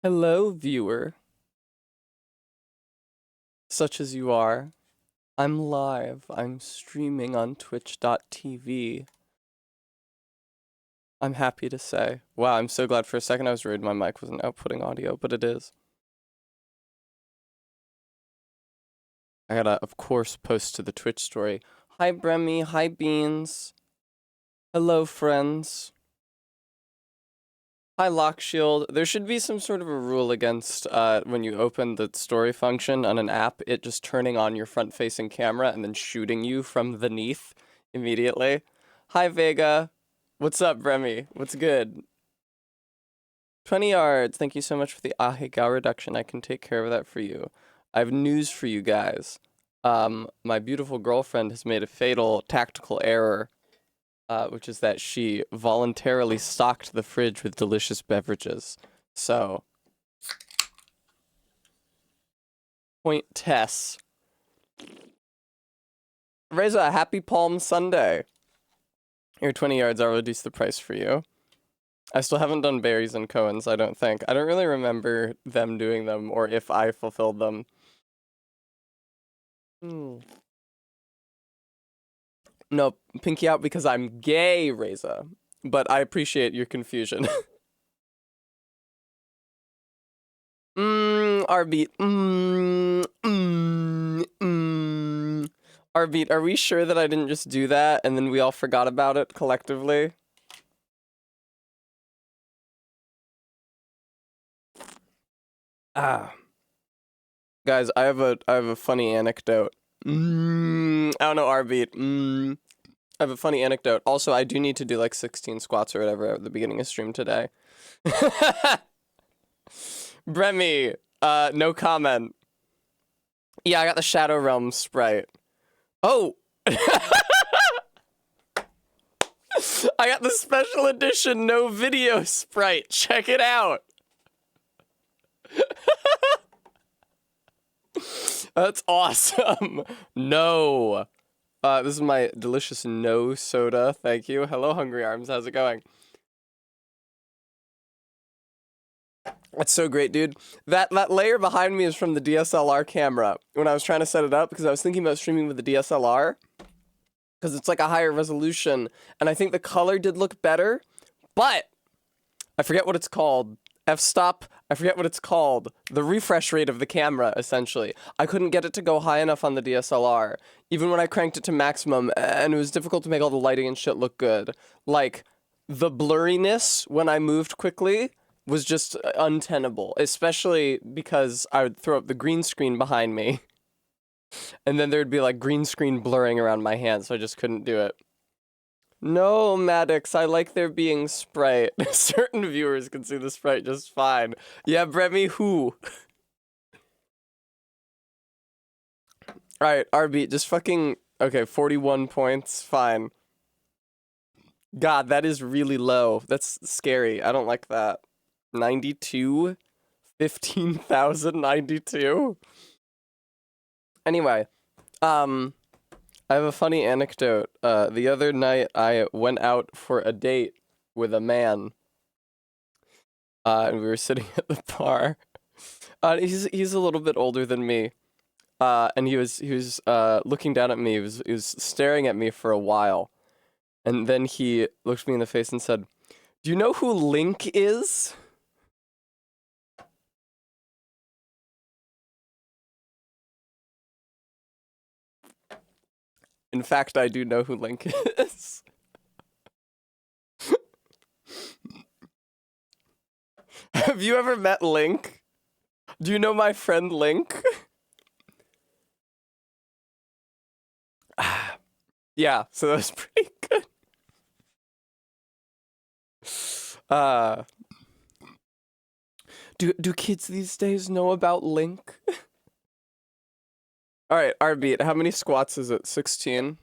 Hello, viewer, such as you are. I'm live. I'm streaming on twitch.tv. I'm happy to say. Wow, I'm so glad. For a second I was worried my mic wasn't outputting audio, but it is. I gotta, of course, post to the Twitch story. Hi, Bremy. Hi, Beans. Hello, friends. Hi, Lockshield. There should be some sort of a rule against when you open the story function on an app, it just turning on your front-facing camera and then shooting you from beneath immediately. Hi, Vega. What's up, Bremy? What's good? 20 yards. Thank you so much for the Ahegao reduction. I can take care of that for you. I have news for you guys. My beautiful girlfriend has made a fatal tactical error, which is that she voluntarily stocked the fridge with delicious beverages. So, point Tess. Reza, happy Palm Sunday. Your 20 yards, I'll reduce the price for you. I still haven't done berries and cones, I don't think. I don't really remember them doing them or if I fulfilled them. No, pinky out because I'm gay, Reza. But I appreciate your confusion. Arbeat. Arbeat, are we sure that I didn't just do that and then we all forgot about it collectively? Ah. Guys, I have a funny anecdote. I don't know, Arbeat. I have a funny anecdote. Also, I do need to do like 16 squats or whatever at the beginning of stream today. Bremy, no comment. Yeah, I got the Shadow Realm Sprite. Oh! I got the special edition no video Sprite. Check it out. That's awesome. No. This is my delicious no soda. Thank you. Hello, Hungry Arms. How's it going? That's so great, dude. That layer behind me is from the DSLR camera. When I was trying to set it up, because I was thinking about streaming with the DSLR, because it's like a higher resolution, and I think the color did look better, but I forget what it's called. F-stop. I forget what it's called. The refresh rate of the camera, essentially. I couldn't get it to go high enough on the DSLR, even when I cranked it to maximum, and it was difficult to make all the lighting and shit look good. Like, the blurriness when I moved quickly was just untenable, especially because I would throw up the green screen behind me, and then there'd be like green screen blurring around my hand, so I just couldn't do it. No, Maddox, I like there being Sprite. Certain viewers can see the Sprite just fine. Yeah, Bremy, who? Alright, RB, just fucking... Okay, 41 points, fine. God, that is really low. That's scary. I don't like that. 92? 15,092? Anyway, I have a funny anecdote. The other night I went out for a date with a man. And we were sitting at the bar. He's a little bit older than me. And he was looking down at me. He was staring at me for a while. And then he looked me in the face and said, "Do you know who Link is?" In fact, I do know who Link is. Have you ever met Link? Do you know my friend Link? Yeah, so that was pretty good. Do kids these days know about Link? Alright, Arbeat, how many squats is it? 16?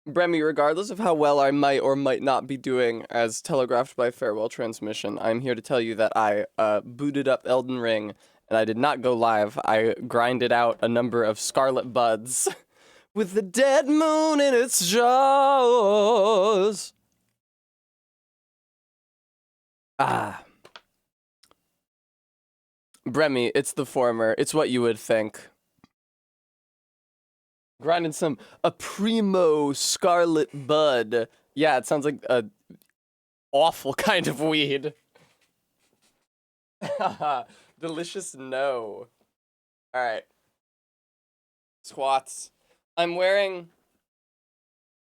Bremy, regardless of how well I might or might not be doing as telegraphed by Farewell Transmission, I'm here to tell you that I booted up Elden Ring, and I did not go live. I grinded out a number of Scarlet Buds with the dead moon in its jaws. Ah. Bremy, it's the former. It's what you would think. Grinding a primo scarlet bud. Yeah, it sounds like a awful kind of weed. Delicious no. Alright. Squats. I'm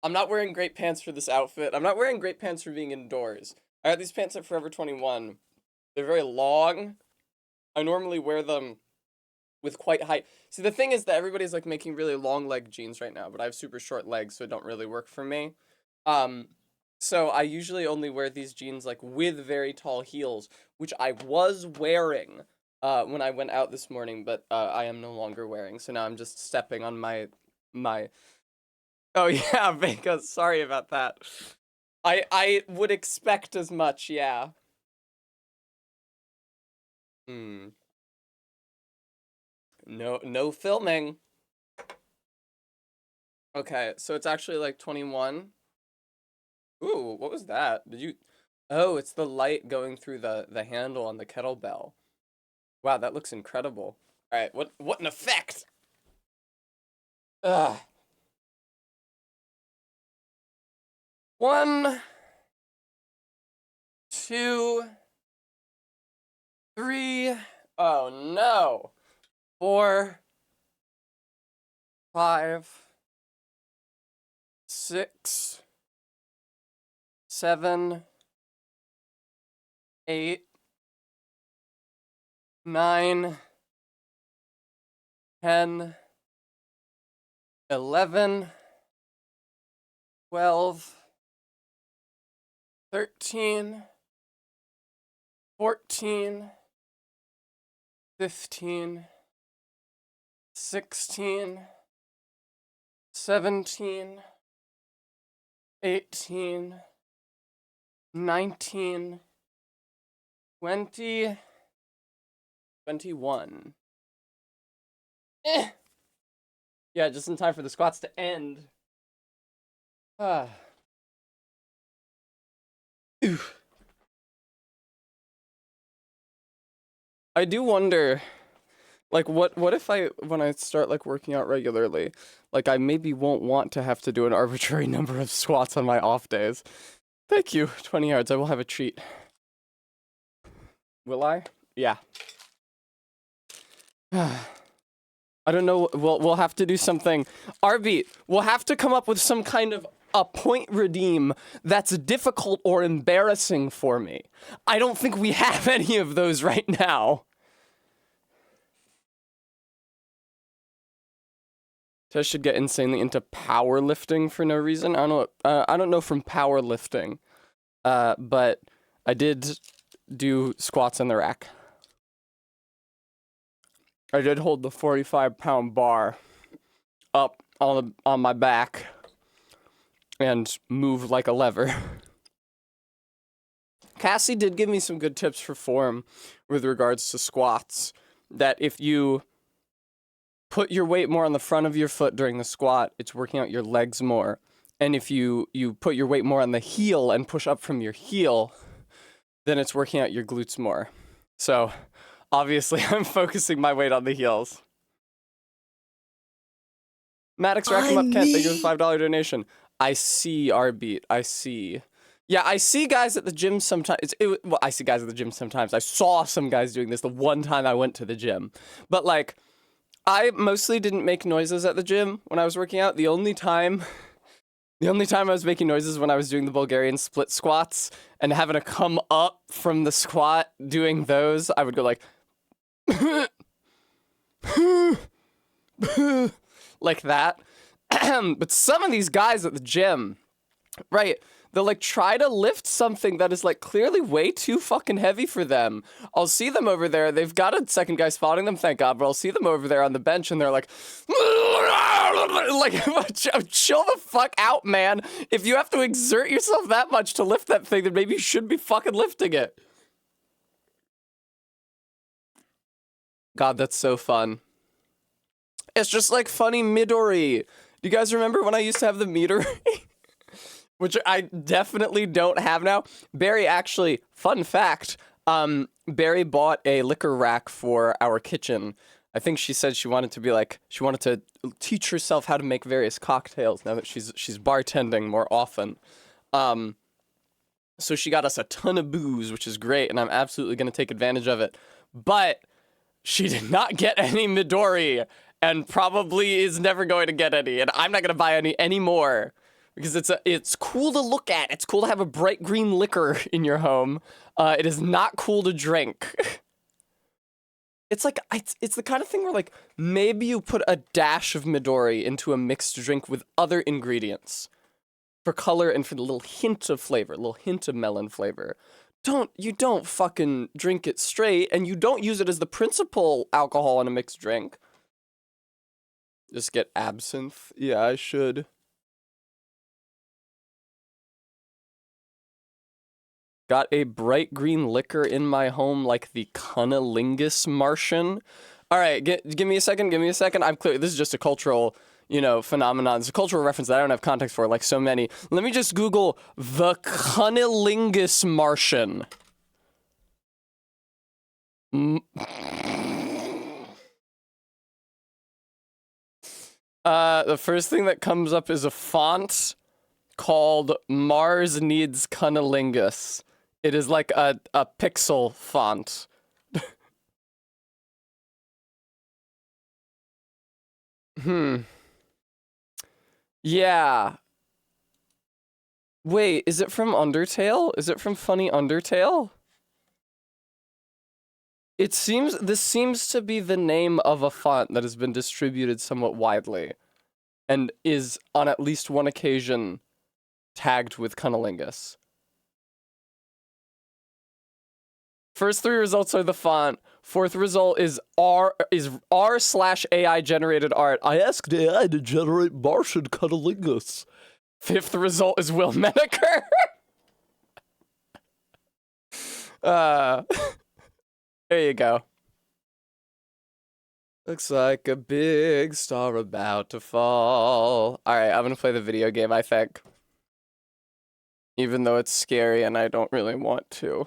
not wearing great pants for this outfit. I'm not wearing great pants for being indoors. I got these pants at Forever 21. They're very long. I normally wear them with quite high... See, the thing is that everybody's, like, making really long leg jeans right now, but I have super short legs, so it don't really work for me. So I usually only wear these jeans, like, with very tall heels, which I was wearing when I went out this morning, but I am no longer wearing, so now I'm just stepping on my... Oh, yeah, Vega, sorry about that. I would expect as much, yeah. No filming. Okay, so it's actually like 21. Ooh, what was that? Did you... Oh, it's the light going through the handle on the kettlebell. Wow, that looks incredible. All right, what an effect! Ugh. 1, 2, 3. Oh no. 4, 5, 6, 7, 8, 9, 10, 11, 12, 13, 14, 15, 16, 17, 18, 19, 20, 21. Yeah, just in time for the squats to end. Ah. I do wonder, like, what if when I start, like, working out regularly, like, I maybe won't want to have to do an arbitrary number of squats on my off days. Thank you, 20 yards, I will have a treat. Will I? Yeah. I don't know, we'll have to do something. Arby, we'll have to come up with some kind of a point redeem that's difficult or embarrassing for me. I don't think we have any of those right now. Tess should get insanely into powerlifting for no reason. I don't know from powerlifting, but I did do squats in the rack. I did hold the 45-pound bar up on my back and move like a lever. Cassie did give me some good tips for form with regards to squats, that if you put your weight more on the front of your foot during the squat, it's working out your legs more. And if you put your weight more on the heel and push up from your heel, then it's working out your glutes more. So, obviously, I'm focusing my weight on the heels. Maddox Rackham up Kent, thank you for the $5 donation. I see, Arbeat, I see. Yeah, I see guys at the gym sometimes. Well, I see guys at the gym sometimes. I saw some guys doing this the one time I went to the gym. But, like, I mostly didn't make noises at the gym when I was working out. The only time I was making noises when I was doing the Bulgarian split squats and having to come up from the squat doing those. I would go like, like that. But some of these guys at the gym, right, they'll like try to lift something that is like clearly way too fucking heavy for them. I'll see them over there. They've got a second guy spotting them, thank God, but I'll see them over there on the bench and they're like chill the fuck out, man. If you have to exert yourself that much to lift that thing, then maybe you should be fucking lifting it. God, that's so fun. It's just like funny Midori. Do you guys remember when I used to have the Midori? which I definitely don't have now. Barry actually, fun fact, Barry bought a liquor rack for our kitchen. I think she said she wanted to teach herself how to make various cocktails now that she's bartending more often. So she got us a ton of booze, which is great, and I'm absolutely going to take advantage of it. But she did not get any Midori, and probably is never going to get any, and I'm not going to buy any anymore. Because it's cool to look at. It's cool to have a bright green liquor in your home. It is not cool to drink. It's like, it's the kind of thing where, like, maybe you put a dash of Midori into a mixed drink with other ingredients for color and for the little hint of flavor, a little hint of melon flavor. You don't fucking drink it straight, and you don't use it as the principal alcohol in a mixed drink. Just get absinthe. Yeah, I should. Got a bright green liquor in my home like the cunnilingus Martian. All right, give me a second. I'm clear. This is just a cultural, phenomenon. It's a cultural reference that I don't have context for, like so many. Let me just Google the cunnilingus Martian. The first thing that comes up is a font called Mars Needs Cunnilingus. It is like a pixel font. Yeah. Wait, is it from Undertale? Is it from Funny Undertale? This seems to be the name of a font that has been distributed somewhat widely, and is on at least one occasion tagged with cunnilingus. First three results are the font. Fourth result is r/AI generated art. I asked AI to generate Martian cunnilingus. Fifth result is Will Menaker. There you go. Looks like a big star about to fall. Alright, I'm gonna play the video game, I think. Even though it's scary and I don't really want to.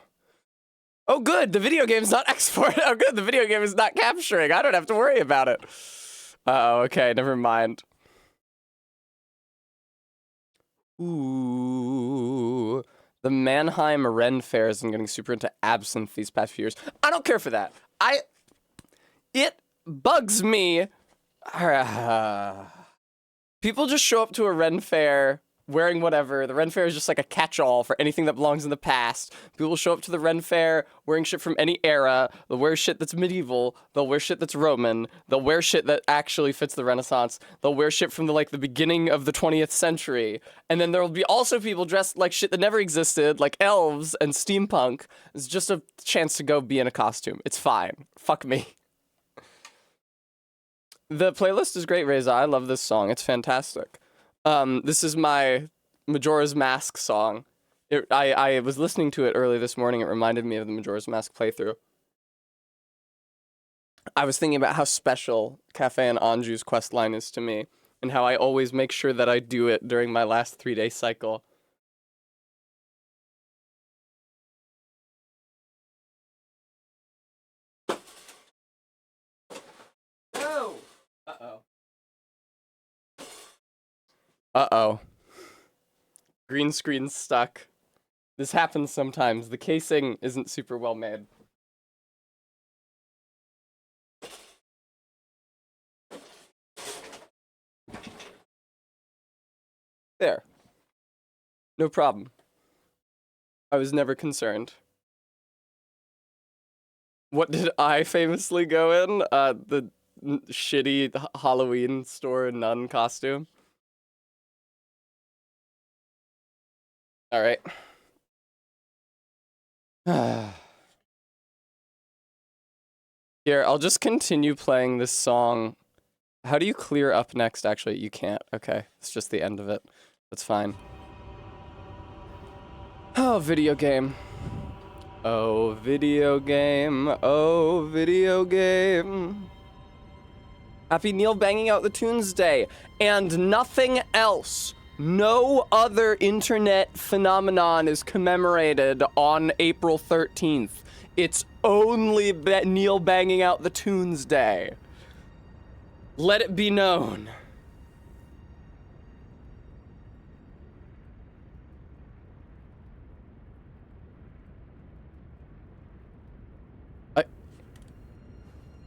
Oh good, the video game's not exporting. Oh good, the video game is not capturing. I don't have to worry about it. Uh-oh, okay, never mind. Ooh. The Mannheim Ren Fairs and getting super into absinthe these past few years. I don't care for that. It bugs me. People just show up to a Ren Fair wearing whatever. The Ren Fair is just like a catch-all for anything that belongs in the past. People show up to the Ren Fair wearing shit from any era. They'll wear shit that's medieval. They'll wear shit that's Roman. They'll wear shit that actually fits the Renaissance. They'll wear shit from the beginning of the 20th century. And then there will be also people dressed like shit that never existed, like elves and steampunk. It's just a chance to go be in a costume. It's fine. Fuck me. The playlist is great, Reza. I love this song. It's fantastic. This is my Majora's Mask song. I was listening to it early this morning. It reminded me of the Majora's Mask playthrough. I was thinking about how special Cafe and Anju's questline is to me, and how I always make sure that I do it during my last 3-day cycle. Oh! Uh-oh. Uh-oh. Green screen's stuck. This happens sometimes. The casing isn't super well made. There. No problem. I was never concerned. What did I famously go in? The shitty Halloween store nun costume. All right. Here, I'll just continue playing this song. How do you clear up next? Actually, you can't. Okay, it's just the end of it. That's fine. Oh, video game. Oh, video game. Oh, video game. Happy Neil Banging Out the Tunes Day. And nothing else. No other internet phenomenon is commemorated on April 13th. It's only Neil banging out the tunes day. Let it be known.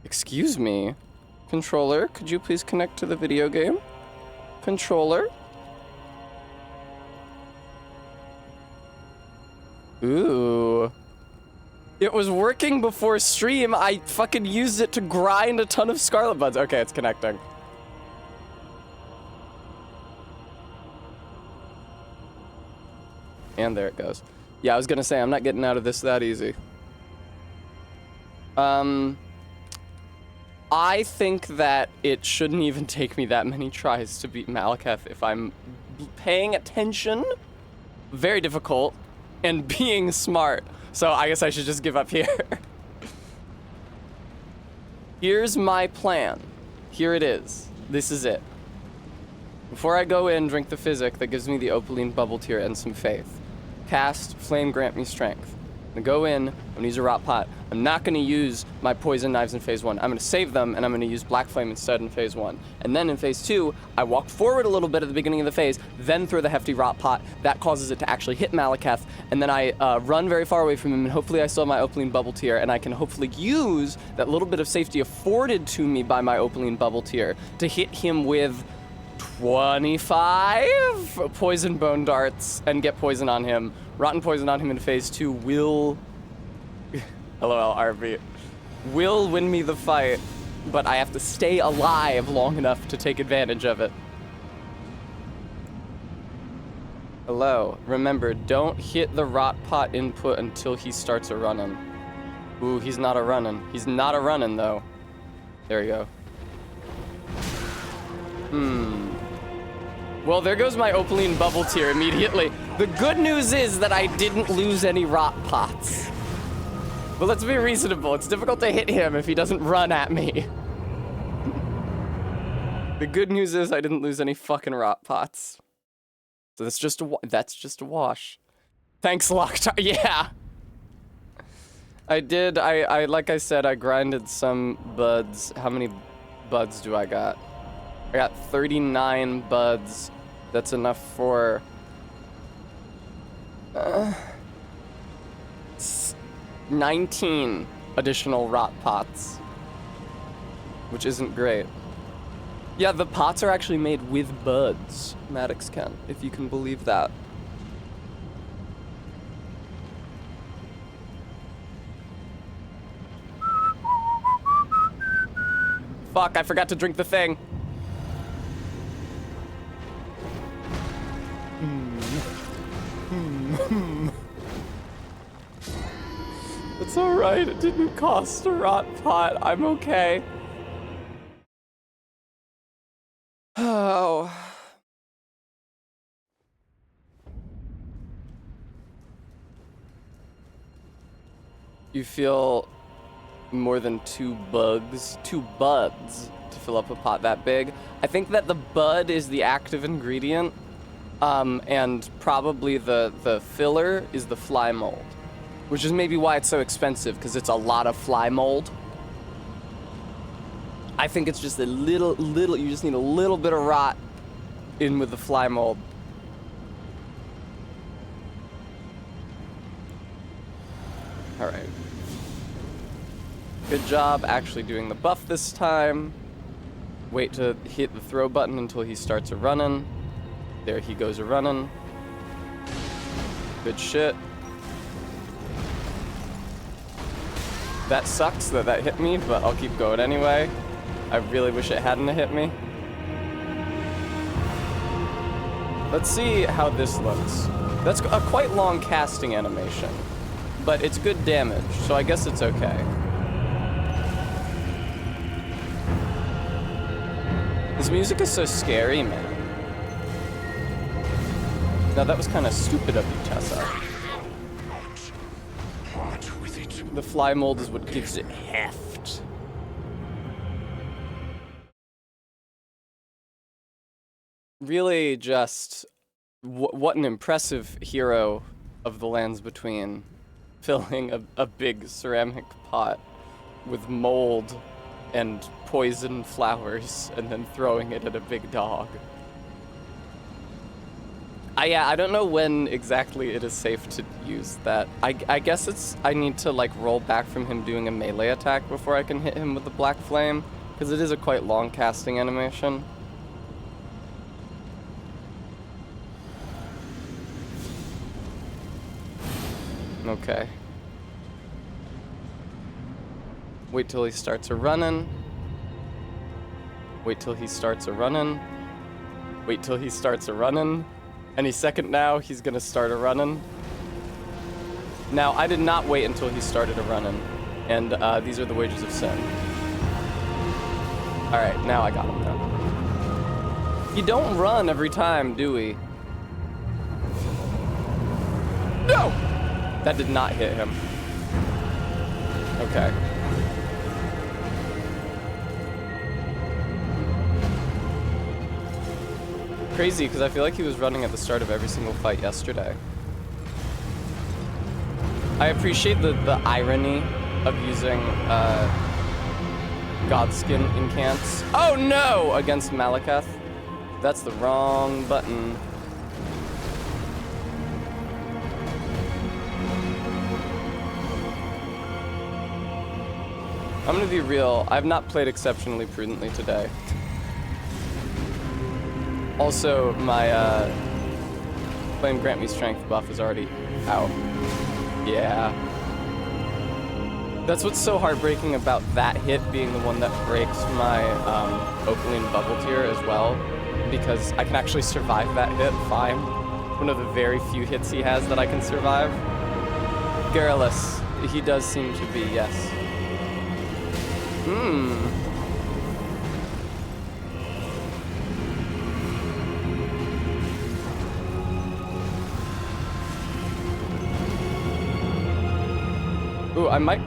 Excuse me. Controller, could you please connect to the video game? Controller? Ooh. It was working before stream. I fucking used it to grind a ton of Scarlet Buds. Okay, it's connecting. And there it goes. Yeah, I was gonna say, I'm not getting out of this that easy. I think that it shouldn't even take me that many tries to beat Malekith if I'm paying attention, very difficult, and being smart. So I guess I should just give up here. Here's my plan. Here it is. This is it. Before I go in, drink the physic that gives me the opaline bubble tear and some faith. Cast Flame, grant me strength. I'm gonna go in, I'm gonna use a rot pot. I'm not gonna use my poison knives in phase 1. I'm gonna save them, and I'm gonna use black flame instead in phase 1. And then in phase 2, I walk forward a little bit at the beginning of the phase, then throw the hefty rot pot. That causes it to actually hit Malekith, and then I run very far away from him, and hopefully I still have my opaline bubble tear, and I can hopefully use that little bit of safety afforded to me by my opaline bubble tear to hit him with 25 poison bone darts and get poison on him. Rotten poison on him in phase 2 will... LOL, RB. Will win me the fight, but I have to stay alive long enough to take advantage of it. Hello. Remember, don't hit the rot pot input until he starts a running. Ooh, he's not a running. He's not a running, though. There we go. Well, there goes my opaline bubble tear immediately. The good news is that I didn't lose any rot pots. But let's be reasonable. It's difficult to hit him if he doesn't run at me. The good news is I didn't lose any fucking rot pots. So that's just a wash. Thanks, Locktar. Yeah. I like I said, I grinded some buds. How many buds do I got? I got 39 buds. That's enough for 19 additional rot pots, which isn't great. Yeah, the pots are actually made with buds, Maddox can, if you can believe that. Fuck, I forgot to drink the thing. It's alright, it didn't cost a rot pot. I'm okay. Oh. You feel more than two buds to fill up a pot that big. I think that the bud is the active ingredient, and probably the filler is the fly mold, which is maybe why it's so expensive, because it's a lot of fly mold. I think it's just a little, you just need a little bit of rot in with the fly mold. All right. Good job actually doing the buff this time. Wait to hit the throw button until he starts a running. There he goes a running. Good shit. That sucks that hit me, but I'll keep going anyway. I really wish it hadn't hit me. Let's see how this looks. That's a quite long casting animation, but it's good damage, so I guess it's okay. This music is so scary, man. Now that was kind of stupid of you, Tessa. The fly mold is what gives it heft. Really just What an impressive hero of the Lands Between, filling a big ceramic pot with mold and poison flowers and then throwing it at a big dog. Yeah, I don't know when exactly it is safe to use that. I guess I need to like roll back from him doing a melee attack before I can hit him with the black flame, because it is a quite long casting animation. Okay. Wait till he starts a running. Wait till he starts a running. Wait till he starts a running. Any second now, he's gonna start a running. Now, I did not wait until he started a running, and these are the wages of sin. Alright, now I got him now. You don't run every time, do we? No! That did not hit him. Okay. Crazy, because I feel like he was running at the start of every single fight yesterday. I appreciate the irony of using Godskin incants. Oh no! Against Malekith. That's the wrong button. I'm gonna be real, I've not played exceptionally prudently today. Also, my Flame Grant Me Strength buff is already out. Yeah. That's what's so heartbreaking about that hit being the one that breaks my Opaline Bubble Tier as well, because I can actually survive that hit fine. One of the very few hits he has that I can survive. Garrulous, he does seem to be, yes. Ooh, I might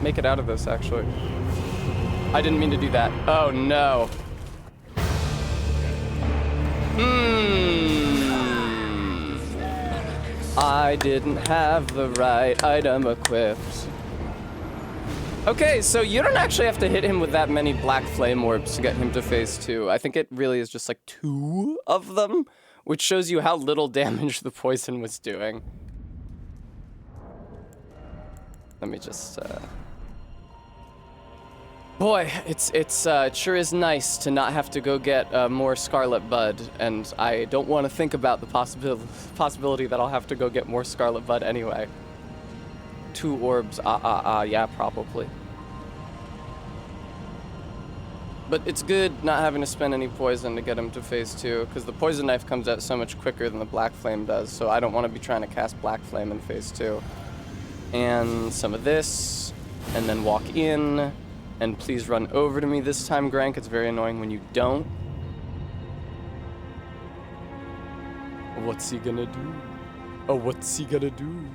make it out of this, actually. I didn't mean to do that. Oh, no. I didn't have the right item equipped. Okay, so you don't actually have to hit him with that many black flame orbs to get him to phase 2. I think it really is just like 2 of them, which shows you how little damage the poison was doing. Let me just, Boy, it sure is nice to not have to go get more Scarlet Bud, and I don't want to think about the possibility that I'll have to go get more Scarlet Bud anyway. 2 orbs, yeah, probably. But it's good not having to spend any poison to get him to phase 2, because the poison knife comes out so much quicker than the black flame does, so I don't want to be trying to cast black flame in phase 2. And some of this, and then walk in, and please run over to me this time, Grank. It's very annoying when you don't. What's he gonna do? Oh, what's he gonna do?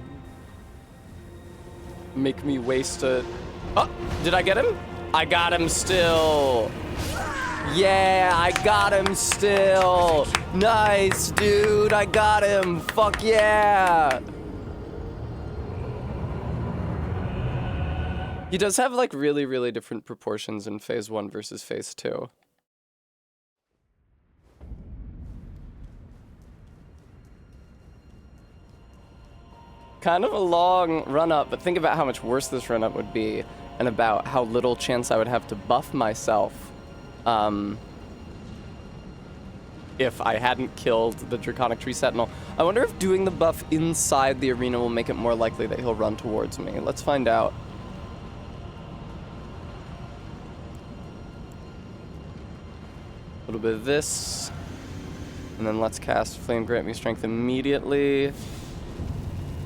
Make me waste a... Oh, did I get him? I got him still. Yeah, I got him still. Nice, dude, I got him. Fuck yeah. He does have like really, really different proportions in phase 1 versus phase 2. Kind of a long run-up, but think about how much worse this run-up would be, and about how little chance I would have to buff myself if I hadn't killed the Draconic Tree Sentinel. I wonder if doing the buff inside the arena will make it more likely that he'll run towards me. Let's find out. A little bit of this, and then let's cast Flame Grant Me Strength immediately.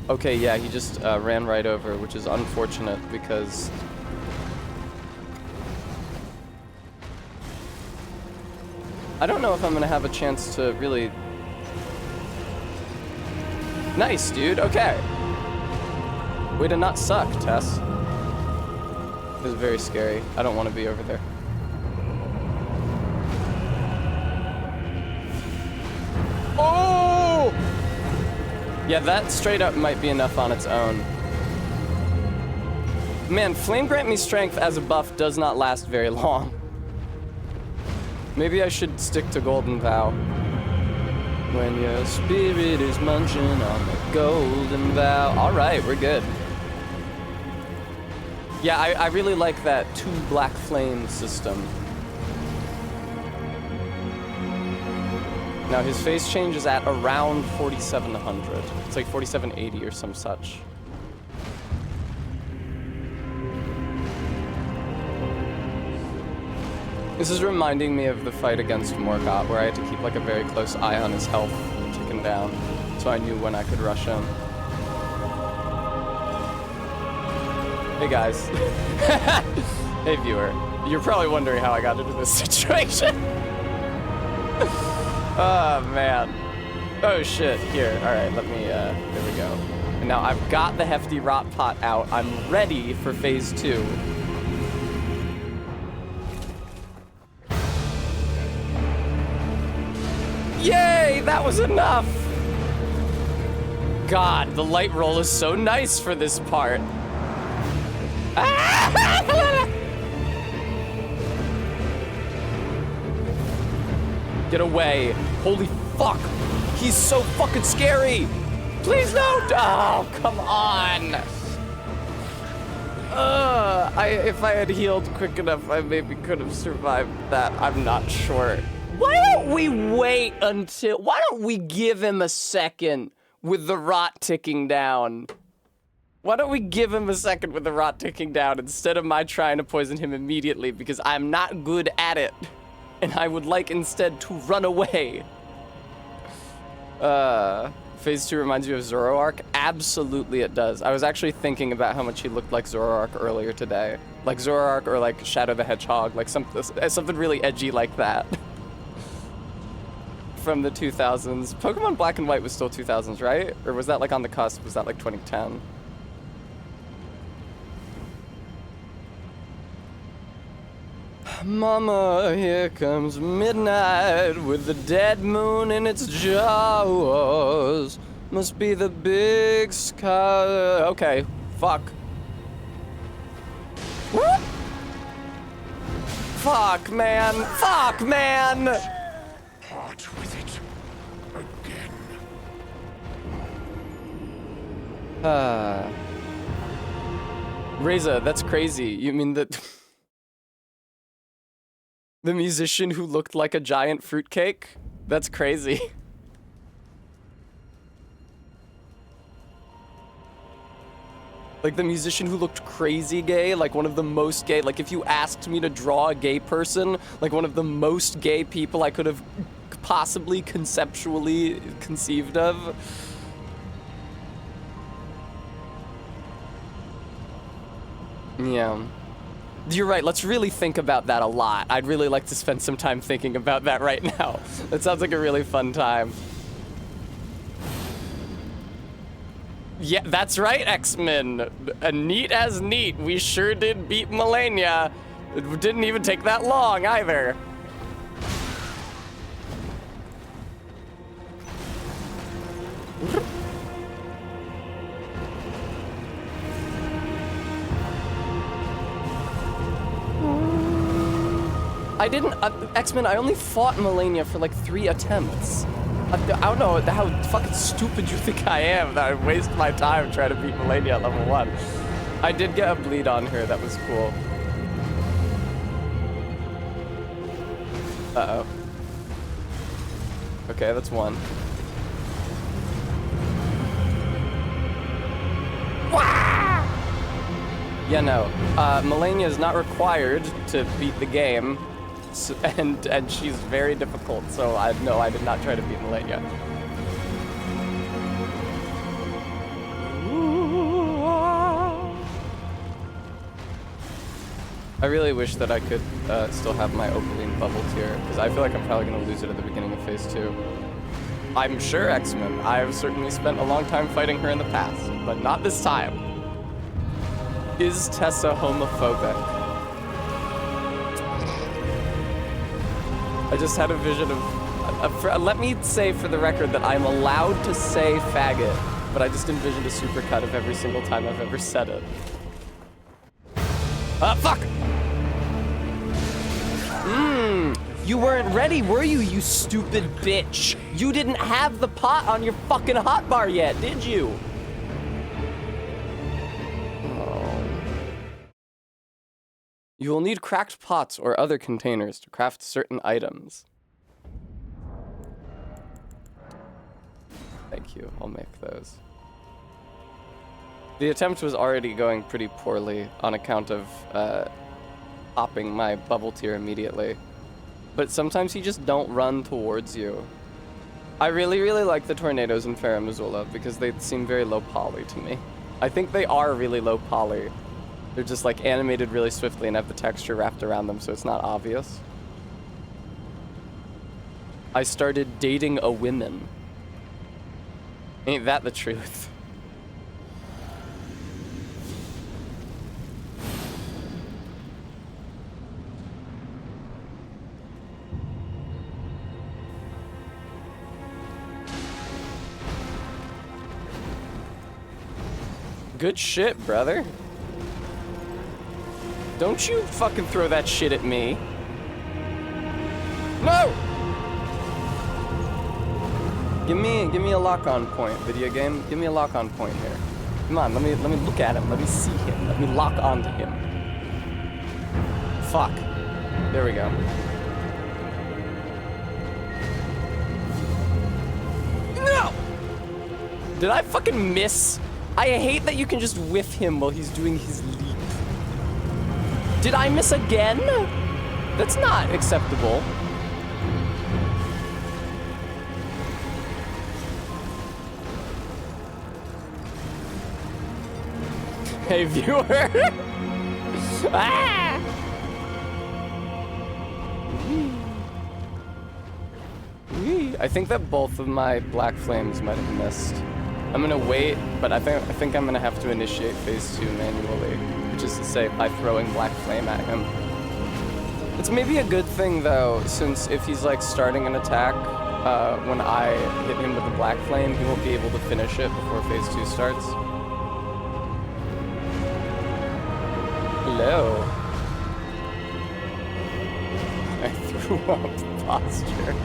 Okay, yeah, he just ran right over, which is unfortunate because I don't know if I'm gonna have a chance to really... Nice, dude, okay. Way to not suck, Tess. This is very scary. I don't want to be over there. Oh! Yeah, that straight up might be enough on its own. Man, Flame Grant Me Strength as a buff does not last very long. Maybe I should stick to Golden Vow. When your spirit is munching on the Golden Vow. Alright, we're good. Yeah, I really like that 2 black flame system. Now his face change is at around 4700. It's like 4780 or some such. This is reminding me of the fight against Morgott, where I had to keep like a very close eye on his health ticking down, so I knew when I could rush him. Hey guys. Hey viewer. You're probably wondering how I got into this situation. Oh man. Oh shit, here. Alright, let me, there we go. And now I've got the hefty rot pot out. I'm ready for phase 2. Yay, that was enough! God, the light roll is so nice for this part. Get away. Holy fuck. He's so fucking scary. Please don't. Oh, come on. If I had healed quick enough, I maybe could have survived that. I'm not sure. Why don't we wait until... Why don't we give him a second with the rot ticking down? Why don't we give him a second with the rot ticking down instead of my trying to poison him immediately, because I'm not good at it. And I would like instead to run away. Phase 2 reminds you of Zoroark? Absolutely it does. I was actually thinking about how much he looked like Zoroark earlier today. Like Zoroark or like Shadow the Hedgehog, like something really edgy like that. From the 2000s. Pokemon Black and White was still 2000s, right? Or was that like on the cusp? Was that like 2010? Mama, here comes midnight with the dead moon in its jaws. Must be the big sky. Okay, fuck. What? Fuck, man. Fuck, man. Part with it again. Reza, that's crazy. You mean that... The musician who looked like a giant fruitcake? That's crazy. Like the musician who looked crazy gay, like one of the most gay. Like if you asked me to draw a gay person, like one of the most gay people I could have possibly conceptually conceived of. Yeah. You're right, let's really think about that a lot. I'd really like to spend some time thinking about that right now. That sounds like a really fun time. Yeah, that's right, X-Men. Neat as neat. We sure did beat Melania. It didn't even take that long, either. I didn't, X-Men, I only fought Melania for like 3 attempts. I don't know how fucking stupid you think I am that I waste my time trying to beat Melania at level 1. I did get a bleed on her, that was cool. Uh-oh. Okay, that's 1. Yeah, no. Melania is not required to beat the game. And she's very difficult, so no, I did not try to beat Melania. I really wish that I could still have my Opaline bubble tier, because I feel like I'm probably going to lose it at the beginning of phase 2. I'm sure, X-Men. I've certainly spent a long time fighting her in the past, but not this time. Is Tessa homophobic? I just had a vision of... let me say for the record that I'm allowed to say faggot but I just envisioned a supercut of every single time I've ever said it. Fuck! You weren't ready, were you, you stupid bitch? You didn't have the pot on your fucking hotbar yet, did you? Oh. You will need cracked pots or other containers to craft certain items. Thank you, I'll make those. The attempt was already going pretty poorly on account of popping my bubble tier immediately. But sometimes he just don't run towards you. I really, really like the tornadoes in Farum Azula because they seem very low poly to me. I think they are really low poly. They're just like animated really swiftly and have the texture wrapped around them so it's not obvious. I started dating a woman. Ain't that the truth? Good shit, brother. Don't you fucking throw that shit at me. No! Give me a lock-on point, video game. Give me a lock-on point here. Come on, let me look at him. Let me see him. Let me lock onto him. Fuck. There we go. No! Did I fucking miss? I hate that you can just whiff him while he's doing his leap. Did I miss again? That's not acceptable. Hey, viewer. Ah! I think that both of my black flames might have missed. I'm gonna wait, but I think I'm gonna have to initiate phase 2 manually, which is to say by throwing black flame at him. It's maybe a good thing though, since if he's like starting an attack, when I hit him with the black flame, he won't be able to finish it before phase 2 starts. Hello. I threw up posture.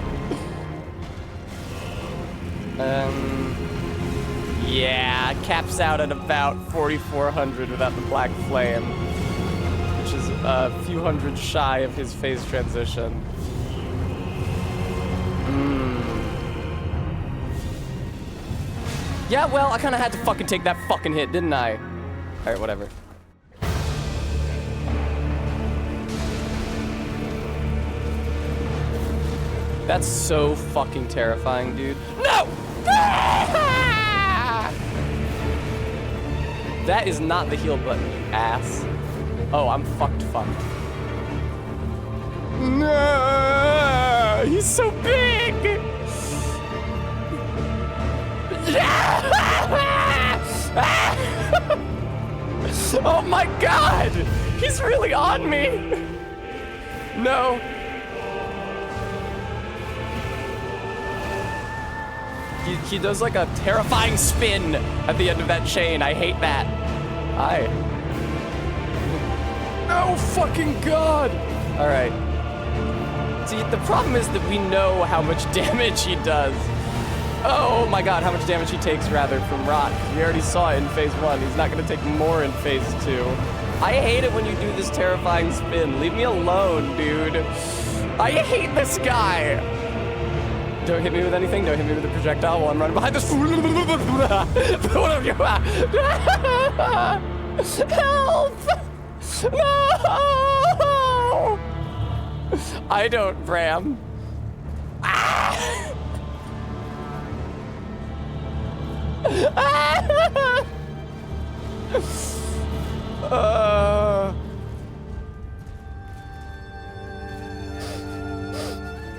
Yeah, caps out at about 4,400 without the black flame, which is a few hundred shy of his phase transition. Yeah, well, I kind of had to fucking take that fucking hit, didn't I? All right, whatever. That's so fucking terrifying, dude. No! That is not the heal button, you ass. Oh, I'm fucked. No! He's so big! Oh my god! He's really on me! No. He does like a terrifying spin at the end of that chain. I hate that. No fucking god! Alright. See, the problem is that we know how much damage he does. Oh my god, how much damage he takes, rather, from Rot. We already saw it in phase 1. He's not gonna take more in phase 2. I hate it when you do this terrifying spin. Leave me alone, dude. I hate this guy. Don't hit me with anything. Don't hit me with a projectile while I'm running behind this. Help! No! I don't, Bram.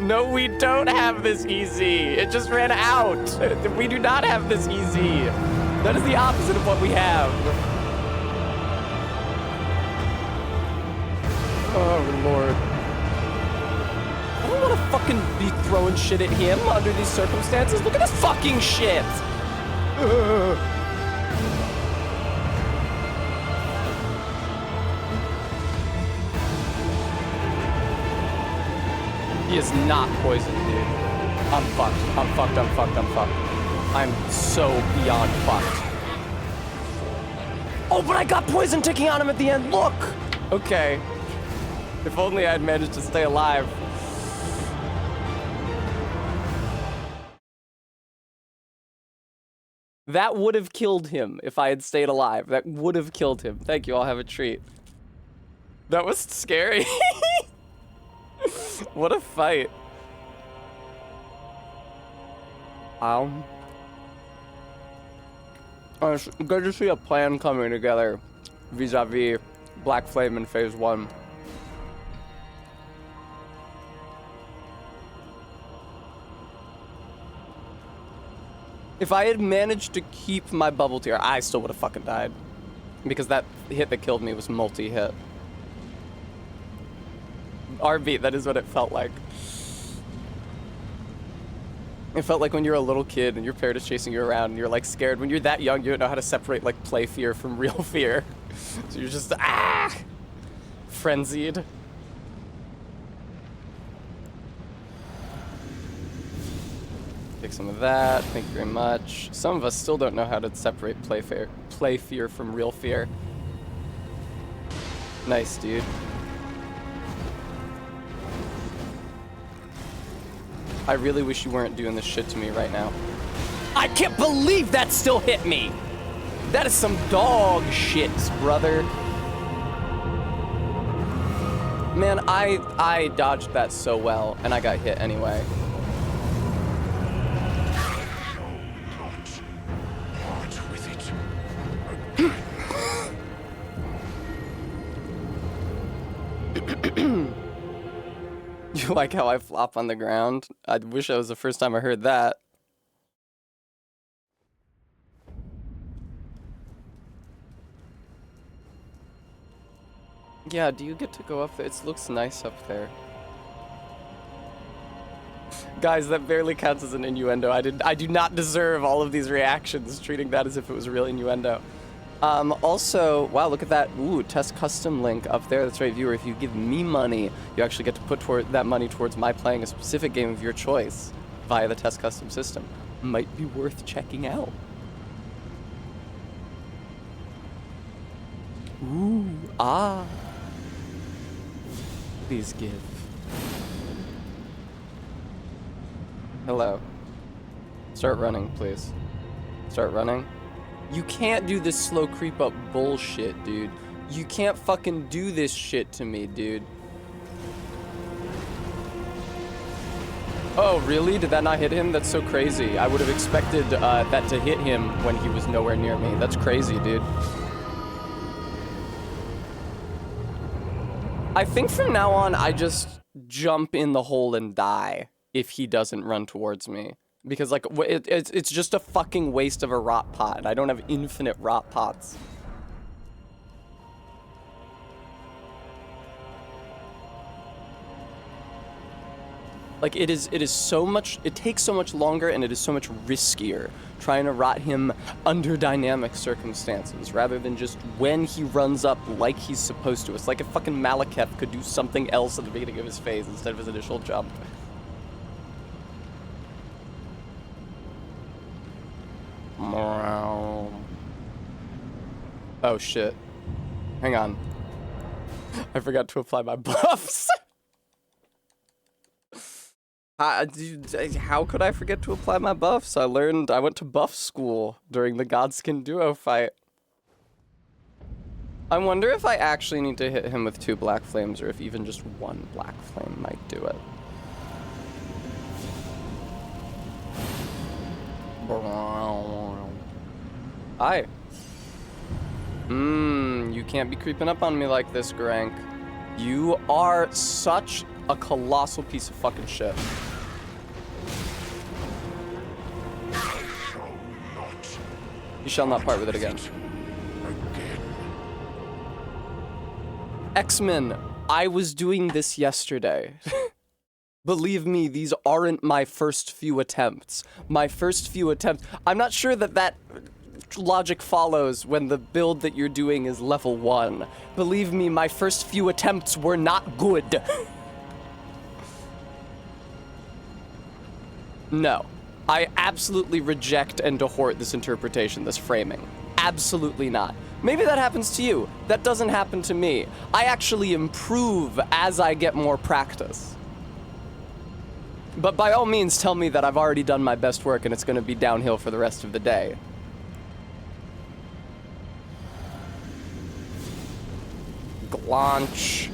No, we don't have this easy. It just ran out. We do not have this easy. That is the opposite of what we have. Oh, Lord. I don't want to fucking be throwing shit at him under these circumstances. Look at this fucking shit. He is not poisoned, dude. I'm fucked. I'm fucked. I'm fucked. I'm fucked. I'm so beyond fucked. Oh, but I got poison ticking on him at the end. Look! Okay. If only I'd managed to stay alive. That would have killed him if I had stayed alive. That would have killed him. Thank you. I'll have a treat. That was scary. What a fight. It's good to see a plan coming together vis-a-vis Black Flame in Phase 1. If I had managed to keep my bubble tier, I still would have fucking died. Because that hit that killed me was multi-hit. RB, that is what it felt like. It felt like when you're a little kid and your parent is chasing you around and you're like scared. When you're that young, you don't know how to separate like play fear from real fear. So you're just, frenzied. Take some of that, thank you very much. Some of us still don't know how to separate play fear from real fear. Nice, dude. I really wish you weren't doing this shit to me right now. I can't believe that still hit me! That is some dog shit, brother. Man, I dodged that so well, and I got hit anyway. You like how I flop on the ground? I wish that was the first time I heard that. Yeah, do you get to go up there? It looks nice up there. Guys, that barely counts as an innuendo. I do not deserve all of these reactions, treating that as if it was a real innuendo. Also, wow, look at that. Ooh, test custom link up there. That's right, viewer. If you give me money, you actually get to put that money towards my playing a specific game of your choice via the test custom system. Might be worth checking out. Ooh, ah. Please give. Hello. Start running, please. Start running. You can't do this slow creep up bullshit, dude. You can't fucking do this shit to me, dude. Oh, really? Did that not hit him? That's so crazy. I would have expected that to hit him when he was nowhere near me. That's crazy, dude. I think from now on, I just jump in the hole and die if he doesn't run towards me. Because, like, it's just a fucking waste of a rot pot. I don't have infinite rot pots. Like, it is so much, it takes so much longer and it is so much riskier trying to rot him under dynamic circumstances rather than just when he runs up like he's supposed to. It's like if fucking Malekith could do something else at the beginning of his phase instead of his initial jump. Oh shit. Hang on. I forgot to apply my buffs. How could I forget to apply my buffs? I went to buff school during the Godskin duo fight. I wonder if I actually need to hit him with 2 black flames or if even just 1 black flame might do it. Hi. You can't be creeping up on me like this, Grank. You are such a colossal piece of fucking shit. You shall not part with it again. X-Men, I was doing this yesterday. Believe me, these aren't my first few attempts. My first few attempts. I'm not sure that logic follows when the build that you're doing is level 1. Believe me, my first few attempts were not good. No. I absolutely reject and dehort this interpretation, this framing. Absolutely not. Maybe that happens to you. That doesn't happen to me. I actually improve as I get more practice. But by all means, tell me that I've already done my best work and it's going to be downhill for the rest of the day. Glaunch.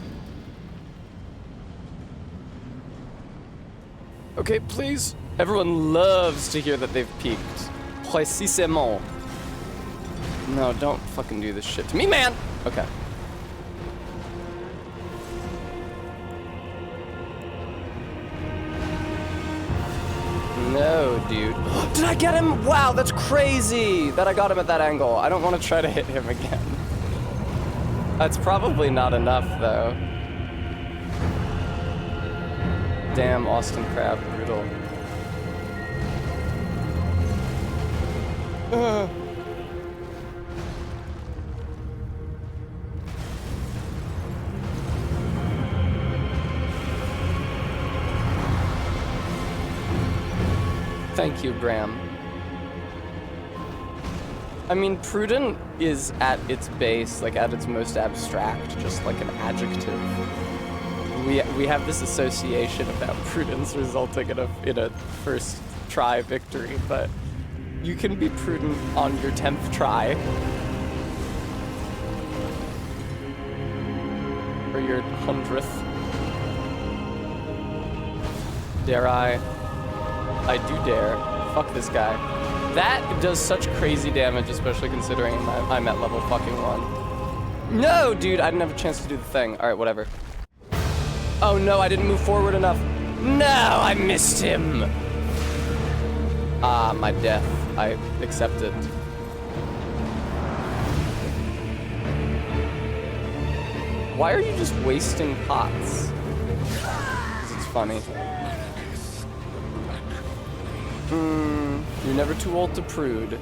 Okay, please. Everyone loves to hear that they've peaked. Précisément. No, don't fucking do this shit to me, man! Okay. No, dude. Did I get him? Wow, that's crazy that I got him at that angle. I don't want to try to hit him again. That's probably not enough, though. Damn, Austin Crab, brutal. Thank you, Bram. I mean, prudent is at its base, like at its most abstract, just like an adjective. We have this association about prudence resulting in a first try victory, but you can be prudent on your 10th try. Or your 100th. Dare I? I do dare. Fuck this guy. That does such crazy damage, especially considering I'm at level fucking 1. No, dude, I didn't have a chance to do the thing. Alright, whatever. Oh no, I didn't move forward enough. No, I missed him. Ah, my death. I accept it. Why are you just wasting pots? Because it's funny. You're never too old to prude.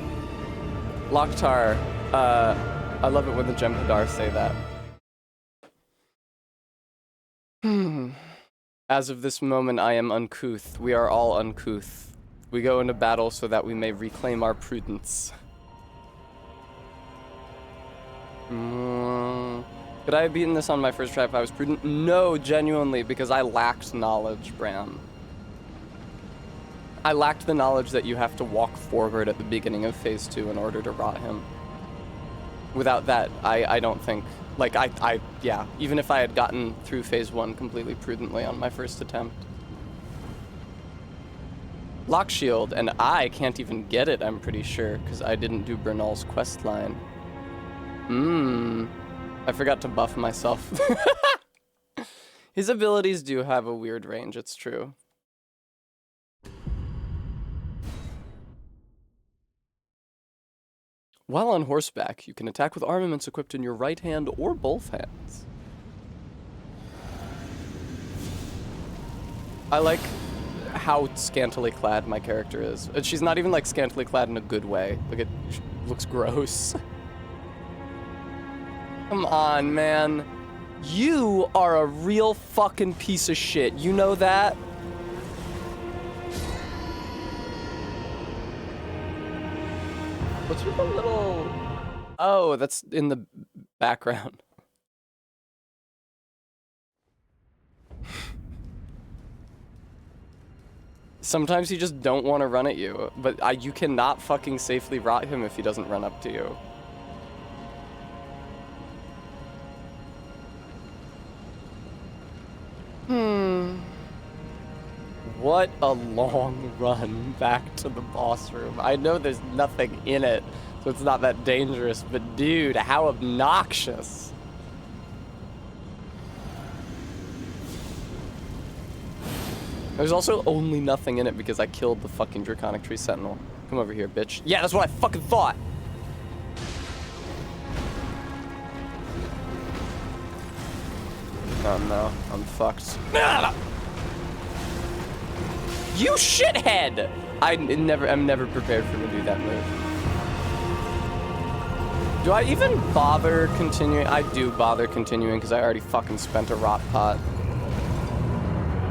Loktar, I love it when the Jem'Hadar say that. As of this moment, I am uncouth. We are all uncouth. We go into battle so that we may reclaim our prudence. Could I have beaten this on my first try if I was prudent? No, genuinely, because I lacked knowledge, Bram. I lacked the knowledge that you have to walk forward at the beginning of phase 2 in order to rot him. Without that, I don't think, like, yeah, even if I had gotten through phase 1 completely prudently on my first attempt. Lock shield, and I can't even get it, I'm pretty sure, because I didn't do Bernal's quest line. I forgot to buff myself. His abilities do have a weird range, it's true. While on horseback, you can attack with armaments equipped in your right hand or both hands. I like how scantily clad my character is. She's not even like scantily clad in a good way. Like it looks gross. Come on, man. You are a real fucking piece of shit. You know that? What's with the little... Oh, that's in the background. Sometimes you just don't want to run at you, but you cannot fucking safely rot him if he doesn't run up to you. What a long run back to the boss room. I know there's nothing in it, so it's not that dangerous, but dude, how obnoxious. There's also only nothing in it because I killed the fucking Draconic Tree Sentinel. Come over here, bitch. Yeah, that's what I fucking thought. Oh no, I'm fucked. You shithead! I'm never prepared for him to do that move. Do I even bother continuing? I do bother continuing because I already fucking spent a rot pot.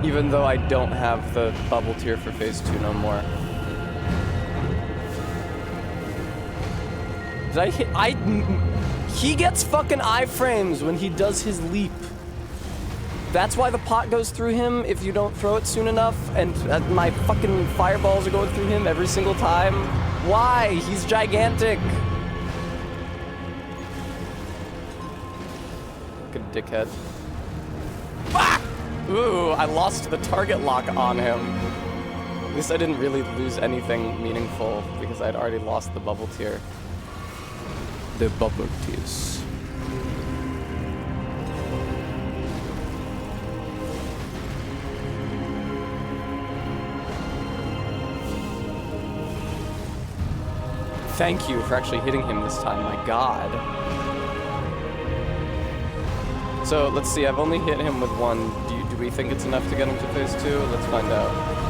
Even though I don't have the bubble tier for phase 2 no more. Did I hit? He gets fucking iframes when he does his leap. That's why the pot goes through him if you don't throw it soon enough, and my fucking fireballs are going through him every single time. Why? He's gigantic. Fucking dickhead. Ah! Ooh, I lost the target lock on him. At least I didn't really lose anything meaningful because I'd already lost the bubble tier. The bubble tiers. Thank you for actually hitting him this time, my god. So, let's see, I've only hit him with one. Do we think it's enough to get him to phase 2? Let's find out.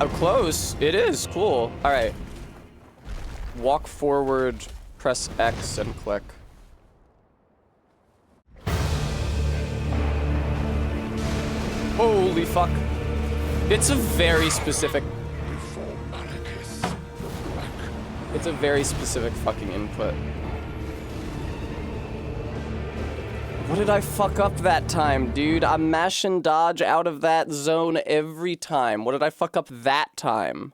I'm close. It is, cool. Alright. Walk forward, press X, and click. Holy fuck. It's a very specific... It's a very specific fucking input. What did I fuck up that time, dude? I'm mashing dodge out of that zone every time. What did I fuck up that time?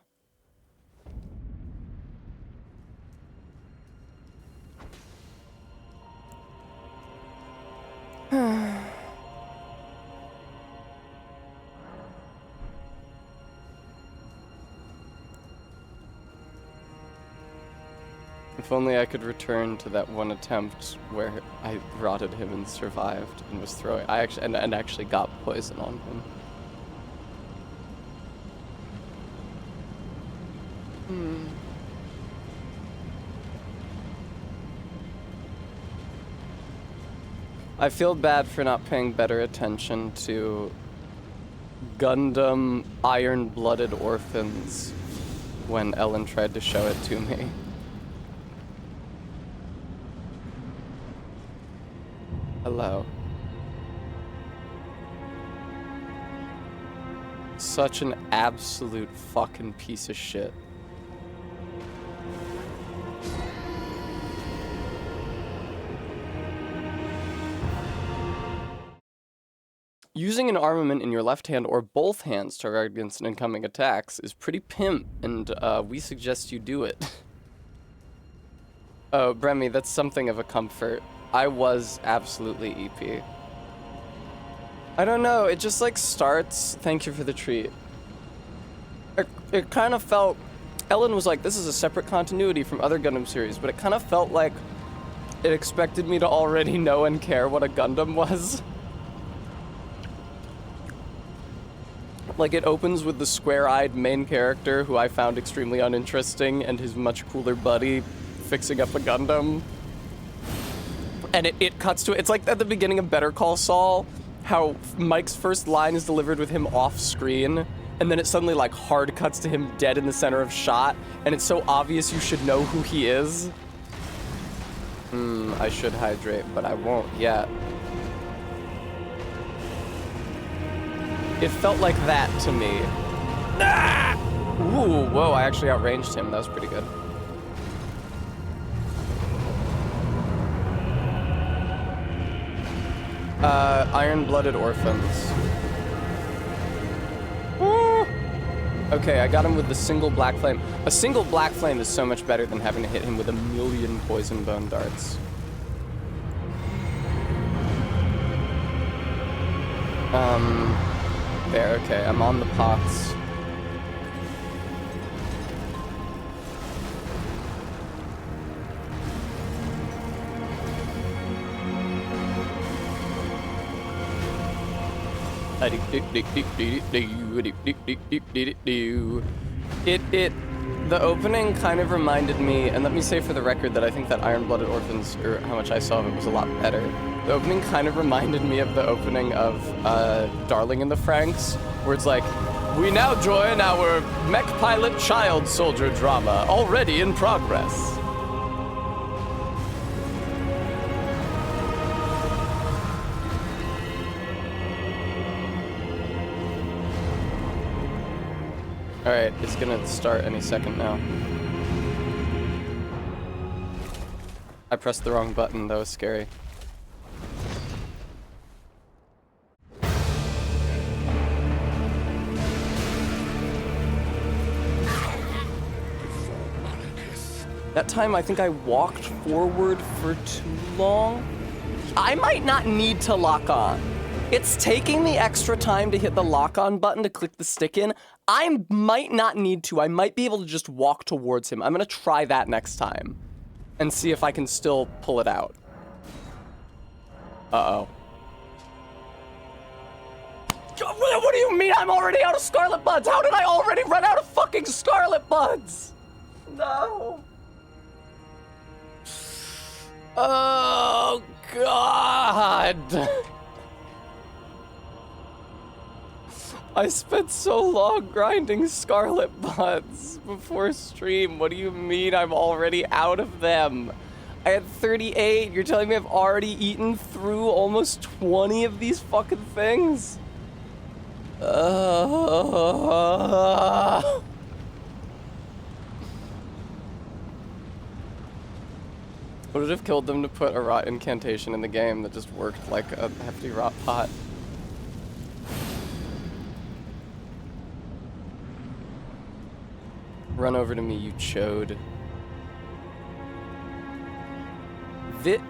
If only I could return to that one attempt where I rotted him and survived and was throwing. I actually and actually got poison on him. I feel bad for not paying better attention to Gundam Iron-Blooded Orphans when Ellen tried to show it to me. Hello. Such an absolute fucking piece of shit. Using an armament in your left hand or both hands to guard against incoming attacks is pretty pimp, and we suggest you do it. Oh, Bremy, that's something of a comfort. I was absolutely EP. I don't know, it just like starts, thank you for the treat. It kind of felt, Ellen was like, this is a separate continuity from other Gundam series, but it kind of felt like it expected me to already know and care what a Gundam was. Like, it opens with the square-eyed main character, who I found extremely uninteresting, and his much cooler buddy fixing up a Gundam. And it cuts to it. It's like at the beginning of Better Call Saul, how Mike's first line is delivered with him off screen, and then it suddenly like hard cuts to him dead in the center of shot, and it's so obvious you should know who he is. I should hydrate, but I won't yet. It felt like that to me. Ah! Ooh, whoa, I actually outranged him. That was pretty good. Iron-Blooded Orphans. Woo! Okay, I got him with the single black flame. A single black flame is so much better than having to hit him with a million poison bone darts. There, okay, I'm on the pots. The opening kind of reminded me, and let me say for the record that I think that Iron-Blooded Orphans, or how much I saw of it, was a lot better. The opening kind of reminded me of the opening of Darling in the Franxx, where it's like, we now join our mech pilot child soldier drama, already in progress. Alright, it's gonna start any second now. I pressed the wrong button, that was scary. That time I think I walked forward for too long. I might not need to lock on. It's taking the extra time to hit the lock-on button to click the stick in. I might not need to. I might be able to just walk towards him. I'm gonna try that next time and see if I can still pull it out. Uh-oh. What do you mean I'm already out of Scarlet Buds? How did I already run out of fucking Scarlet Buds? No. Oh, God. I spent so long grinding Scarlet Buds before stream. What do you mean I'm already out of them? I had 38. You're telling me I've already eaten through almost 20 of these fucking things? Would it have killed them to put a rot incantation in the game that just worked like a hefty rot pot? Run over to me, you chode. Ugh.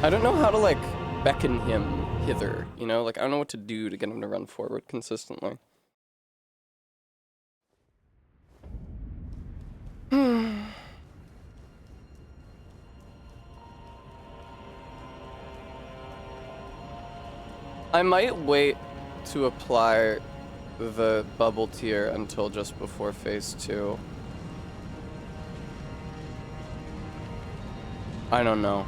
I don't know how to, like, beckon him hither, you know? Like, I don't know what to do to get him to run forward consistently. I might wait to apply the bubble tier until just before phase 2. I don't know.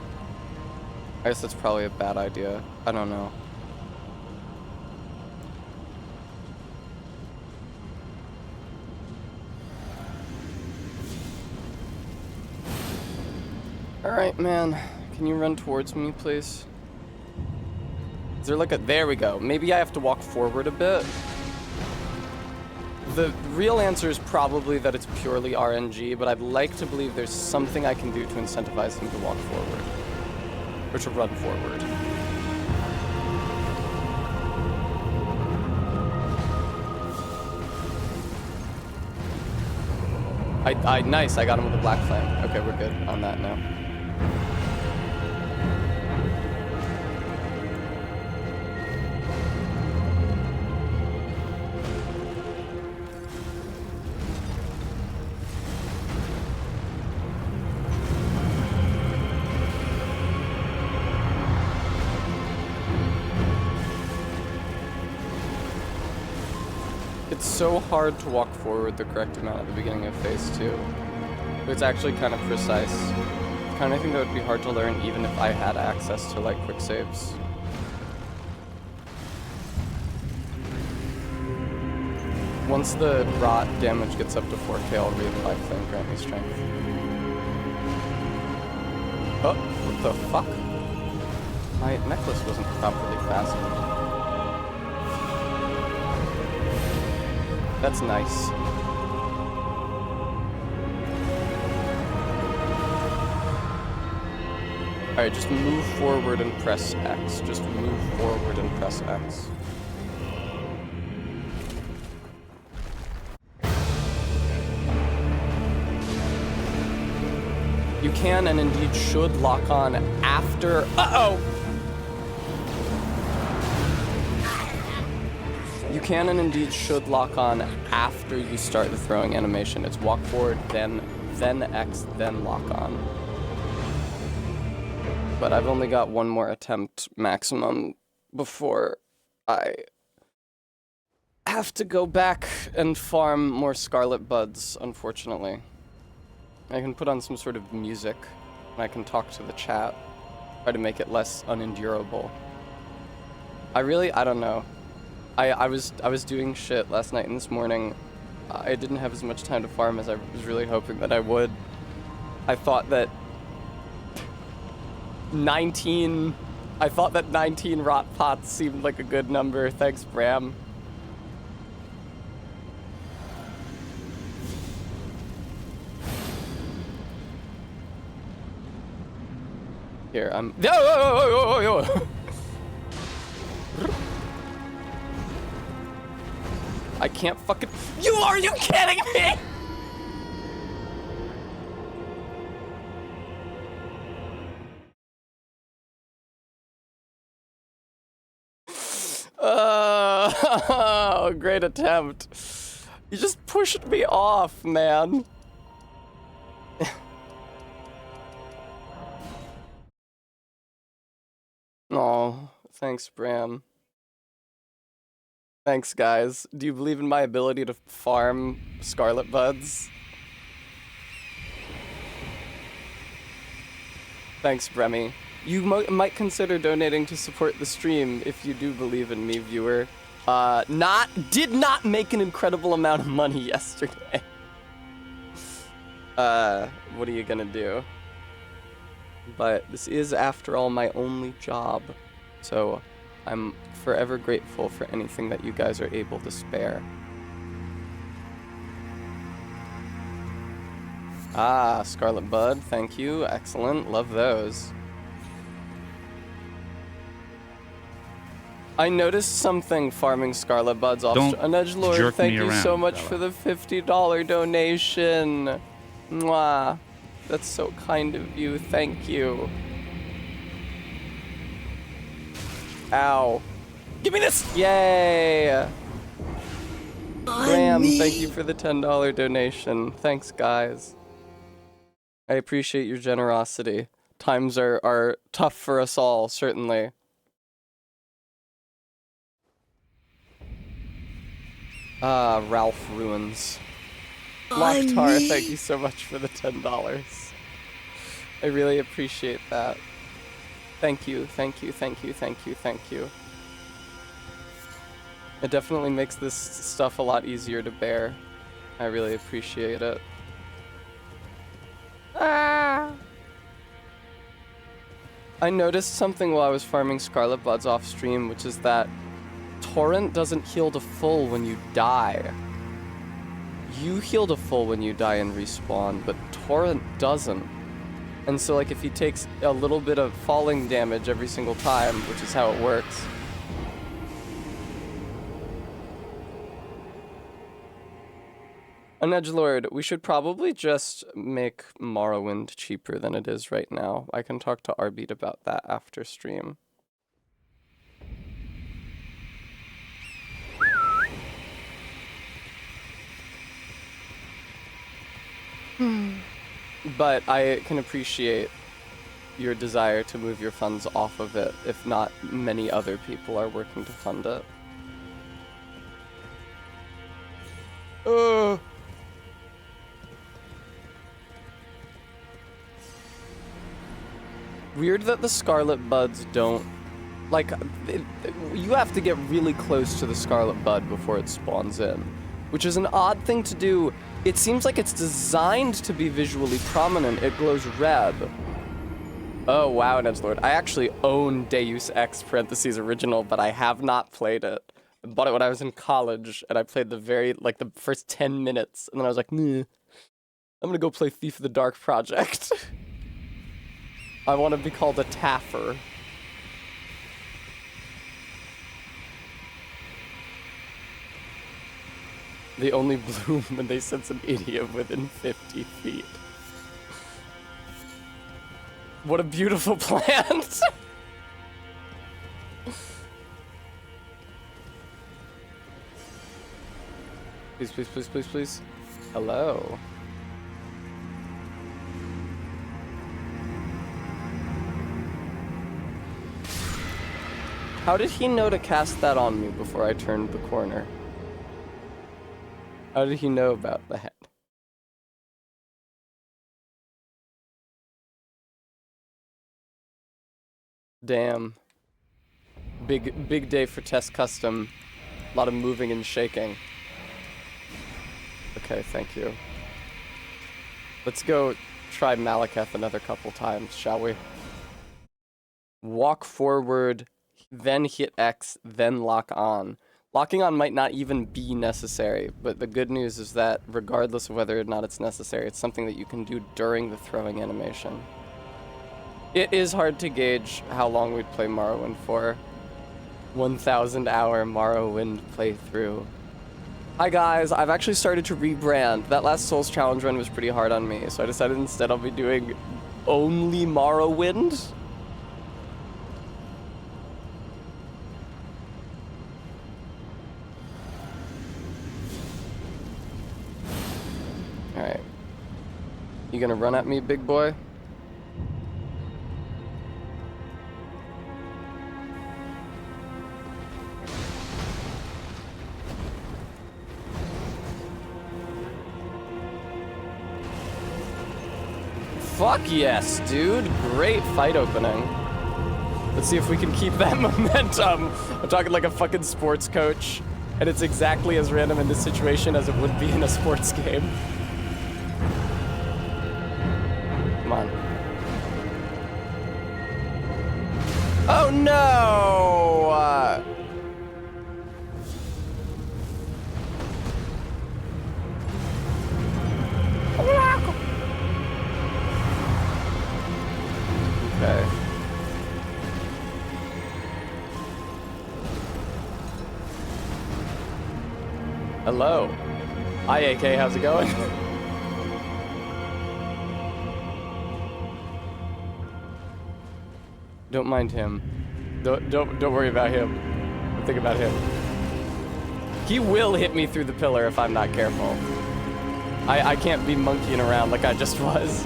I guess that's probably a bad idea. I don't know. Alright, man. Can you run towards me, please? Is there like a... There we go. Maybe I have to walk forward a bit. The real answer is probably that it's purely RNG, but I'd like to believe there's something I can do to incentivize him to walk forward. Or to run forward. Nice, I got him with a black flame. Okay, we're good on that now. It's so hard to walk forward the correct amount at the beginning of phase 2. But it's actually kind of precise. Kind of think that would be hard to learn even if I had access to like quick saves. Once the rot damage gets up to 4k, I'll reapply Flame Grant me strength. Oh, what the fuck? My necklace wasn't properly fastened. That's nice. Alright, just move forward and press X. Just move forward and press X. You can and indeed should lock on after... Uh-oh! You can and indeed should lock on after you start the throwing animation. It's walk forward, then X, then lock on. But I've only got one more attempt maximum before I have to go back and farm more Scarlet Buds, unfortunately. I can put on some sort of music, and I can talk to the chat, try to make it less unendurable. I don't know. I was doing shit last night and this morning. I didn't have as much time to farm as I was really hoping that I would. I thought that 19 rot pots seemed like a good number. Thanks, Bram. Here, I'm... I can't fucking... Are you kidding me? Oh, great attempt. You just pushed me off, man. Oh, thanks, Bram. Thanks, guys. Do you believe in my ability to farm Scarlet Buds? Thanks, Bremy. You might consider donating to support the stream if you do believe in me, viewer. Did not make an incredible amount of money yesterday. What are you gonna do? But this is, after all, my only job. So I'm forever grateful for anything that you guys are able to spare. Ah, Scarlet Bud, thank you. Excellent. Love those. I noticed something farming Scarlet Buds off. An edgelord, thank you so much for the $50 donation. Mwah. That's so kind of you. Thank you. Ow. Give me this! Yay! Graham, thank you for the $10 donation. Thanks, guys. I appreciate your generosity. Times are tough for us all, certainly. Ah, Ralph Ruins. Locktar, thank you so much for the $10. I really appreciate that. Thank you, thank you, thank you, thank you, thank you. It definitely makes this stuff a lot easier to bear. I really appreciate it. Ah! I noticed something while I was farming Scarlet Buds off stream, which is that Torrent doesn't heal to full when you die. You heal to full when you die and respawn, but Torrent doesn't. And so, like, if he takes a little bit of falling damage every single time, which is how it works. An edgelord, we should probably just make Morrowind cheaper than it is right now. I can talk to Arbeat about that after stream. But I can appreciate your desire to move your funds off of it, if not many other people are working to fund it. Weird that the Scarlet Buds don't... Like, you have to get really close to the Scarlet Bud before it spawns in, which is an odd thing to do. It seems like it's designed to be visually prominent. It glows red. Oh, wow, edgelord. I actually own Deus Ex parentheses original, but I have not played it. I bought it when I was in college, and I played the first 10 minutes, and then I was like, nah, I'm gonna go play Thief of the Dark Project. I want to be called a Taffer. They only bloom when they sense an idiot within 50 feet. What a beautiful plant! Please, please, please, please, please. Hello. How did he know to cast that on me before I turned the corner? How did he know about that? Damn. Big day for Test Custom. A lot of moving and shaking. Okay, thank you. Let's go try Malekith another couple times, shall we? Walk forward, then hit X, then lock on. Locking on might not even be necessary, but the good news is that regardless of whether or not it's necessary, it's something that you can do during the throwing animation. It is hard to gauge how long we'd play Morrowind for. 1,000-hour Morrowind playthrough. Hi guys, I've actually started to rebrand. That last Souls Challenge run was pretty hard on me, so I decided instead I'll be doing only Morrowind. Alright. You gonna run at me, big boy? Fuck yes, dude. Great fight opening. Let's see if we can keep that momentum. I'm talking like a fucking sports coach, and it's exactly as random in this situation as it would be in a sports game. Come on. Oh no! Okay. Hello. Hi, AK. How's it going? Don't mind him. Don't worry about him. Don't think about him. He will hit me through the pillar if I'm not careful. I can't be monkeying around like I just was.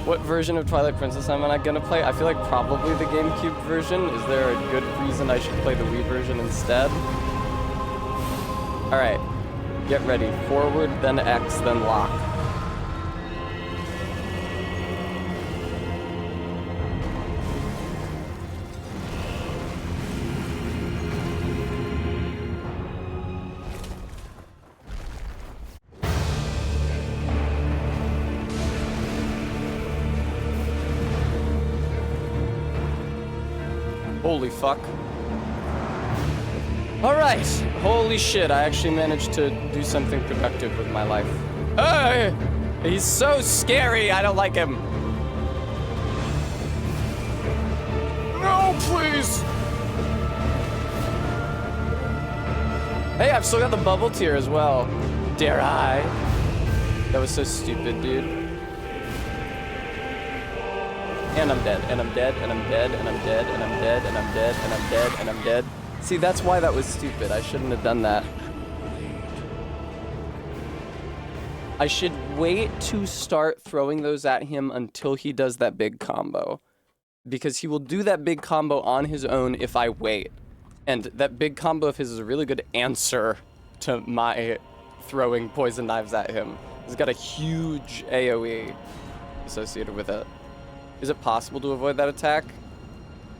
What version of Twilight Princess am I gonna play? I feel like probably the GameCube version. Is there a good reason I should play the Wii version instead? Alright. Get ready. Forward, then X, then lock. Holy fuck. Alright. Holy shit, I actually managed to do something productive with my life. Hey! He's so scary, I don't like him. No, please! Hey, I've still got the bubble tier as well. Dare I? That was so stupid, dude. And I'm dead, and I'm dead, and I'm dead, and I'm dead, and I'm dead, and I'm dead, and I'm dead, and I'm dead. See, that's why that was stupid. I shouldn't have done that. I should wait to start throwing those at him until he does that big combo. Because he will do that big combo on his own if I wait. And that big combo of his is a really good answer to my throwing poison knives at him. He's got a huge AoE associated with it. Is it possible to avoid that attack?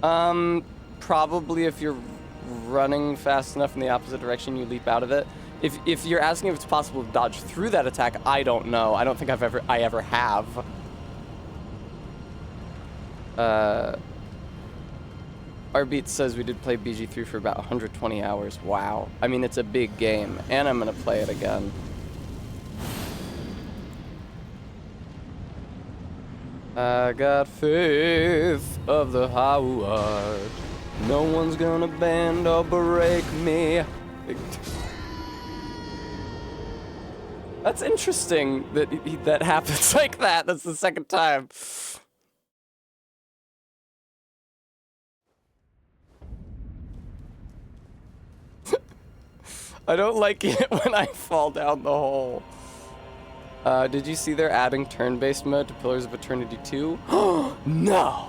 Probably if you're running fast enough in the opposite direction, you leap out of it. If you're asking if it's possible to dodge through that attack, I don't know. I don't think I ever have. Our says we did play BG3 for about 120 hours. Wow. I mean, it's a big game, and I'm gonna play it again. I got faith of the Howard. No one's gonna bend or break me. That's interesting that that happens like that. That's the second time. I don't like it when I fall down the hole. Did you see they're adding turn-based mode to Pillars of Eternity 2? No!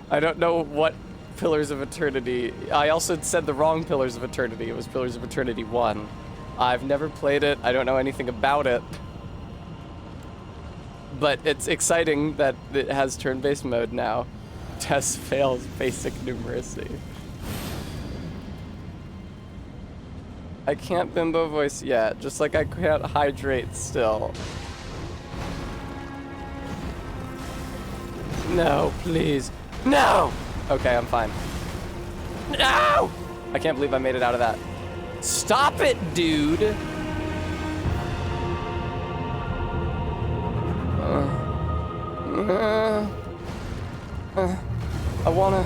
I don't know what Pillars of Eternity. I also said the wrong Pillars of Eternity. It was Pillars of Eternity 1. I've never played it. I don't know anything about it. But it's exciting that it has turn-based mode now. Test fails basic numeracy. I can't bimbo voice yet, just like I can't hydrate still. No, please. No! Okay, I'm fine. No! I can't believe I made it out of that. Stop it, dude! I wanna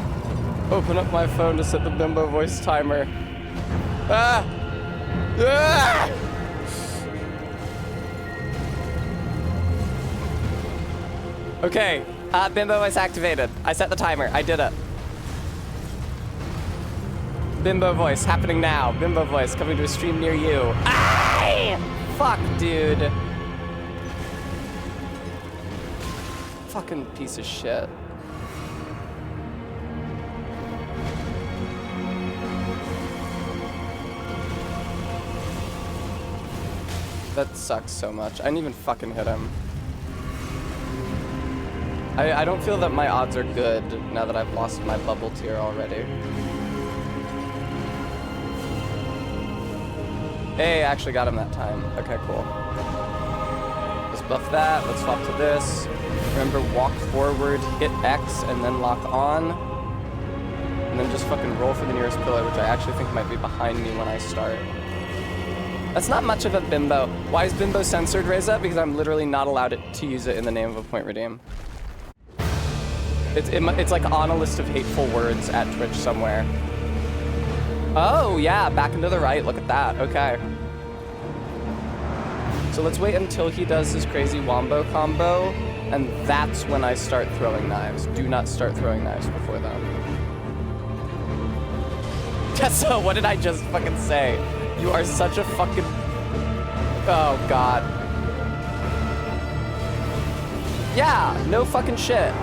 open up my phone to set the bimbo voice timer. Ah! Ah! Okay, bimbo voice activated. I set the timer. I did it. Bimbo voice happening now. Bimbo voice coming to a stream near you. Ah! Fuck, dude. Fucking piece of shit. That sucks so much. I didn't even fucking hit him. I don't feel that my odds are good now that I've lost my bubble tier already. Hey, I actually got him that time. Okay, cool. Let's buff that. Let's swap to this. Remember, walk forward, hit X, and then lock on. And then just fucking roll for the nearest pillar, which I actually think might be behind me when I start. That's not much of a bimbo. Why is bimbo censored, Reza? Because I'm literally not allowed to use it in the name of a point redeem. It's like on a list of hateful words at Twitch somewhere. Oh, yeah, back and to the right. Look at that. Okay. So let's wait until he does his crazy wombo combo, and that's when I start throwing knives. Do not start throwing knives before then. So what did I just fucking say? You are such a fucking... Oh, God. Yeah, no fucking shit.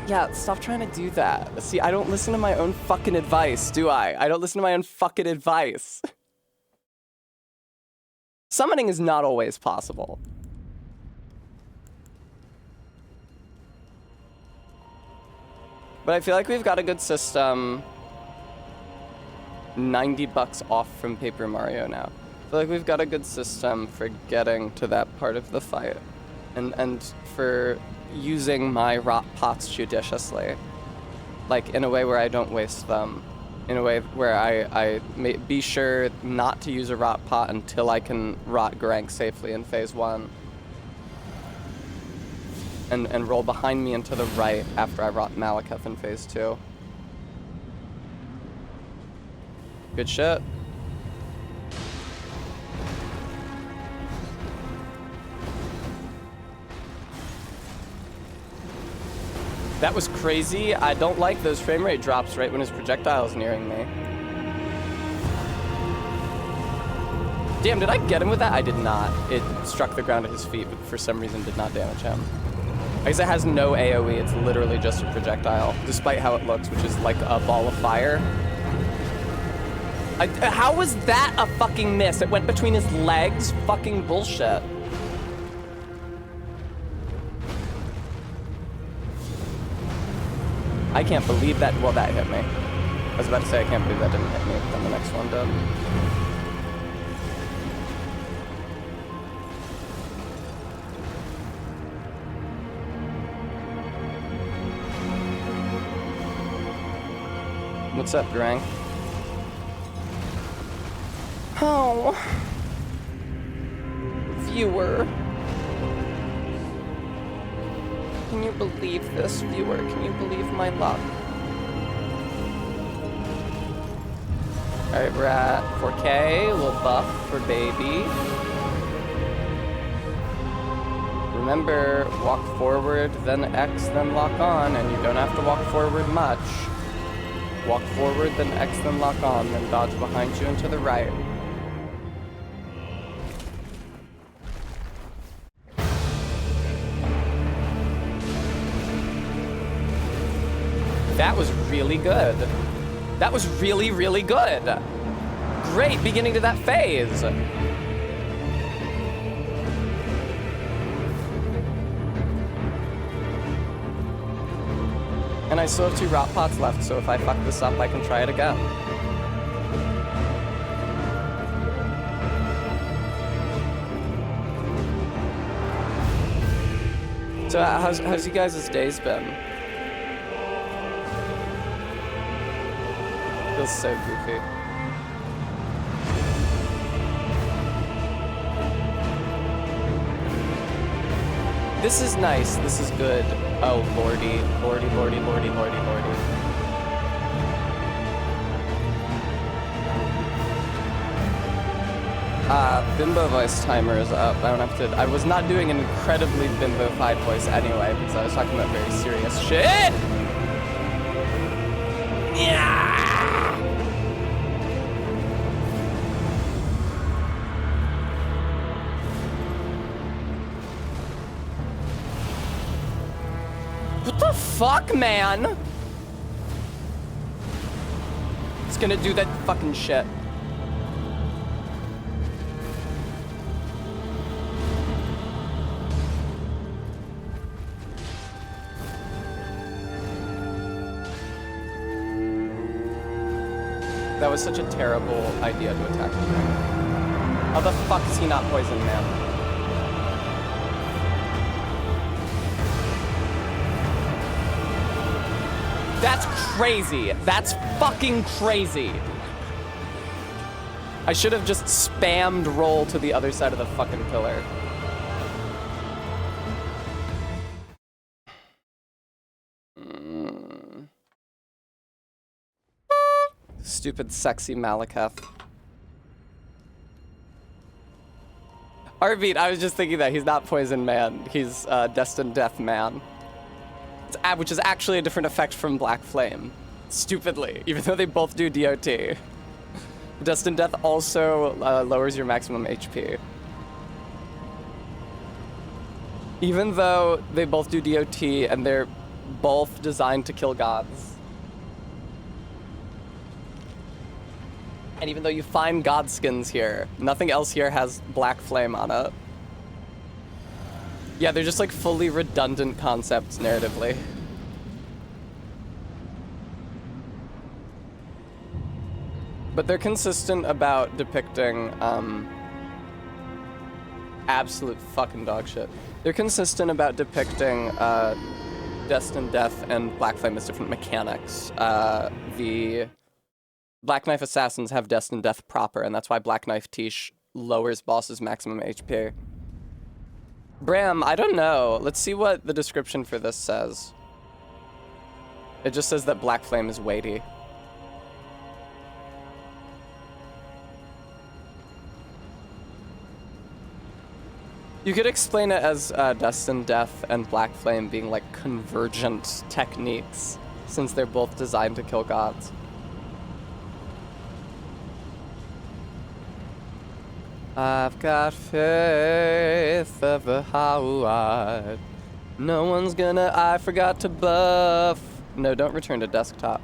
Yeah, stop trying to do that. See, I don't listen to my own fucking advice, do I? I don't listen to my own fucking advice. Summoning is not always possible. But I feel like we've got a good system. 90 bucks off from Paper Mario now. I feel like we've got a good system for getting to that part of the fight. And for using my rot pots judiciously. Like, in a way where I don't waste them. In a way where I may be sure not to use a rot pot until I can rot Grank safely in phase 1. And roll behind me and to the right after I rot Malekith in phase 2. Good shit. That was crazy. I don't like those frame rate drops right when his projectile is nearing me. Damn, did I get him with that? I did not. It struck the ground at his feet, but for some reason did not damage him. I guess it has no AoE. It's literally just a projectile, despite how it looks, which is like a ball of fire. How was that a fucking miss? It went between his legs? Fucking bullshit. I can't believe that. Well, that hit me. I was about to say I can't believe that didn't hit me, but then the next one did. What's up, Grang? Oh. Viewer. Can you believe this, viewer? Can you believe my luck? Alright, we're at 4K, a little buff for baby. Remember, walk forward, then X, then lock on, and you don't have to walk forward much. Walk forward, then X, then lock on, then dodge behind you and to the right. That was really good. That was really, really good. Great beginning to that phase. And I still have 2 rot pots left, so if I fuck this up, I can try it again. So how's you guys' days been? Feels so goofy. This is nice. This is good. Oh, lordy. Bimbo voice timer is up. I don't have to. I was not doing an incredibly bimbo-fied voice anyway because I was talking about very serious shit. Yeah. What the fuck, man? It's gonna do that fucking shit. That was such a terrible idea to attack him. How the fuck is he not poisoned, man? That's crazy. That's fucking crazy. I should have just spammed roll to the other side of the fucking pillar. Stupid, sexy Malekith. Arbeat, I was just thinking that he's not Poison Man. He's Destined Death Man. Which is actually a different effect from Black Flame. Stupidly, even though they both do DOT. Destined Death also lowers your maximum HP. Even though they both do DOT and they're both designed to kill gods. And even though you find god skins here, nothing else here has Black Flame on it. Yeah, they're just like fully redundant concepts narratively. But they're consistent about depicting absolute fucking dog shit. They're consistent about depicting Destined Death and Black Flame as different mechanics. The Black Knife Assassins have Destined Death proper, and that's why Black Knife Tish lowers bosses' maximum HP. Bram, I don't know. Let's see what the description for this says. It just says that Black Flame is weighty. You could explain it as Destined Death and Black Flame being like convergent techniques, since they're both designed to kill gods. I've got faith of a how no one's gonna. I forgot to buff. No, don't return to desktop.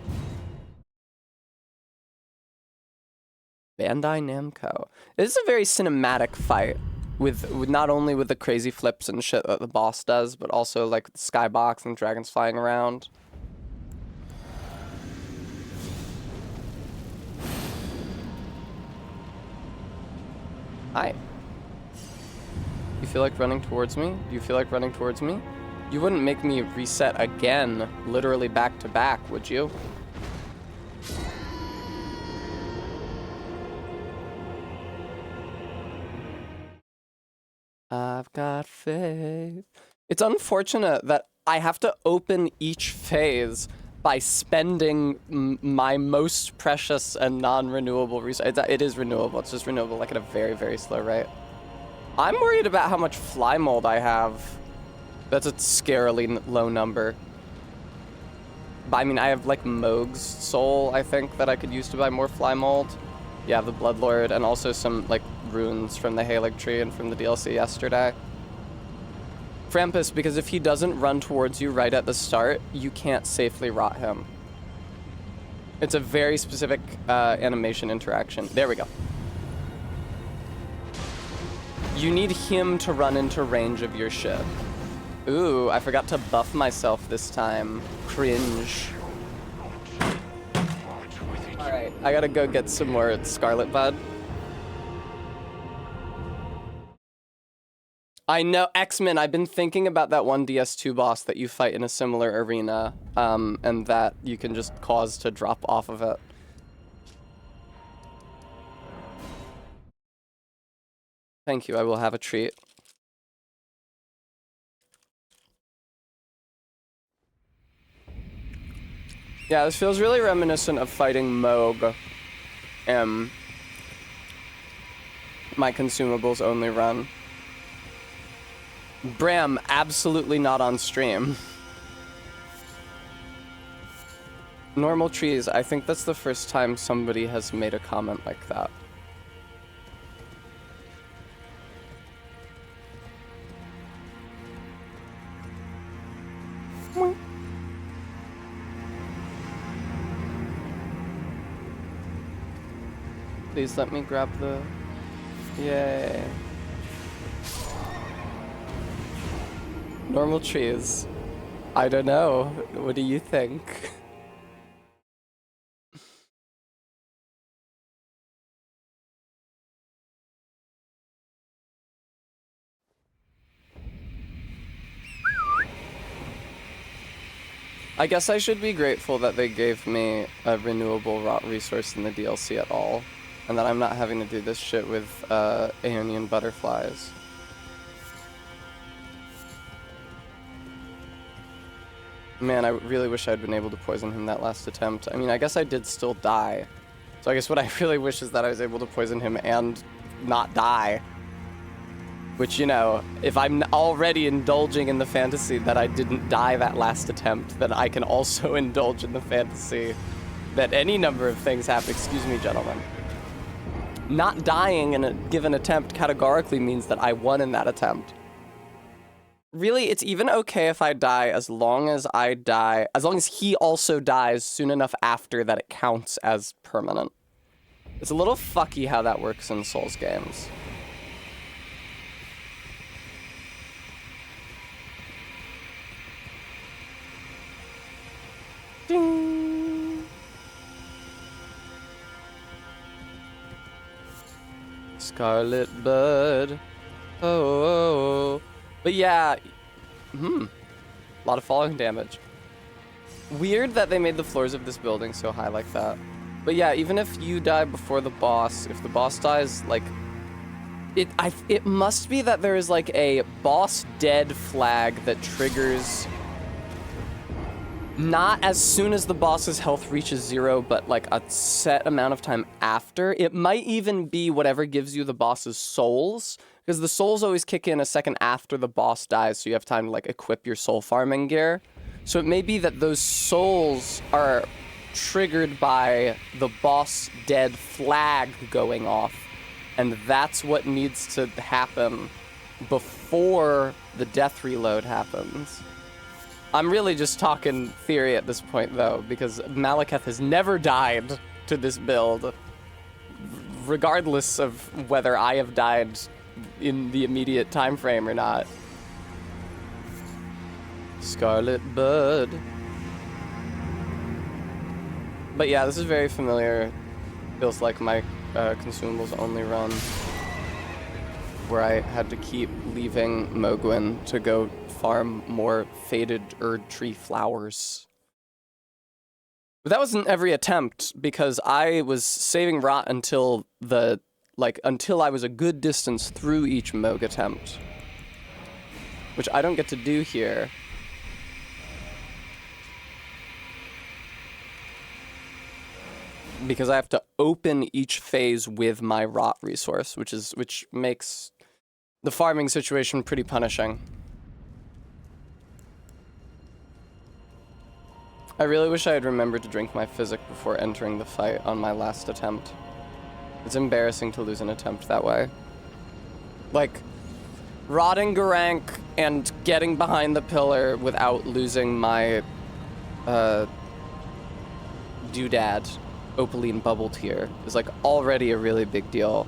Bandai Namco. This is a very cinematic fight with not only with the crazy flips and shit that the boss does, but also like the skybox and dragons flying around. Hi. You feel like running towards me? Do you feel like running towards me? You wouldn't make me reset again, literally back to back, would you? I've got faith. It's unfortunate that I have to open each phase by spending my most precious and non-renewable resource. It is renewable, it's just renewable like at a very, very slow rate. I'm worried about how much fly mold I have. That's a scarily low number. But I mean, I have like Moog's soul, I think, that I could use to buy more fly mold. Yeah, the Bloodlord, and also some like runes from the Halig tree and from the DLC yesterday. Frampus, because if he doesn't run towards you right at the start, you can't safely rot him. It's a very specific animation interaction. There we go. You need him to run into range of your ship. Ooh, I forgot to buff myself this time. Cringe. Alright, I gotta go get some more Scarlet Bud. I know, X-Men, I've been thinking about that one DS2 boss that you fight in a similar arena, and that you can just cause to drop off of it. Thank you, I will have a treat. Yeah, this feels really reminiscent of fighting Moog. My consumables only run. Bram, absolutely not on stream. Normal trees, I think that's the first time somebody has made a comment like that. Please let me grab the... Yay. Normal trees. I don't know. What do you think? I guess I should be grateful that they gave me a renewable rot resource in the DLC at all, and that I'm not having to do this shit with Aeonian butterflies. Man, I really wish I'd been able to poison him that last attempt. I mean, I guess I did still die. So I guess what I really wish is that I was able to poison him and not die. Which, you know, if I'm already indulging in the fantasy that I didn't die that last attempt, then I can also indulge in the fantasy that any number of things happen. Excuse me, gentlemen. Not dying in a given attempt categorically means that I won in that attempt. Really, it's even okay if I die as long as he also dies soon enough after that it counts as permanent. It's a little fucky how that works in Souls games. Ding. Scarlet Bud. Oh. But yeah, a lot of falling damage. Weird that they made the floors of this building so high like that. But yeah, even if you die before the boss, if the boss dies, like, it must be that there is like a boss dead flag that triggers not as soon as the boss's health reaches 0, but like a set amount of time after. It might even be whatever gives you the boss's souls, because the souls always kick in a second after the boss dies, so you have time to like equip your soul farming gear. So it may be that those souls are triggered by the boss dead flag going off, and that's what needs to happen before the death reload happens. I'm really just talking theory at this point, though, because Malekith has never died to this build, regardless of whether I have died in the immediate time frame or not. Scarlet Bud. But yeah, this is very familiar. Feels like my consumables only run, where I had to keep leaving Mogwin to go farm more faded Erd Tree flowers. But that wasn't every attempt, because I was saving rot until until I was a good distance through each Moog attempt, which I don't get to do here. Because I have to open each phase with my rot resource, which makes the farming situation pretty punishing. I really wish I had remembered to drink my physic before entering the fight on my last attempt. It's embarrassing to lose an attempt that way. Like, rotting Garank and getting behind the pillar without losing my doodad opaline bubble tier is like already a really big deal.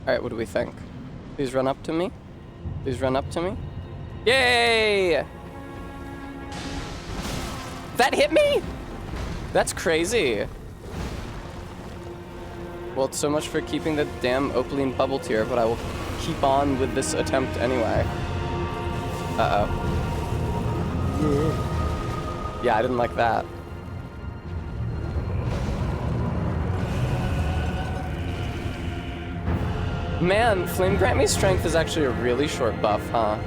Alright, what do we think? Please run up to me. Please run up to me. Yay! That hit me? That's crazy. Well, it's so much for keeping the damn opaline bubble tier, but I will keep on with this attempt anyway. Uh-oh. Yeah, I didn't like that. Man, Flame Grant Me Strength is actually a really short buff, huh?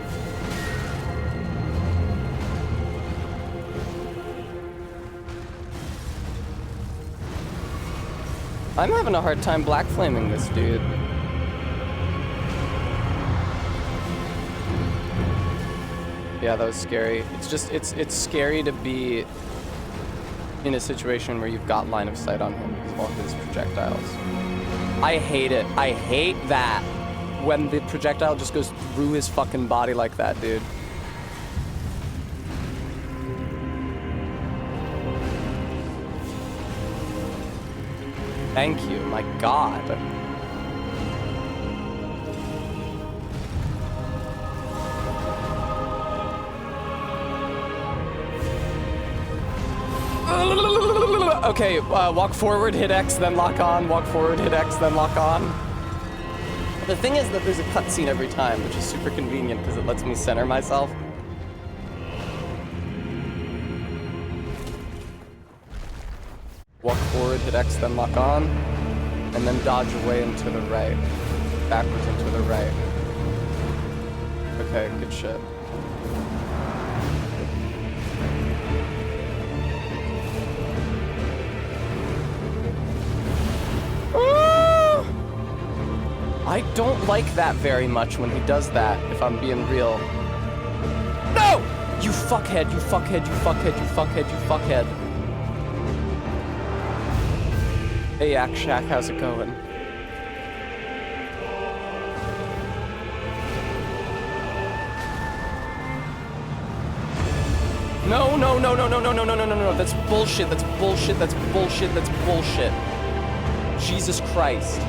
I'm having a hard time black flaming this dude. Yeah, that was scary. It's just, it's scary to be in a situation where you've got line of sight on him with all his projectiles. I hate it. I hate that when the projectile just goes through his fucking body like that, dude. Thank you, my god. Okay, walk forward, hit X, then lock on. Walk forward, hit X, then lock on. The thing is that there's a cutscene every time, which is super convenient because it lets me center myself. Walk forward, hit X, then lock on. And then dodge away and to the right. Backwards and to the right. Okay, good shit. I don't like that very much when he does that, if I'm being real. No! You fuckhead, you fuckhead, you fuckhead, you fuckhead, you fuckhead. Hey, Yak Shack, how's it going? No, no, no, no, no, no, no, no, no, no, no. That's bullshit, that's bullshit, that's bullshit, that's bullshit. Jesus Christ.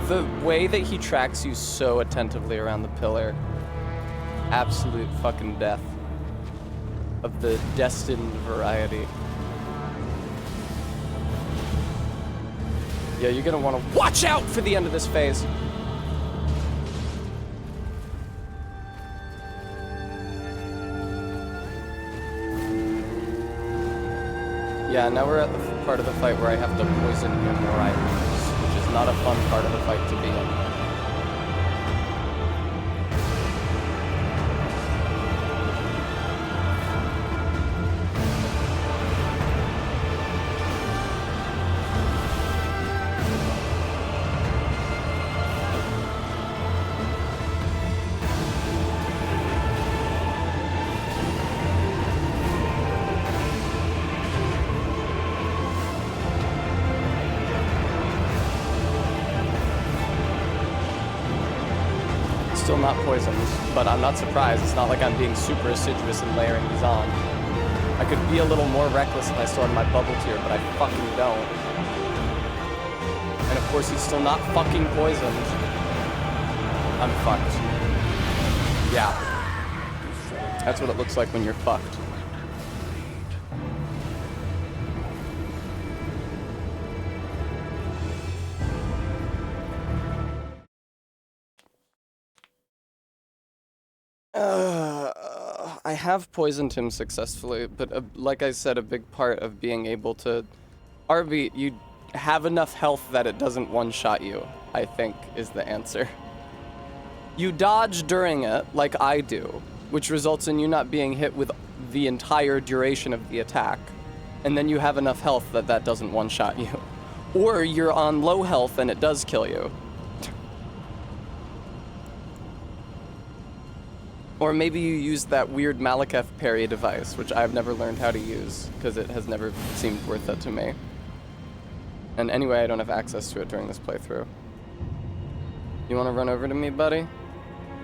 The way that he tracks you so attentively around the pillar. Absolute fucking death. Of the destined variety. Yeah, you're gonna wanna watch out for the end of this phase. Yeah, now we're at the part of the fight where I have to poison him or I lose, which is not a fun part of the fight to be in. Still not poisoned, but I'm not surprised. It's not like I'm being super assiduous in layering these on. I could be a little more reckless if I still had my bubble tier, but I fucking don't. And of course, he's still not fucking poisoned. I'm fucked. Yeah. That's what it looks like when you're fucked. I have poisoned him successfully, but like I said, a big part of being able to... RB, you have enough health that it doesn't one-shot you, I think, is the answer. You dodge during it, like I do, which results in you not being hit with the entire duration of the attack. and then you have enough health that that doesn't one-shot you. Or you're on low health and it does kill you. Or maybe you use that weird Malekith parry device, which I've never learned how to use, because it has never seemed worth it to me. And anyway, I don't have access to it during this playthrough. You want to run over to me, buddy?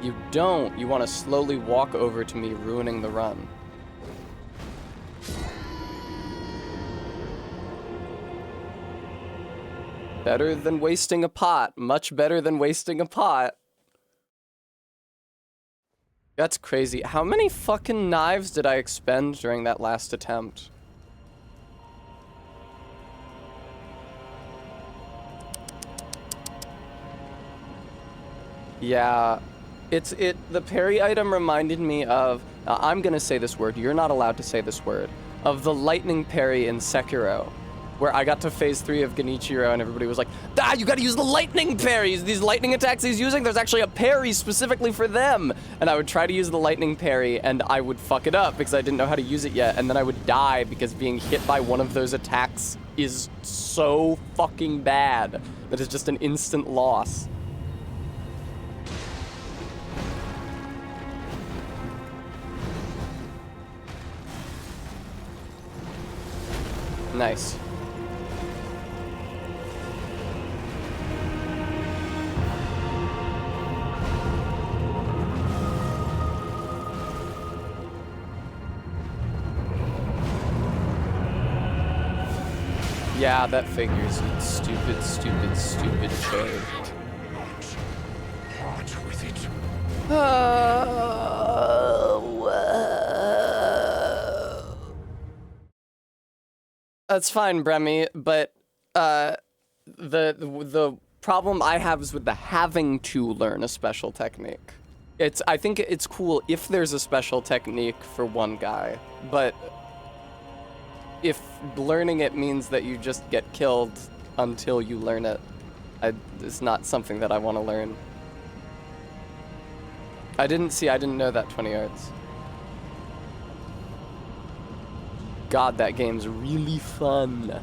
You don't. You want to slowly walk over to me, ruining the run. Better than wasting a pot. Much better than wasting a pot. That's crazy. How many fucking knives did I expend during that last attempt? Yeah. The parry item reminded me of, I'm gonna say this word, you're not allowed to say this word, of the lightning parry in Sekiro, where I got to phase 3 of Genichiro and everybody was like, ah, you gotta use the lightning parries! These lightning attacks he's using, there's actually a parry specifically for them! And I would try to use the lightning parry and I would fuck it up because I didn't know how to use it yet, and then I would die because being hit by one of those attacks is so fucking bad that it's just an instant loss. Nice. Yeah, that figures. Stupid, stupid, stupid shade. Part with it. That's fine, Bremy, but the problem I have is with the having to learn a special technique. I think it's cool if there's a special technique for one guy, but if learning it means that you just get killed until you learn it, it's not something that I want to learn. I didn't know that 20 yards. God, that game's really fun.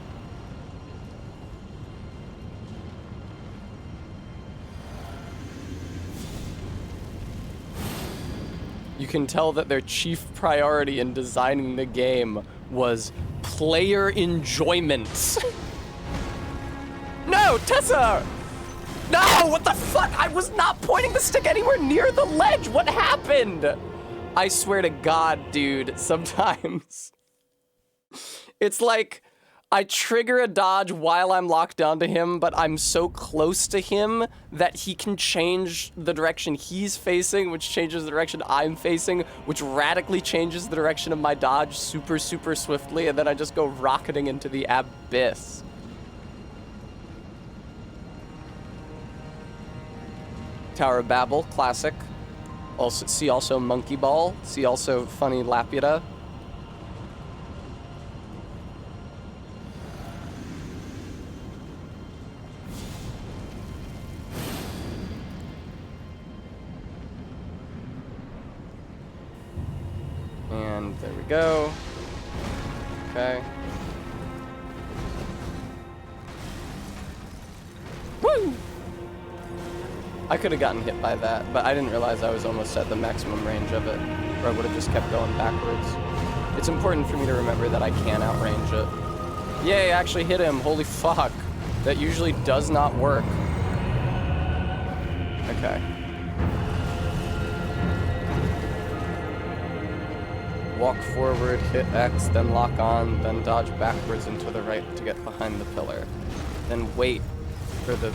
You can tell that their chief priority in designing the game was player enjoyment. No, Tessa! No, what the fuck? I was not pointing the stick anywhere near the ledge. What happened? I swear to God, dude, sometimes it's like I trigger a dodge while I'm locked onto him, but I'm so close to him that he can change the direction he's facing, which changes the direction I'm facing, which radically changes the direction of my dodge super, super swiftly, and then I just go rocketing into the abyss. Tower of Babel, classic. Also Monkey Ball. See also funny Laputa. And there we go. Okay. Woo! I could have gotten hit by that, but I didn't realize I was almost at the maximum range of it, or I would have just kept going backwards. It's important for me to remember that I can outrange it. Yay, I actually hit him. Holy fuck. That usually does not work. Okay. Walk forward, hit X, then lock on, then dodge backwards and to the right to get behind the pillar. Then wait for the...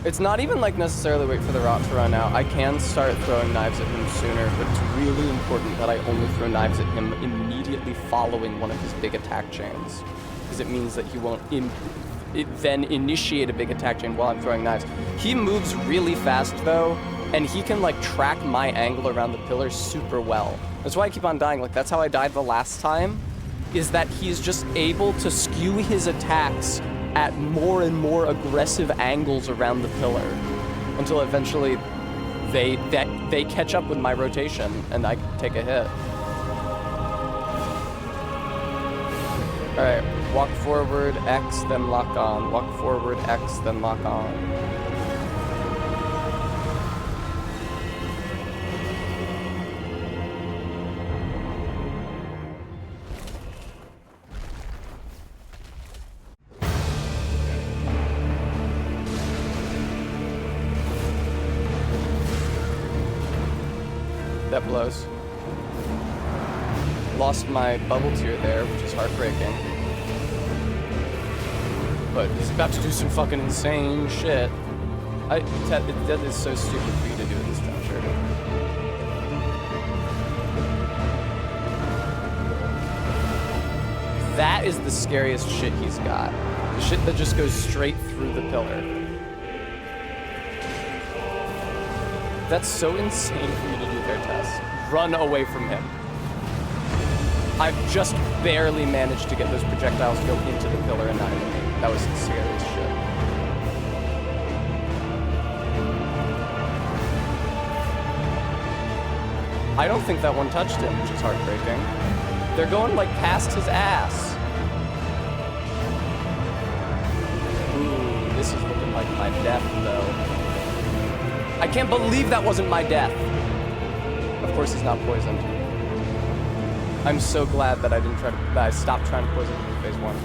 It's not even like necessarily wait for the rock to run out. I can start throwing knives at him sooner, but it's really important that I only throw knives at him immediately following one of his big attack chains. Because it means that he won't then initiate a big attack chain while I'm throwing knives. He moves really fast though, and he can like track my angle around the pillar super well. That's why I keep on dying. Like that's how I died the last time, is that he's just able to skew his attacks at more and more aggressive angles around the pillar until eventually they catch up with my rotation and I take a hit. Alright, walk forward, X, then lock on. Walk forward, X, then lock on. That blows. Lost my bubble tier there, which is heartbreaking. But he's about to do some fucking insane shit. That is so stupid for you to do at this juncture. That is the scariest shit he's got. The shit that just goes straight through the pillar. That's so insane for you to do there, Tess. Run away from him. I've just barely managed to get those projectiles to go into the pillar and not into me. That was the scariest shit. I don't think that one touched him, which is heartbreaking. They're going like past his ass. Ooh, this is looking like my death, though. I can't believe that wasn't my death. Of course he's not poisoned. I'm so glad that I stopped trying to poison him in phase 1.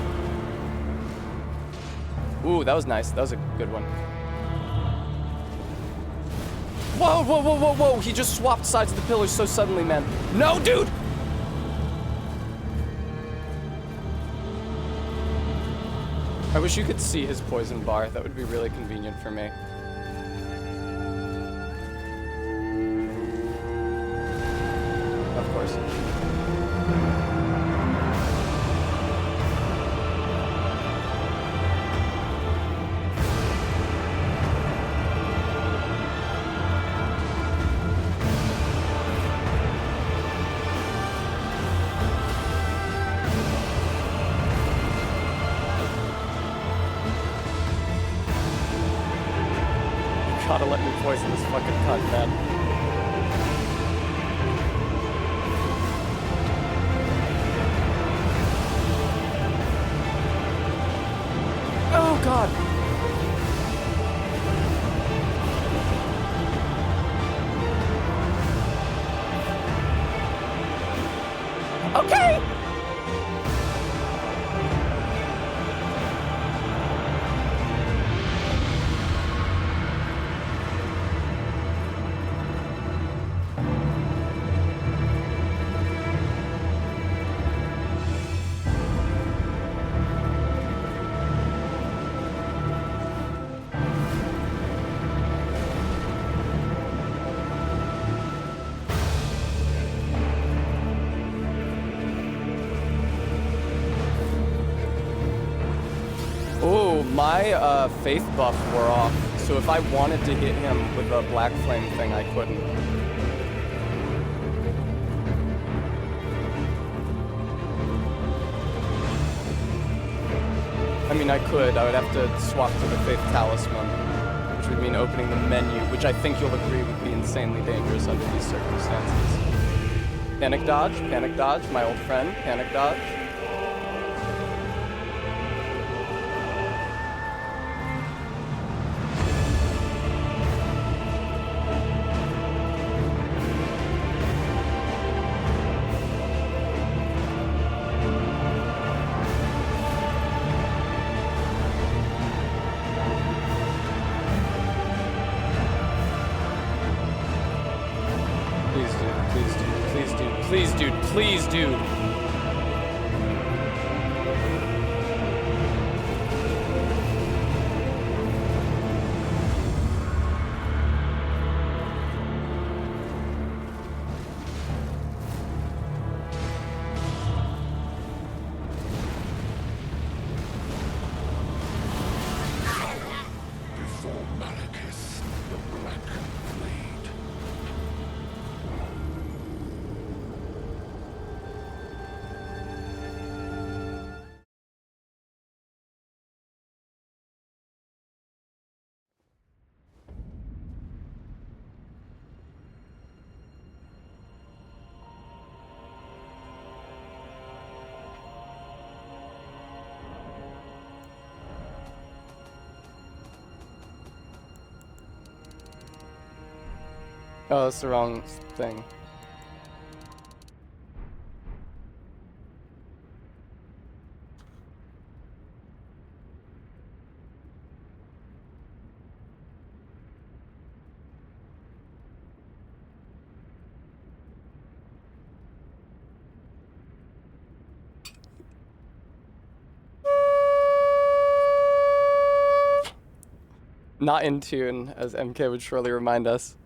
Ooh, that was nice. That was a good one. Whoa, whoa, whoa, whoa, whoa! He just swapped sides of the pillars so suddenly, man. No, dude! I wish you could see his poison bar. That would be really convenient for me. Of course. Gotta let me poison this fucking cunt, man. Oh, God. Okay. Oh, my faith buff wore off, so if I wanted to hit him with a black flame thing, I couldn't. I mean, I could. I would have to swap to the faith talisman, which would mean opening the menu, which I think you'll agree would be insanely dangerous under these circumstances. Panic dodge, my old friend, panic dodge. Please, dude. Please, dude. Oh, that's the wrong thing. Not in tune, as MK would surely remind us.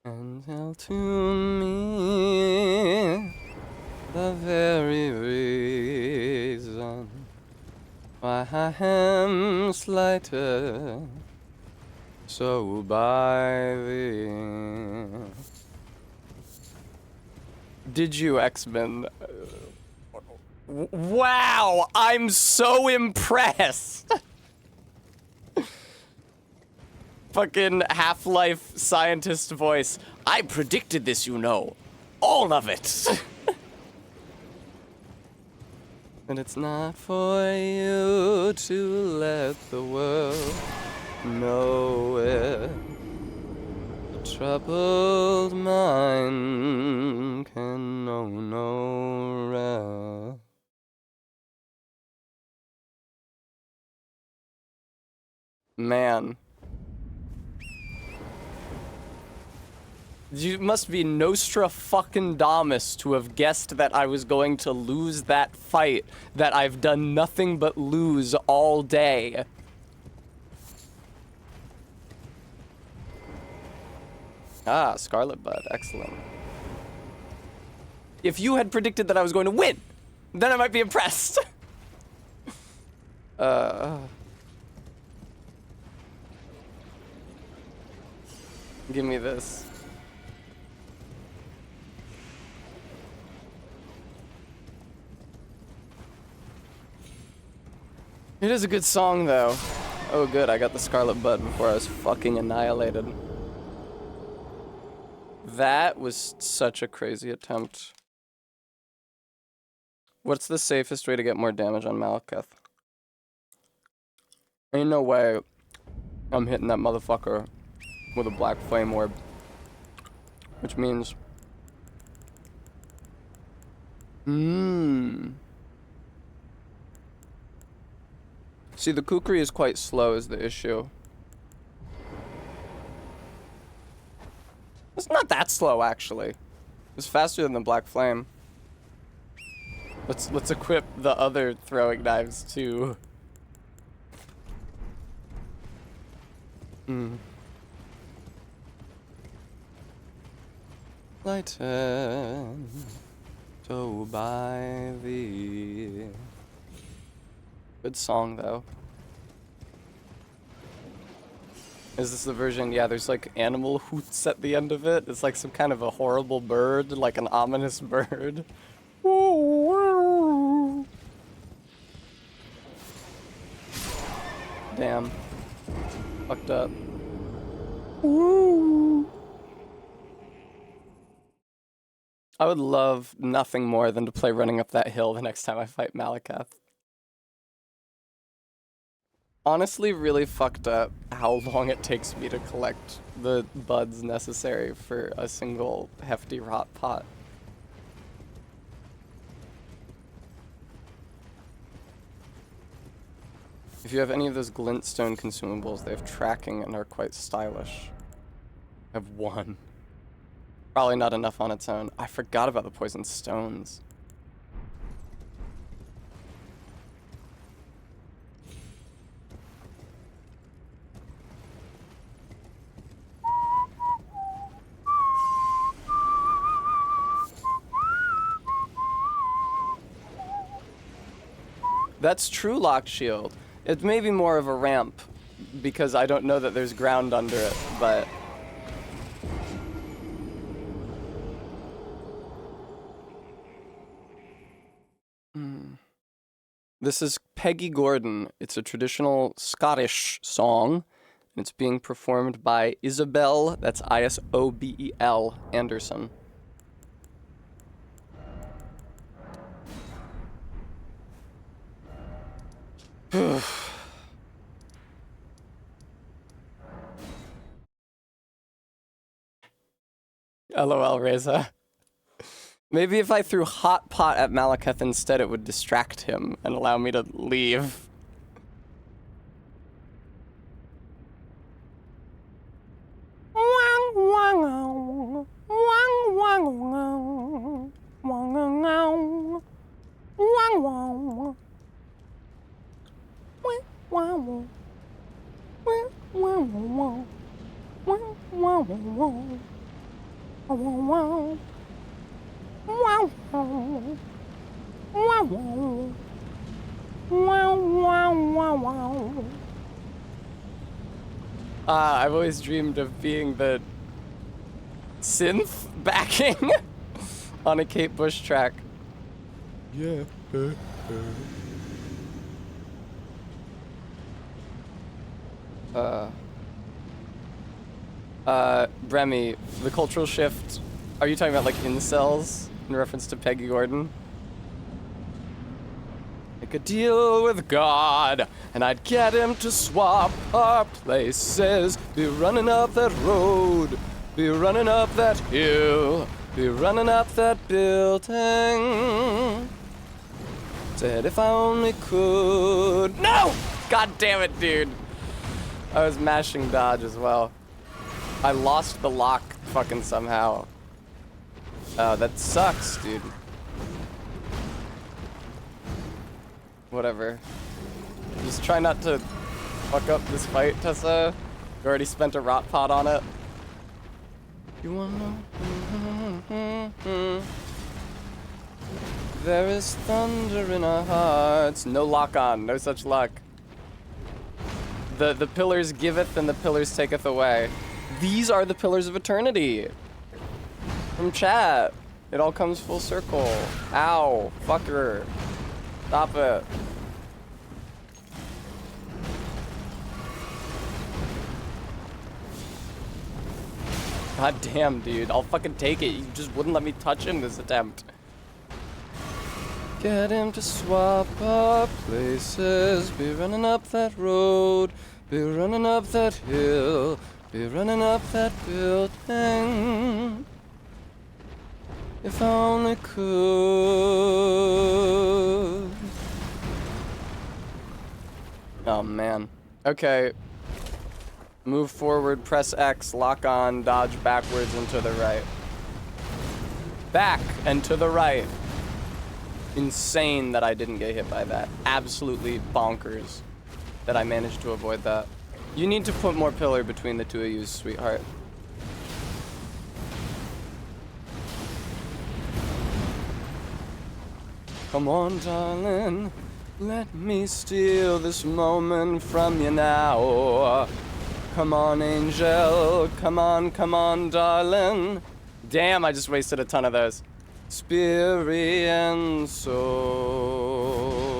And tell to me the very reason why I am slighted so by thee. Did you, X-Men? Wow, I'm so impressed. Fucking Half-Life scientist voice. I predicted this, you know. All of it. And it's not for you to let the world know it. A troubled mind can know no rest. Man. You must be Nostra fucking Damus to have guessed that I was going to lose that fight that I've done nothing but lose all day. Ah, Scarlet Bud, excellent. If you had predicted that I was going to win, then I might be impressed. Give me this. It is a good song, though. Oh, good, I got the Scarlet Bud before I was fucking annihilated. That was such a crazy attempt. What's the safest way to get more damage on Malekith? Ain't no way I'm hitting that motherfucker with a black flame orb. Which means... See, the Kukri is quite slow is the issue. It's not that slow, actually. It's faster than the Black Flame. Let's equip the other throwing knives, too. Lighten, so by thee. Good song, though. Is this the version? Yeah, there's like animal hoots at the end of it. It's like some kind of a horrible bird, like an ominous bird. Damn. Fucked up. I would love nothing more than to play running up that hill the next time I fight Malekith. Honestly, really fucked up how long it takes me to collect the buds necessary for a single hefty rot pot. If you have any of those glintstone consumables, they have tracking and are quite stylish. I have one. Probably not enough on its own. I forgot about the poison stones. That's true locked shield. It may be more of a ramp because I don't know that there's ground under it, but... This is Peggy Gordon. It's a traditional Scottish song, And it's being performed by Isobel, that's Isobel Anderson. LOL, Reza. Maybe if I threw Hot Pot at Malekith instead, it would distract him and allow me to leave. I've always dreamed of being the synth backing on a Kate Bush track. Yeah. Bremy, the cultural shift, are you talking about like incels in reference to Peggy Gordon? Make a deal with God, and I'd get him to swap our places. Be running up that road, be running up that hill, be running up that building. Said if I only could. No! God damn it, dude. I was mashing dodge as well. I lost the lock fucking somehow. Oh, that sucks, dude. Whatever. Just try not to fuck up this fight, Tessa. You already spent a rot pot on it. You wanna know? There is thunder in our hearts. No lock on, no such luck. The pillars giveth and the pillars taketh away. These are the pillars of eternity. From chat. It all comes full circle. Ow. Fucker. Stop it. God damn, dude. I'll fucking take it. You just wouldn't let me touch him this attempt. Get him to swap our places. Be running up that road. Be running up that hill. Be running up that building. If I only could. Oh, man. Okay. Move forward, press X, lock on, dodge backwards and to the right. Back and to the right. Insane that I didn't get hit by that. Absolutely bonkers that I managed to avoid that. You need to put more pillar between the two of you, sweetheart. Come on, darling. Let me steal this moment from you now. Come on, angel. Come on, darling. Damn, I just wasted a ton of those. Spirit and soul.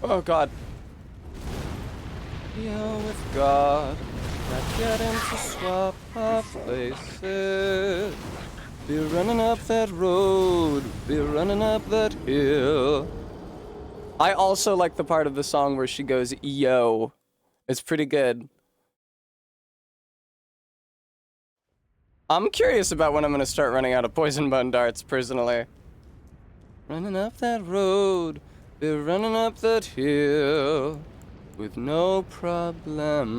Oh, God. Deal with God. Not get him to swap our places. Be running up that road. Be running up that hill. I also like the part of the song where she goes, yo. It's pretty good. I'm curious about when I'm gonna start running out of poison button darts, personally. Running up that road. Be running up that hill. With no problems.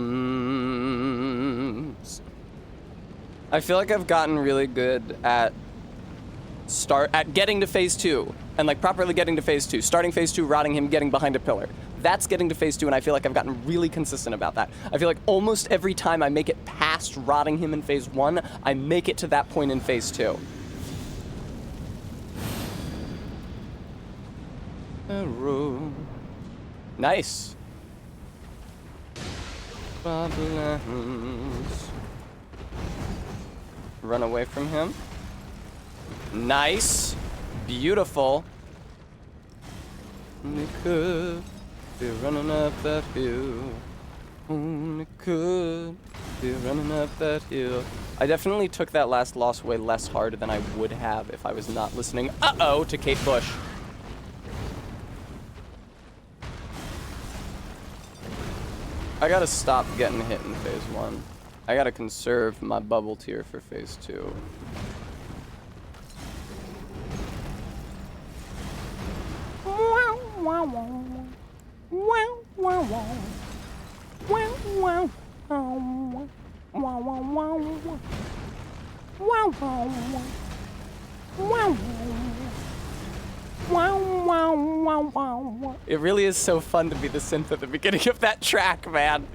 I feel like I've gotten really good at getting to phase 2 and like properly getting to phase 2. Starting phase 2, rotting him, getting behind a pillar. That's getting to phase 2, and I feel like I've gotten really consistent about that. I feel like almost every time I make it past rotting him in phase 1, I make it to that point in phase 2. Nice. problems. Run away from him. Nice. Beautiful. Only could be running up that hill. Only could be running up that hill. I definitely took that last loss way less hard than I would have if I was not listening, to Kate Bush. I gotta stop getting hit in phase 1. I gotta conserve my bubble tier for phase 2. It really is so fun to be the synth at the beginning of that track, man.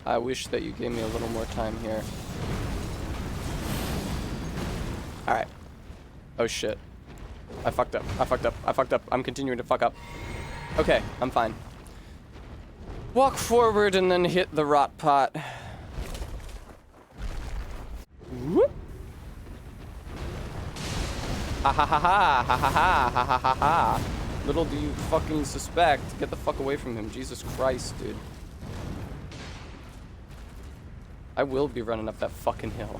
I wish that you gave me a little more time here. Alright. Oh shit. I fucked up. I'm continuing to fuck up. Okay, I'm fine. Walk forward and then hit the rot pot. Whoop. Ha ha ha ha ha ha ha ha ha ha ha. Little do you fucking suspect. Get the fuck away from him. Jesus Christ, dude. I will be running up that fucking hill.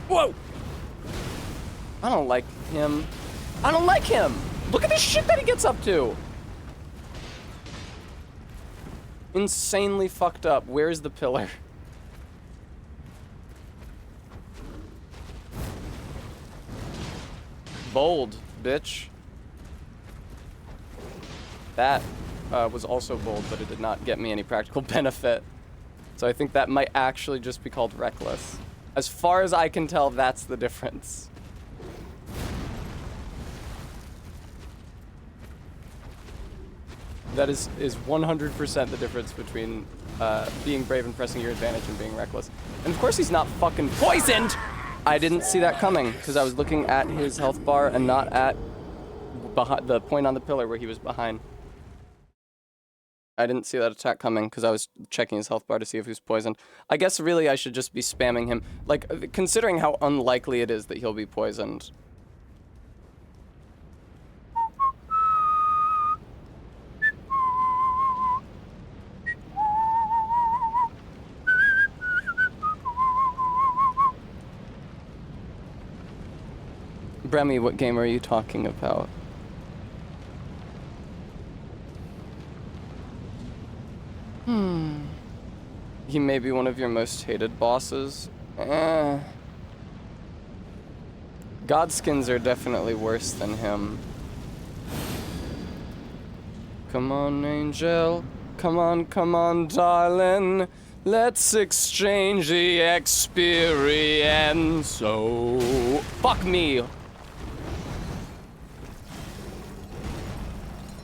Whoa! I don't like him. I don't like him! Look at the shit that he gets up to! Insanely fucked up. Where's the pillar? Bold, bitch. That was also bold, but it did not get me any practical benefit. So I think that might actually just be called reckless. As far as I can tell, that's the difference. That is 100% the difference between being brave and pressing your advantage and being reckless. And of course he's not fucking poisoned! I didn't see that coming, because I was looking at his health bar and not at the point on the pillar where he was behind. I didn't see that attack coming, because I was checking his health bar to see if he was poisoned. I guess really I should just be spamming him. Like, considering how unlikely it is that he'll be poisoned. Bremy, what game are you talking about? He may be one of your most hated bosses. Godskins are definitely worse than him. Come on, angel. Come on, darling. Let's exchange the experience. So, fuck me.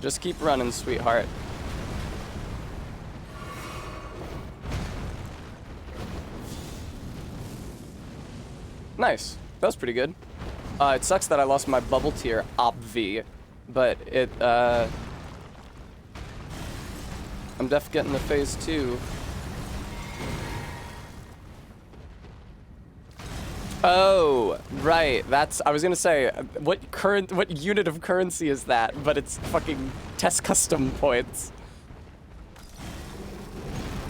Just keep running, sweetheart. Nice. That was pretty good. It sucks that I lost my bubble tier, obvi. But it, I'm def getting the phase 2. Oh, right. That's, I was gonna say, what unit of currency is that? But it's fucking test custom points.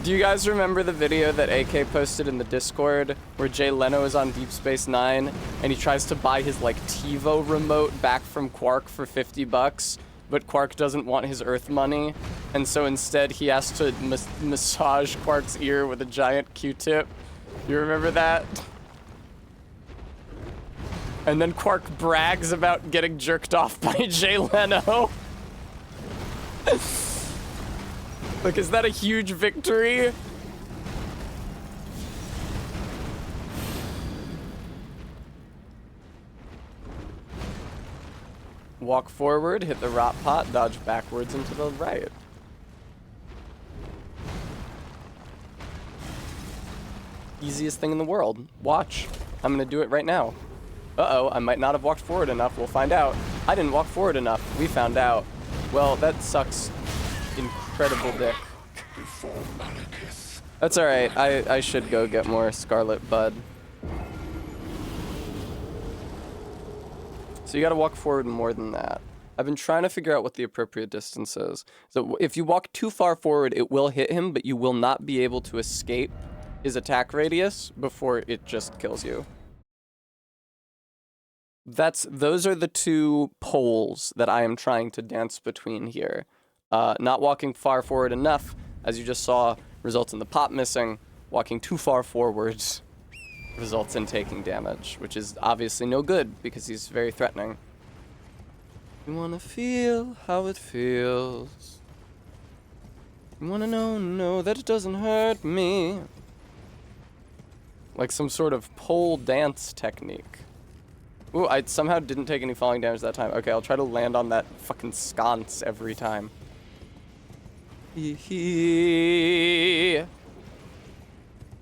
Do you guys remember the video that AK posted in the Discord where Jay Leno is on Deep Space Nine and he tries to buy his like TiVo remote back from Quark for 50 bucks, but Quark doesn't want his Earth money, and so instead he has to massage Quark's ear with a giant Q-tip? You remember that? And then Quark brags about getting jerked off by Jay Leno. Like, is that a huge victory? Walk forward, hit the rot pot, dodge backwards and to the right. Easiest thing in the world. Watch. I'm gonna do it right now. Uh-oh, I might not have walked forward enough. We'll find out. I didn't walk forward enough. We found out. Well, that sucks. Incredible dick. That's alright. I should go get more Scarlet Bud. So you gotta walk forward more than that. I've been trying to figure out what the appropriate distance is. So if you walk too far forward, it will hit him, but you will not be able to escape his attack radius before it just kills you. Those are the two poles that I am trying to dance between here. Not walking far forward enough, as you just saw, results in the pop missing. Walking too far forwards results in taking damage, which is obviously no good because he's very threatening. You wanna feel how it feels. You wanna know that it doesn't hurt me. Like some sort of pole dance technique. Ooh, I somehow didn't take any falling damage that time. Okay, I'll try to land on that fucking sconce every time.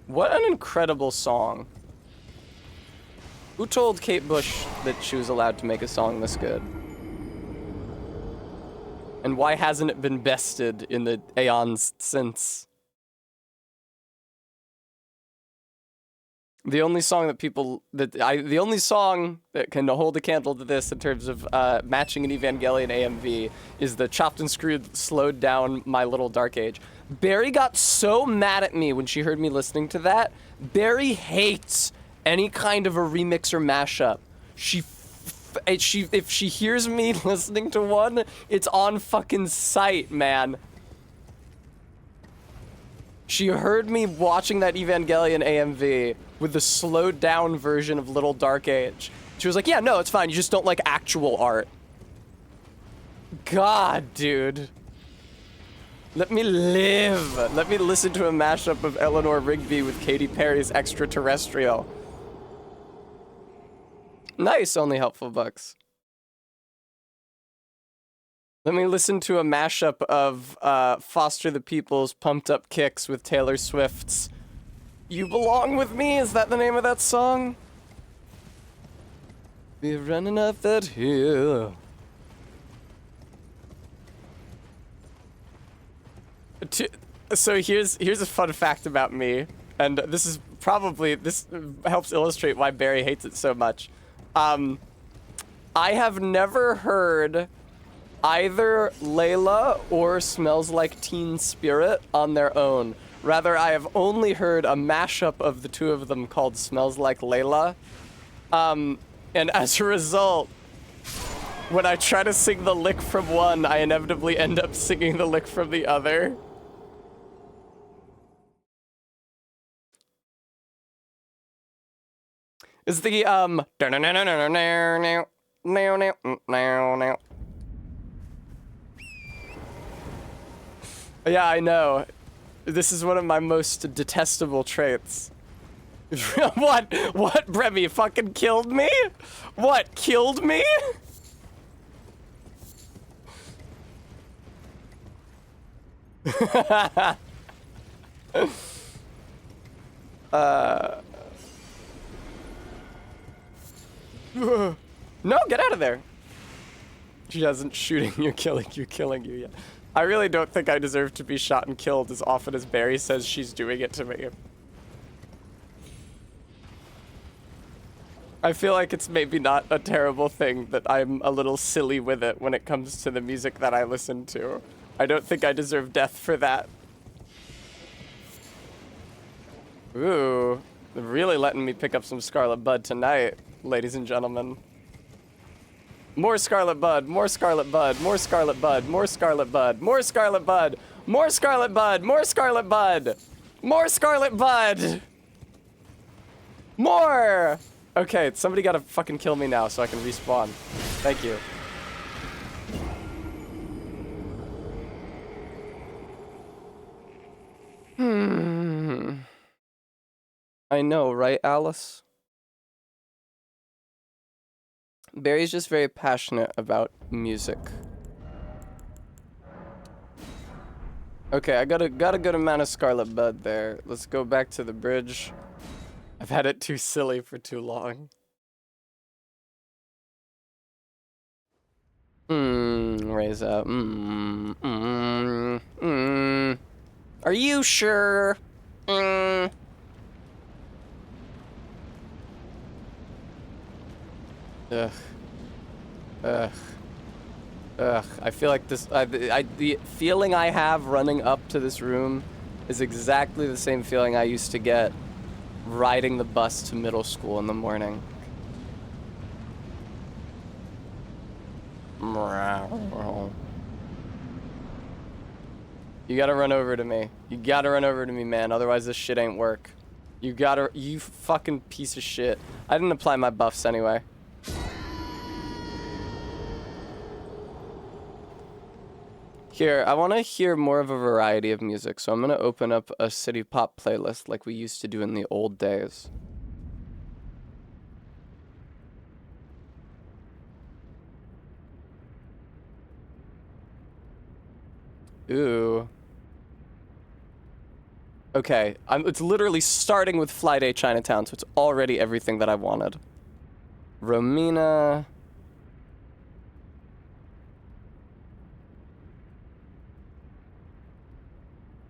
What an incredible song. Who told Kate Bush that she was allowed to make a song this good? And why hasn't it been bested in the aeons since? The only song that can hold a candle to this in terms of matching an Evangelion AMV is the chopped and screwed, slowed down My Little Dark Age. Barry got so mad at me when she heard me listening to that. Barry hates any kind of a remix or mashup. If she hears me listening to one, it's on fucking sight, man. She heard me watching that Evangelion AMV with the slowed down version of Little Dark Age. She was like, yeah, no, it's fine. You just don't like actual art. God, dude. Let me live. Let me listen to a mashup of Eleanor Rigby with Katy Perry's Extraterrestrial. Nice, only helpful bucks. Let me listen to a mashup of Foster the People's Pumped Up Kicks with Taylor Swift's You Belong With Me. Is that the name of that song? We're running up that hill. So here's a fun fact about me, and this helps illustrate why Barry hates it so much. I have never heard either Layla or Smells Like Teen Spirit on their own. Rather, I have only heard a mashup of the two of them called Smells Like Layla. And as a result, when I try to sing the lick from one, I inevitably end up singing the lick from the other. Is the Yeah, I know. This is one of my most detestable traits. What? What, Bremy? Fucking killed me? What, killed me? No, get out of there. She hasn't shooting you, killing you yet. I really don't think I deserve to be shot and killed as often as Barry says she's doing it to me. I feel like it's maybe not a terrible thing that I'm a little silly with it when it comes to the music that I listen to. I don't think I deserve death for that. Ooh, they're really letting me pick up some Scarlet Bud tonight, ladies and gentlemen. More Scarlet Bud, more Scarlet Bud, more Scarlet Bud, more Scarlet Bud, more Scarlet Bud, more Scarlet Bud, more Scarlet Bud, more Scarlet Bud, more! Okay, somebody gotta fucking kill me now so I can respawn. Thank you. I know, right, Alice? Barry's just very passionate about music. Okay, I got a good amount of Scarlet Bud there. Let's go back to the bridge. I've had it too silly for too long. Raise up. Are you sure? Ugh. Ugh. I feel like this. The feeling I have running up to this room is exactly the same feeling I used to get riding the bus to middle school in the morning. You gotta run over to me. You gotta run over to me, man. Otherwise, this shit ain't work. You fucking piece of shit. I didn't apply my buffs anyway. Here, I want to hear more of a variety of music, so I'm going to open up a city pop playlist like we used to do in the old days. Ooh. Okay, it's literally starting with Fly Day Chinatown, so it's already everything that I wanted. Romina.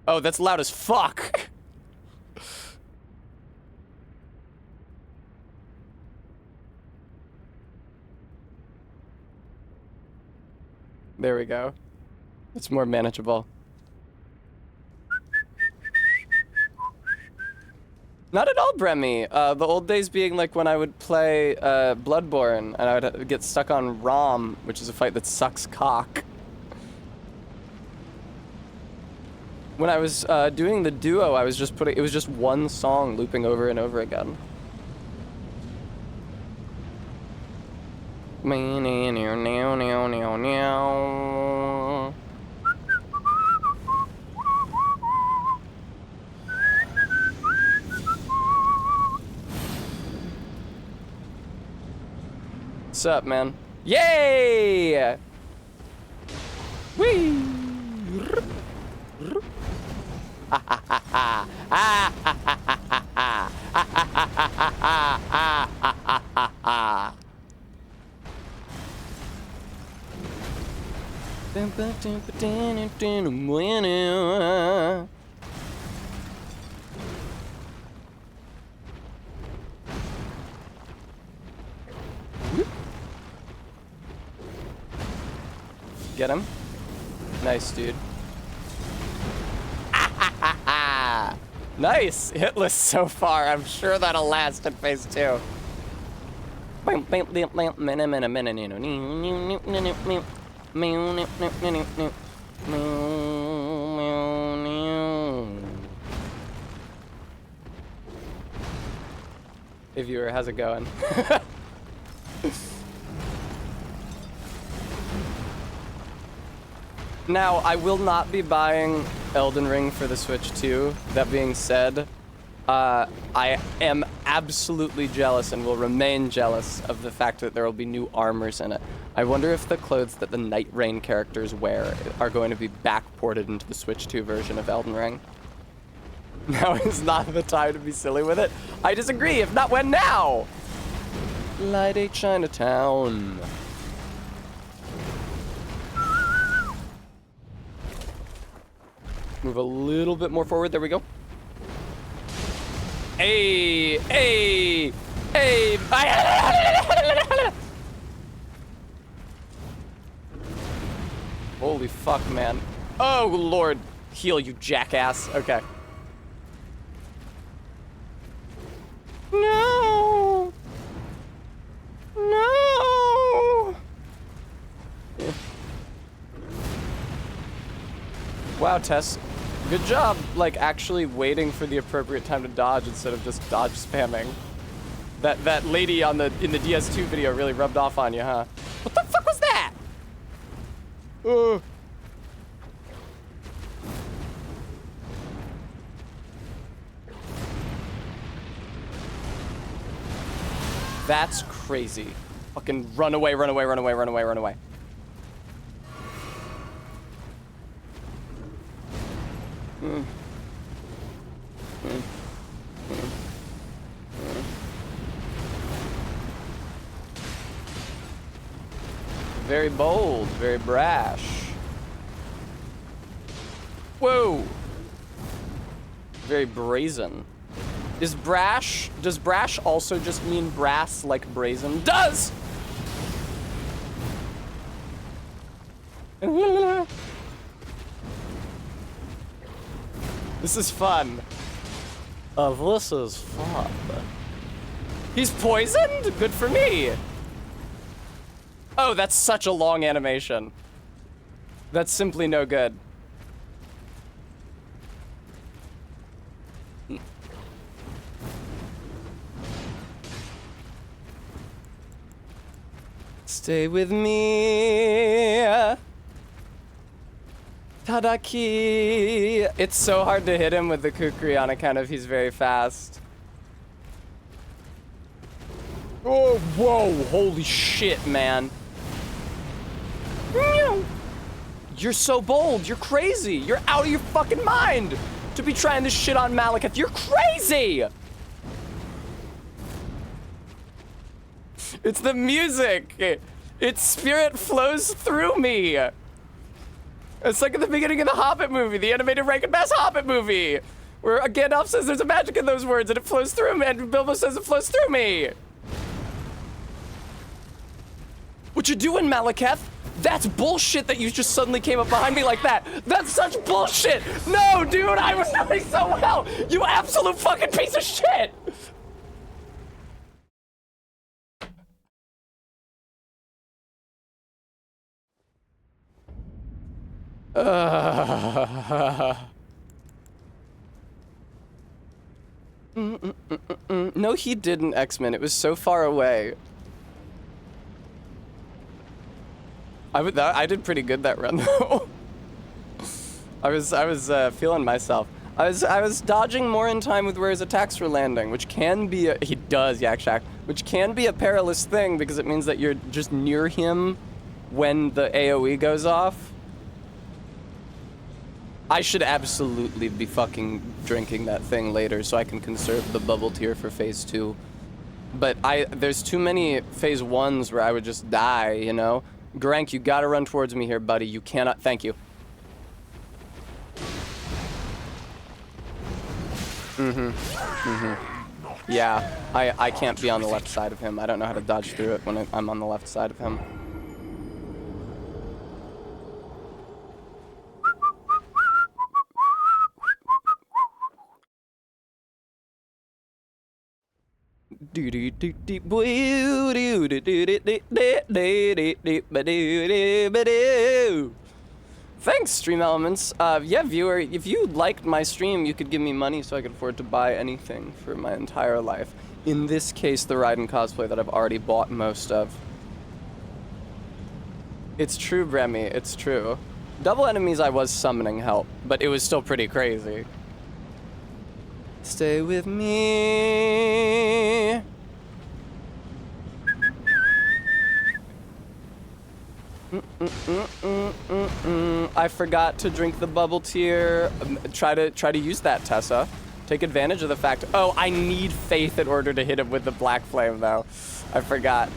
Oh, that's loud as fuck. There we go. It's more manageable. Not at all, Bremy. The old days being like when I would play Bloodborne and I would get stuck on Rom, which is a fight that sucks cock. When I was doing the duo, I was just it was just one song looping over and over again. What's up, man? Yay! Whee! Get him. Nice, dude. Nice! Hitless so far. I'm sure that'll last in phase 2. Hey viewer, how's it going? Now, I will not be buying Elden Ring for the Switch 2. That being said, I am absolutely jealous and will remain jealous of the fact that there will be new armors in it. I wonder if the clothes that the Night Rain characters wear are going to be backported into the Switch 2 version of Elden Ring. Now is not the time to be silly with it. I disagree. If not, when now? Light a Chinatown. Move a little bit more forward. There we go. Hey, hey, hey. Holy fuck, man. Oh, Lord. Heal, you jackass. Okay. No. No. Wow, Tess. Good job, like, actually waiting for the appropriate time to dodge instead of just dodge spamming. That lady in the DS2 video really rubbed off on you, huh? What the fuck was that? That's crazy. Fucking run away, run away, run away, run away, run away. Very bold, very brash. Whoa! Very brazen. Does brash also just mean brass like brazen? Does! This is fun. This is fun. He's poisoned? Good for me. Oh, that's such a long animation. That's simply no good. Stay with me. Tadaki. It's so hard to hit him with the kukri on account of he's very fast. Oh, whoa, holy shit, man. You're so bold, you're crazy. You're out of your fucking mind to be trying to shit on Malekith. You're crazy. It's the music. Its spirit flows through me. It's like at the beginning of the Hobbit movie, the animated Rankin-Bass Hobbit movie, where Gandalf says there's a magic in those words and it flows through me, and Bilbo says it flows through me. What you doing, Malekith? That's bullshit that you just suddenly came up behind me like that. That's such bullshit. No, dude, I was doing so well. You absolute fucking piece of shit. No, he didn't, X-Men. It was so far away. I did pretty good that run though. I was feeling myself. I was dodging more in time with where his attacks were landing, which can be he does Yak Shack, which can be a perilous thing because it means that you're just near him when the AoE goes off. I should absolutely be fucking drinking that thing later so I can conserve the bubble tier for phase 2. But there's too many phase 1s where I would just die, you know? Grank, you gotta run towards me here, buddy. You cannot. Thank you. Yeah, I can't be on the left side of him. I don't know how to dodge through it when I'm on the left side of him. Thanks, Stream Elements. Yeah, viewer, if you liked my stream, you could give me money so I could afford to buy anything for my entire life. In this case, the Raiden cosplay that I've already bought most of. It's true, Bremy, it's true. Double enemies, I was summoning help, but it was still pretty crazy. Stay with me. I forgot to drink the bubble tier. Try to use that, Tessa. Take advantage of the fact. Oh, I need faith in order to hit him with the black flame, though. I forgot.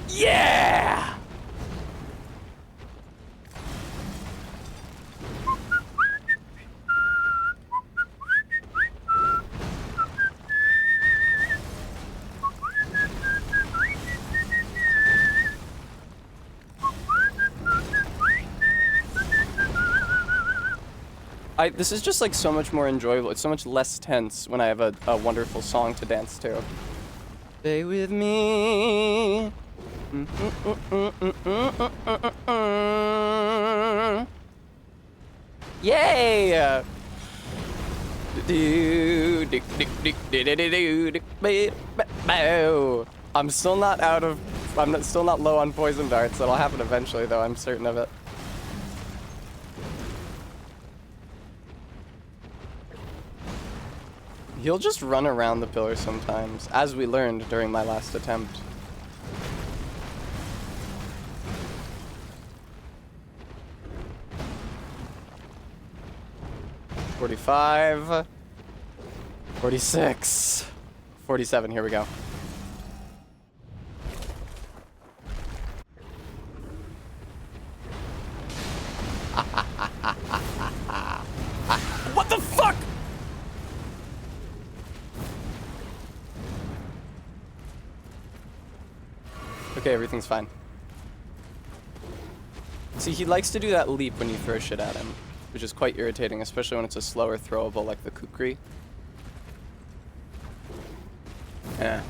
Yeah! This is just like so much more enjoyable. It's so much less tense when I have a wonderful song to dance to. Stay with me. Yay! I'm still not low on poison darts. That'll happen eventually, though. I'm certain of it. He'll just run around the pillar sometimes, as we learned during my last attempt. $45, $46, 47, here we go. What the fuck? Okay, everything's fine. See, he likes to do that leap when you throw shit at him, which is quite irritating, especially when it's a slower throwable like the kukri. Yeah.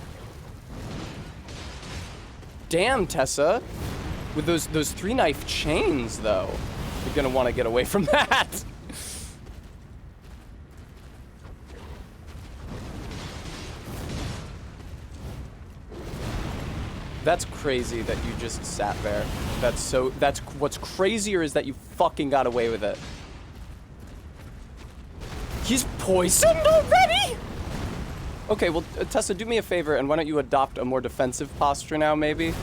Damn, Tessa. With those 3-knife chains, though. You're gonna want to get away from that. That's crazy that you just sat there. That's what's crazier is that you fucking got away with it. He's poisoned already? Okay, well, Tessa, do me a favor, and why don't you adopt a more defensive posture now, maybe?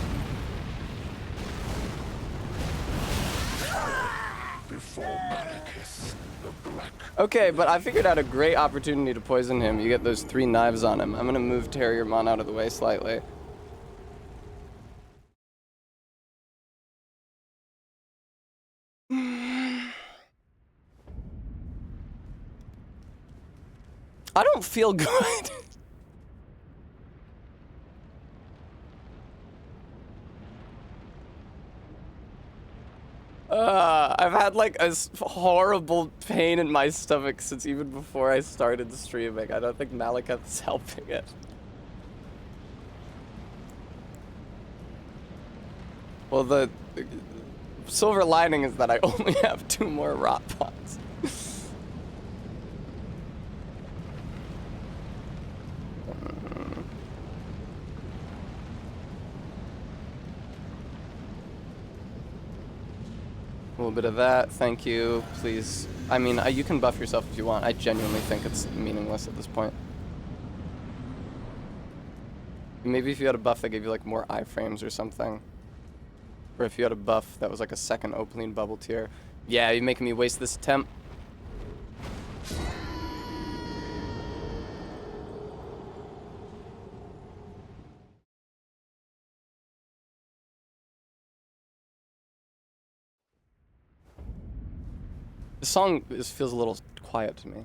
Okay, but I figured out a great opportunity to poison him. You get those 3 knives on him. I'm gonna move Terriermon out of the way slightly. I don't feel good. I've had like a horrible pain in my stomach since even before I started streaming. I don't think Malekith's helping it. Well, the silver lining is that I only have 2 more rot pots. A little bit of that, thank you, please. I mean, you can buff yourself if you want. I genuinely think it's meaningless at this point. Maybe if you had a buff that gave you like more iframes or something. Or if you had a buff that was like a second Opaline bubble tier. Yeah, you're making me waste this attempt. The song feels a little quiet to me.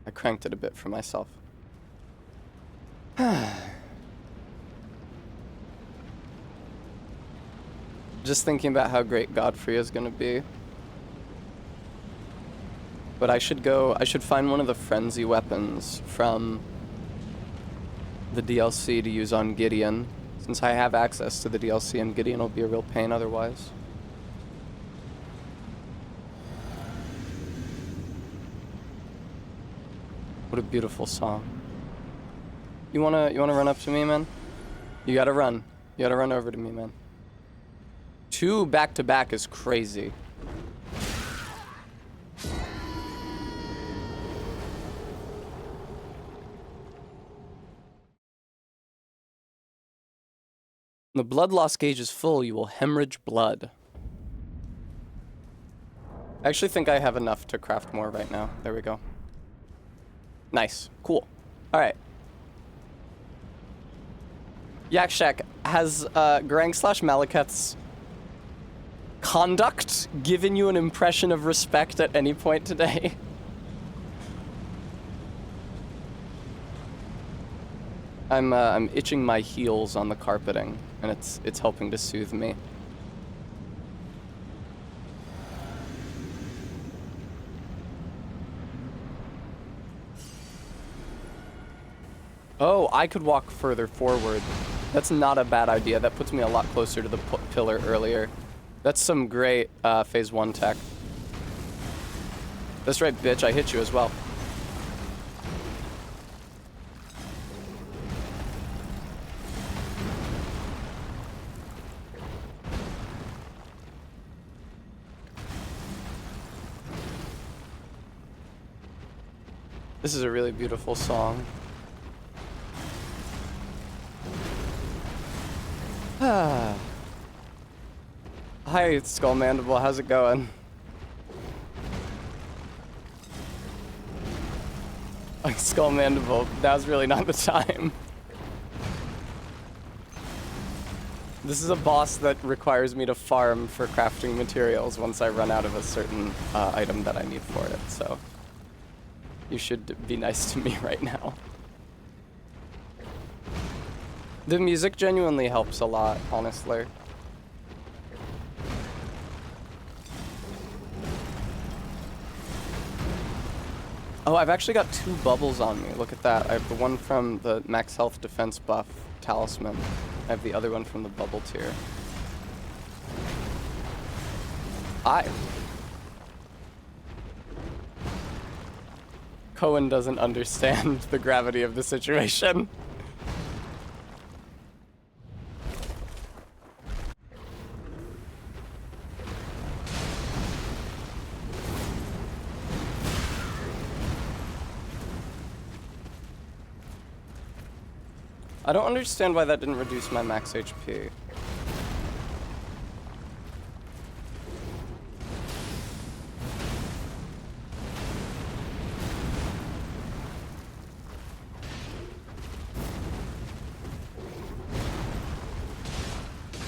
I cranked it a bit for myself. Just thinking about how great Godfrey is gonna be. But I should find one of the frenzy weapons from the DLC to use on Gideon, since I have access to the DLC and Gideon will be a real pain otherwise. What a beautiful song. You wanna run up to me, man? You gotta run. You gotta run over to me, man. 2 back-to-back is crazy. When the blood loss gauge is full, you will hemorrhage blood. I actually think I have enough to craft more right now. There we go. Nice. Cool. Alright. Yakshak, has Garang/Malekith's conduct given you an impression of respect at any point today? I'm itching my heels on the carpeting, and it's helping to soothe me. Oh, I could walk further forward. That's not a bad idea. That puts me a lot closer to the pillar earlier. That's some great phase 1 tech. That's right, bitch. I hit you as well. This is a really beautiful song. Hi, Skull Mandible. How's it going? Skull Mandible. Now's really not the time. This is a boss that requires me to farm for crafting materials once I run out of a certain item that I need for it, so you should be nice to me right now. The music genuinely helps a lot, honestly. Oh, I've actually got 2 bubbles on me. Look at that. I have the one from the max health defense buff talisman. I have the other one from the bubble tier. Hi. Cohen doesn't understand the gravity of the situation. I don't understand why that didn't reduce my max HP.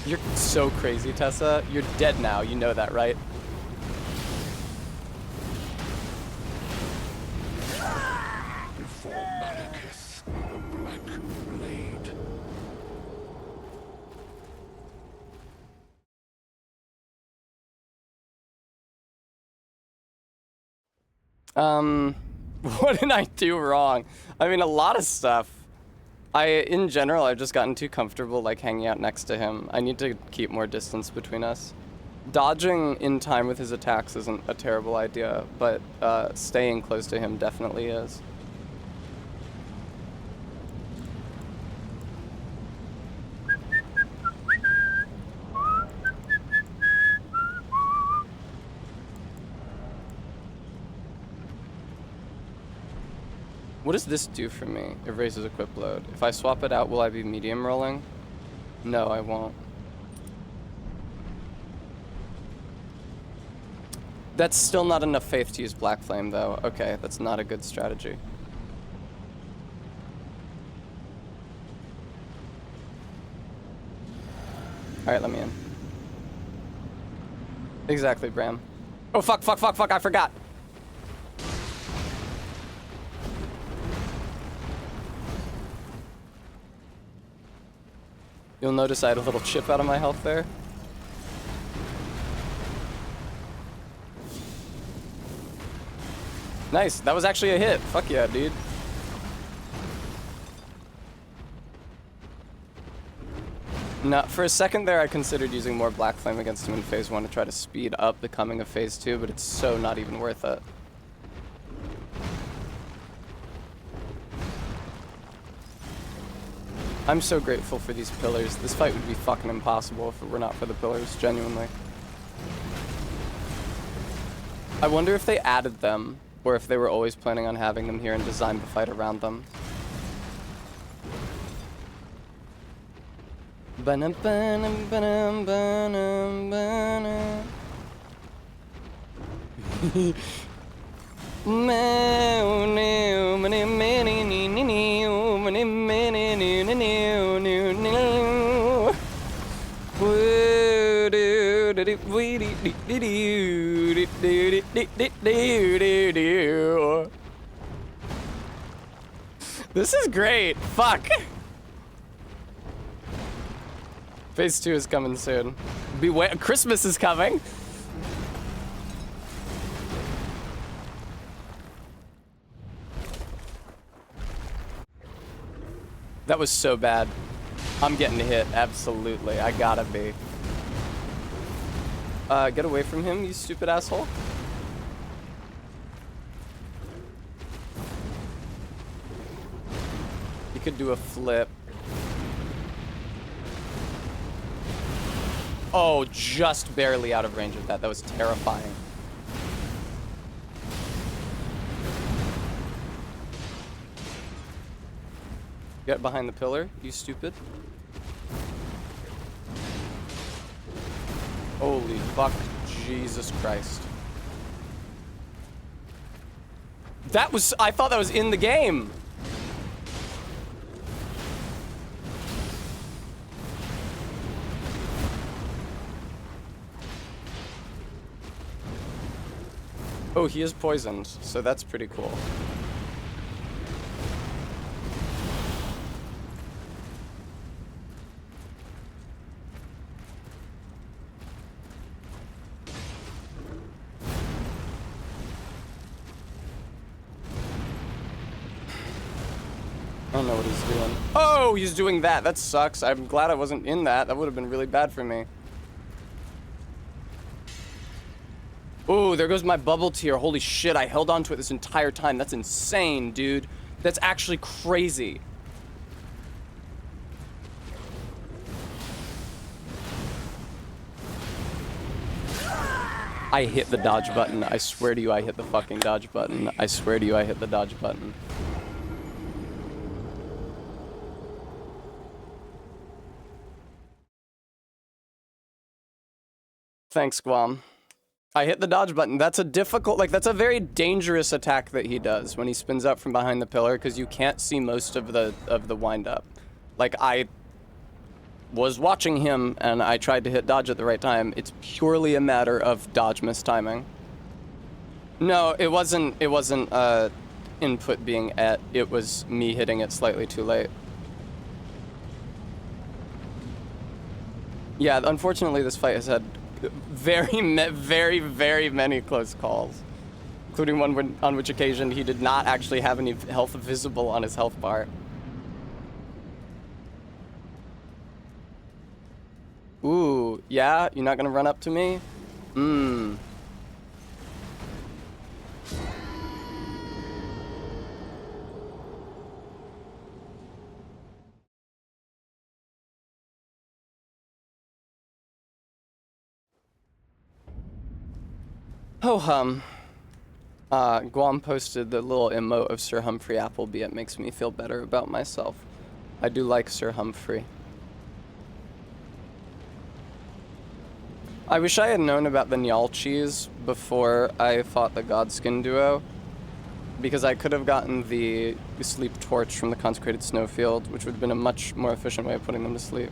You're so crazy, Tessa. You're dead now. You know that, right? Before Malekith, the Black Blade. What did I do wrong? I mean, a lot of stuff. In general, I've just gotten too comfortable, like, hanging out next to him. I need to keep more distance between us. Dodging in time with his attacks isn't a terrible idea, but staying close to him definitely is. What does this do for me? It raises equip load. If I swap it out, will I be medium rolling? No, I won't. That's still not enough faith to use Black Flame, though. Okay, that's not a good strategy. Alright, let me in. Exactly, Bram. Oh, fuck, I forgot! You'll notice I had a little chip out of my health there. Nice, that was actually a hit. Fuck yeah, dude. No, for a second there I considered using more Black Flame against him in phase 1 to try to speed up the coming of phase 2, but it's so not even worth it. I'm so grateful for these pillars. This fight would be fucking impossible if it were not for the pillars, genuinely. I wonder if they added them, or if they were always planning on having them here and designed the fight around them. This is great. Fuck. Phase 2 is coming soon. Beware, Christmas is coming. That was so bad. I'm getting hit, absolutely. I gotta be. Get away from him, you stupid asshole. You could do a flip. Oh, just barely out of range of that. That was terrifying. Get behind the pillar, you stupid. Holy fuck, Jesus Christ. That was, I thought that was in the game. Oh, he is poisoned, so that's pretty cool. I don't know what he's doing. Oh, he's doing that. That sucks. I'm glad I wasn't in that. That would have been really bad for me. Oh, there goes my bubble tier. Holy shit, I held on to it this entire time. That's insane, dude. That's actually crazy. I hit the dodge button. I swear to you, I hit the fucking dodge button. I swear to you, I hit the dodge button. Thanks, Guam. I hit the dodge button. That's a difficult, like, that's a very dangerous attack that he does when he spins up from behind the pillar, because you can't see most of the wind-up. Like, I was watching him, and I tried to hit dodge at the right time. It's purely a matter of dodge mistiming. No, it wasn't, input being at, it was me hitting it slightly too late. Yeah, unfortunately, this fight has had very, very many close calls, including one on which occasion he did not actually have any health visible on his health bar. Ooh, yeah? You're not gonna run up to me? Oh, Guam posted the little emote of Sir Humphrey Appleby. It makes me feel better about myself. I do like Sir Humphrey. I wish I had known about the Nyal cheese before I fought the Godskin duo, because I could have gotten the sleep torch from the consecrated snowfield, which would have been a much more efficient way of putting them to sleep.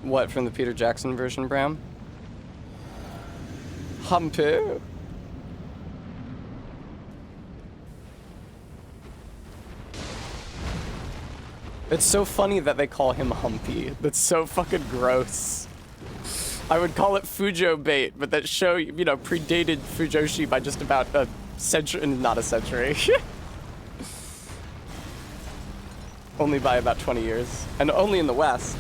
What, from the Peter Jackson version, Bram? Humpy? It's so funny that they call him Humpy. That's so fucking gross. I would call it Fujo bait, but that show, you know, predated Fujoshi by just about a century, not a century. Only by about 20 years. And only in the West.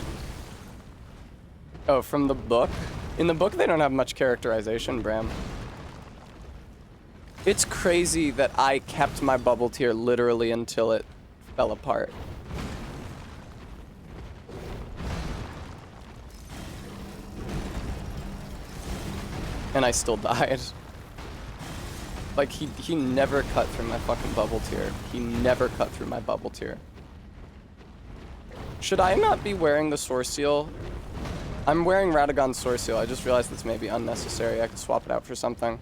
Oh, from the book? In the book, they don't have much characterization, Bram. It's crazy that I kept my bubble tier literally until it fell apart. And I still died. Like, he never cut through my fucking bubble tier. He never cut through my bubble tier. Should I not be wearing the source seal? I'm wearing Radagon's source seal. I just realized that's maybe unnecessary. I could swap it out for something.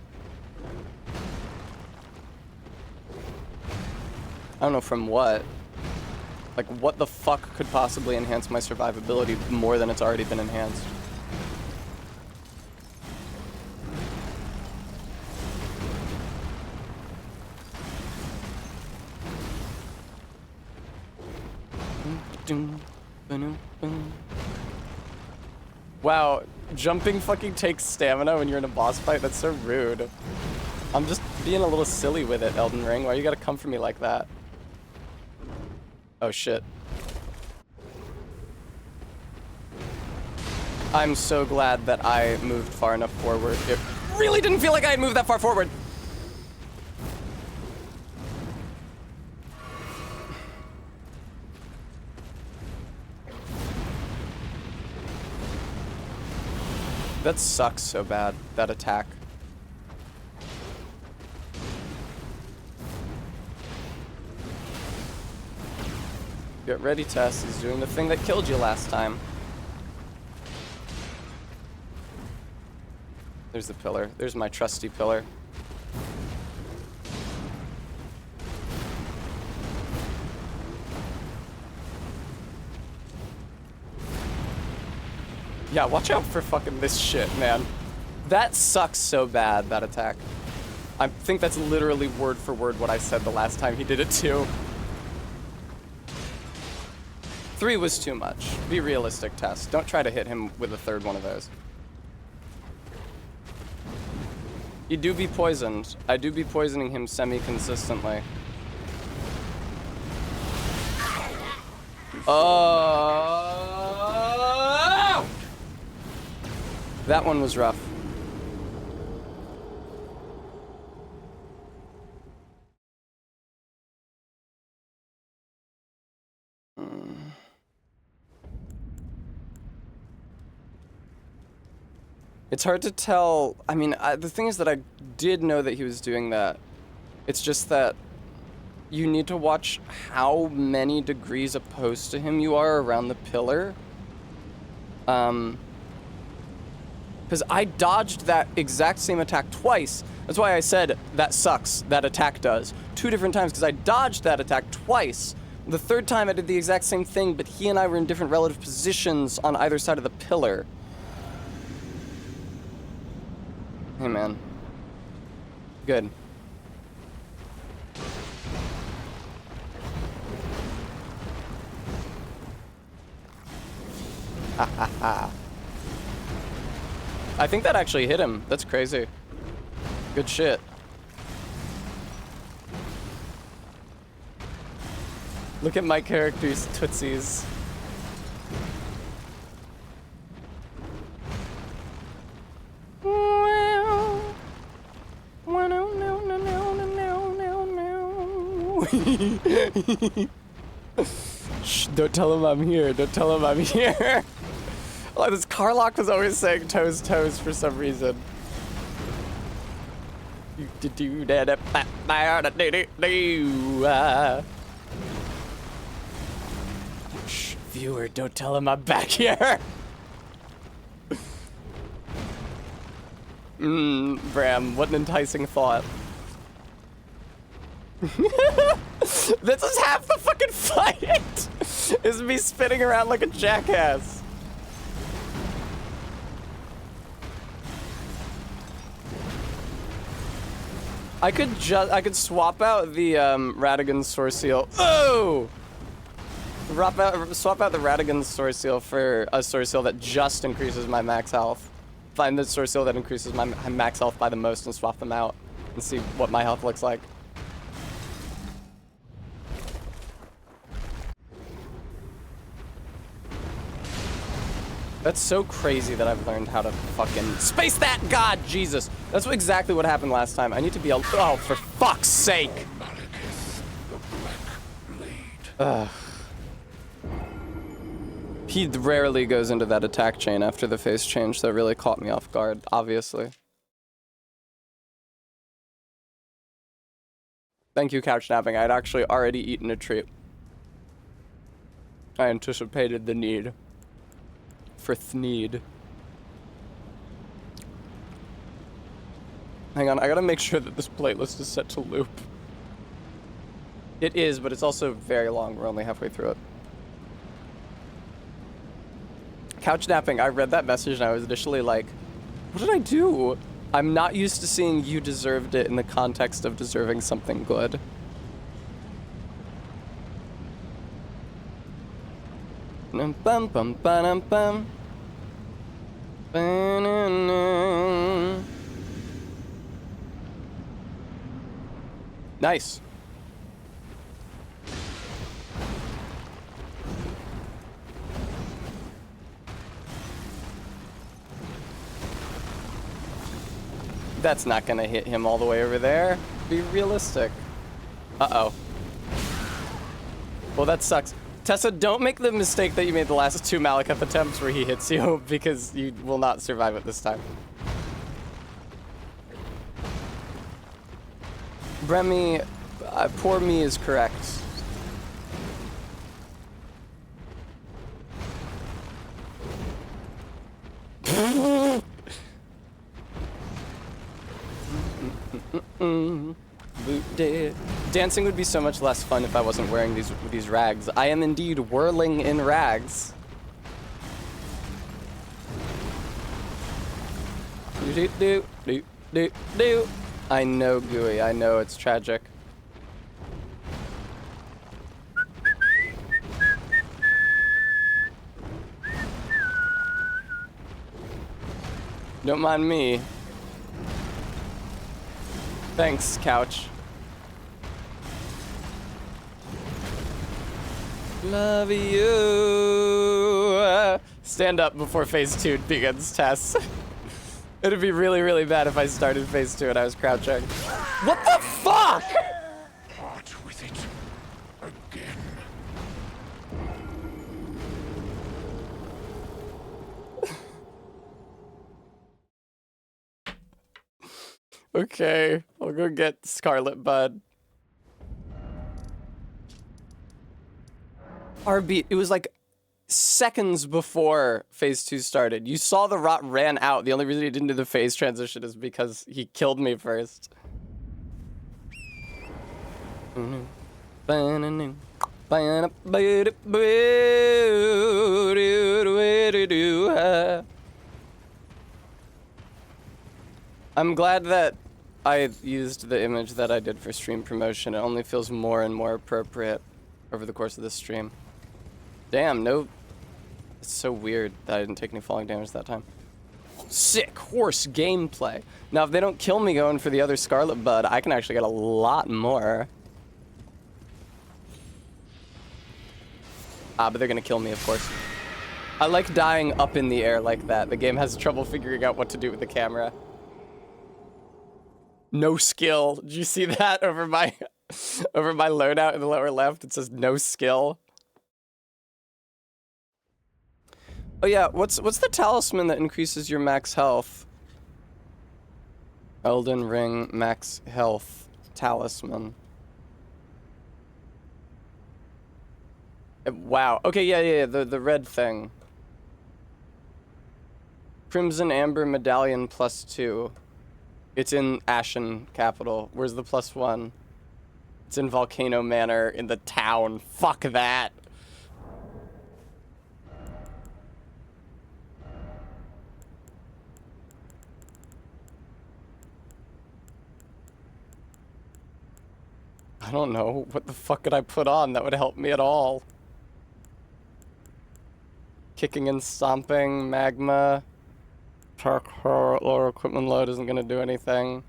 I don't know from what. Like, what the fuck could possibly enhance my survivability more than it's already been enhanced? Wow, jumping fucking takes stamina when you're in a boss fight? That's so rude. I'm just being a little silly with it, Elden Ring. Why you gotta come for me like that? Oh shit. I'm so glad that I moved far enough forward. It really didn't feel like I had moved that far forward. That sucks so bad, that attack. Get ready, Tess. He's doing the thing that killed you last time. There's the pillar. There's my trusty pillar. Yeah, watch out for fucking this shit, man. That sucks so bad, that attack. I think that's literally word for word what I said the last time he did it too. 3 was too much. Be realistic, Tess. Don't try to hit him with a third one of those. You do be poisoned. I do be poisoning him semi-consistently. Oh! That one was rough. It's hard to tell. I mean, the thing is that I did know that he was doing that. It's just that you need to watch how many degrees opposed to him you are around the pillar. Because I dodged that exact same attack twice. That's why I said that sucks, that attack does. 2 different times, because I dodged that attack twice. The third time I did the exact same thing, but he and I were in different relative positions on either side of the pillar. Hey, man. Good. Ha ha ha. I think that actually hit him. That's crazy. Good shit. Look at my character's tootsies. Shh, don't tell him I'm here. Don't tell him I'm here. Oh, this Carlock was always saying toes, toes for some reason. Shh, viewer, don't tell him I'm back here. Bram, what an enticing thought. This is half the fucking fight! Is me spinning around like a jackass. I could swap out the Radigan Source Seal. Oh! Swap out the Radigan Source Seal for a Source Seal that just increases my max health. Find the Source Seal that increases my max health by the most and swap them out and see what my health looks like. That's so crazy that I've learned how to fucking space that. God, Jesus. That's exactly what happened last time. I need to be able. Oh, for fuck's sake. Ugh. He rarely goes into that attack chain after the face change, so it really caught me off guard, obviously. Thank you, couch napping. I'd actually already eaten a treat. I anticipated the need. For Thneed. Hang on, I gotta make sure that this playlist is set to loop. It is, but it's also very long. We're only halfway through it. Couch napping, I read that message and I was initially like, what did I do? I'm not used to seeing you deserved it in the context of deserving something good. Bum bum bum bum bum. Nice. That's not gonna hit him all the way over there. Be realistic. Uh-oh. Well, that sucks. Tessa, don't make the mistake that you made the last 2 Malekith attempts where he hits you, because you will not survive it this time. Bremy, poor me is correct. Dancing would be so much less fun if I wasn't wearing these rags. I am indeed whirling in rags. do do do do do. I know, Gooey. I know it's tragic. Don't mind me. Thanks, couch. Love you. Stand up before phase 2 begins, Tess. It'd be really, really bad if I started phase 2 and I was crouching. What the fuck? Part with it again. Okay, I'll go get Scarlet Bud. RB, it was like seconds before phase 2 started. You saw the rot ran out. The only reason he didn't do the phase transition is because he killed me first. I'm glad that I used the image that I did for stream promotion. It only feels more and more appropriate over the course of this stream. Damn, no. It's so weird that I didn't take any falling damage that time. Sick horse gameplay. Now, if they don't kill me going for the other Scarlet Bud, I can actually get a lot more. Ah, but they're gonna kill me, of course. I like dying up in the air like that. The game has trouble figuring out what to do with the camera. No skill. Did you see that over my over my loadout in the lower left? It says no skill. Oh yeah, what's the talisman that increases your max health? Elden Ring max health talisman. Wow. Okay, yeah, the red thing. Crimson Amber Medallion +2. It's in Ashen Capital. Where's the +1? It's in Volcano Manor in the town. Fuck that. I don't know. What the fuck could I put on that would help me at all? Kicking and stomping, magma. Parkour, lower equipment load isn't gonna do anything.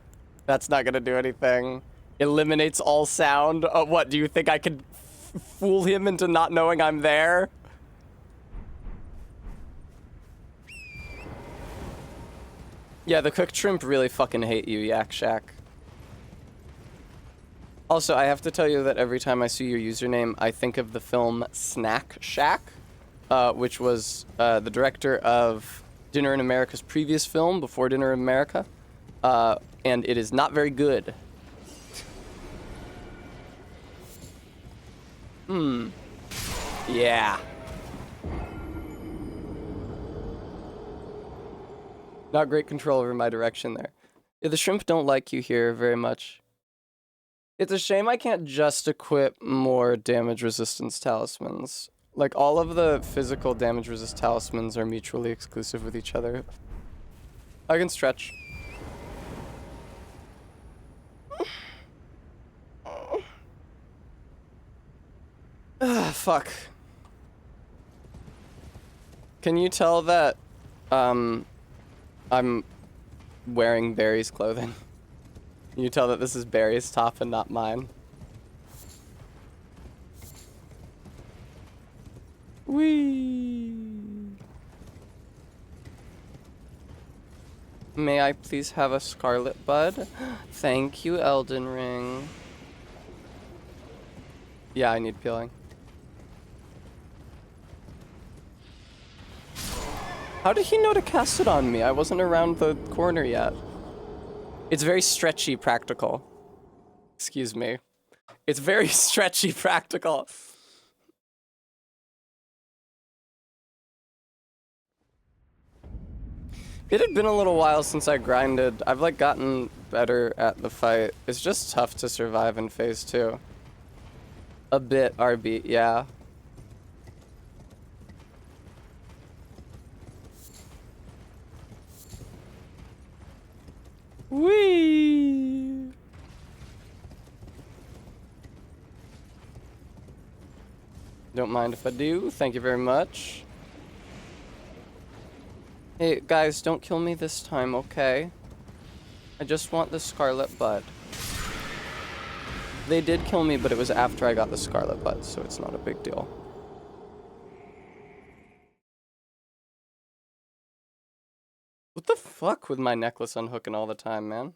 That's not gonna do anything. Eliminates all sound. What, do you think I could fool him into not knowing I'm there? Yeah, the cooked shrimp really fucking hate you, Yak Shack. Also, I have to tell you that every time I see your username, I think of the film Snack Shack, which was the director of Dinner in America's previous film, Before Dinner in America, and it is not very good. Yeah. Not great control over my direction there. Yeah, the shrimp don't like you here very much. It's a shame I can't just equip more damage resistance talismans. Like, all of the physical damage resist talismans are mutually exclusive with each other. I can stretch. Fuck. Can you tell that, I'm wearing Barry's clothing? Can you tell that this is Barry's top and not mine? Whee! May I please have a Scarlet Bud? Thank you, Elden Ring. Yeah, I need peeling. How did he know to cast it on me? I wasn't around the corner yet. It's very stretchy practical. Excuse me. It's very stretchy practical. It had been a little while since I grinded. I've like gotten better at the fight. It's just tough to survive in phase 2. A bit, RB, yeah. Don't mind if I do. Thank you very much. Hey, guys, don't kill me this time, okay? I just want the Scarlet Bud. They did kill me, but it was after I got the Scarlet Bud, so it's not a big deal. What the fuck with my necklace unhooking all the time, man?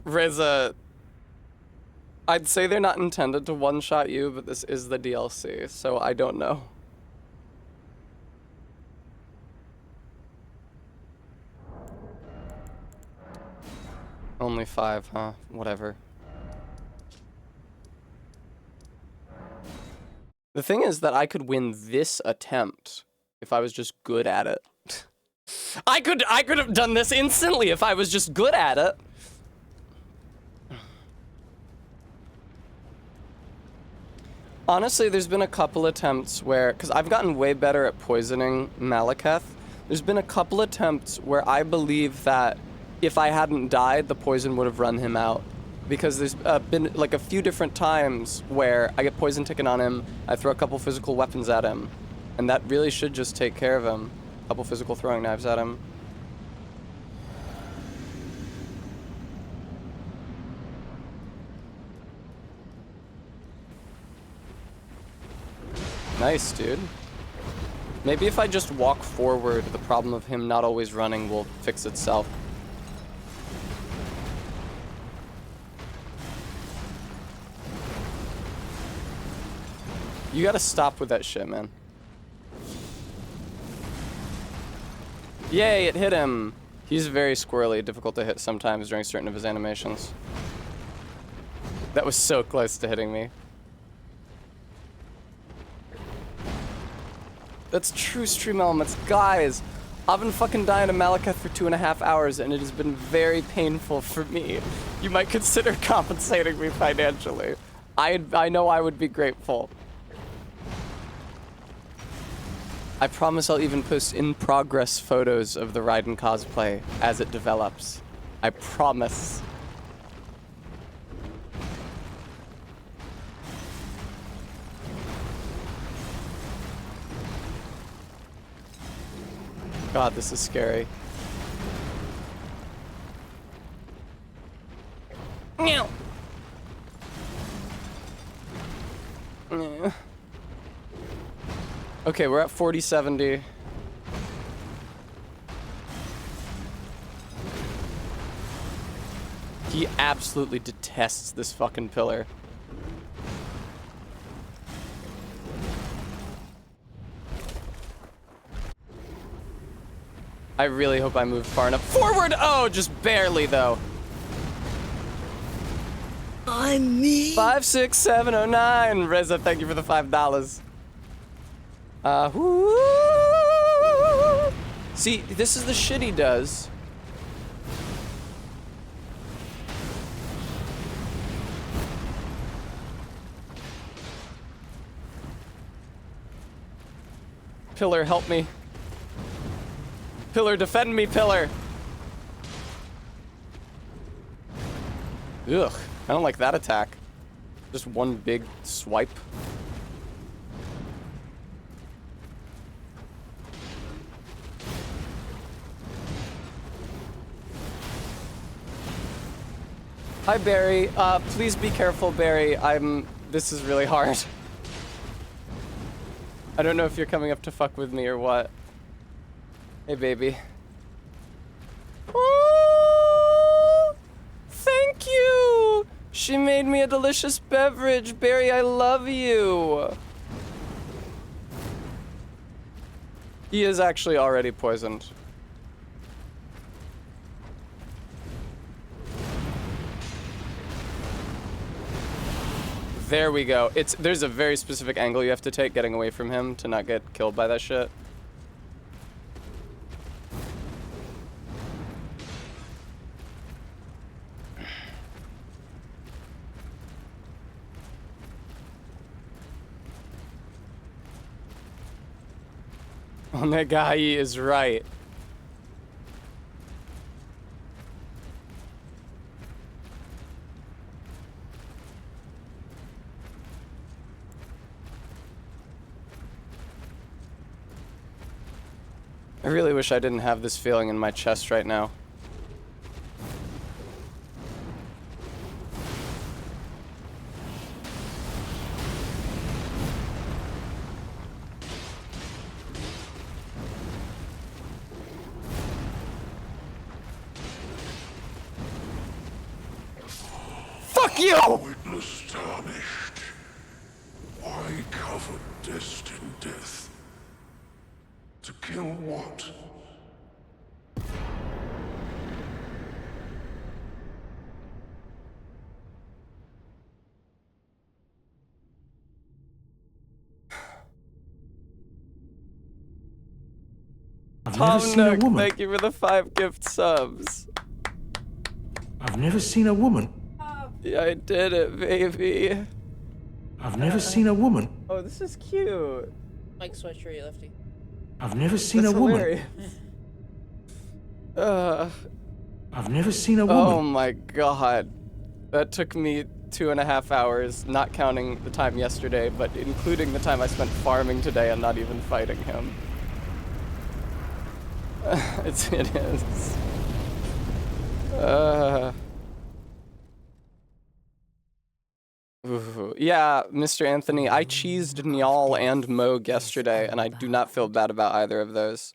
Reza, I'd say they're not intended to one-shot you, but this is the DLC, so I don't know. Only 5, huh? Whatever. The thing is that I could win this attempt if I was just good at it. I could have done this instantly if I was just good at it. Honestly, there's been a couple attempts where, because I've gotten way better at poisoning Malekith, there's been a couple attempts where I believe that if I hadn't died, the poison would have run him out. Because there's been like a few different times where I get poison taken on him, I throw a couple physical weapons at him, and that really should just take care of him. A couple physical throwing knives at him. Nice, dude. Maybe if I just walk forward, the problem of him not always running will fix itself. You gotta stop with that shit, man. Yay, it hit him! He's very squirrely, difficult to hit sometimes during certain of his animations. That was so close to hitting me. That's true stream elements. Guys, I've been fucking dying to Malekith for 2.5 hours, and it has been very painful for me. You might consider compensating me financially. I know I would be grateful. I promise I'll even post in-progress photos of the Raiden cosplay as it develops. I promise. God, this is scary. Meow. Okay, we're at 4070. He absolutely detests this fucking pillar. I really hope I moved far enough forward. Oh, just barely though. I'm me. 56709. Reza, thank you for the $5. Whoo! See, this is the shit he does. Pillar, help me. Pillar, defend me, Pillar. Ugh, I don't like that attack. Just one big swipe. Hi, Barry. Please be careful, Barry. This is really hard. I don't know if you're coming up to fuck with me or what. Hey, baby. Oh, thank you. She made me a delicious beverage. Barry, I love you. He is actually already poisoned. There we go. There's a very specific angle you have to take getting away from him to not get killed by that shit. Onegai is right. I really wish I didn't have this feeling in my chest right now. Fuck you! Witness tarnished. Why cover destined death? To kill what? I've never Tom seen a Nook, woman. thank you for the 5 gift subs. I've never seen a woman. Yeah, I did it, baby. I've never seen a woman. Oh, this is cute. Mike sweatshirt, Lefty. I've never seen That's a woman. hilarious. I've never seen a Oh woman. my god. That took me 2.5 hours, not counting the time yesterday, but including the time I spent farming today and not even fighting him. It is. Ooh. Yeah, Mr. Anthony, I cheesed Nyal and Moog yesterday, and I do not feel bad about either of those.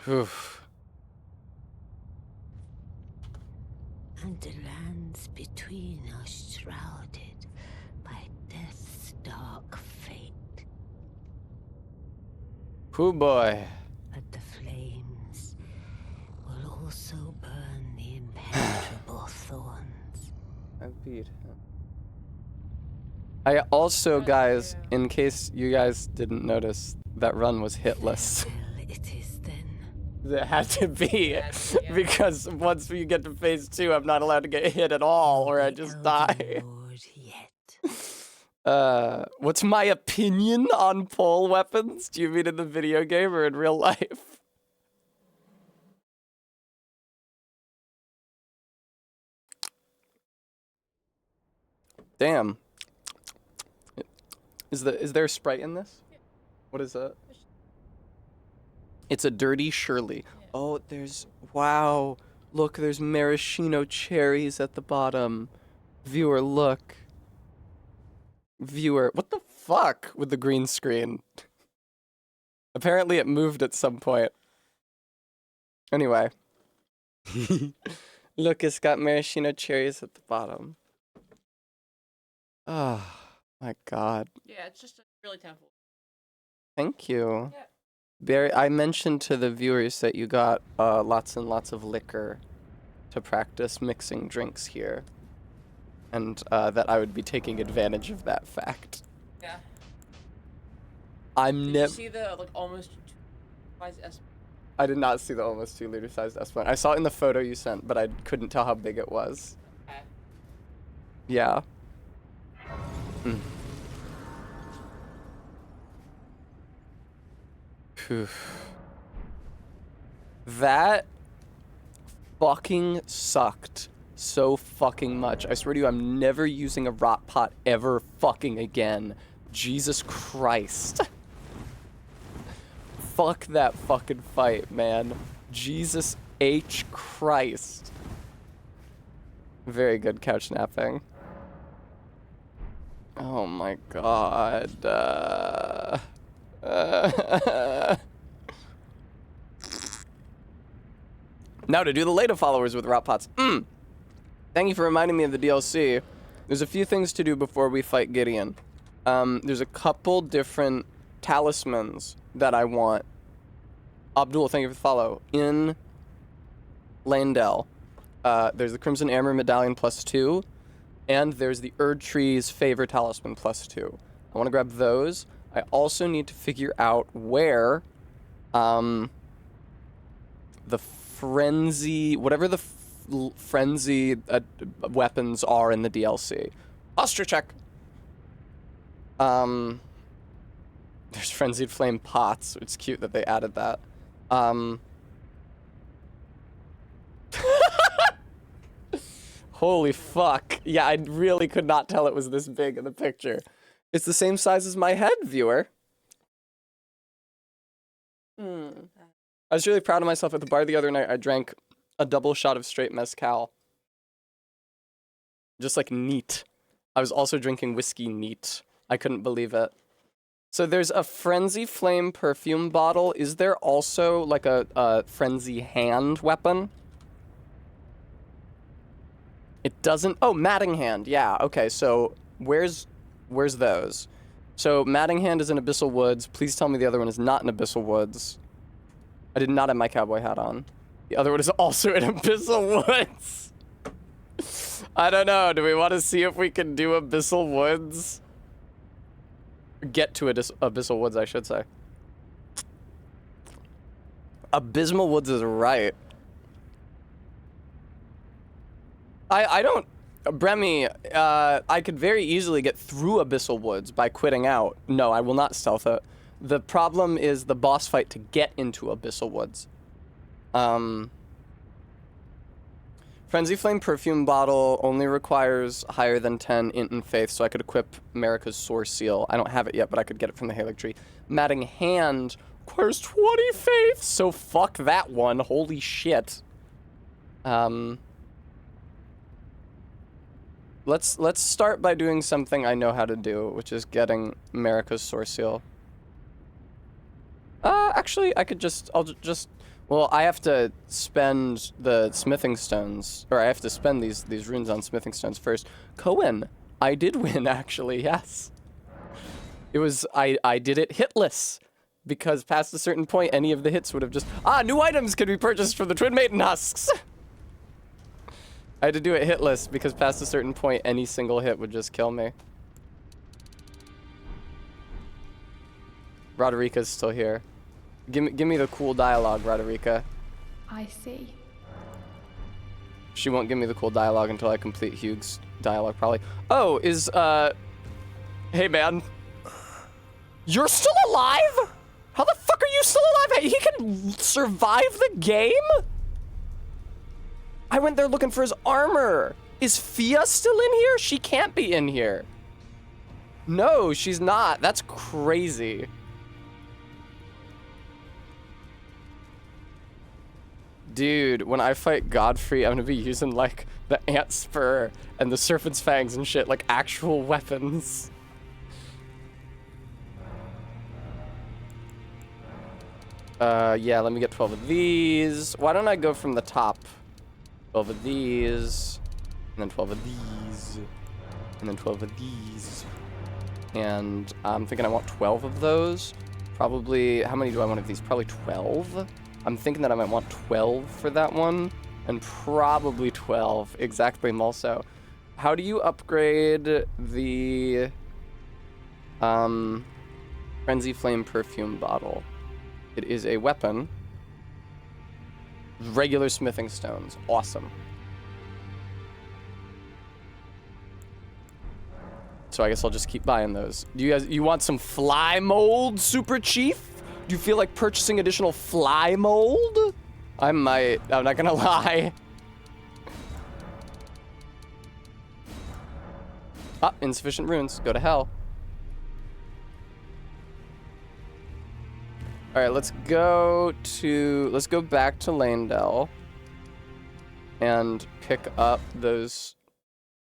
Oof. And the lands between are shrouded by death's dark fate. Hoo boy. But the flames will also burn the impenetrable thorns. I beat him. I also, guys, in case you guys didn't notice, that run was hitless. Farewell it is then. It had to be, Yeah. because once we get to phase 2, I'm not allowed to get hit at all, or I The just Elden die. Lord yet. What's my opinion on pole weapons? Do you mean in the video game or in real life? Damn. Is there a Sprite in this? What is that? It's a dirty Shirley. Oh, wow. Look, there's maraschino cherries at the bottom. Viewer, look. Viewer, what the fuck with the green screen? Apparently it moved at some point. Anyway. Look, it's got maraschino cherries at the bottom. Oh, my God. Yeah, it's just a really temple. Thank you. Yeah. Barry, I mentioned to the viewers that you got lots and lots of liquor to practice mixing drinks here. And that I would be taking advantage of that fact. Yeah. I'm Did you never. see the like almost size S? I did not see the almost 2-liter sized S1. I saw it in the photo you sent, but I couldn't tell how big it was. Okay. Yeah. Mm. Phew. That fucking sucked so fucking much. I swear to you, I'm never using a rot pot ever fucking again. Jesus Christ. Fuck that fucking fight, man. Jesus H. Christ. Very good couch napping. Oh my god. Now to do the later followers with rot pots. Thank you for reminding me of the DLC. There's a few things to do before we fight Gideon. There's a couple different talismans that I want. Abdul, thank you for the follow. In Landell, there's the Crimson Amber Medallion +2, and there's the Erd Tree's Favor Talisman +2. I want to grab those. I also need to figure out where the frenzy, whatever the frenzy weapons are in the DLC. Posture check. There's Frenzied Flame pots. It's cute that they added that. Holy fuck. Yeah, I really could not tell it was this big in the picture. It's the same size as my head, viewer. I was really proud of myself at the bar the other night. I drank a double shot of straight mezcal. Just like neat. I was also drinking whiskey neat. I couldn't believe it. So there's a Frenzy Flame perfume bottle. Is there also like a Frenzy hand weapon? It doesn't. Oh, Matting Hand. Yeah. Okay. So where's those? So Matting Hand is in Abyssal Woods. Please tell me the other one is not in Abyssal Woods. I did not have my cowboy hat on. The other one is also in Abyssal Woods. I don't know. Do we want to see if we can do Abyssal Woods? Get to Abyssal Woods, I should say. Abysmal Woods is right. I don't... Bremy, I could very easily get through Abyssal Woods by quitting out. No, I will not stealth it. The problem is the boss fight to get into Abyssal Woods. Frenzy Flame perfume bottle only requires higher than 10 int and faith, so I could equip America's Source Seal. I don't have it yet, but I could get it from the Halig Tree. Matting Hand requires 20 faith, so fuck that one. Holy shit. Let's start by doing something I know how to do, which is getting America's Source Seal. Actually, well, I have to spend the smithing stones, or I have to spend these runes on smithing stones first. Cohen, I did win, actually, yes. It was, I did it hitless, because past a certain point, any of the hits would have just, new items can be purchased from the Twin Maiden Husks! I had to do it hitless, because past a certain point, any single hit would just kill me. Roderica's still here. Give me the cool dialogue, Roderica. I see. She won't give me the cool dialogue until I complete Hugh's dialogue, probably. Oh, hey man. You're still alive? How the fuck are you still alive? He can survive the game? I went there looking for his armor. Is Fia still in here? She can't be in here. No, she's not. That's crazy. Dude, when I fight Godfrey, I'm gonna be using, like, the ant spur and the serpent's fangs and shit, like actual weapons. Yeah, let me get 12 of these. Why don't I go from the top? 12 of these, and then 12 of these, and then 12 of these. And I'm thinking I want 12 of those. Probably, how many do I want of these? Probably 12? I'm thinking that I might want 12 for that one, and probably 12. Exactly, Mulso. How do you upgrade the Frenzy Flame perfume bottle? It is a weapon. Regular smithing stones. Awesome. So I guess I'll just keep buying those. Do you want some fly mold, Super Chief? Do you feel like purchasing additional fly mold? I might. I'm not gonna lie. Insufficient runes. Go to hell. All right, let's go back to Lanedell and pick up those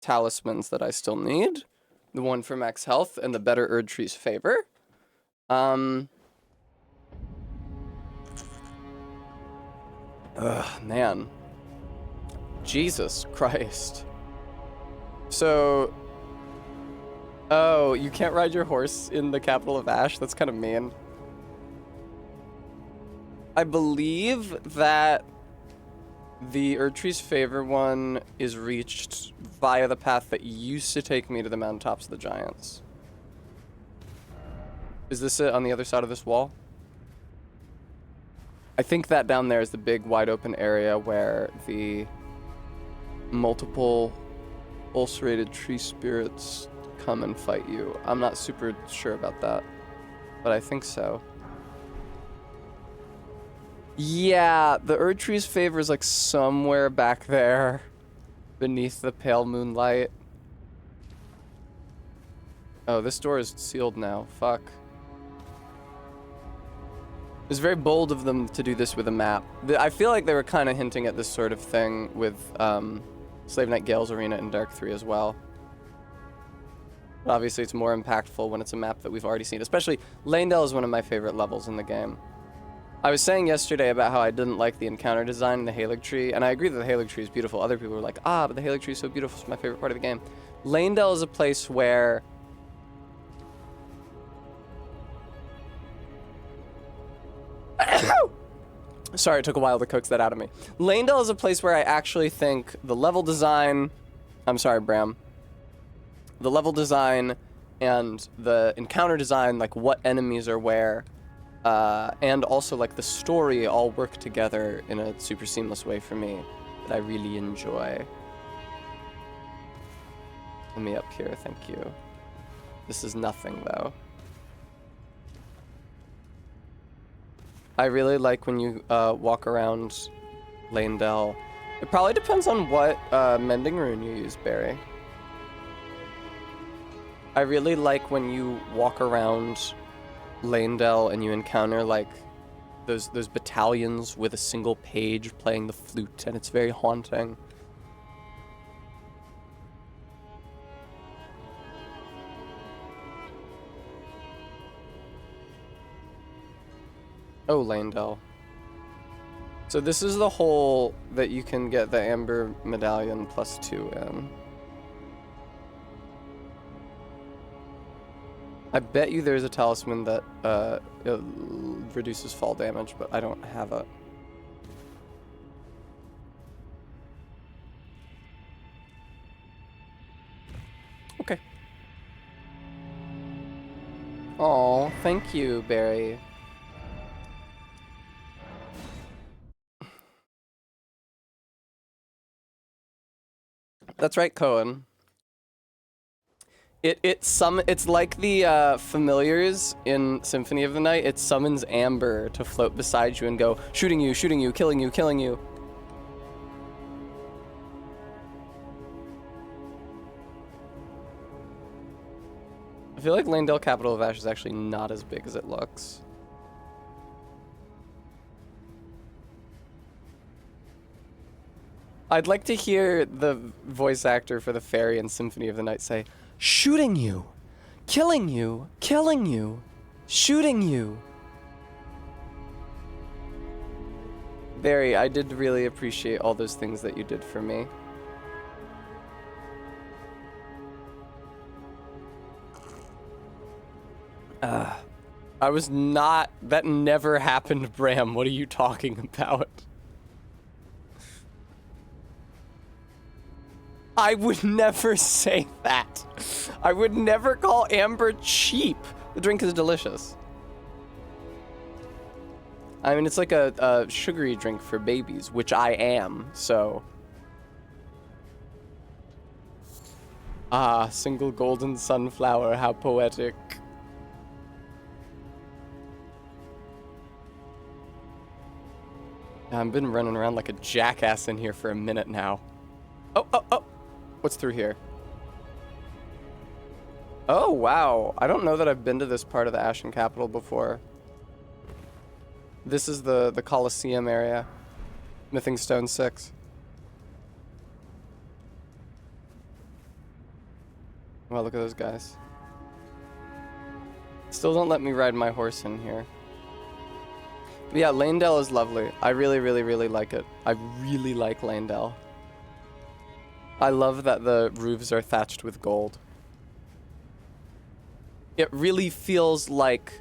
talismans that I still need. The one for max health and the better Erdtree's favor. Ugh, man. Jesus Christ. So, oh, you can't ride your horse in the capital of Ash? That's kind of mean. I believe that the Erdtree's favor one is reached via the path that used to take me to the mountaintops of the Giants. Is this it on the other side of this wall? I think that down there is the big wide open area where the multiple ulcerated tree spirits come and fight you. I'm not super sure about that, but I think so. Yeah, the Erdtree's favor is like somewhere back there beneath the pale moonlight. Oh, this door is sealed now. Fuck. was very bold of them to do this with a map. I feel like they were kind of hinting at this sort of thing with Slave Knight Gale's Arena in Dark 3 as well. But obviously it's more impactful when it's a map that we've already seen. Especially, Lanedale is one of my favorite levels in the game. I was saying yesterday about how I didn't like the encounter design in the Halig Tree, and I agree that the Halig Tree is beautiful. Other people were like, ah, but the Halig Tree is so beautiful, it's my favorite part of the game. Lanedale is a place where... Sorry, it took a while to coax that out of me. Lanedale is a place where I actually think the level design... I'm sorry, Bram. The level design and the encounter design, like what enemies are where, and also like the story all work together in a super seamless way for me that I really enjoy. Let me up here, thank you. This is nothing though. I really like when you walk around Lanedale. It probably depends on what mending rune you use, Barry. I really like when you walk around Lanedale and you encounter like those battalions with a single page playing the flute, and it's very haunting. Oh, Lanedale. So this is the hole that you can get the Amber Medallion +2 in. I bet you there's a talisman that reduces fall damage, but I don't have it. Okay. Oh, thank you, Barry. That's right, Cohen. It's like the familiars in Symphony of the Night. It summons Amber to float beside you and go, shooting you, killing you, killing you. I feel like Lanedale Capital of Ash is actually not as big as it looks. I'd like to hear the voice actor for the fairy in Symphony of the Night say, shooting you, killing you, killing you, shooting you. Barry, I did really appreciate all those things that you did for me. I was not, that never happened, Bram. What are you talking about? I would never say that. I would never call Amber cheap. The drink is delicious. I mean, it's like a sugary drink for babies, which I am, so. Ah, single golden sunflower, how poetic. I've been running around like a jackass in here for a minute now. Oh, oh, oh. What's through here? Oh, wow. I don't know that I've been to this part of the Ashen Capital before. This is the Colosseum area. Mything Stone 6. Wow, look at those guys. Still don't let me ride my horse in here. But yeah, Lanedale is lovely. I really, really, really like it. I really like Lanedale. I love that the roofs are thatched with gold. It really feels like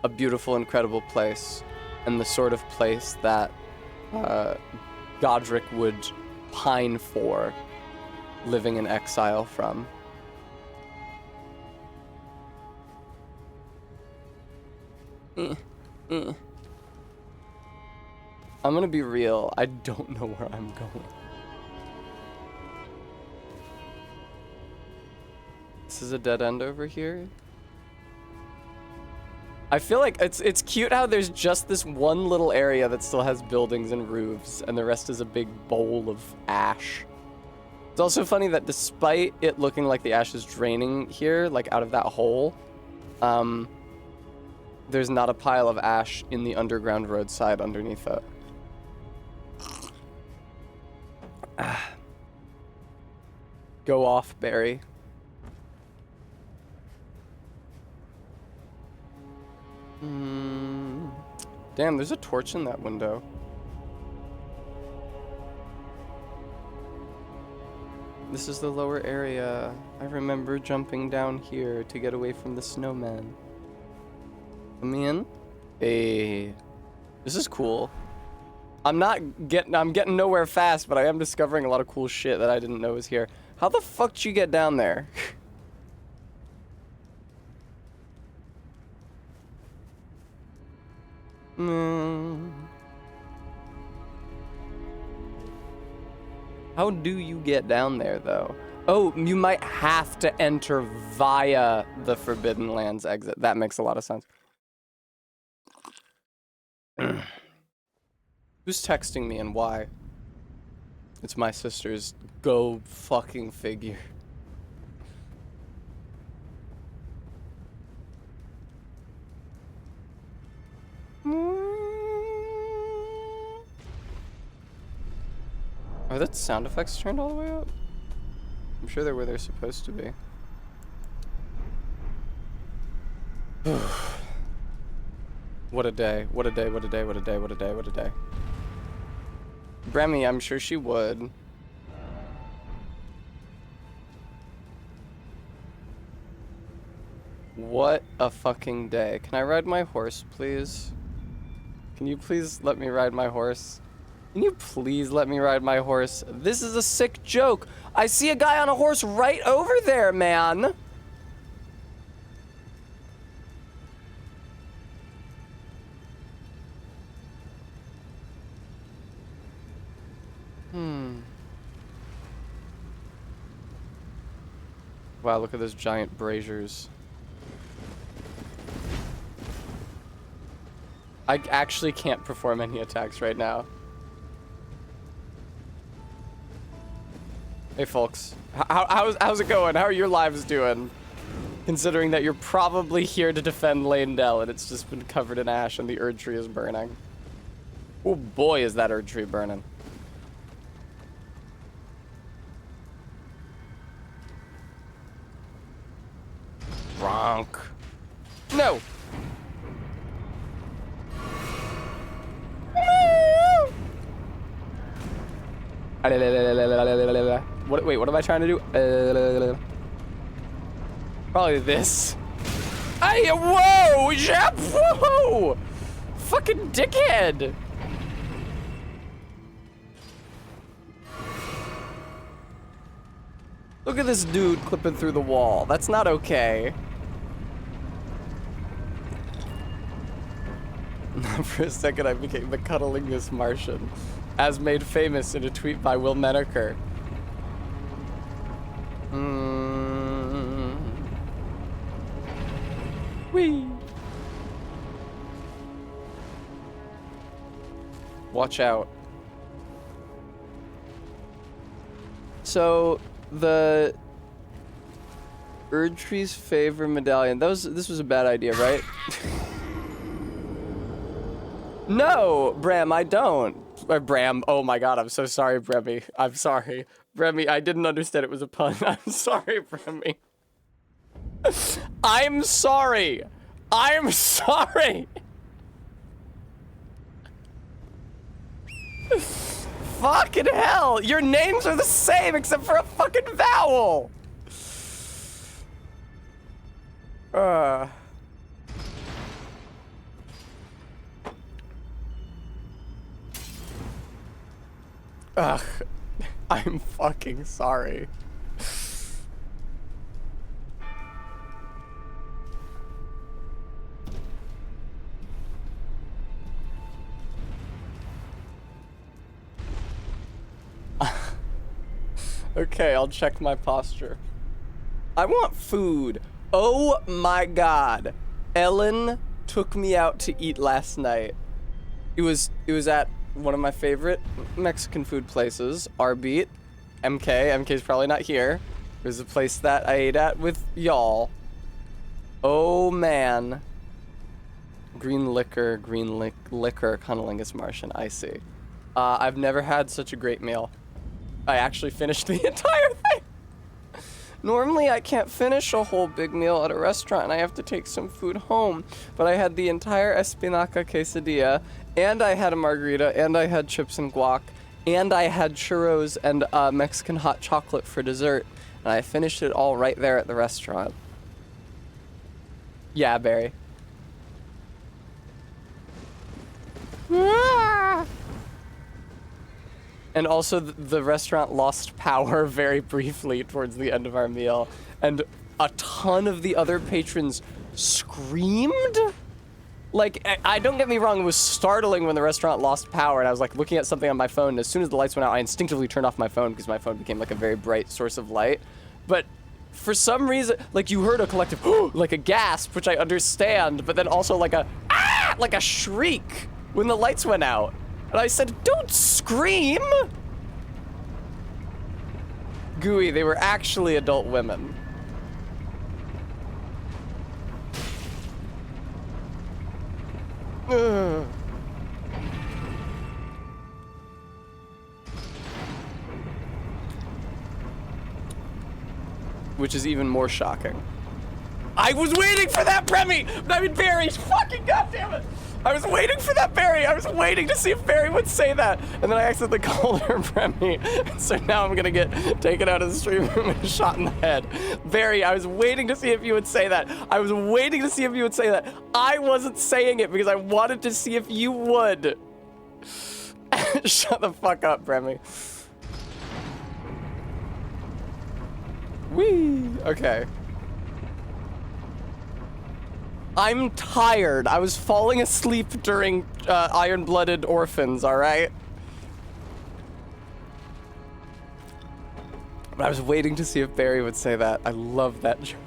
a beautiful, incredible place, and the sort of place that Godric would pine for living in exile from. I'm gonna be real, I don't know where I'm going. This is a dead end over here. I feel like it's cute how there's just this one little area that still has buildings and roofs, and the rest is a big bowl of ash. It's also funny that despite it looking like the ash is draining here, like out of that hole, there's not a pile of ash in the underground roadside underneath it. Go off, Barry. Damn, there's a torch in that window. This is the lower area. I remember jumping down here to get away from the snowman. Let me in. Hey, this is cool. I'm getting nowhere fast, but I am discovering a lot of cool shit that I didn't know was here. How the fuck did you get down there? How do you get down there, though? Oh, you might have to enter via the Forbidden Lands exit. That makes a lot of sense. Who's texting me and why? It's my sisters. Go fucking figure. Are the sound effects turned all the way up? I'm sure they're where they're supposed to be. What a day. What a day, what a day, what a day, what a day, what a day. Bremy, I'm sure she would. What a fucking day. Can I ride my horse, please? Can you please let me ride my horse? Can you please let me ride my horse? This is a sick joke. I see a guy on a horse right over there, man. Wow, look at those giant braziers. I actually can't perform any attacks right now. Hey folks, how's it going? How are your lives doing? Considering that you're probably here to defend Leyndell and it's just been covered in ash and the Erd tree is burning. Oh boy, is that Erd tree burning. Ronk. No! Wait, what am I trying to do? Probably this. Hey, whoa! Jap! Whoa! Fucking dickhead! Look at this dude clipping through the wall. That's not okay. For a second, I became the cuddlingus Martian, as made famous in a tweet by Will Menaker. Whee! Watch out. So, the Erd tree's favor medallion. This was a bad idea, right? No, Bram, I don't. Bram, oh my god, I'm so sorry, Bremy. I'm sorry. Bremy, I didn't understand it was a pun. I'm sorry, Bremy. I'm sorry. I'm sorry. Fucking hell. Your names are the same except for a fucking vowel. Ugh, I'm fucking sorry. Okay, I'll check my posture. I want food. Oh my god. Ellen took me out to eat last night. It was at one of my favorite Mexican food places, Arbeat. MK's probably not here. It was a place that I ate at with y'all. Oh man. Green liquor, liquor, cunnilingus Martian. I see. I've never had such a great meal. I actually finished the entire thing. Normally, I can't finish a whole big meal at a restaurant and I have to take some food home. But I had the entire espinaca quesadilla, and I had a margarita, and I had chips and guac, and I had churros and Mexican hot chocolate for dessert. And I finished it all right there at the restaurant. Yeah, Barry. And also, the restaurant lost power very briefly towards the end of our meal, and a ton of the other patrons screamed. Like, I don't get me wrong, it was startling when the restaurant lost power, and I was like looking at something on my phone, and as soon as the lights went out, I instinctively turned off my phone because my phone became like a very bright source of light. But for some reason, like, you heard a collective, like a gasp, which I understand, but then also like a, like a shriek when the lights went out. And I said, don't scream! Gooey, they were actually adult women. Ugh. Which is even more shocking. I was waiting for that Barry! Fucking goddammit! I was waiting for that Barry! I was waiting to see if Barry would say that! And then I accidentally called her Premi. So now I'm gonna get taken out of the stream room and shot in the head. Barry, I was waiting to see if you would say that. I was waiting to see if you would say that. I wasn't saying it because I wanted to see if you would. Shut the fuck up, Premi. Whee! Okay. I'm tired. I was falling asleep during Iron-Blooded Orphans, alright? But I was waiting to see if Barry would say that. I love that joke.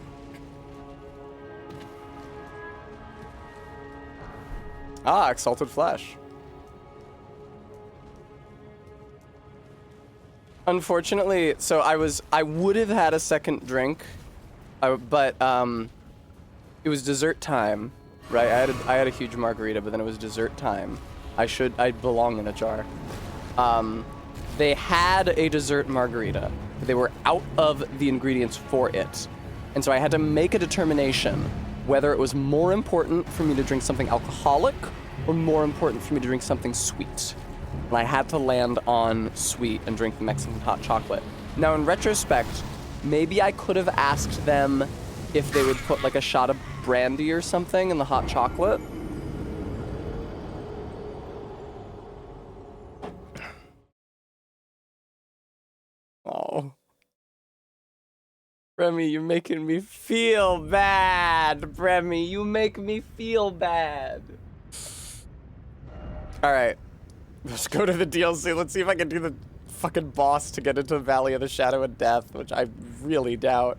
Ah, Exalted Flesh. Unfortunately, so I would have had a second drink, but it was dessert time, right? I had a huge margarita, but then it was dessert time. I belong in a jar. They had a dessert margarita, but they were out of the ingredients for it. And so I had to make a determination whether it was more important for me to drink something alcoholic or more important for me to drink something sweet. And I had to land on sweet and drink the Mexican hot chocolate. Now, in retrospect, maybe I could have asked them if they would put like a shot of brandy or something in the hot chocolate. Oh. Remy, you're making me feel bad. Remy, you make me feel bad. All right. Let's go to the DLC. Let's see if I can do the fucking boss to get into the Valley of the Shadow of Death, which I really doubt.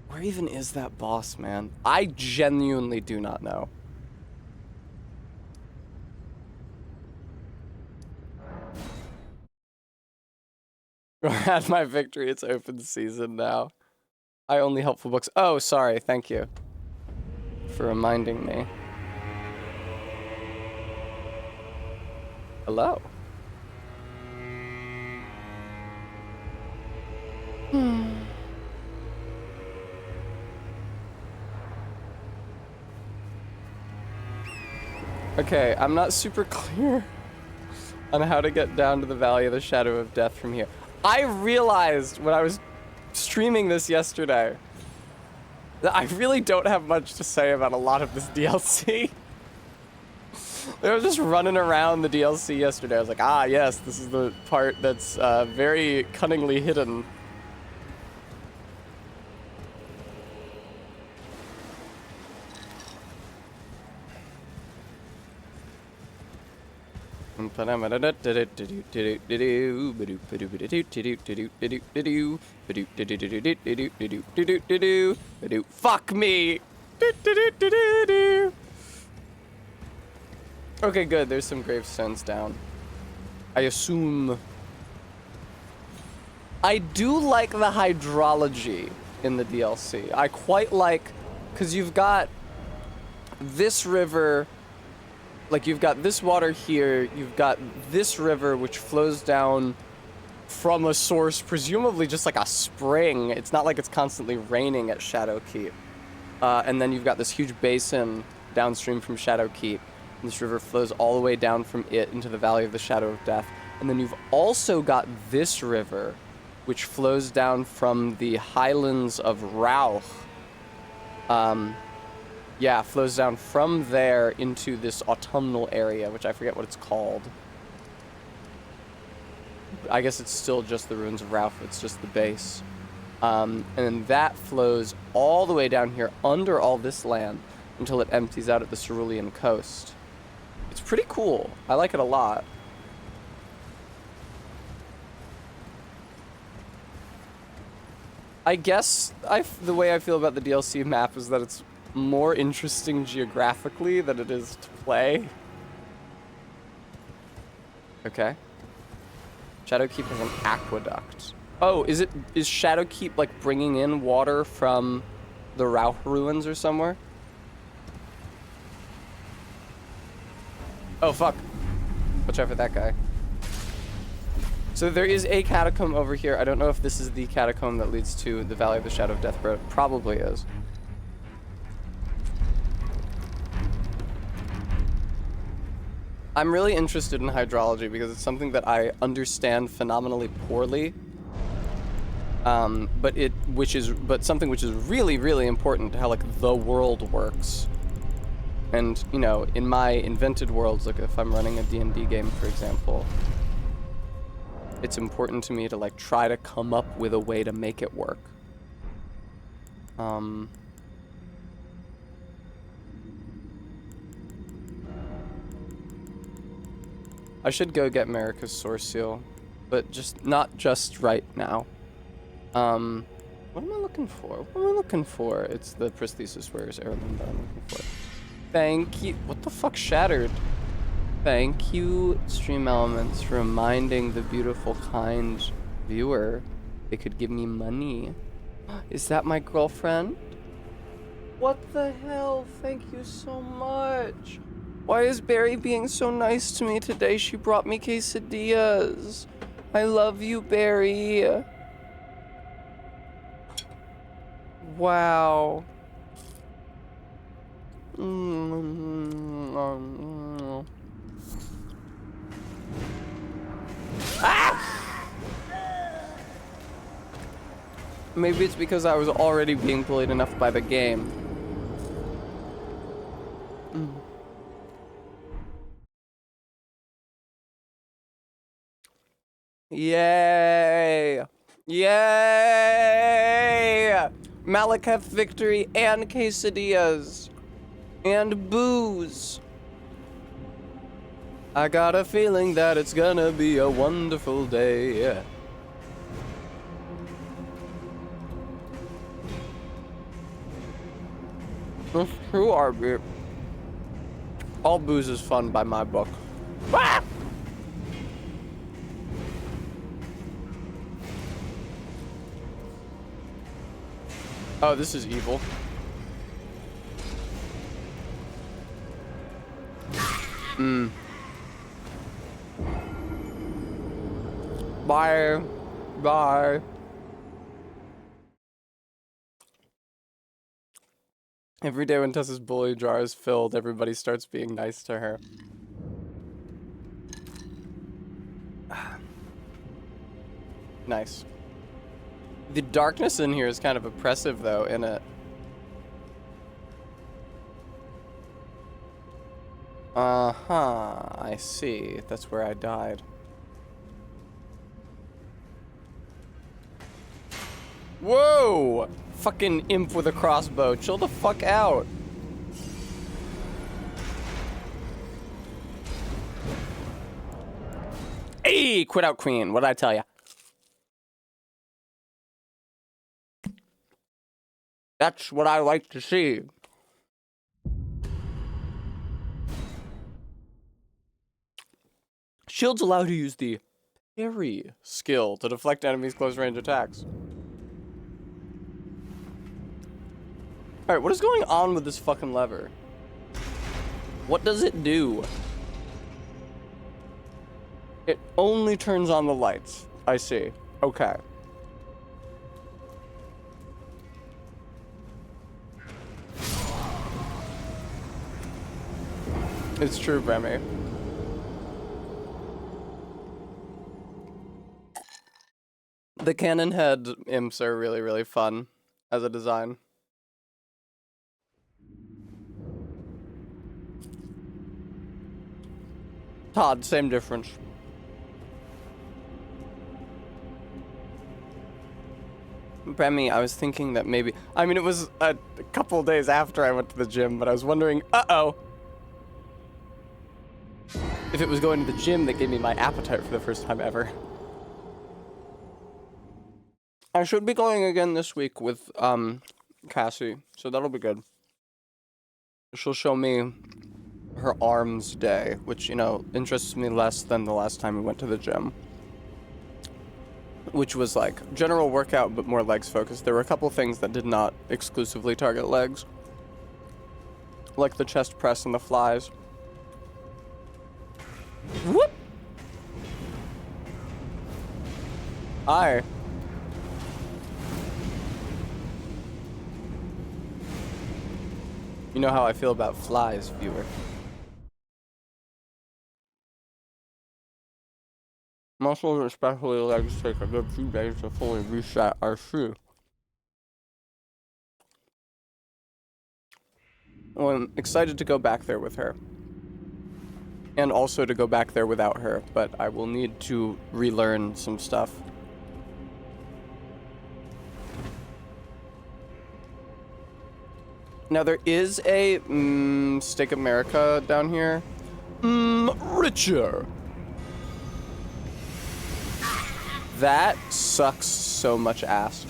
Where even is that boss, man? I genuinely do not know. I had my victory. It's open season now. I only helpful books. Oh, sorry. Thank you for reminding me. Hello. Okay, I'm not super clear on how to get down to the Valley of the Shadow of Death from here. I realized when I was streaming this yesterday that I really don't have much to say about a lot of this DLC. I was just running around the DLC yesterday. I was like, ah, yes, this is the part that's very cunningly hidden. Fuck me. Okay, good. There's some gravestones down. I assume. I do like the hydrology in the DLC. I quite like, because you've got this river, like you've got this water here, you've got this river which flows down from a source, presumably just like a spring. It's not like it's constantly raining at Shadowkeep. And then you've got this huge basin downstream from Shadowkeep. And this river flows all the way down from it into the Valley of the Shadow of Death. And then you've also got this river, which flows down from the highlands of Rauch. Yeah, flows down from there into this autumnal area, which I forget what it's called. I guess it's still just the ruins of Rauch, it's just the base. And then that flows all the way down here under all this land until it empties out at the Cerulean coast. It's pretty cool. I like it a lot. I guess the way I feel about the DLC map is that it's more interesting geographically than it is to play. Okay. Shadowkeep has an aqueduct. Oh, is Shadowkeep like bringing in water from the Rauch ruins or somewhere? Oh, fuck. Watch out for that guy. So there is a catacomb over here. I don't know if this is the catacomb that leads to the Valley of the Shadow of Death, but it probably is. I'm really interested in hydrology because it's something that I understand phenomenally poorly. But something which is really, really important to how like the world works. And, you know, in my invented worlds, like if I'm running a D&D game, for example, it's important to me to like try to come up with a way to make it work. I should go get Marika's source seal, but not just right now. What am I looking for? What am I looking for? It's the prosthesis wearer's heirloom that I'm looking for. Thank you. What the fuck shattered? Thank you, Stream Elements, for reminding the beautiful, kind viewer they could give me money. Is that my girlfriend? What the hell? Thank you so much. Why is Barry being so nice to me today? She brought me quesadillas. I love you, Barry. Wow. Ah! Maybe it's because I was already being bullied enough by the game. Yay! Yay! Malekith victory and quesadillas. And booze. I got a feeling that it's gonna be a wonderful day. Yeah. Who are we? All booze is fun by my book. Ah! Oh, this is evil. Bye. Bye. Every day when Tessa's bully jar is filled, everybody starts being nice to her. Nice. The darkness in here is kind of oppressive, though, in it. Uh-huh. I see. That's where I died. Whoa! Fucking imp with a crossbow. Chill the fuck out. Hey! Quit out queen. What'd I tell ya? That's what I like to see. Shields allow you to use the parry skill to deflect enemies' close range attacks. Alright, what is going on with this fucking lever? What does it do? It only turns on the lights. I see. Okay. It's true, Remy. The cannon head imps are really, really fun as a design. Todd, same difference. Remy, I was thinking that maybe... I mean, it was a couple days after I went to the gym, but I was wondering, uh-oh. If it was going to the gym that gave me my appetite for the first time ever. I should be going again this week with, Cassie, so that'll be good. She'll show me her arms day, which, you know, interests me less than the last time we went to the gym. Which was like general workout, but more legs focused. There were a couple things that did not exclusively target legs, like the chest press and the flies. Whoop! Hi. You know how I feel about flies, viewer. Muscles, especially legs, take a good few days to fully reset our shoe. Well, I'm excited to go back there with her. And also to go back there without her, but I will need to relearn some stuff. Now there is a, Steak America down here. Richer. That sucks so much ass.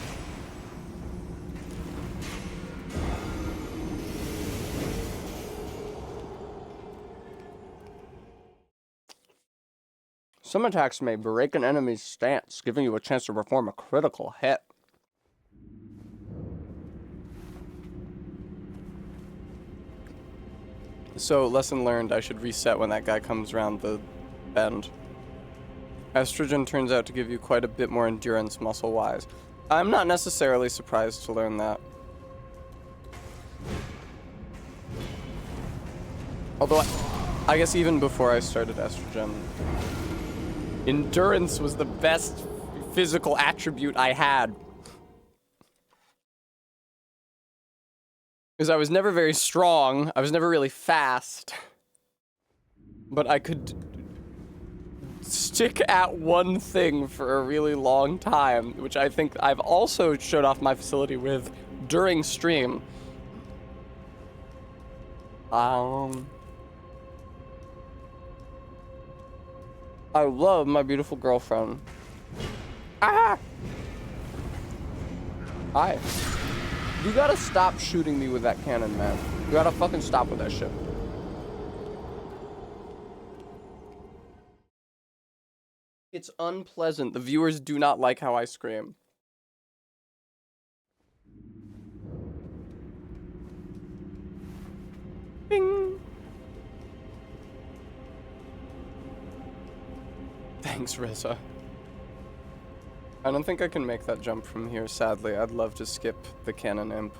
Some attacks may break an enemy's stance, giving you a chance to perform a critical hit. So, lesson learned, I should reset when that guy comes around the bend. Estrogen turns out to give you quite a bit more endurance muscle-wise. I'm not necessarily surprised to learn that. Although, I guess even before I started estrogen, endurance was the best physical attribute I had. Because I was never very strong, I was never really fast. But I could stick at one thing for a really long time, which I think I've also showed off my facility with during stream. I love my beautiful girlfriend. Ah! Hi. You gotta stop shooting me with that cannon, man. You gotta fucking stop with that shit. It's unpleasant. The viewers do not like how I scream. Bing! Thanks, Reza. I don't think I can make that jump from here, sadly. I'd love to skip the cannon imp.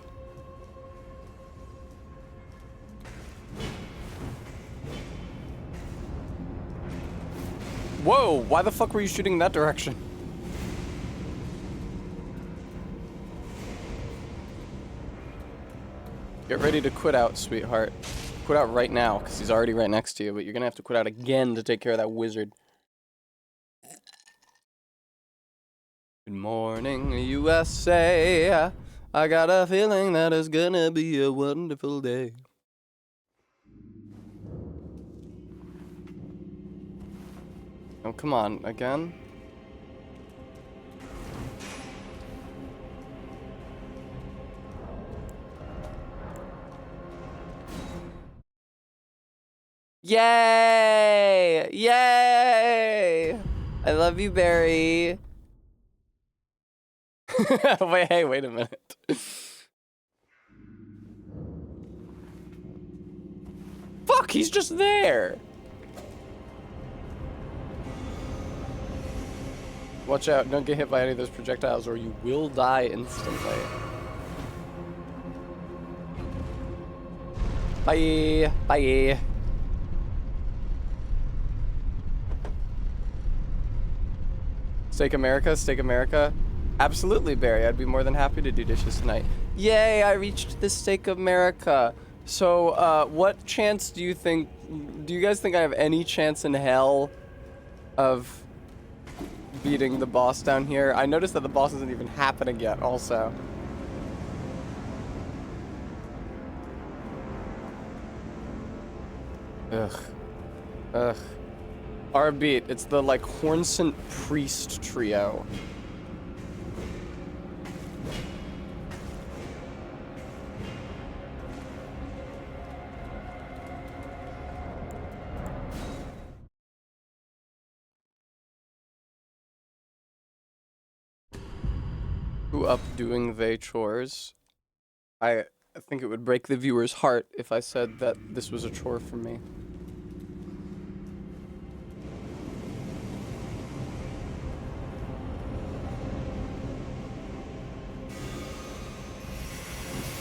Whoa, why the fuck were you shooting in that direction? Get ready to quit out, sweetheart. Quit out right now, because he's already right next to you, but you're gonna have to quit out again to take care of that wizard. Good morning, USA. I got a feeling that it's gonna be a wonderful day. Oh, come on, again? Yay! Yay! I love you, Barry. Wait a minute. fuck? He's just there. Watch out, don't get hit by any of those projectiles or you will die instantly. Bye. Bye. Steak America, Steak America. Absolutely, Barry. I'd be more than happy to do dishes tonight. Yay, I reached the Steak America. So, what chance do you guys think I have any chance in hell of beating the boss down here? I noticed that the boss isn't even happening yet, also. Ugh. Ugh. Our beat. It's the, like, Hornsent Priest trio. Who up doing they chores? I think it would break the viewer's heart if I said that this was a chore for me.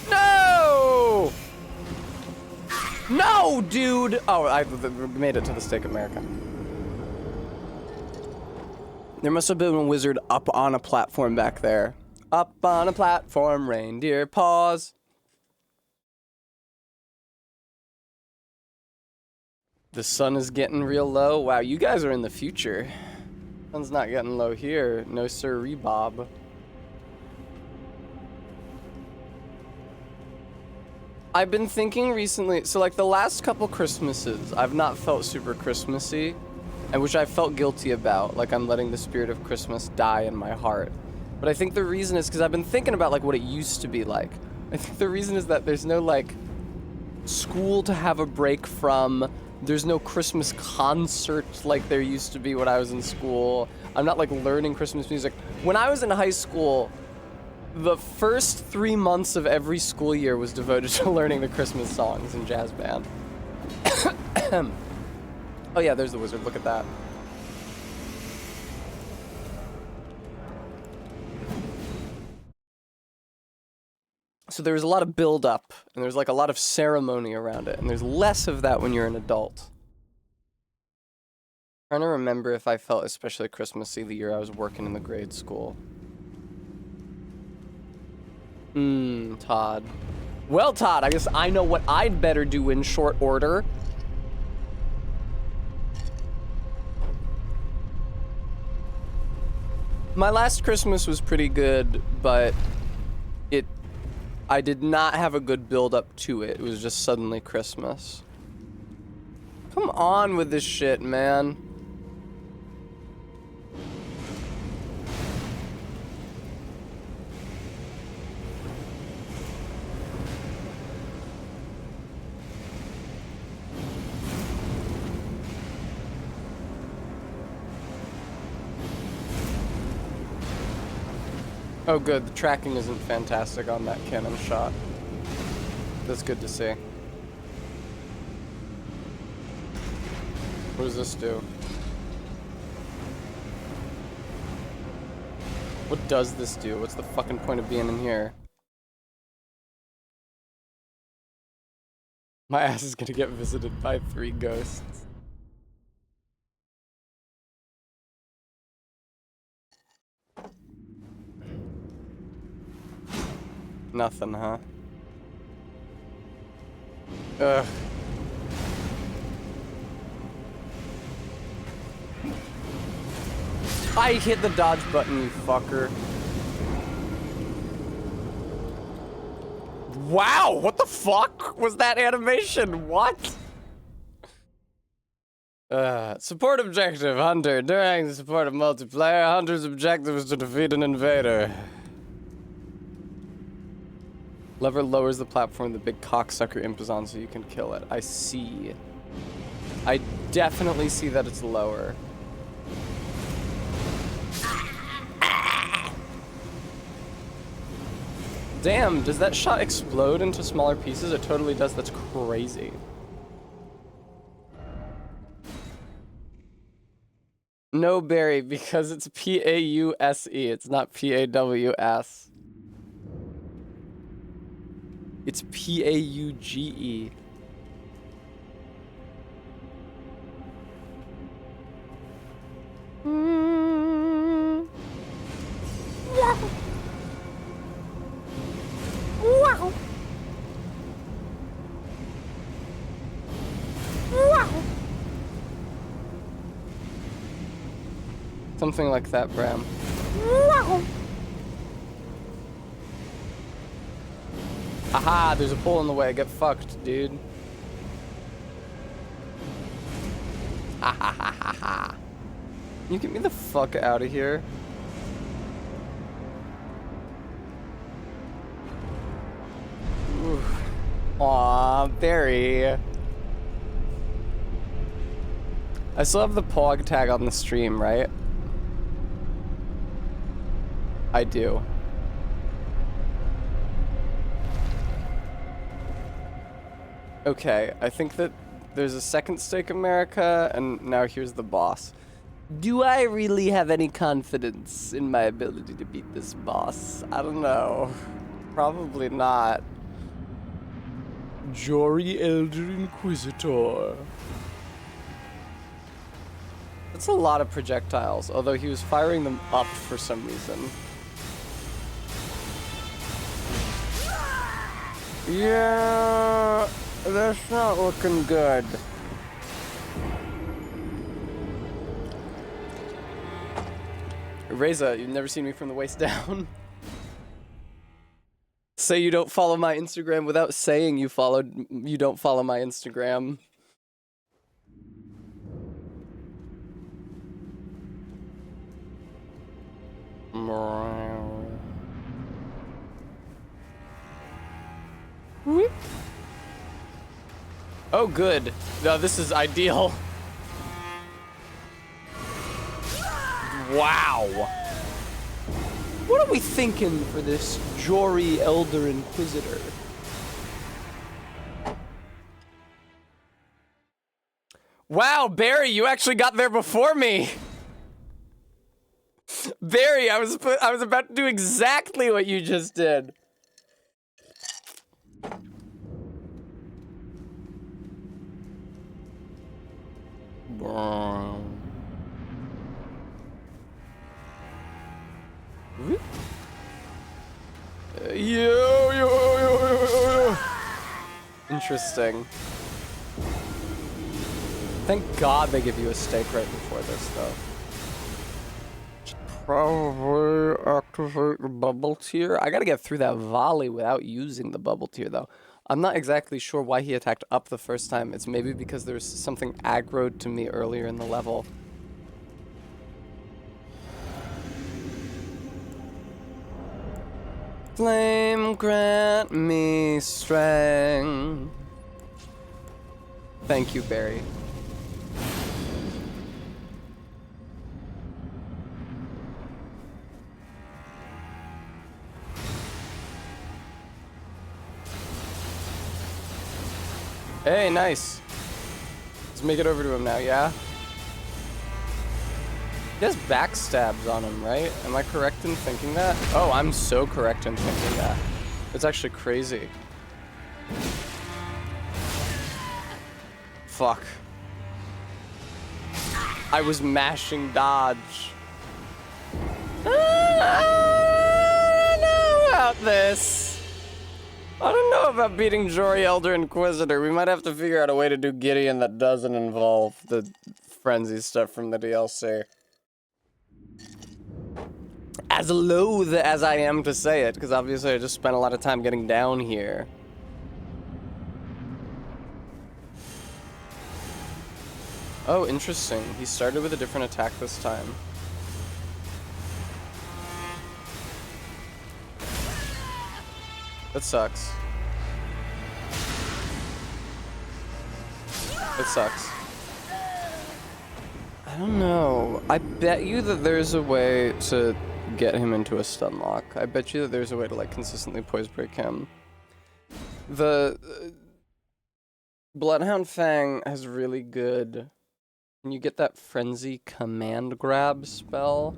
No! No, dude! Oh, I made it to the Steak America. There must have been a wizard up on a platform back there. Up on a platform, reindeer paws. The sun is getting real low. Wow, you guys are in the future. Sun's not getting low here. No sirree, Bob. I've been thinking recently, so like the last couple Christmases, I've not felt super Christmassy, and which I felt guilty about, like I'm letting the spirit of Christmas die in my heart. But I think the reason is because I've been thinking about like what it used to be like. I think the reason is that there's no like school to have a break from. There's no Christmas concert like there used to be when I was in school. I'm not like learning Christmas music. When I was in high school, the first 3 months of every school year was devoted to learning the Christmas songs in jazz band. Oh yeah, there's the wizard. Look at that. So there was a lot of build-up, and there's like a lot of ceremony around it, and there's less of that when you're an adult. I'm trying to remember if I felt especially Christmassy the year I was working in the grade school. Todd. Well, Todd, I guess I know what I'd better do in short order. My last Christmas was pretty good, but I did not have a good build up to it. It was just suddenly Christmas. Come on with this shit, man. Oh good, the tracking isn't fantastic on that cannon shot. That's good to see. What does this do? What does this do? What's the fucking point of being in here? My ass is gonna get visited by 3 ghosts. Nothing, huh? Ugh. I hit the dodge button, you fucker. Wow, what the fuck was that animation? What? Support objective, Hunter. During the support of multiplayer, Hunter's objective is to defeat an invader. Lever lowers the platform the big cocksucker imp is on so you can kill it. I see. I definitely see that it's lower. Damn, does that shot explode into smaller pieces? It totally does. That's crazy. No, Barry, because it's P-A-U-S-E. It's not P-A-W-S. It's P-A-U-G-E. Wow. Something like that, Bram. Aha, there's a pole in the way. Get fucked, dude. Ha ha ha ha ha. You get me the fuck out of here. Oof. Aw, Barry. I still have the pog tag on the stream, right? I do. Okay, I think that there's a second Stake America, and now here's the boss. Do I really have any confidence in my ability to beat this boss? I don't know. Probably not. Jory Elder Inquisitor. That's a lot of projectiles, although he was firing them up for some reason. Yeah, that's not looking good. Reza, you've never seen me from the waist down. Say you don't follow my Instagram without saying you don't follow my Instagram. Oh, good. No, this is ideal. Wow. What are we thinking for this Jory Elder Inquisitor? Wow, Barry, you actually got there before me. Barry, I was about to do exactly what you just did. Yo. Interesting. Thank God they give you a stake right before this, though. Probably activate the bubble tier. I gotta get through that volley without using the bubble tier, though. I'm not exactly sure why he attacked up the first time. It's maybe because there's something aggroed to me earlier in the level. Flame grant me strength. Thank you, Barry. Hey, nice. Let's make it over to him now, yeah? He has backstabs on him, right? Am I correct in thinking that? Oh, I'm so correct in thinking that. It's actually crazy. Fuck. I was mashing dodge. I don't know about this. I don't know about beating Jory Elder Inquisitor. We might have to figure out a way to do Gideon that doesn't involve the frenzy stuff from the DLC. As loath as I am to say it, because obviously I just spent a lot of time getting down here. Oh, interesting. He started with a different attack this time. That sucks. It sucks. I don't know. I bet you that there's a way to get him into a stun lock. I bet you that there's a way to like consistently poise break him. The Bloodhound Fang has really good Can you get that frenzy command grab spell?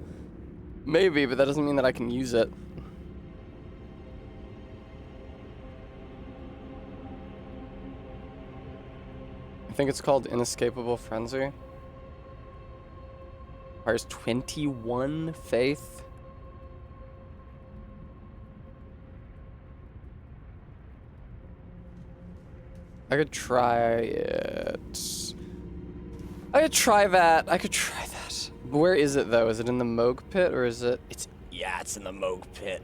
Maybe, but that doesn't mean that I can use it. I think it's called Inescapable Frenzy. Requires 21 faith. I could try it. I could try that. Where is it though? Is it in the Moog pit or is it? Yeah, it's in the Moog pit.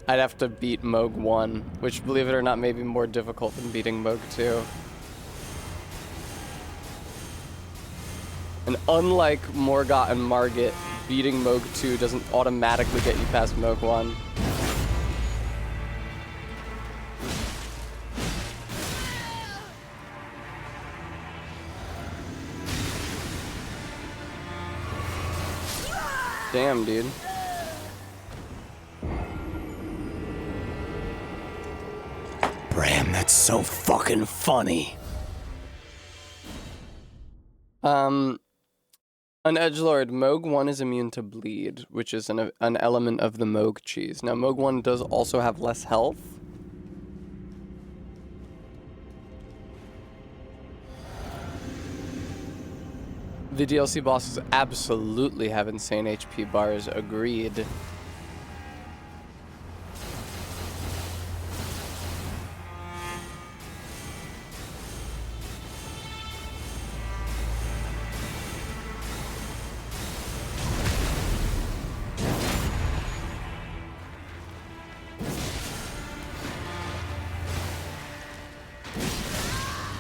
I'd have to beat Moog 1, which, believe it or not, may be more difficult than beating Moog 2. And unlike Morgott and Margit, beating Moog 2 doesn't automatically get you past Moog 1. Damn, dude. Bram, that's so fucking funny. An edgelord, Moog 1 is immune to bleed, which is an element of the Moog cheese. Now, Moog 1 does also have less health. The DLC bosses absolutely have insane HP bars, agreed.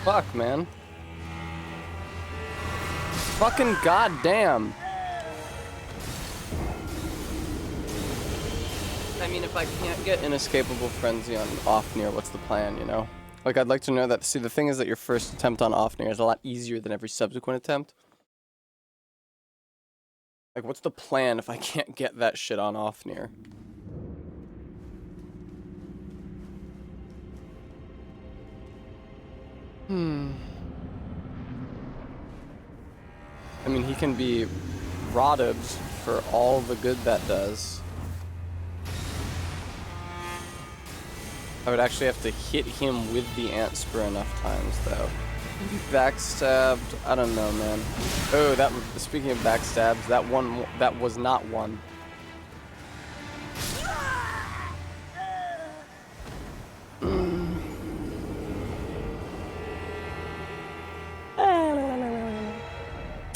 Fuck, man. Fucking goddamn. I mean, if I can't get Inescapable Frenzy on Ofnir, what's the plan, you know? Like, I'd like to know that. See, the thing is that your first attempt on Ofnir is a lot easier than every subsequent attempt. Like, what's the plan if I can't get that shit on Ofnir? I mean, he can be rotted for all the good that does. I would actually have to hit him with the ant spur enough times, though. Maybe backstabbed. I don't know, man. Oh, that. Speaking of backstabs, that was not one.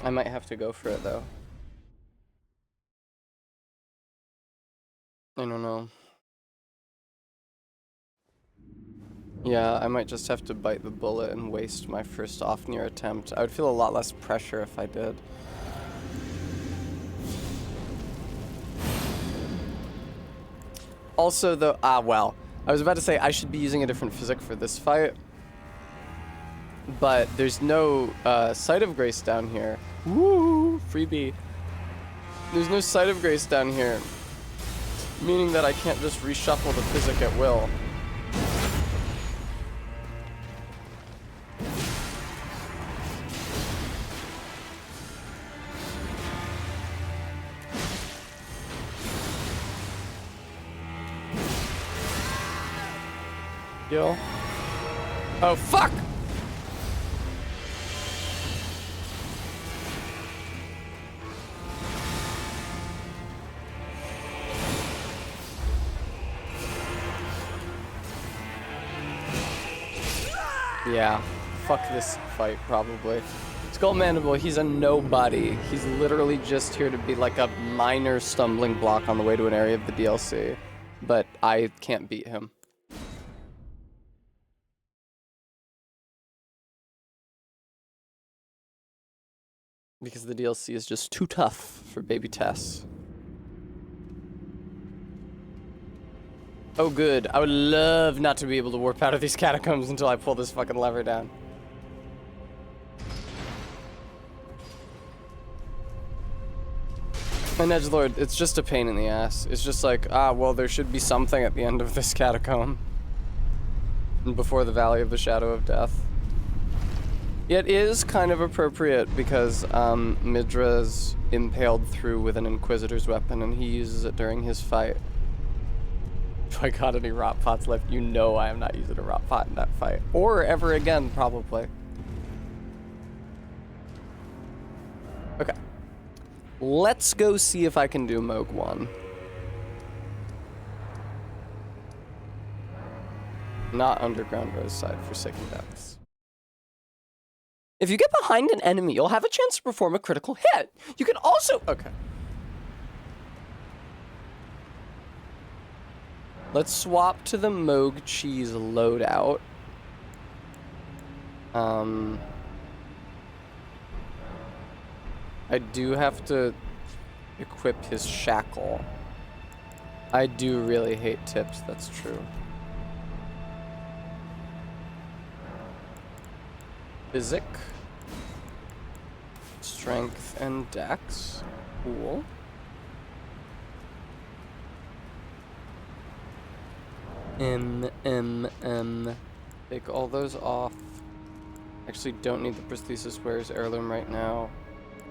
I might have to go for it, though. I don't know. Yeah, I might just have to bite the bullet and waste my first Ofnir attempt. I would feel a lot less pressure if I did. Also, though, well, I was about to say I should be using a different physic for this fight, but there's no Sight of Grace down here. Woo! Freebie. There's no Sight of Grace down here, meaning that I can't just reshuffle the physic at will. Yo. Oh, fuck! Yeah, fuck this fight, probably. Skull Mandible, he's a nobody. He's literally just here to be like a minor stumbling block on the way to an area of the DLC. But I can't beat him. Because the DLC is just too tough for baby Tess. Oh good, I would love not to be able to warp out of these catacombs until I pull this fucking lever down. And edgelord, it's just a pain in the ass. It's just like, well, there should be something at the end of this catacomb. And before the Valley of the Shadow of Death. It is kind of appropriate because Midra's impaled through with an Inquisitor's weapon and he uses it during his fight. If I got any rot pots left, you know I am not using a rot pot in that fight. Or ever again, probably. Okay. Let's go see if I can do Moog 1. Not Underground Roadside, Forsaken Depths. If you get behind an enemy, you'll have a chance to perform a critical hit. You can also... Okay. Let's swap to the Moog Cheese loadout. I do have to equip his shackle. I do really hate tips, that's true. Physic. Strength and dex. Cool. Take all those off. Actually don't need the prosthesis wearer's heirloom right now.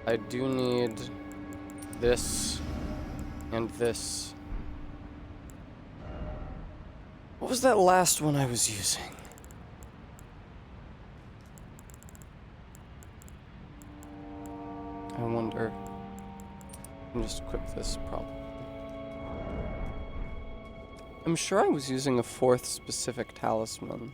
I do need this and this. What was that last one I was using? I wonder. I can just equip this probably. I'm sure I was using a fourth specific talisman.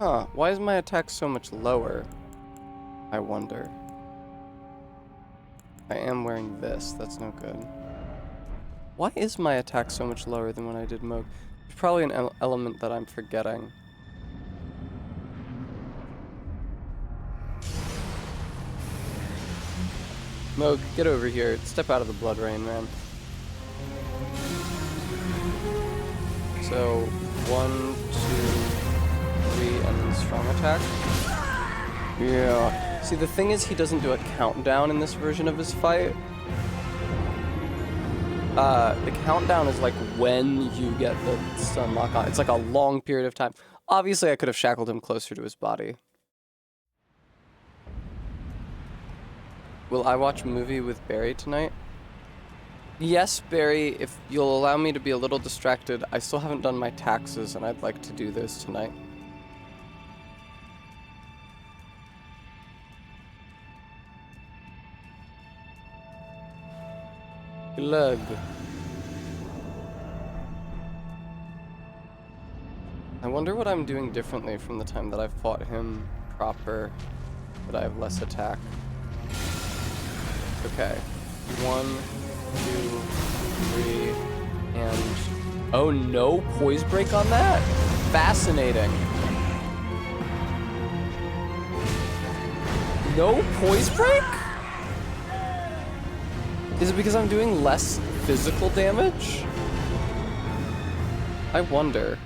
Huh, why is my attack so much lower? I wonder. I am wearing this, that's no good. Why is my attack so much lower than when I did Moog? There's probably an element that I'm forgetting. Moog, get over here. Step out of the blood rain, man. So, 1, 2, 3, and then strong attack. Yeah. See, the thing is, he doesn't do a countdown in this version of his fight. The countdown is like when you get the stun lock on. It's like a long period of time. Obviously, I could have shackled him closer to his body. Will I watch a movie with Barry tonight? Yes, Barry, if you'll allow me to be a little distracted. I still haven't done my taxes, and I'd like to do those tonight. Glug. I wonder what I'm doing differently from the time that I fought him proper, but I have less attack. Okay. 1, 2, 3, and... Oh no, poise break on that? Fascinating. No poise break? Is it because I'm doing less physical damage? I wonder.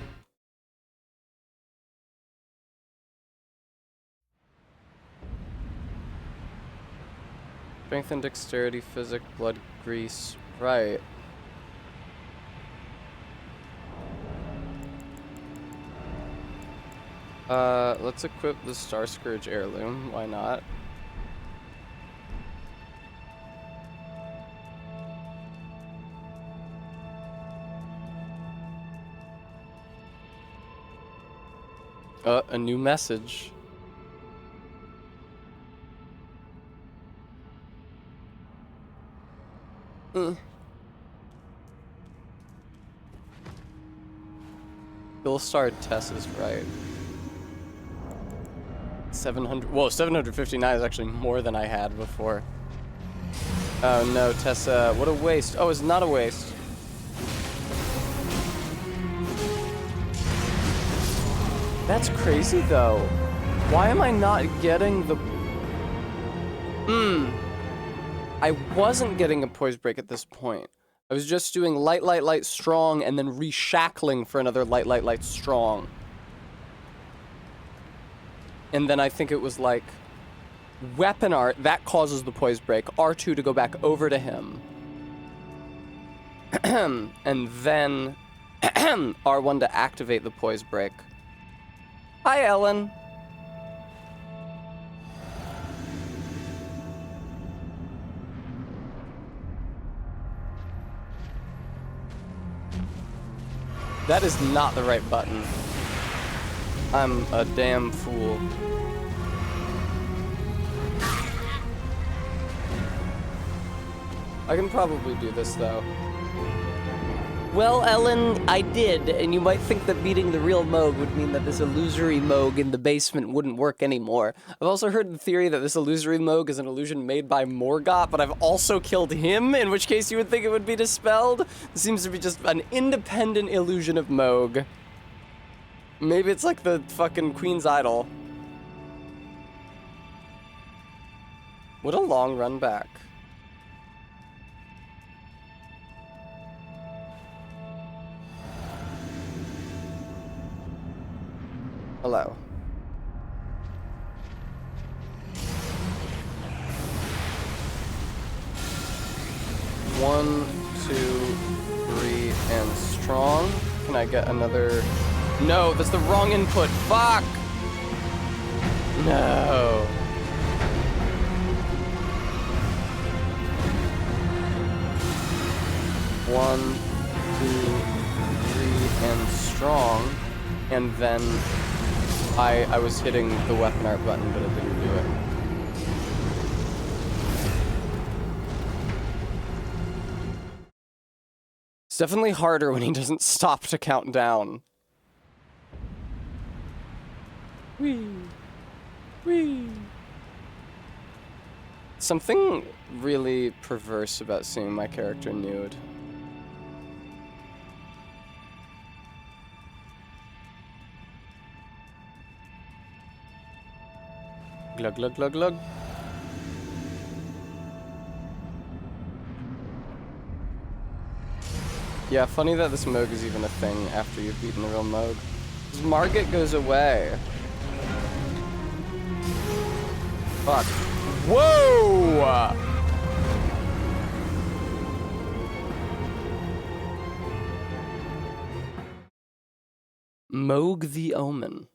Strength and dexterity, physic, blood, grease. Right. Let's equip the Star Scourge heirloom. Why not? A new message. Bill starred Tess is right. 700. Whoa, 759 is actually more than I had before. Oh no, Tessa, what a waste. Oh, it's not a waste. That's crazy though. Why am I not getting the... I wasn't getting a poise break at this point. I was just doing light, light, light, strong, and then reshackling for another light, light, light, strong. And then I think it was like weapon art, that causes the poise break. R2 to go back over to him. And then R1 to activate the poise break. Hi, Ellen. That is not the right button. I'm a damn fool. I can probably do this, though. Well, Ellen, I did, and you might think that beating the real Moog would mean that this illusory Moog in the basement wouldn't work anymore. I've also heard the theory that this illusory Moog is an illusion made by Morgoth, but I've also killed him, in which case you would think it would be dispelled. This seems to be just an independent illusion of Moog. Maybe it's like the fucking Queen's Idol. What a long run back. Hello. One, 2, 3, and strong. Can I get another? No, that's the wrong input. Fuck! No. One, 2, 3, and strong. And then I was hitting the weapon art button, but it didn't do it. It's definitely harder when he doesn't stop to count down. Whee! Whee! Something really perverse about seeing my character nude. Glug, glug, glug, glug. Yeah, funny that this Moog is even a thing after you've beaten the real Moog. Because Margit goes away. Fuck. Whoa! Moog the Omen.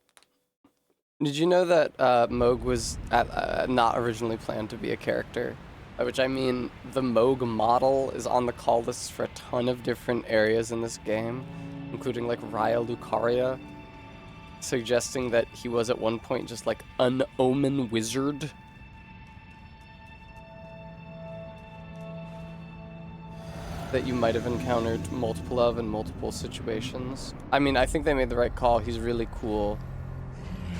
Did you know that Moog was not originally planned to be a character? By which I mean the Moog model is on the call list for a ton of different areas in this game, including like Raya Lucaria, suggesting that he was at one point just like an omen wizard. That you might have encountered multiple of in multiple situations. I mean, I think they made the right call. He's really cool.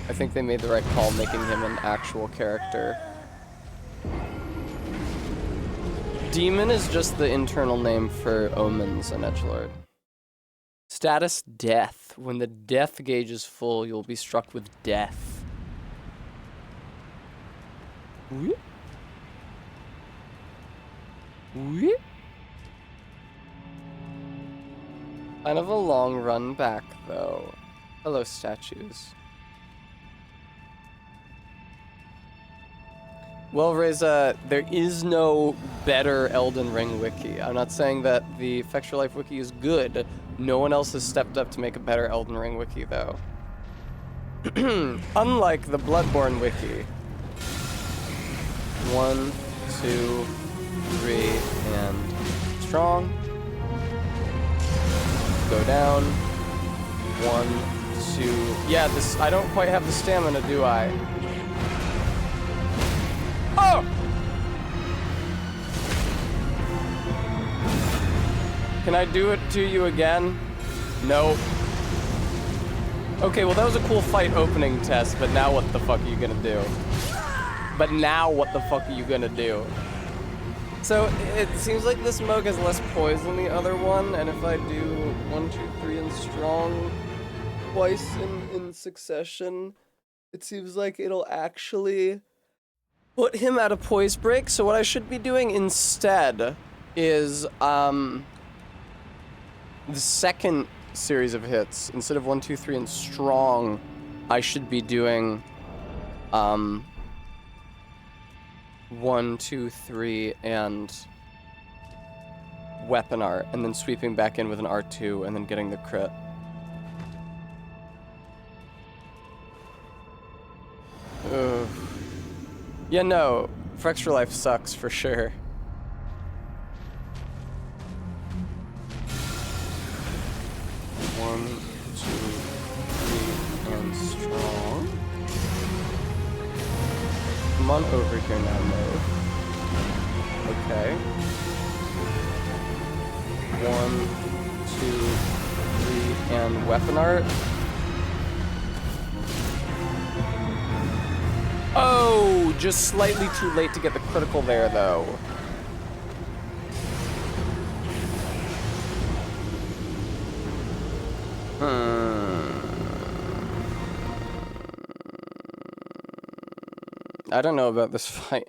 I think they made the right call making him an actual character. Demon is just the internal name for omens in Edgelord. Status death. When the death gauge is full, you'll be struck with death. Whoop. Whoop. Kind of a long run back, though. Hello, statues. Well, Reza, there is no better Elden Ring wiki. I'm not saying that the Effectual Life wiki is good. No one else has stepped up to make a better Elden Ring wiki, though. Unlike the Bloodborne wiki. 1, 2, 3, and strong. Go down. 1, 2. Yeah, this. I don't quite have the stamina, do I? Oh! Can I do it to you again? No. Okay, well that was a cool fight opening test, but now what the fuck are you gonna do? But now what the fuck are you gonna do? So, it seems like this Moog has less poise than the other one, and if I do 1, 2, 3 and strong twice in succession, it seems like it'll actually put him at a poise break. So what I should be doing instead is the second series of hits. Instead of 1, 2, 3 and strong, I should be doing 1, 2, 3, and weapon art, and then sweeping back in with an R2, and then getting the crit. Ugh. Yeah, no, for Extra Life sucks for sure. One, two, three, and strong. Come on over here now, Mo. Okay. 1, 2, 3, and weapon art. Oh, just slightly too late to get the critical there, though. I don't know about this fight.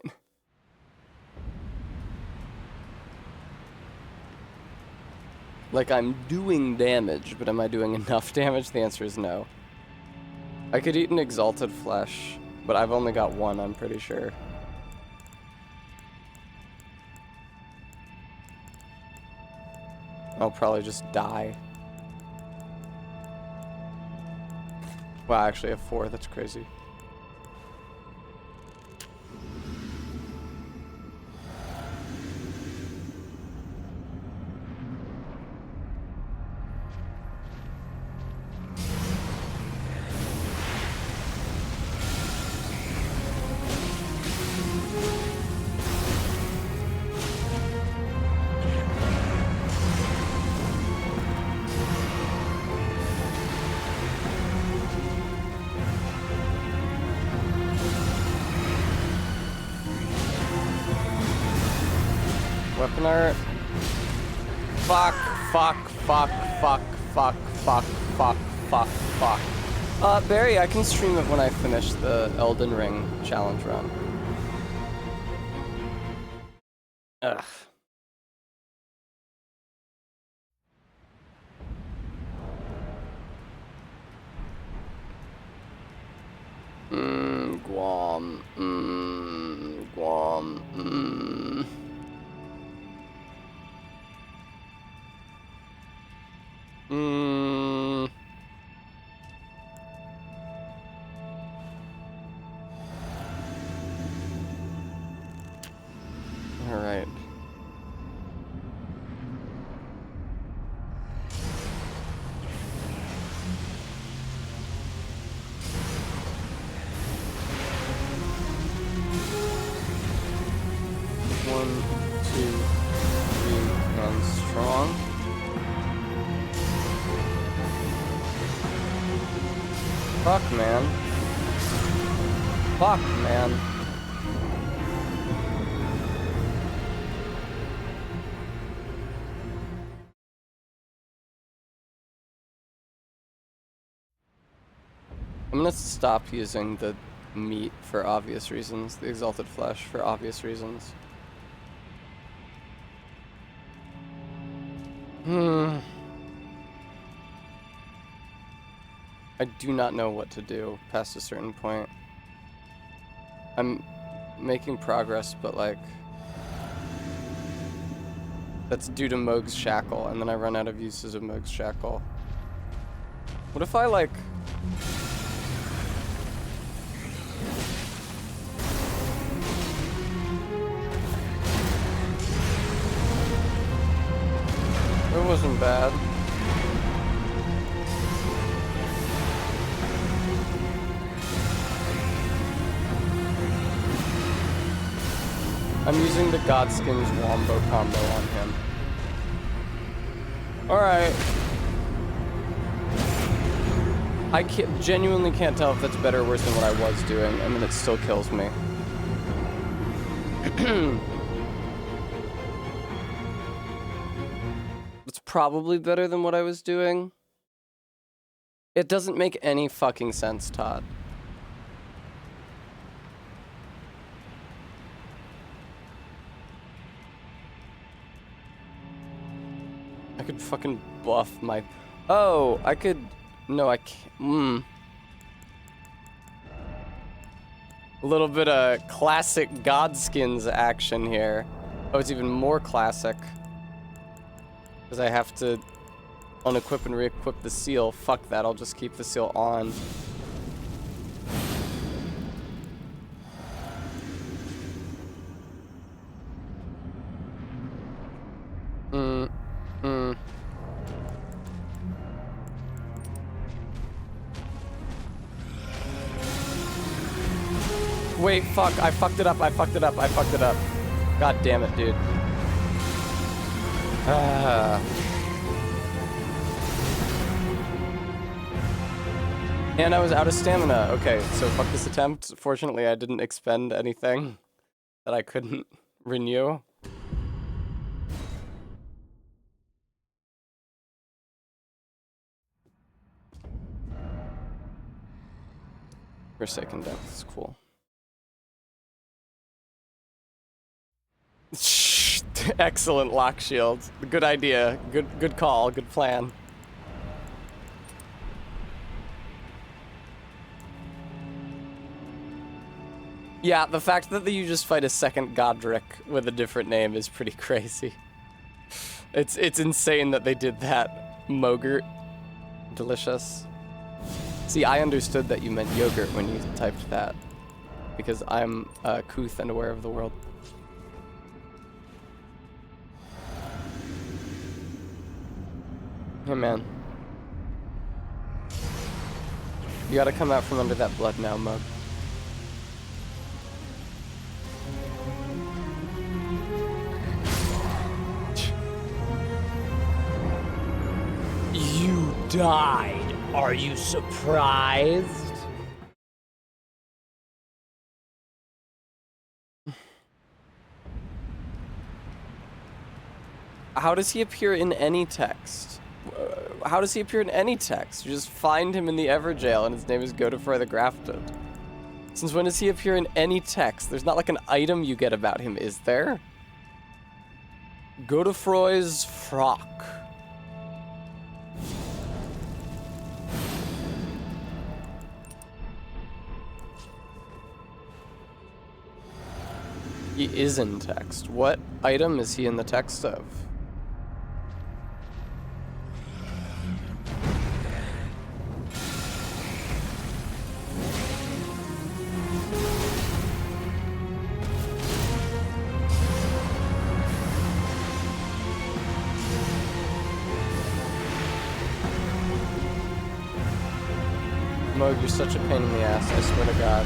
Like, I'm doing damage, but am I doing enough damage? The answer is no. I could eat an exalted flesh, but I've only got one, I'm pretty sure. I'll probably just die. Wow, I actually have 4, that's crazy. Weapon art. Fuck, fuck, fuck, fuck, fuck, fuck, fuck, fuck, fuck. Barry, I can stream it when I finish the Elden Ring challenge run. Ugh. Guam. Guam. All right. One, two, three, and strong. Fuck, man. Fuck, man. I'm gonna stop using the meat for obvious reasons, the exalted flesh for obvious reasons. I do not know what to do past a certain point. I'm making progress, but like, that's due to Moog's Shackle, and then I run out of uses of Moog's Shackle. What if I like... It wasn't bad. I'm using the Godskins Wombo combo on him. Alright. I genuinely can't tell if that's better or worse than what I was doing, and then it still kills me. It's probably better than what I was doing. It doesn't make any fucking sense, Todd. I could fucking buff my... Oh, I could... No, I can't... A little bit of classic Godskins action here. Oh, it's even more classic. Because I have to unequip and re-equip the seal. Fuck that, I'll just keep the seal on. Wait, fuck, I fucked it up, I fucked it up, I fucked it up. God damn it, dude. And I was out of stamina. Okay, so fuck this attempt. Fortunately, I didn't expend anything that I couldn't renew. Forsaken Depth is cool. Excellent lock shield. Good idea. Good call. Good plan. Yeah, the fact that you just fight a second Godric with a different name is pretty crazy. It's insane that they did that. Mogurt. Delicious. See, I understood that you meant yogurt when you typed that. Because I'm couth and aware of the world. Hey, man. You gotta come out from under that blood now, Mug. You died. Are you surprised? How does he appear in any text? How does he appear in any text? You just find him in the Everjail and his name is Godefroy the Grafted. Since when does he appear in any text? There's not like an item you get about him, is there? Godefroy's frock. He is in text. What item is he in the text of? Moog, you're such a pain in the ass, I swear to God.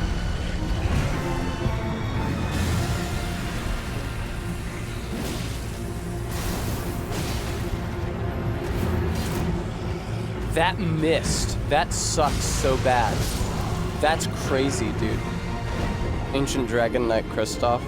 That missed. That sucks so bad. That's crazy, dude. Ancient Dragon Knight Kristoff.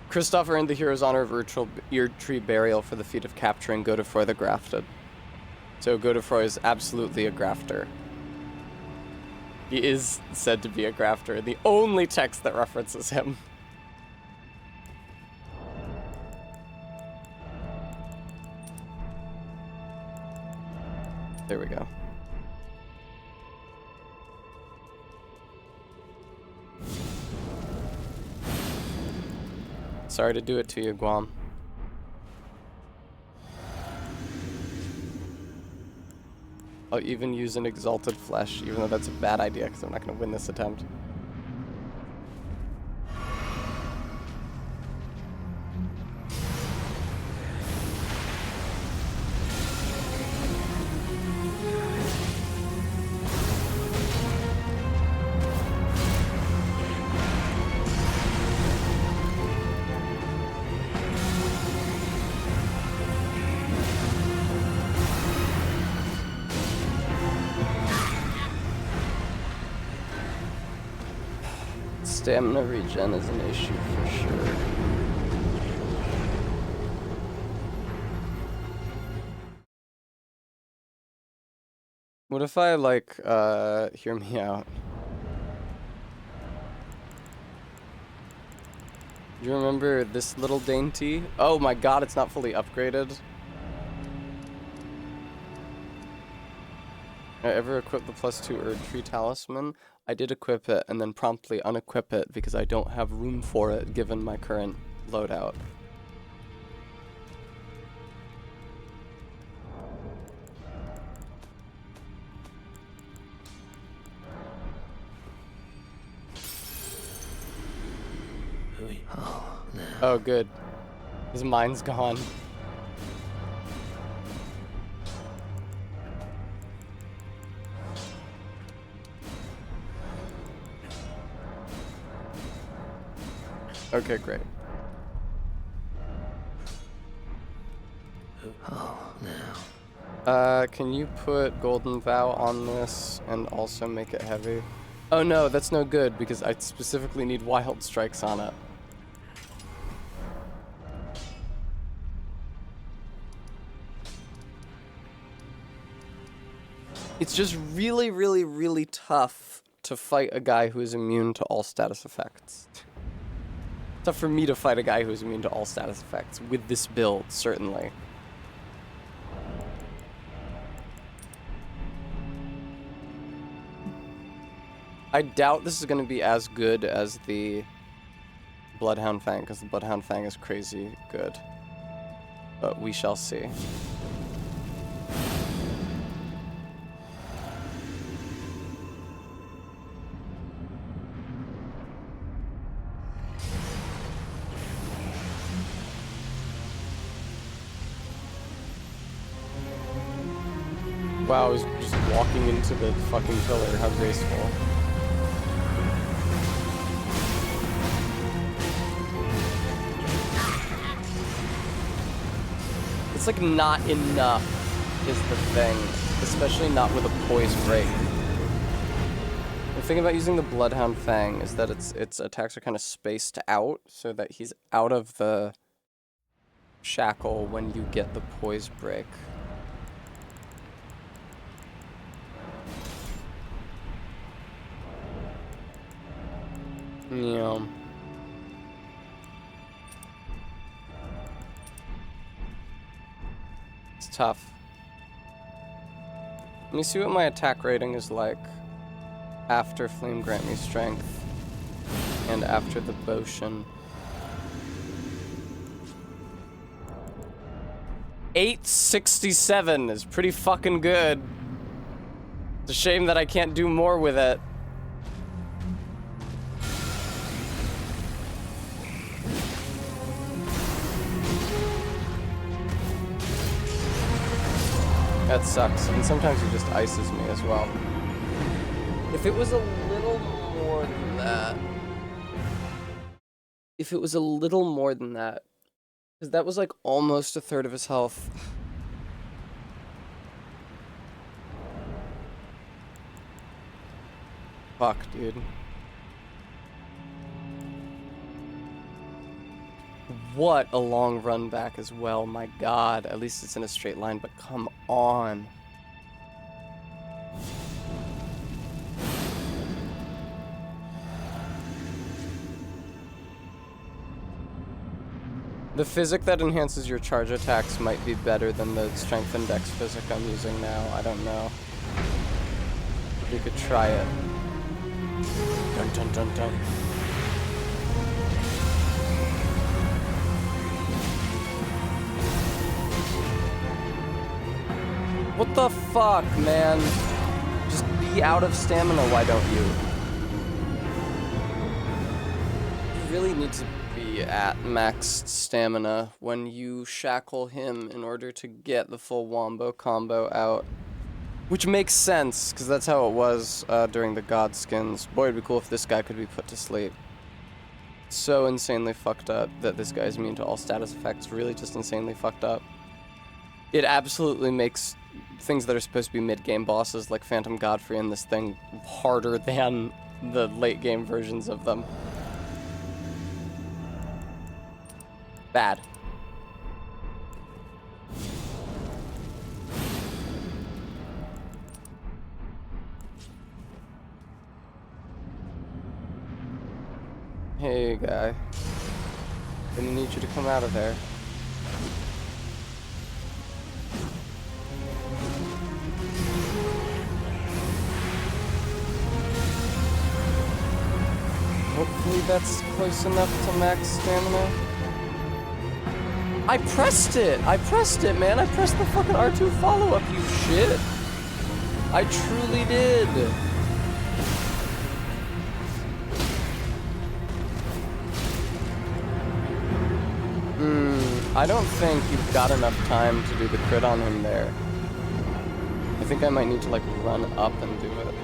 Kristoff earned the hero's honor of virtual ear tree burial for the feat of capturing Godefroy the Grafted. So Godefroy is absolutely a grafter. He is said to be a grafter, the only text that references him. There we go. Sorry to do it to you, Guam. I'll even use an exalted flesh, even though that's a bad idea, because I'm not going to win this attempt. Stamina regen is an issue for sure. What if I, like, hear me out? Do you remember this little dainty? Oh my god, it's not fully upgraded. I ever equip the +2 Erd Tree Talisman? I did equip it and then promptly unequip it because I don't have room for it given my current loadout. Oh, good. His mind's gone. Okay, great. Can you put Golden Vow on this and also make it heavy? Oh no, that's no good because I specifically need Wild Strikes on it. It's just really, really, really tough to fight a guy who is immune to all status effects. Tough for me to fight a guy who's immune to all status effects with this build, certainly. I doubt this is going to be as good as the Bloodhound Fang, because the Bloodhound Fang is crazy good. But we shall see. Wow, I was just walking into the fucking pillar. How graceful. It's like not enough is the thing, especially not with a poise break. The thing about using the Bloodhound Fang is that its attacks are kind of spaced out so that he's out of the shackle when you get the poise break. Yeah. It's tough. Let me see what my attack rating is like after Flame Grant Me Strength and after the Potion. 867 is pretty fucking good. It's a shame that I can't do more with it. That sucks, and sometimes he just ices me as well. If it was a little more than that... If it was a little more than that... Because that was like almost a third of his health. Fuck, dude. What a long run back as well, my god. At least it's in a straight line, but come on. The physic that enhances your charge attacks might be better than the strength and dex physic I'm using now. I don't know. You could try it. Dun dun dun dun. What the fuck, man? Just be out of stamina, why don't you? You really need to be at maxed stamina when you shackle him in order to get the full wombo combo out. Which makes sense, because that's how it was during the God Skins. Boy, it'd be cool if this guy could be put to sleep. So insanely fucked up that this guy's immune to all status effects. Really just insanely fucked up. It absolutely makes things that are supposed to be mid-game bosses like Phantom Godfrey and this thing harder than the late-game versions of them. Bad. Hey, guy. Gonna need you to come out of there. Hopefully that's close enough to max stamina. I pressed it! I pressed it, man! I pressed the fucking R2 follow-up, you shit! I truly did! I don't think you've got enough time to do the crit on him there. I think I might need to, like, run up and do it.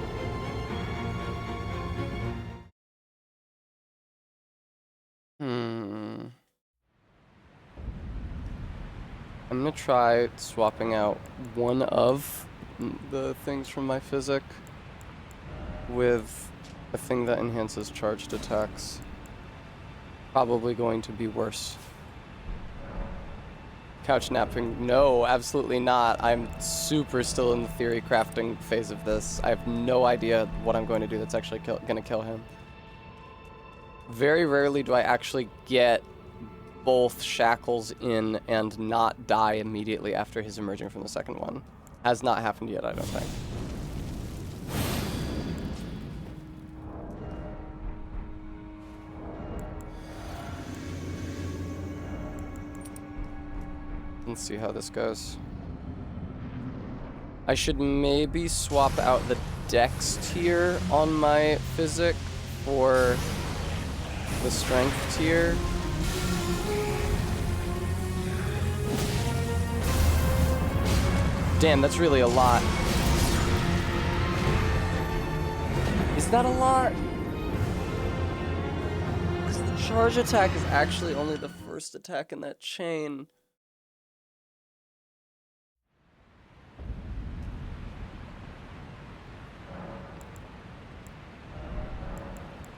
I'm gonna try swapping out one of the things from my physic with a thing that enhances charged attacks. Probably going to be worse. Couch napping? No, absolutely not. I'm super still in the theory crafting phase of this. I have no idea what I'm going to do that's actually gonna kill him. Very rarely do I actually get both shackles in and not die immediately after his emerging from the second one. Has not happened yet, I don't think. Let's see how this goes. I should maybe swap out the dex tier on my physic for the strength tier. Damn, that's really a lot. Is that a lot? Because the charge attack is actually only the first attack in that chain.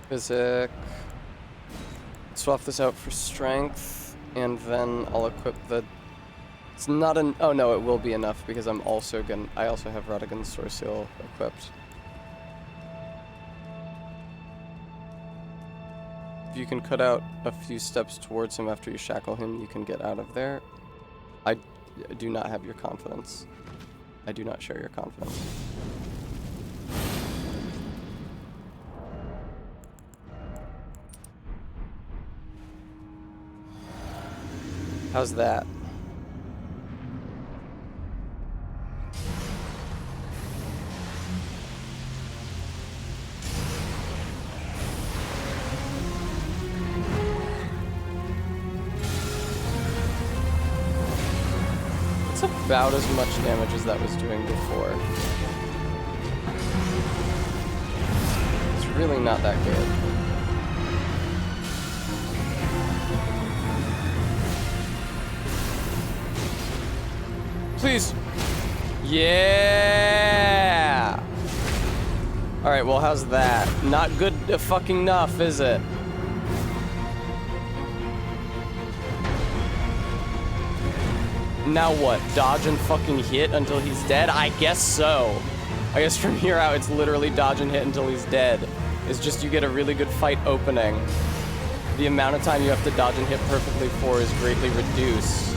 Physic. Swap this out for strength, and then I'll equip the... It's not an... Oh no, it will be enough because I also have Rodigan's Sword Seal equipped. If you can cut out a few steps towards him after you shackle him, you can get out of there. I do not have your confidence. I do not share your confidence. How's that? It's about as much damage as that was doing before. It's really not that good. Please. Yeah. All right, well, how's that? Not good fucking enough, is it? Now what? Dodge and fucking hit until he's dead? I guess so. I guess from here out, it's literally dodge and hit until he's dead. It's just you get a really good fight opening. The amount of time you have to dodge and hit perfectly for is greatly reduced.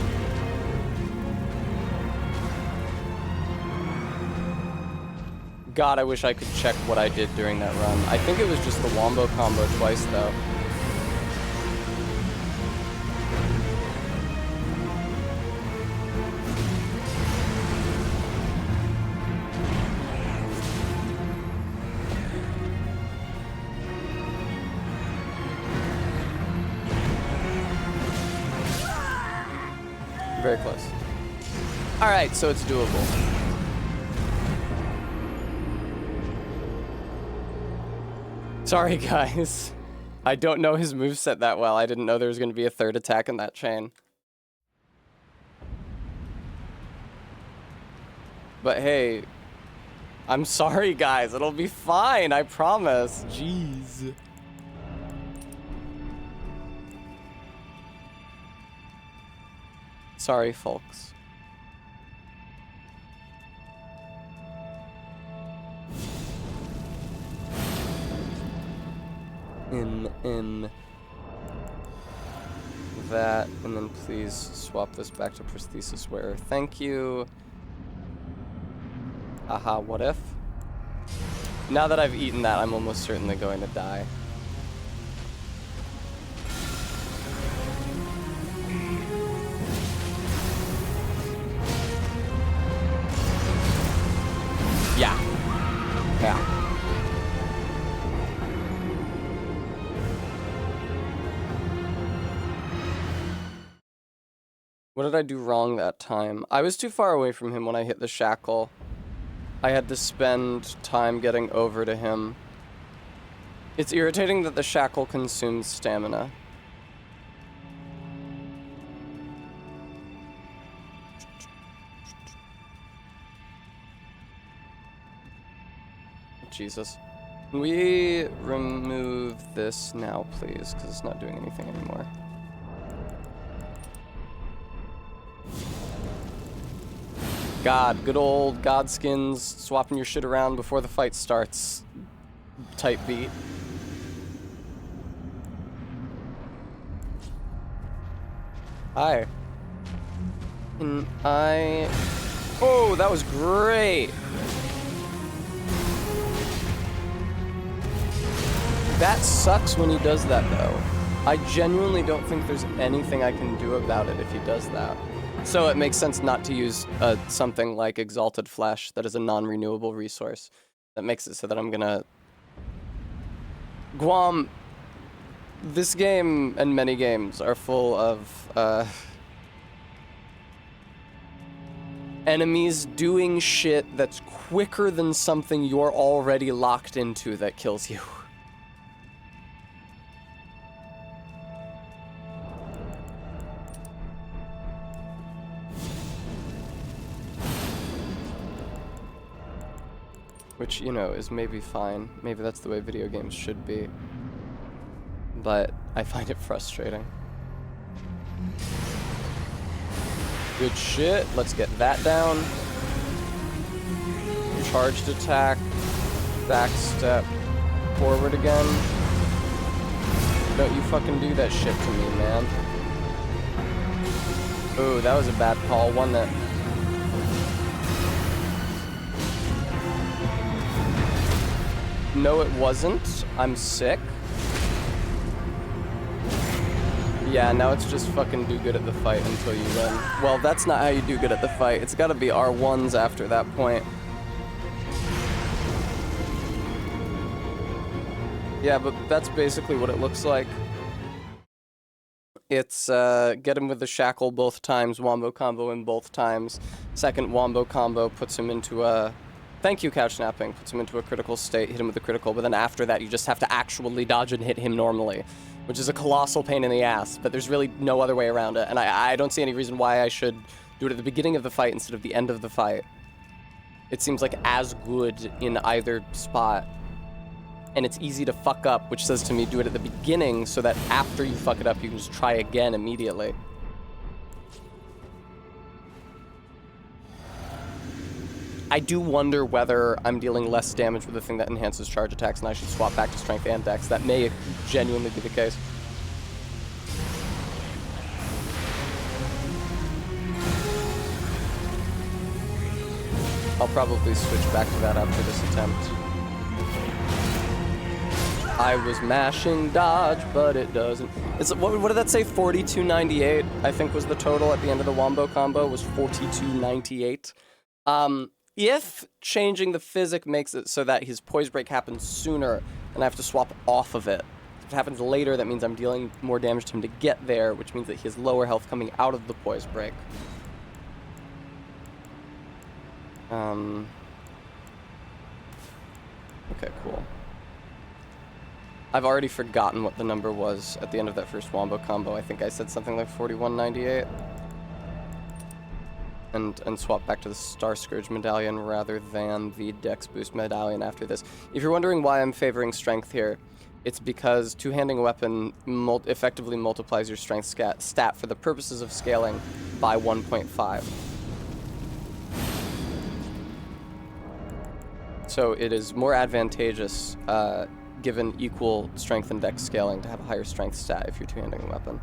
God, I wish I could check what I did during that run. I think it was just the wombo combo twice, though. Very close. All right, so it's doable. Sorry, guys. I don't know his moveset that well. I didn't know there was going to be a third attack in that chain. But hey, I'm sorry, guys. It'll be fine. I promise. Jeez. Sorry, folks. In that, and then please swap this back to prosthesis wearer. Thank you. Aha, what if? Now that I've eaten that, I'm almost certainly going to die. Yeah. Yeah. What did I do wrong that time? I was too far away from him when I hit the shackle. I had to spend time getting over to him. It's irritating that the shackle consumes stamina. Jesus. Can we remove this now, please? Because it's not doing anything anymore. God, good old Godskins swapping your shit around before the fight starts type beat. Hi. Can I... Oh, that was great! That sucks when he does that, though. I genuinely don't think there's anything I can do about it if he does that. So it makes sense not to use something like Exalted Flesh that is a non-renewable resource. That makes it so that I'm gonna... Guam, this game and many games are full of enemies doing shit that's quicker than something you're already locked into that kills you. Which, you know, is maybe fine. Maybe that's the way video games should be. But I find it frustrating. Good shit. Let's get that down. Charged attack. Back step. Forward again. Don't you fucking do that shit to me, man. Ooh, that was a bad call, wasn't it? No, it wasn't. I'm sick. Yeah, now it's just fucking do good at the fight until you win. Well, that's not how you do good at the fight. It's gotta be R1s after that point. Yeah, but that's basically what it looks like. It's get him with the shackle both times, wombo combo him both times. Second wombo combo puts him into a... Thank you, couch snapping. Puts him into a critical state, hit him with the critical, but then after that you just have to actually dodge and hit him normally, which is a colossal pain in the ass, but there's really no other way around it, and I don't see any reason why I should do it at the beginning of the fight instead of the end of the fight. It seems like as good in either spot, and it's easy to fuck up, which says to me do it at the beginning so that after you fuck it up you can just try again immediately. I do wonder whether I'm dealing less damage with the thing that enhances charge attacks and I should swap back to strength and dex. That may genuinely be the case. I'll probably switch back to that after this attempt. I was mashing dodge, but it doesn't. What did that say? 4298, I think was the total at the end of the wombo combo, was 4298. If changing the physic makes it so that his poise break happens sooner and I have to swap off of it. If it happens later, that means I'm dealing more damage to him to get there, which means that he has lower health coming out of the poise break. Okay, cool. I've already forgotten what the number was at the end of that first wombo combo. I think I said something like 4198. And swap back to the Star Scourge medallion rather than the Dex Boost medallion after this. If you're wondering why I'm favoring strength here, it's because two-handing a weapon effectively multiplies your strength stat for the purposes of scaling by 1.5. So it is more advantageous, given equal strength and dex scaling, to have a higher strength stat if you're two-handing a weapon.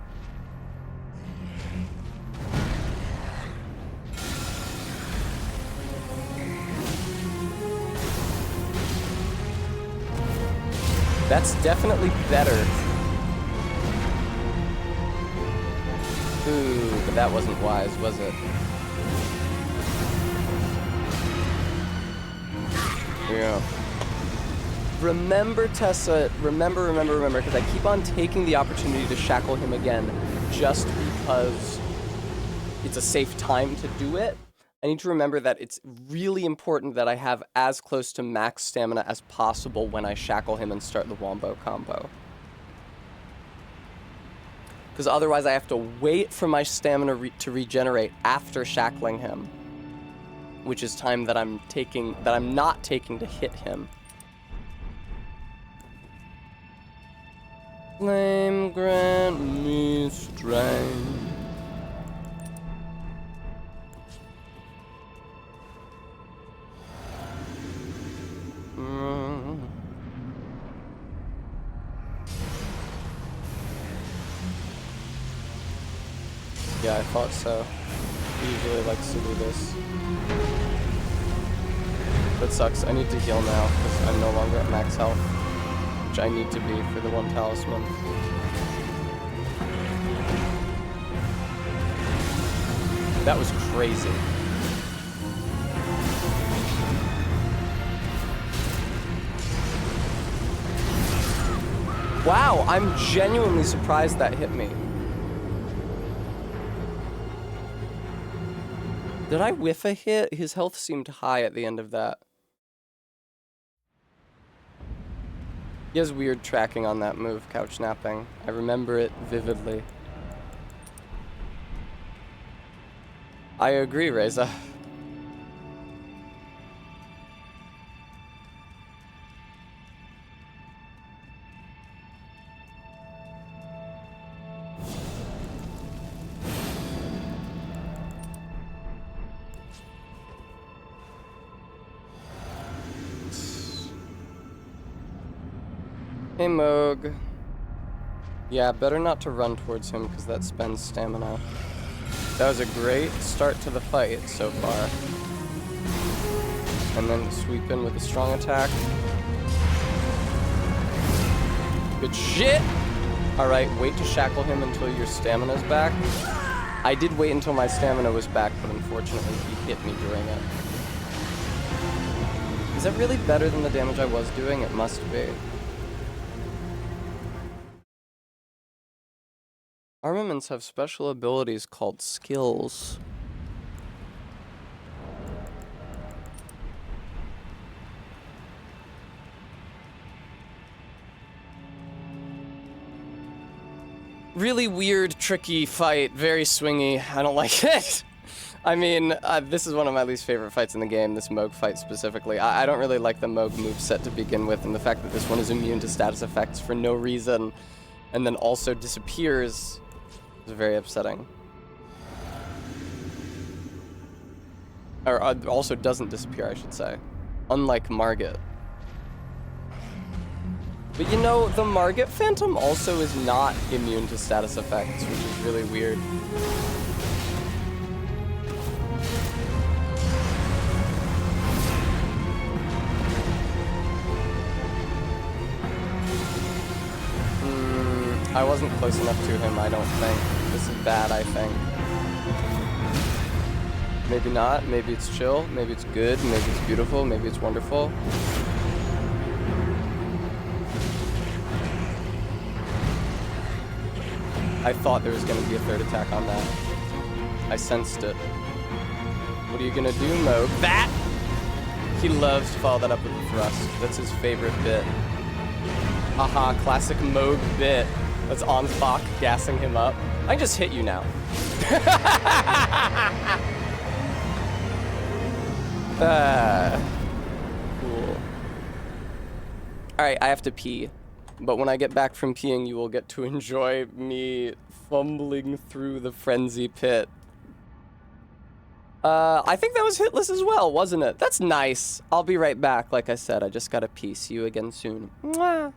That's definitely better. Ooh, but that wasn't wise, was it? Yeah. Remember, Tessa, remember, because I keep on taking the opportunity to shackle him again just because it's a safe time to do it. I need to remember that it's really important that I have as close to max stamina as possible when I shackle him and start the wombo combo. Because otherwise I have to wait for my stamina to regenerate after shackling him, which is time that I'm not taking to hit him. Flame grant me strength. Yeah, I thought so. He usually likes to do this. That sucks. I need to heal now because I'm no longer at max health, which I need to be for the one talisman. That was crazy. Wow, I'm genuinely surprised that hit me. Did I whiff a hit? His health seemed high at the end of that. He has weird tracking on that move, couch napping. I remember it vividly. I agree, Reza. Hey, Moog. Yeah, better not to run towards him because that spends stamina. That was a great start to the fight so far. And then sweep in with a strong attack. Good shit! Alright, wait to shackle him until your stamina's back. I did wait until my stamina was back, but unfortunately he hit me during it. Is that really better than the damage I was doing? It must be. Armaments have special abilities called skills. Really weird, tricky fight, very swingy. I don't like it. I mean, this is one of my least favorite fights in the game, this Moog fight specifically. I don't really like the Moog moveset to begin with, and the fact that this one is immune to status effects for no reason, and then also disappears, is very upsetting. Or also doesn't disappear, I should say. Unlike Margit. But you know, the Margit Phantom also is not immune to status effects, which is really weird. I wasn't close enough to him, I don't think. This is bad, I think. Maybe not, maybe it's chill, maybe it's good, maybe it's beautiful, maybe it's wonderful. I thought there was gonna be a third attack on that. I sensed it. What are you gonna do, Moog? That! He loves to follow that up with a thrust. That's his favorite bit. Haha, classic Moog bit. That's on Fok gassing him up. I can just hit you now. Cool. Alright, I have to pee. But when I get back from peeing, you will get to enjoy me fumbling through the frenzy pit. I think that was hitless as well, wasn't it? That's nice. I'll be right back. Like I said, I just gotta pee. See you again soon. Mwah.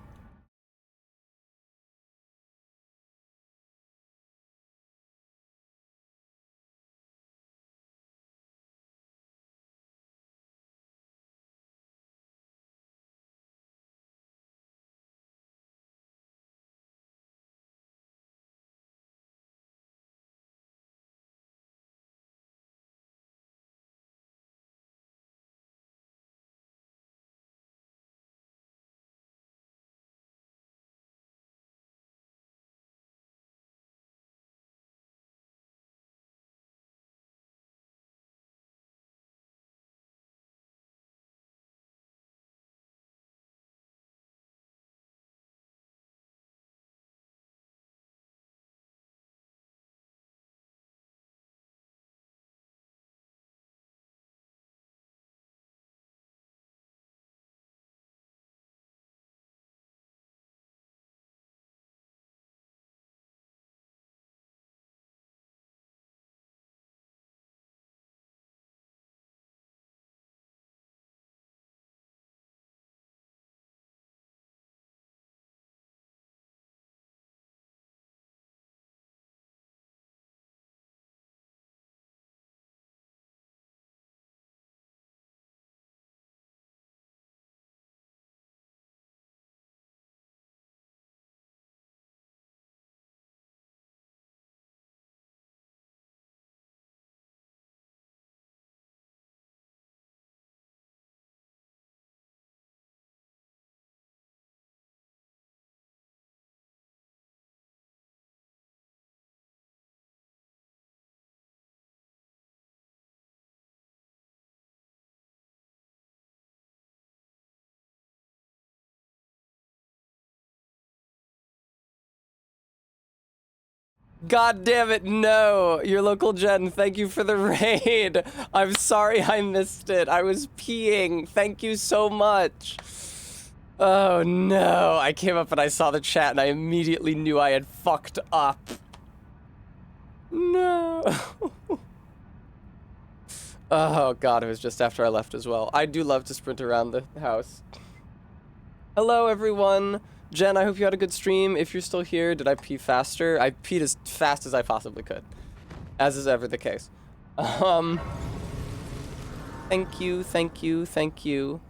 God damn it, no. Your local Jen, thank you for the raid. I'm sorry I missed it. I was peeing. Thank you so much. Oh no. I came up and I saw the chat and I immediately knew I had fucked up. No. Oh god, it was just after I left as well. I do love to sprint around the house. Hello everyone. Jen, I hope you had a good stream. If you're still here, did I pee faster? I peed as fast as I possibly could. As is ever the case. Thank you, thank you, thank you.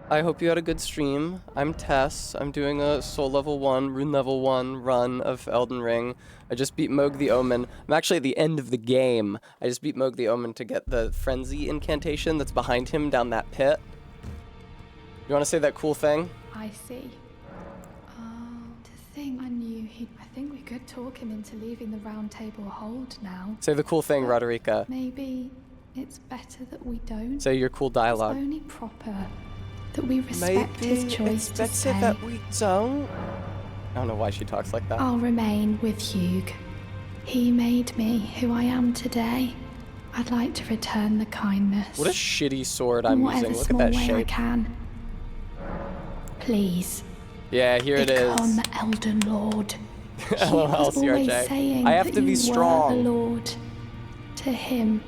I hope you had a good stream. I'm Tess. I'm doing a soul level 1, rune level 1 run of Elden Ring. I just beat Moog the Omen. I'm actually at the end of the game. I just beat Moog the Omen to get the frenzy incantation that's behind him down that pit. You want to say that cool thing? I see. To think I knew he'd... I think we could talk him into leaving the round table hold now. Say the cool thing, Roderica. Maybe it's better that we don't. Say your cool dialogue. It's only proper that we respect his choice to stay. That we don't. I don't know why she talks like that. I'll remain with Hugh. He made me who I am today. I'd like to return the kindness. What a shitty sword I'm using. Look at that way I shape. can. Please. Yeah, here it is. Become Elden Lord. LOL, CRJ. I have to be strong. The Lord. To him.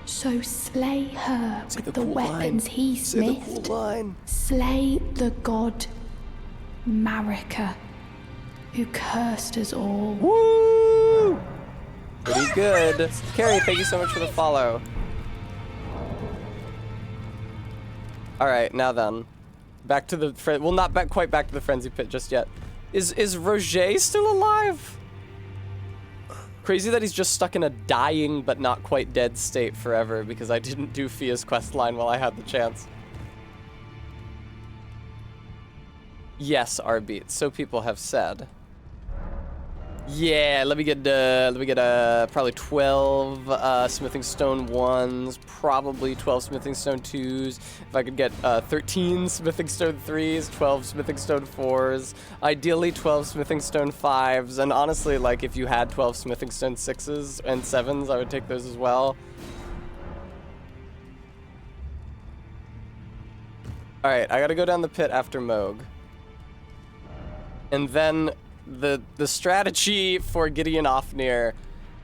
So slay her with the weapons he smithed. Say the cool line. Slay the god Marika, who cursed us all. Woo! Pretty good. Carrie, thank you so much for the follow. Alright, now then. Back to the well, not quite back to the frenzy pit just yet. Is Roger still alive? Crazy that he's just stuck in a dying but not quite dead state forever because I didn't do Fia's questline while I had the chance. Yes, R-Beat, so people have said. Yeah, let me get probably 12 smithing stone 1s, probably 12 smithing stone 2s. If I could get 13 smithing stone 3s, 12 smithing stone 4s, ideally 12 smithing stone 5s, and honestly, like if you had 12 smithing stone 6s and 7s, I would take those as well. All right, I gotta go down the pit after Moog, and then. The strategy for Gideon Ofnir,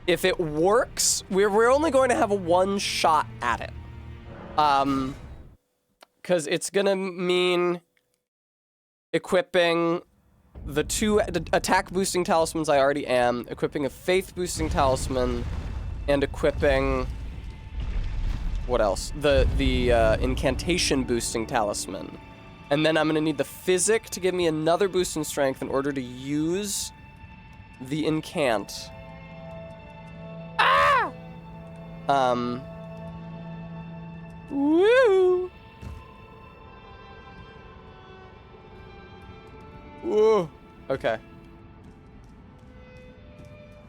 if it works, we're only going to have a one shot at it. Because it's gonna mean equipping the 2 attack boosting talismans I already am, equipping a faith boosting talisman, and equipping what else? The incantation boosting talisman. And then I'm gonna need the physic to give me another boost in strength in order to use the incant. Ah! Woo! Whoa! Okay.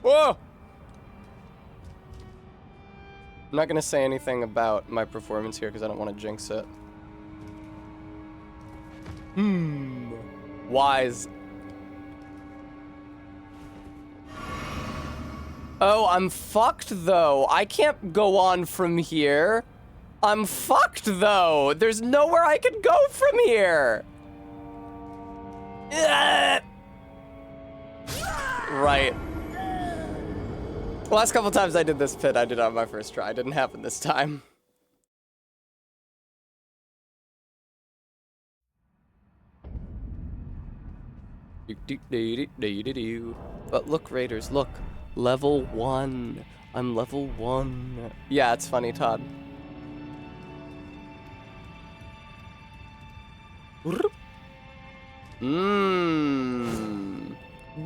Whoa! I'm not gonna say anything about my performance here because I don't want to jinx it. Wise. Oh, I'm fucked though. I can't go on from here. I'm fucked though. There's nowhere I can go from here. Right. The last couple times I did this pit, I did it on my first try. It didn't happen this time. But look, Raiders, look. Level 1. I'm level 1. Yeah, it's funny, Todd.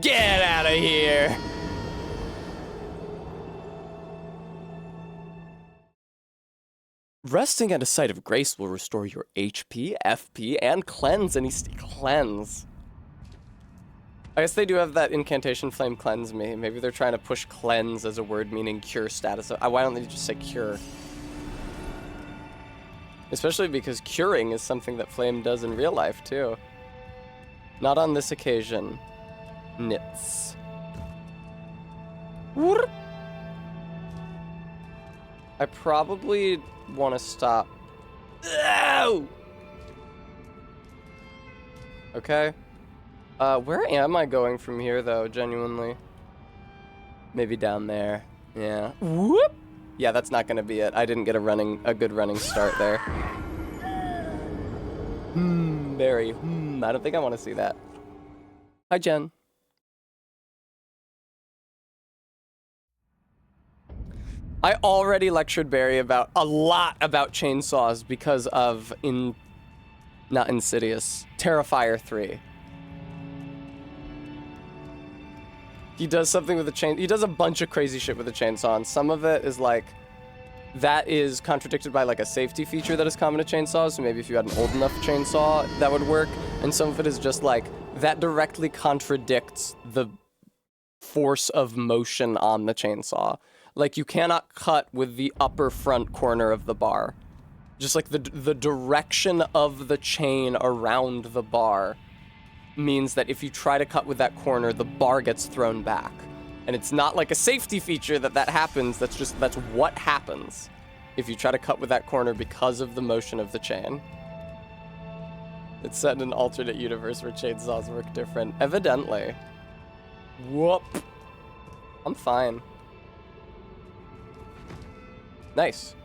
Get out of here! Resting at a site of grace will restore your HP, FP, and cleanse any cleanse. I guess they do have that incantation flame cleanse me. Maybe they're trying to push cleanse as a word meaning cure status. Why don't they just say cure? Especially because curing is something that flame does in real life too. Not on this occasion. Nits. Whoop. I probably want to stop. Ow! Okay. Where am I going from here, though, genuinely? Maybe down there. Yeah. Whoop! Yeah, that's not gonna be it. I didn't get a good running start there. Barry. I don't think I want to see that. Hi, Jen. I already lectured Barry about a lot about chainsaws because of not Insidious, Terrifier 3. He does something with a he does a bunch of crazy shit with a chainsaw, and some of it is like, that is contradicted by like a safety feature that is common to chainsaws, so maybe if you had an old enough chainsaw, that would work, and some of it is just like, that directly contradicts the force of motion on the chainsaw. Like, you cannot cut with the upper front corner of the bar. Just like the direction of the chain around the bar means that if you try to cut with that corner, the bar gets thrown back. And it's not like a safety feature that happens, that's what happens if you try to cut with that corner because of the motion of the chain. It's set in an alternate universe where chainsaws work different. Evidently. Whoop. I'm fine. Nice.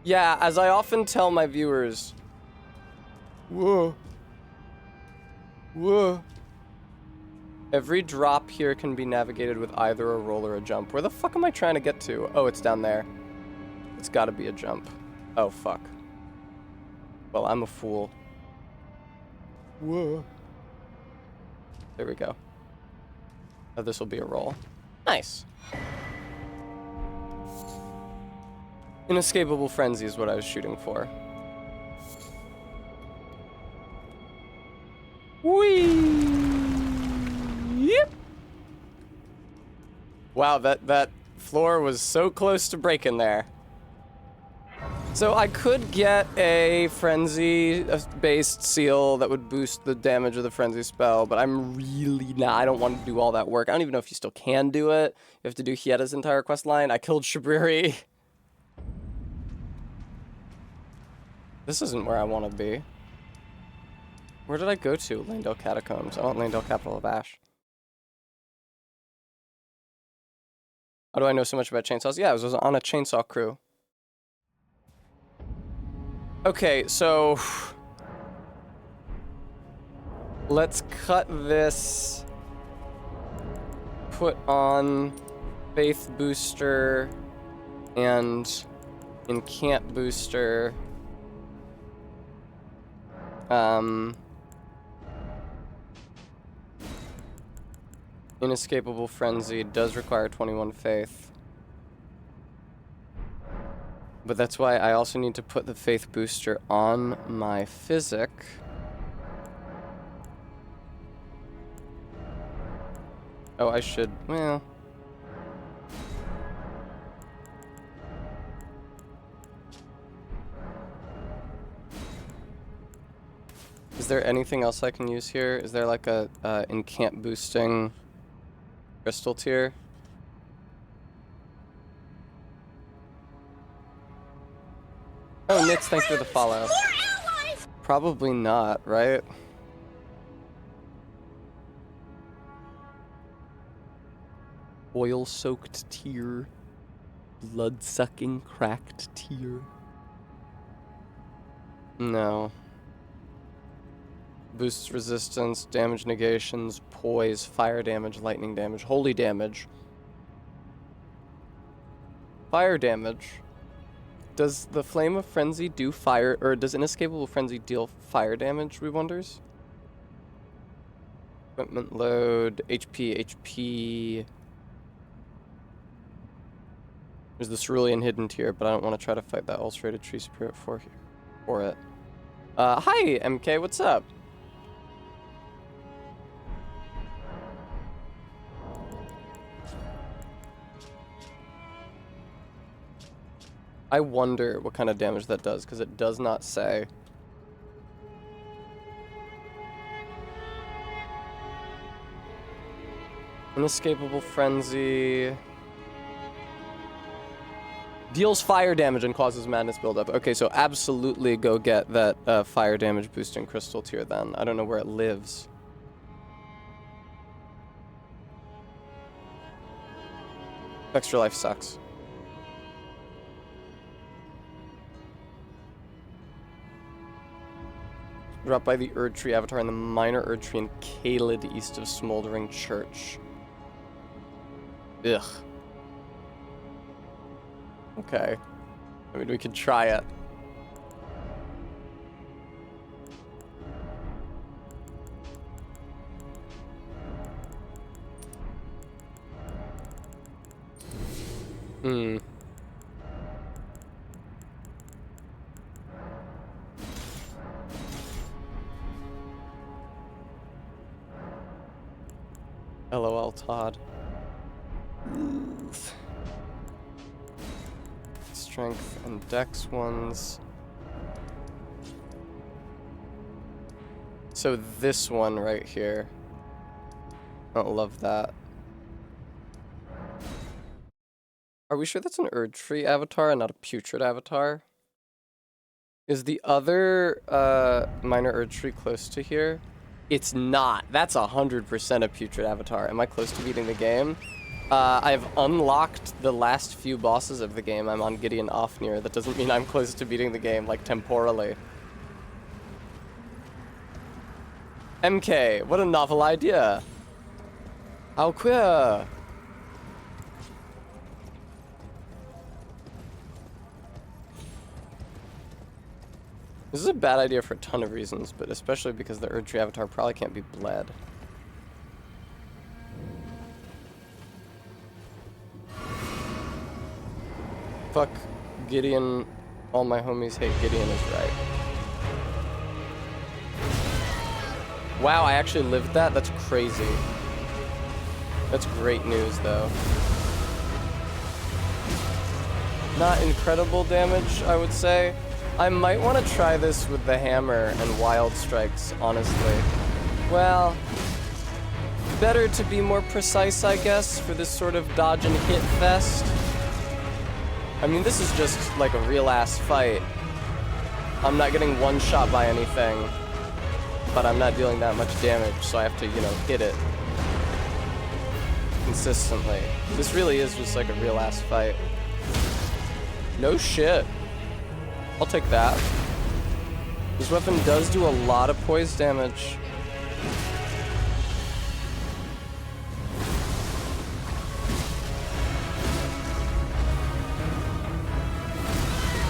Yeah, as I often tell my viewers... Whoa. Whoa. Every drop here can be navigated with either a roll or a jump. Where the fuck am I trying to get to? Oh, it's down there. It's gotta be a jump. Oh, fuck. Well, I'm a fool. Whoa. There we go. Oh, this will be a roll. Nice. Inescapable Frenzy is what I was shooting for. Whee! Yep. Wow, that floor was so close to breaking there. So I could get a frenzy-based seal that would boost the damage of the frenzy spell, but I'm really not. I don't want to do all that work. I don't even know if you still can do it. You have to do Hieda's entire quest line. I killed Shabriri. This isn't where I want to be. Where did I go to? Lanedale Catacombs. I want Lanedale Capital of Ash. How do I know so much about chainsaws? Yeah, I was on a chainsaw crew. Okay, so... let's cut this. Put on Faith Booster and Incant Booster. Inescapable Frenzy does require 21 Faith. But that's why I also need to put the Faith Booster on my Physic. Oh, I should, well... Is there anything else I can use here? Is there like a incant boosting crystal tier? Oh, Nitz, thanks for the follow. Probably not, right? Oil-soaked tear. Blood-sucking cracked tear. No. Boosts resistance, damage negations, poise, fire damage, lightning damage, holy damage. Fire damage. Does the Flame of Frenzy do fire, or does Inescapable Frenzy deal fire damage, we wonders? Equipment load, HP. There's the Cerulean Hidden Tier, but I don't want to try to fight that Ulcerated Tree Spirit for it. Hi, MK, what's up? I wonder what kind of damage that does, because it does not say. Inescapable Frenzy. Deals fire damage and causes madness buildup. Okay, so absolutely go get that fire damage boosting crystal tier then. I don't know where it lives. Extra life sucks. Dropped by the Erd Tree avatar and the minor Erd Tree in Kaled east of Smoldering Church. Ugh. Okay. I mean, we could try it. Hmm. LOL, Todd. Strength and dex ones. So this one right here. I don't love that. Are we sure that's an Erd Tree avatar and not a Putrid avatar? Is the other minor Erd Tree close to here? It's not. That's 100% a Putrid avatar. Am I close to beating the game? I've unlocked the last few bosses of the game. I'm on Gideon Ofnir. That doesn't mean I'm close to beating the game, like, temporally. MK, what a novel idea. How queer. This is a bad idea for a ton of reasons, but especially because the Erd Tree avatar probably can't be bled. Fuck Gideon. All my homies hate Gideon is right. Wow, I actually lived that? That's crazy. That's great news, though. Not incredible damage, I would say. I might want to try this with the hammer and wild strikes, honestly. Well, better to be more precise, I guess, for this sort of dodge and hit fest. I mean, this is just like a real-ass fight. I'm not getting one shot by anything, but I'm not dealing that much damage, so I have to, you know, hit it consistently. This really is just like a real-ass fight. No shit. I'll take that. This weapon does do a lot of poise damage.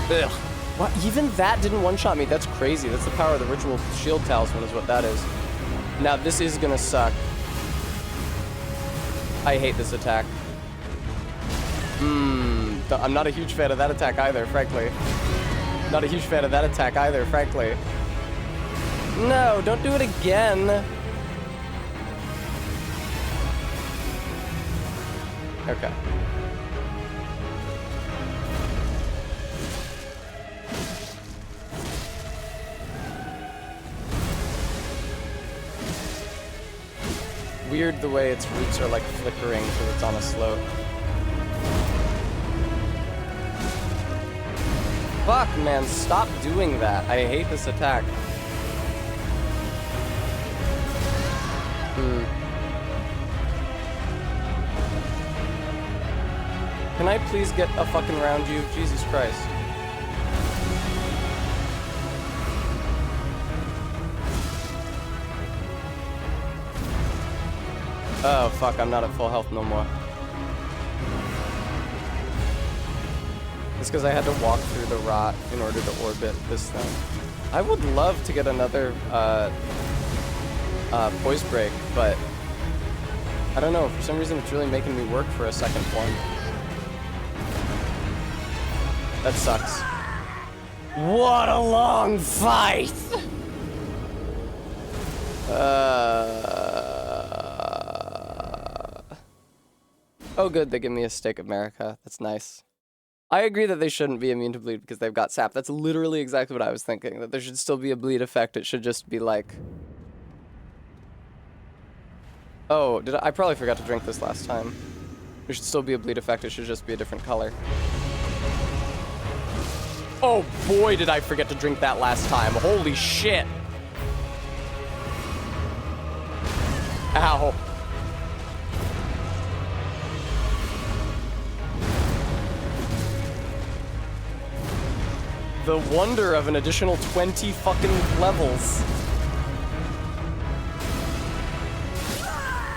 Ugh. What? Even that didn't one-shot me. That's crazy. That's the power of the Ritual Shield Talisman is what that is. Now, this is gonna suck. I hate this attack. I'm not a huge fan of that attack either, frankly. Not a huge fan of that attack either, frankly. No, don't do it again. Okay. Weird the way its roots are like flickering because it's on a slope. Fuck, man, stop doing that. I hate this attack. Can I please get a fucking round you? Jesus Christ. Oh, fuck, I'm not at full health no more. It's because I had to walk through the rot in order to orbit this thing. I would love to get another poise break, but I don't know, for some reason it's really making me work for a second one. That sucks. What a long fight! Oh good, they give me a Stake of America. That's nice. I agree that they shouldn't be immune to bleed because they've got sap. That's literally exactly what I was thinking, that there should still be a bleed effect. It should just be like... Oh, I probably forgot to drink this last time. There should still be a bleed effect. It should just be a different color. Oh boy, did I forget to drink that last time. Holy shit. Ow. The wonder of an additional 20 fucking levels.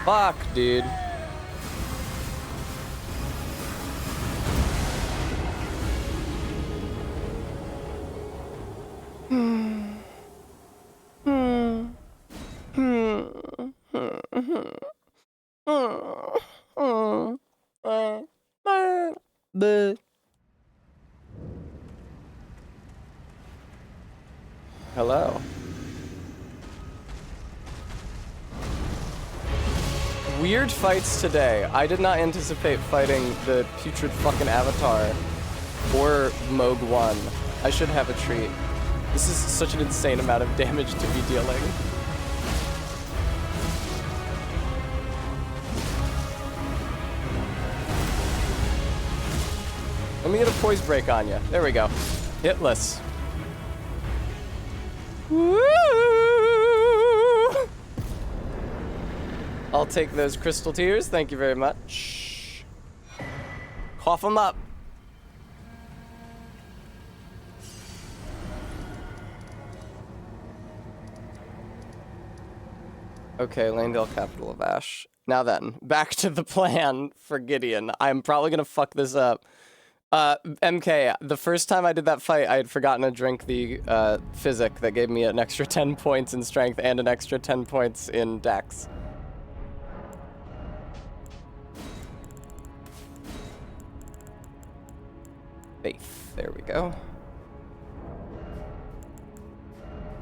Fuck, dude. Hello. Weird fights today. I did not anticipate fighting the putrid fucking Avatar or Moog 1. I should have a treat. This is such an insane amount of damage to be dealing. Let me get a poise break on you. There we go. Hitless. Woo! I'll take those crystal tears. Thank you very much. Cough them up. Okay, Lanedale, capital of Ash. Now then, back to the plan for Gideon. I'm probably gonna fuck this up. MK, the first time I did that fight, I had forgotten to drink the physic that gave me an extra 10 points in strength and an extra 10 points in dex. Faith, there we go.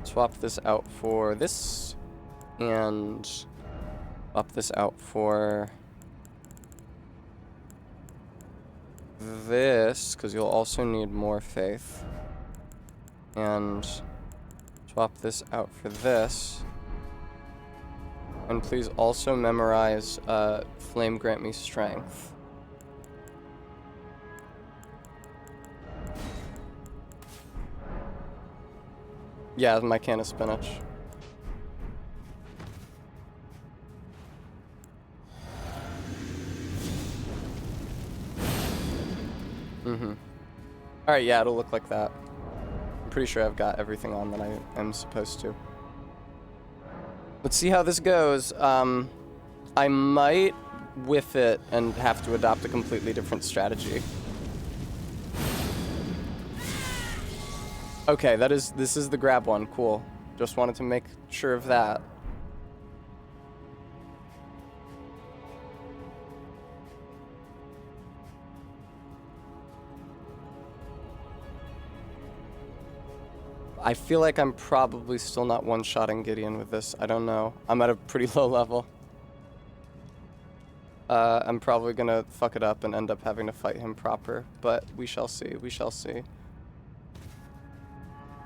Swap this out for this, and swap this out for this, because you'll also need more faith. And swap this out for this. And please also memorize Flame Grant Me Strength. Yeah, my can of spinach. Alright, yeah, it'll look like that. I'm pretty sure I've got everything on that I am supposed to. Let's see how this goes. I might whiff it and have to adopt a completely different strategy. Okay, this is the grab one. Cool. Just wanted to make sure of that. I feel like I'm probably still not one-shotting Gideon with this. I don't know. I'm at a pretty low level. I'm probably gonna fuck it up and end up having to fight him proper, but we shall see. We shall see.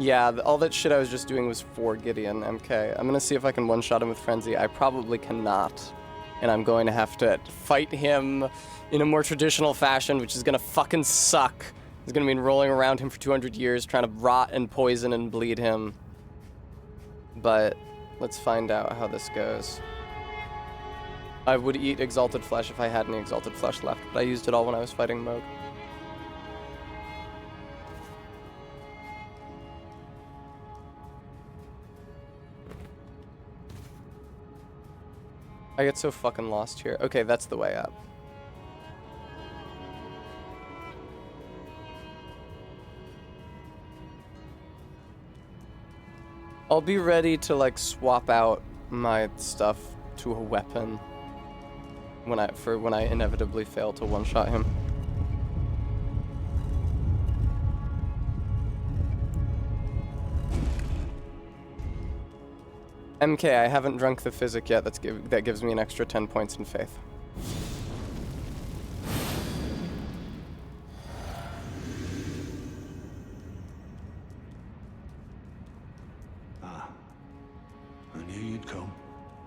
Yeah, all that shit I was just doing was for Gideon, MK. I'm gonna see if I can one-shot him with Frenzy. I probably cannot. And I'm going to have to fight him in a more traditional fashion, which is gonna fucking suck. It's gonna mean rolling around him for 200 years, trying to rot and poison and bleed him. But let's find out how this goes. I would eat Exalted Flesh if I had any Exalted Flesh left, but I used it all when I was fighting Moog. I get so fucking lost here. Okay, that's the way up. I'll be ready to like swap out my stuff to a weapon when I inevitably fail to one-shot him. MK, I haven't drunk the physic yet. That gives me an extra 10 points in faith. I knew you'd come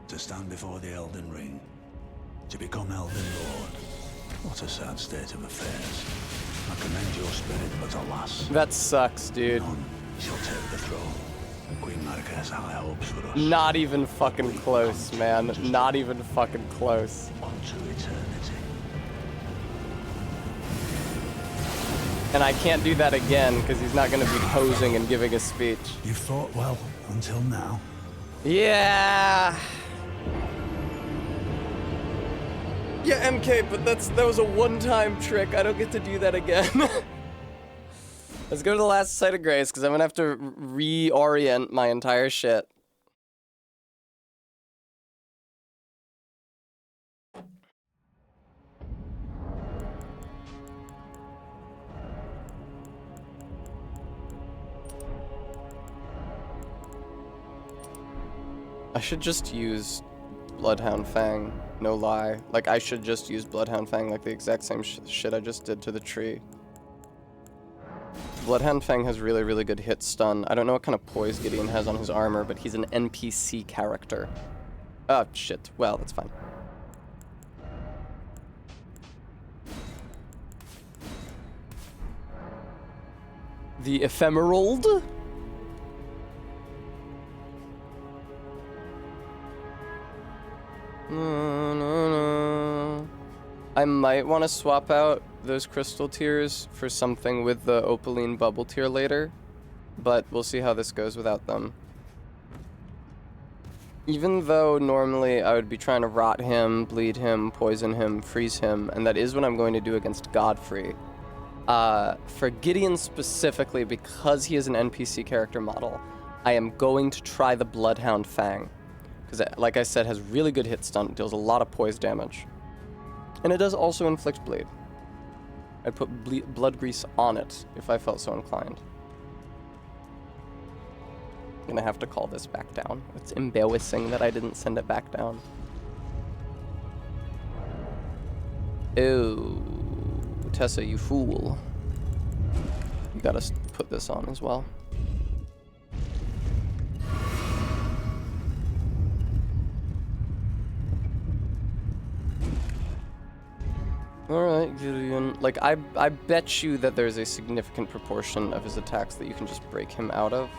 to stand before the Elden Ring, to become Elden Lord. What a sad state of affairs. I commend your spirit, but alas, That sucks, dude. none shall take the throne. Queen Marika has high hopes for us. Not even fucking close, man. Not even fucking close. Unto eternity. And I can't do that again because he's not going to be posing and giving a speech. You fought well until now. Yeah. Yeah, MK, but that was a one-time trick. I don't get to do that again. Let's go to the last site of grace because I'm gonna have to reorient my entire shit. I should just use Bloodhound Fang, no lie. Like, I should just use Bloodhound Fang like the exact same shit I just did to the tree. Bloodhound Fang has really, really good hit stun. I don't know what kind of poise Gideon has on his armor, but he's an NPC character. Oh, shit. Well, that's fine. The Ephemerald? I might want to swap out those crystal tears for something with the opaline bubble tear later, but we'll see how this goes without them. Even though normally I would be trying to rot him, bleed him, poison him, freeze him, and that is what I'm going to do against Godfrey. For Gideon specifically, because he is an NPC character model, I am going to try the Bloodhound Fang. Because, like I said, has really good hit stun, deals a lot of poise damage. And it does also inflict bleed. I'd put blood grease on it if I felt so inclined. I'm gonna have to call this back down. It's embarrassing that I didn't send it back down. Ew. Tessa, you fool. You gotta put this on as well. Alright, Gideon. Like, I bet you that there's a significant proportion of his attacks that you can just break him out of.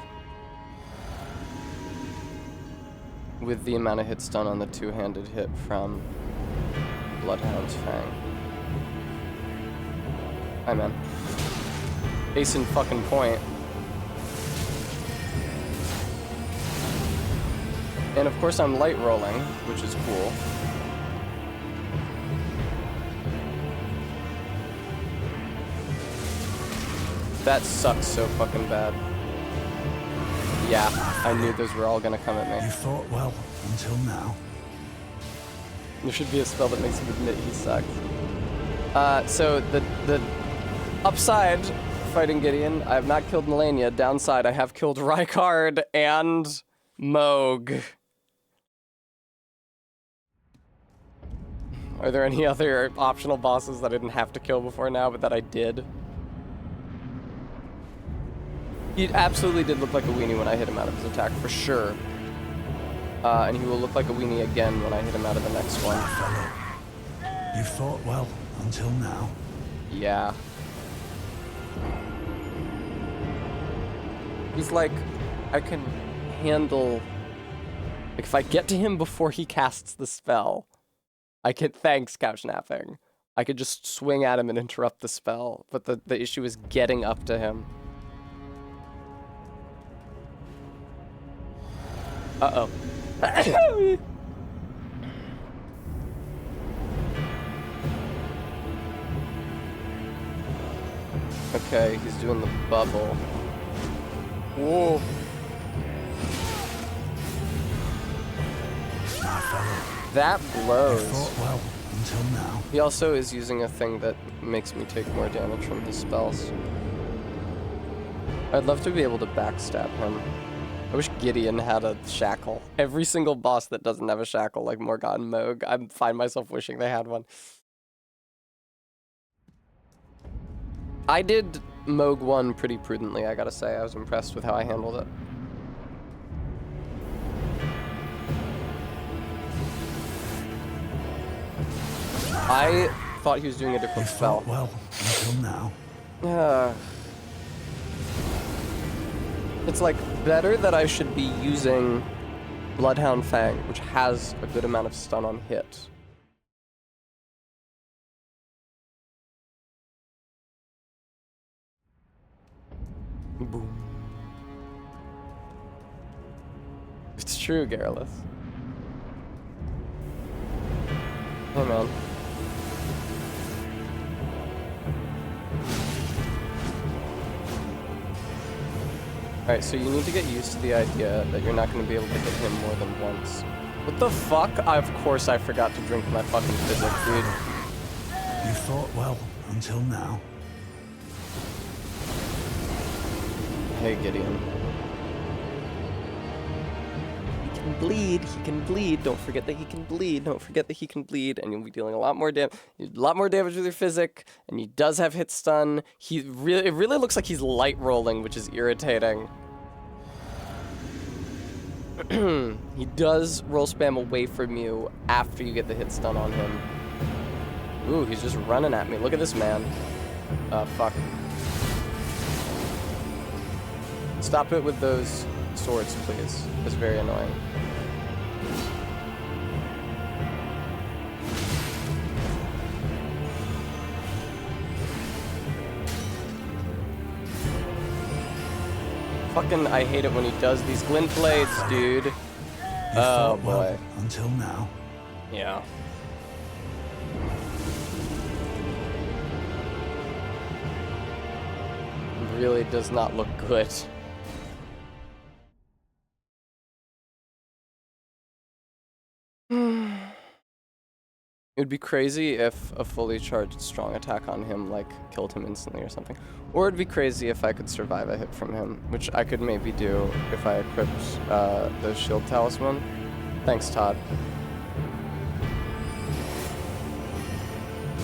With the amount of hit stun on the two-handed hit from Bloodhound's Fang. Hi, man. Ace in fucking point. And of course I'm light rolling, which is cool. That sucks so fucking bad. Yeah, I knew those were all gonna come at You me. fought well until now. There should be a spell that makes him admit he sucks. So the upside fighting Gideon, I have not killed Melania. Downside, I have killed Rykard and Moog. Are there any other optional bosses that I didn't have to kill before now, but that I did? He absolutely did look like a weenie when I hit him out of his attack, for sure. And he will look like a weenie again when I hit him out of the next one. Fellow, you fought well until now. Yeah. He's like, I can handle... Like, if I get to him before he casts the spell, I can... Thanks, couch napping. I could just swing at him and interrupt the spell, but the issue is getting up to him. Uh-oh. Okay, he's doing the bubble. Whoa. My fellow, That you blows. fought well until now. He also is using a thing that makes me take more damage from his spells. I'd love to be able to backstab him. I wish Gideon had a shackle. Every single boss that doesn't have a shackle, like Morgott and Moog, I find myself wishing they had one. I did Moog 1 pretty prudently, I gotta say. I was impressed with how I handled it. I thought he was doing a You different spell. fought well until now. It's like better that I should be using Bloodhound Fang, which has a good amount of stun on hit. Boom. It's true, Garrulous. Hey, man. Alright, so you need to get used to the idea that you're not going to be able to hit him more than once. What the fuck? Of course I forgot to drink my fucking physics, dude. You fought well until now. Hey, Gideon. He can bleed. He can bleed. Don't forget that he can bleed. Don't forget that he can bleed. And you'll be dealing a lot more damage with your physic. And he does have hit stun. It really looks like he's light rolling, which is irritating. He does roll spam away from you after you get the hit stun on him. Ooh, he's just running at me. Look at this man. Fuck. Stop it with those swords, please. It's very annoying. Fucking, I hate it when he does these glint blades, dude. You Oh, fought well boy. until now. Yeah. Really does not look good. It would be crazy if a fully charged strong attack on him, like, killed him instantly or something. Or it'd be crazy if I could survive a hit from him, which I could maybe do if I equipped the shield talisman. Thanks, Todd.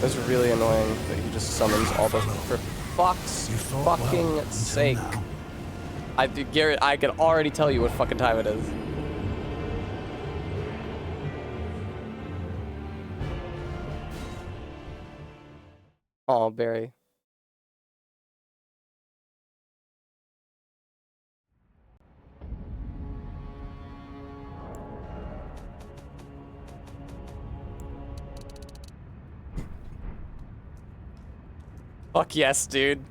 It's really annoying that he just summons all those for fuck's You fought well fucking until sake. now. Garrett, I can already tell you what fucking time it is. Oh, Barry. Fuck yes, dude.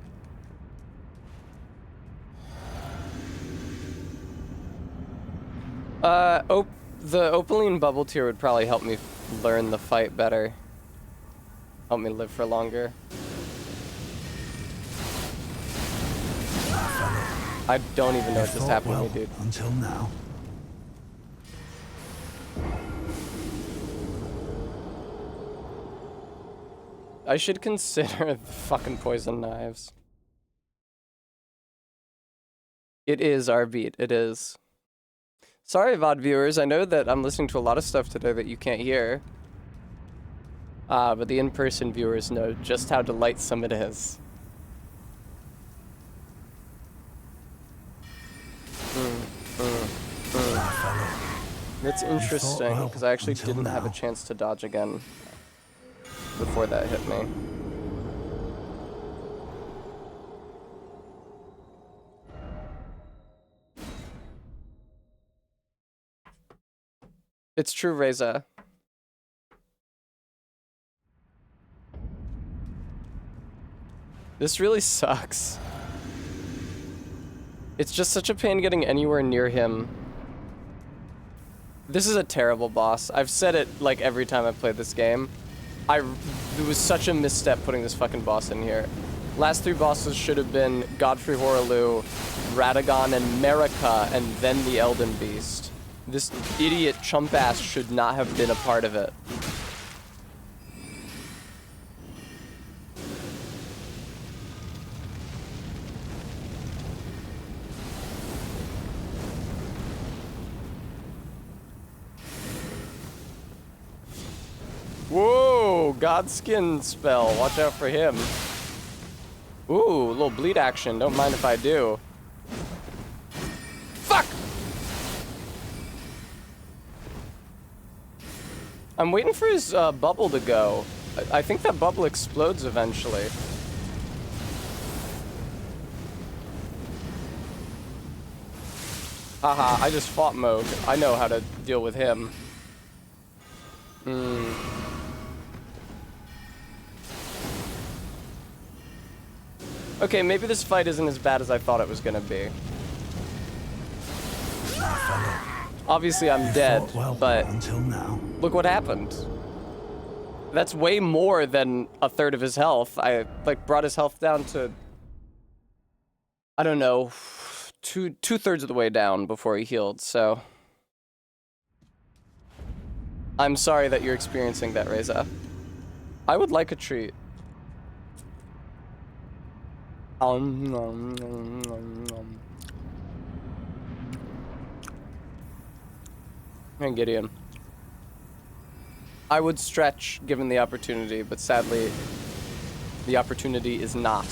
The Opaline bubble tier would probably help me learn the fight better. Help me live for longer. I don't even know You what just fought happened well to me, dude. until now. I should consider the fucking poison knives. It is our beat. It is. Sorry, VOD viewers. I know that I'm listening to a lot of stuff today that you can't hear. But the in-person viewers know just how delightsome it is. That's interesting, well because I actually until didn't have a now. chance to dodge again before that hit me. It's true, Reza. This really sucks. It's just such a pain getting anywhere near him. This is a terrible boss. I've said it like every time I've played this game. It was such a misstep putting this fucking boss in here. Last three bosses should have been Godfrey Horaloo, Radagon, and Marika, and then the Elden Beast. This idiot chump ass should not have been a part of it. Whoa, Godskin spell. Watch out for him. Ooh, a little bleed action. Don't mind if I do. Fuck! I'm waiting for his bubble to go. I think that bubble explodes eventually. Haha, I just fought Moog. I know how to deal with him. Okay, maybe this fight isn't as bad as I thought it was gonna be. Obviously I'm dead, Fought well but until now. look what happened. That's way more than a third of his health. I, like, brought his health down to, I don't know, two-thirds of the way down before he healed, so. I'm sorry that you're experiencing that, Reza. I would like a treat. And Gideon. I would stretch given the opportunity, but sadly, the opportunity is not.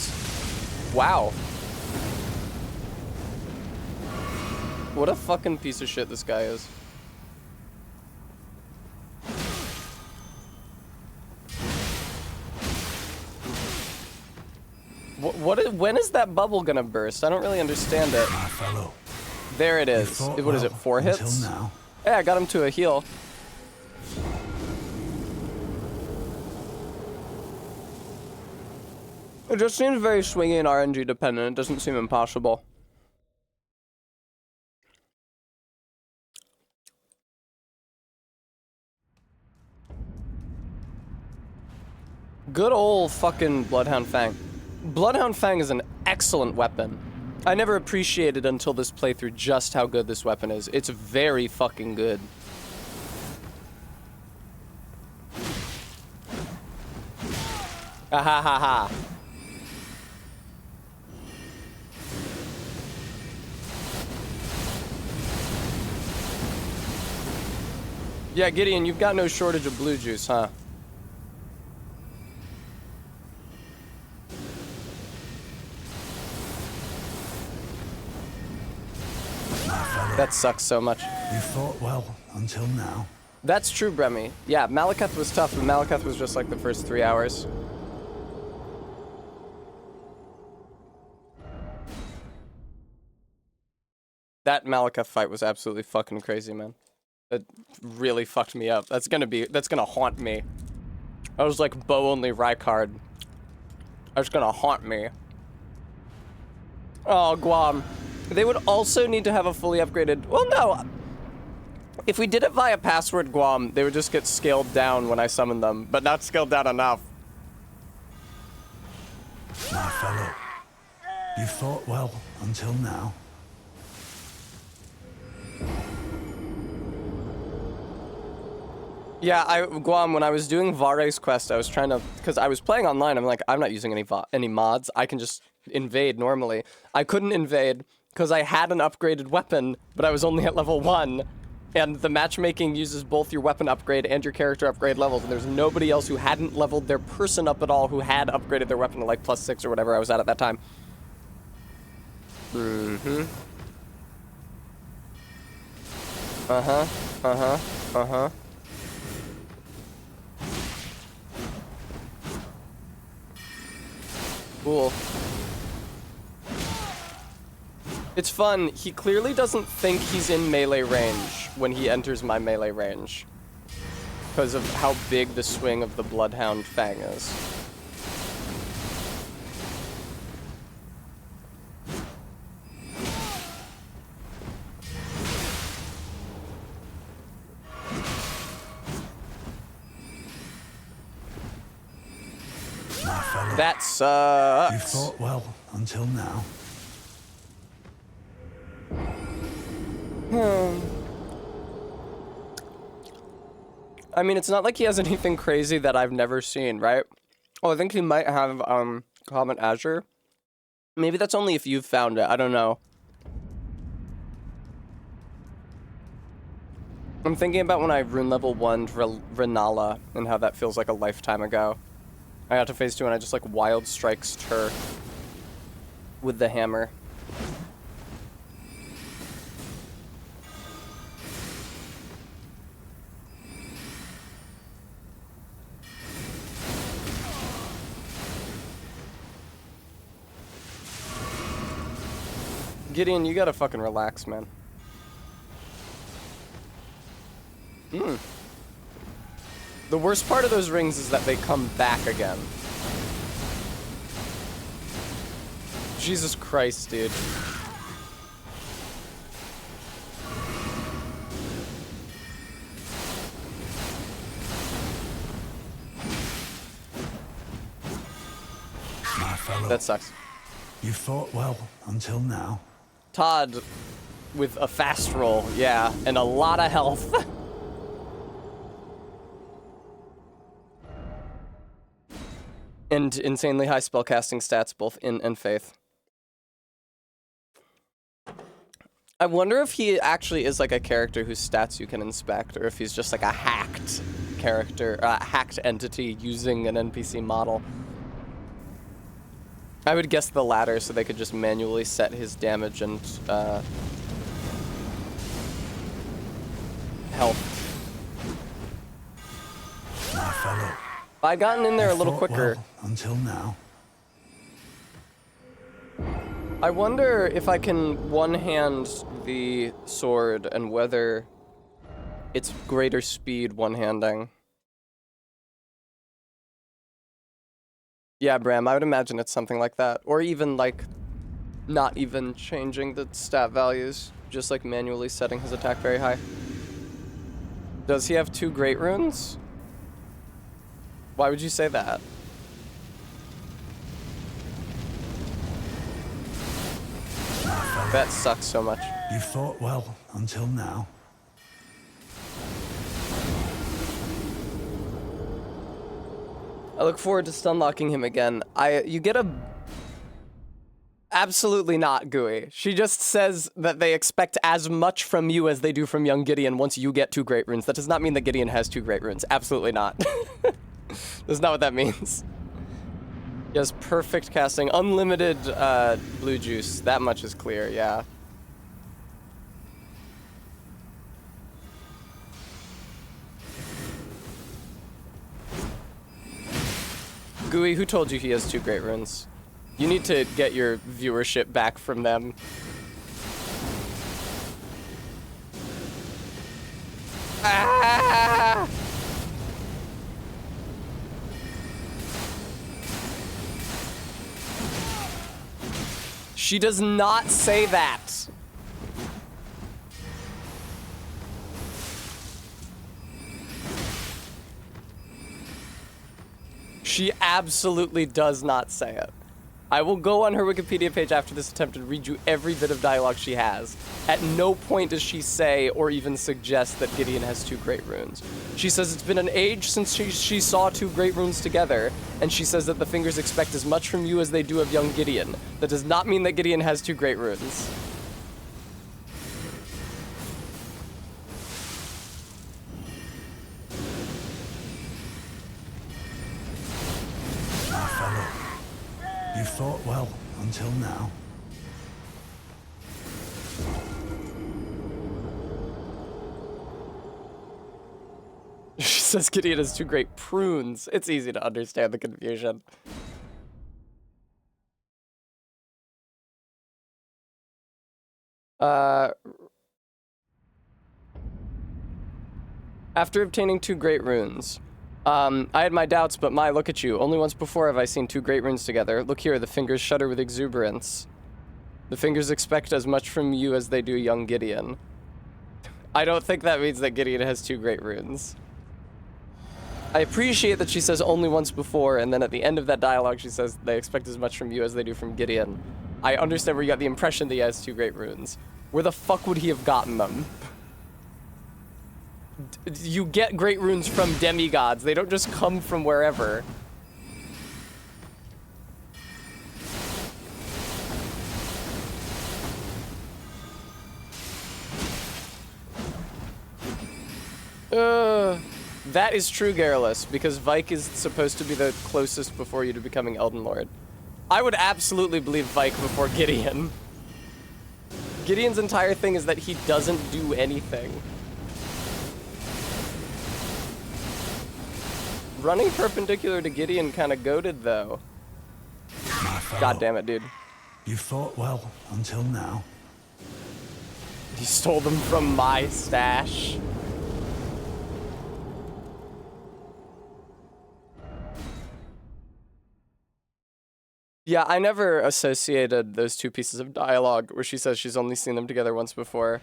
Wow. What a fucking piece of shit this guy is. When is that bubble gonna burst? I don't really understand it. My fellow. There it You is. fought What is it, well 4 hits? until now. Yeah, I got him to a heal. It just seems very swingy and RNG dependent. It doesn't seem impossible. Good old fucking Bloodhound Fang. Bloodhound Fang is an excellent weapon. I never appreciated until this playthrough just how good this weapon is. It's very fucking good. Ah ha ha ha. Yeah, Gideon, you've got no shortage of blue juice, huh? That sucks so much. You fought well until now. That's true, Bremy. Yeah, Malekith was tough, but Malekith was just like the first 3 hours. That Malekith fight was absolutely fucking crazy, man. That really fucked me up. That's gonna haunt me. I was like bow-only Rykard. That's gonna haunt me. Oh, Guam. They would also need to have a fully upgraded... Well, no. If we did it via password Guam, they would just get scaled down when I summon them, but not scaled down enough. My fellow. You fought well until now. Yeah, Guam, when I was doing Vare's quest, I was trying to... Because I was playing online, I'm like, I'm not using any mods. I can just invade normally. I couldn't invade because I had an upgraded weapon, but I was only at level 1. And the matchmaking uses both your weapon upgrade and your character upgrade levels, and there's nobody else who hadn't leveled their person up at all who had upgraded their weapon to like +6 or whatever I was at that time. Mm-hmm. Uh-huh. Uh-huh. Uh-huh. Cool. It's fun. He clearly doesn't think he's in melee range when he enters my melee range, because of how big the swing of the Bloodhound Fang is. That sucks. You fought well until now. I mean, it's not like he has anything crazy that I've never seen, right? Oh, I think he might have, Comet Azure. Maybe that's only if you've found it. I don't know. I'm thinking about when I rune level 1'd Renala and how that feels like a lifetime ago. I got to phase 2 and I just like wild strikes her with the hammer. Gideon, you gotta fucking relax, man. The worst part of those rings is that they come back again. Jesus Christ, dude. My fellow, That sucks. you fought well until now. Todd with a fast roll, yeah, and a lot of health. And insanely high spellcasting stats, both in and faith. I wonder if he actually is like a character whose stats you can inspect, or if he's just like a hacked character, hacked entity using an NPC model. I would guess the latter, so they could just manually set his damage and health. My fellow, If I'd gotten in there a you little fought quicker. well until now. I wonder if I can one-hand the sword and whether it's greater speed one-handing. Yeah, Bram, I would imagine it's something like that. Or even, like, not even changing the stat values, just, like, manually setting his attack very high. Does he have 2 great runes? Why would you say that? That sucks so much. You fought well until now. I look forward to stunlocking him again. You get a... Absolutely not, Gooey. She just says that they expect as much from you as they do from young Gideon once you get 2 great runes. That does not mean that Gideon has 2 great runes. Absolutely not. That's not what that means. He has perfect casting. Unlimited blue juice. That much is clear, yeah. Gooey, who told you he has 2 great runes? You need to get your viewership back from them. Ah! She does not say that. She absolutely does not say it. I will go on her Wikipedia page after this attempt and read you every bit of dialogue she has. At no point does she say or even suggest that Gideon has 2 great runes. She says it's been an age since she saw 2 great runes together, and she says that the fingers expect as much from you as they do of young Gideon. That does not mean that Gideon has 2 great runes. My fellow, you fought well until now. She says Gideon has 2 great prunes. It's easy to understand the confusion. After obtaining 2 great runes, I had my doubts, but my, look at you. Only once before have I seen 2 great runes together. Look here, the fingers shudder with exuberance. The fingers expect as much from you as they do young Gideon. I don't think that means that Gideon has 2 great runes. I appreciate that she says only once before, and then at the end of that dialogue she says they expect as much from you as they do from Gideon. I understand where you got the impression that he has 2 great runes. Where the fuck would he have gotten them? You get great runes from demigods. They don't just come from wherever. That is true, Garrulus, because Vike is supposed to be the closest before you to becoming Elden Lord. I would absolutely believe Vike before Gideon. Gideon's entire thing is that he doesn't do anything. Running perpendicular to Gideon kind of goated, though. God damn it, dude. You fought well until now. He stole them from my stash. Yeah, I never associated those two pieces of dialogue where she says she's only seen them together once before.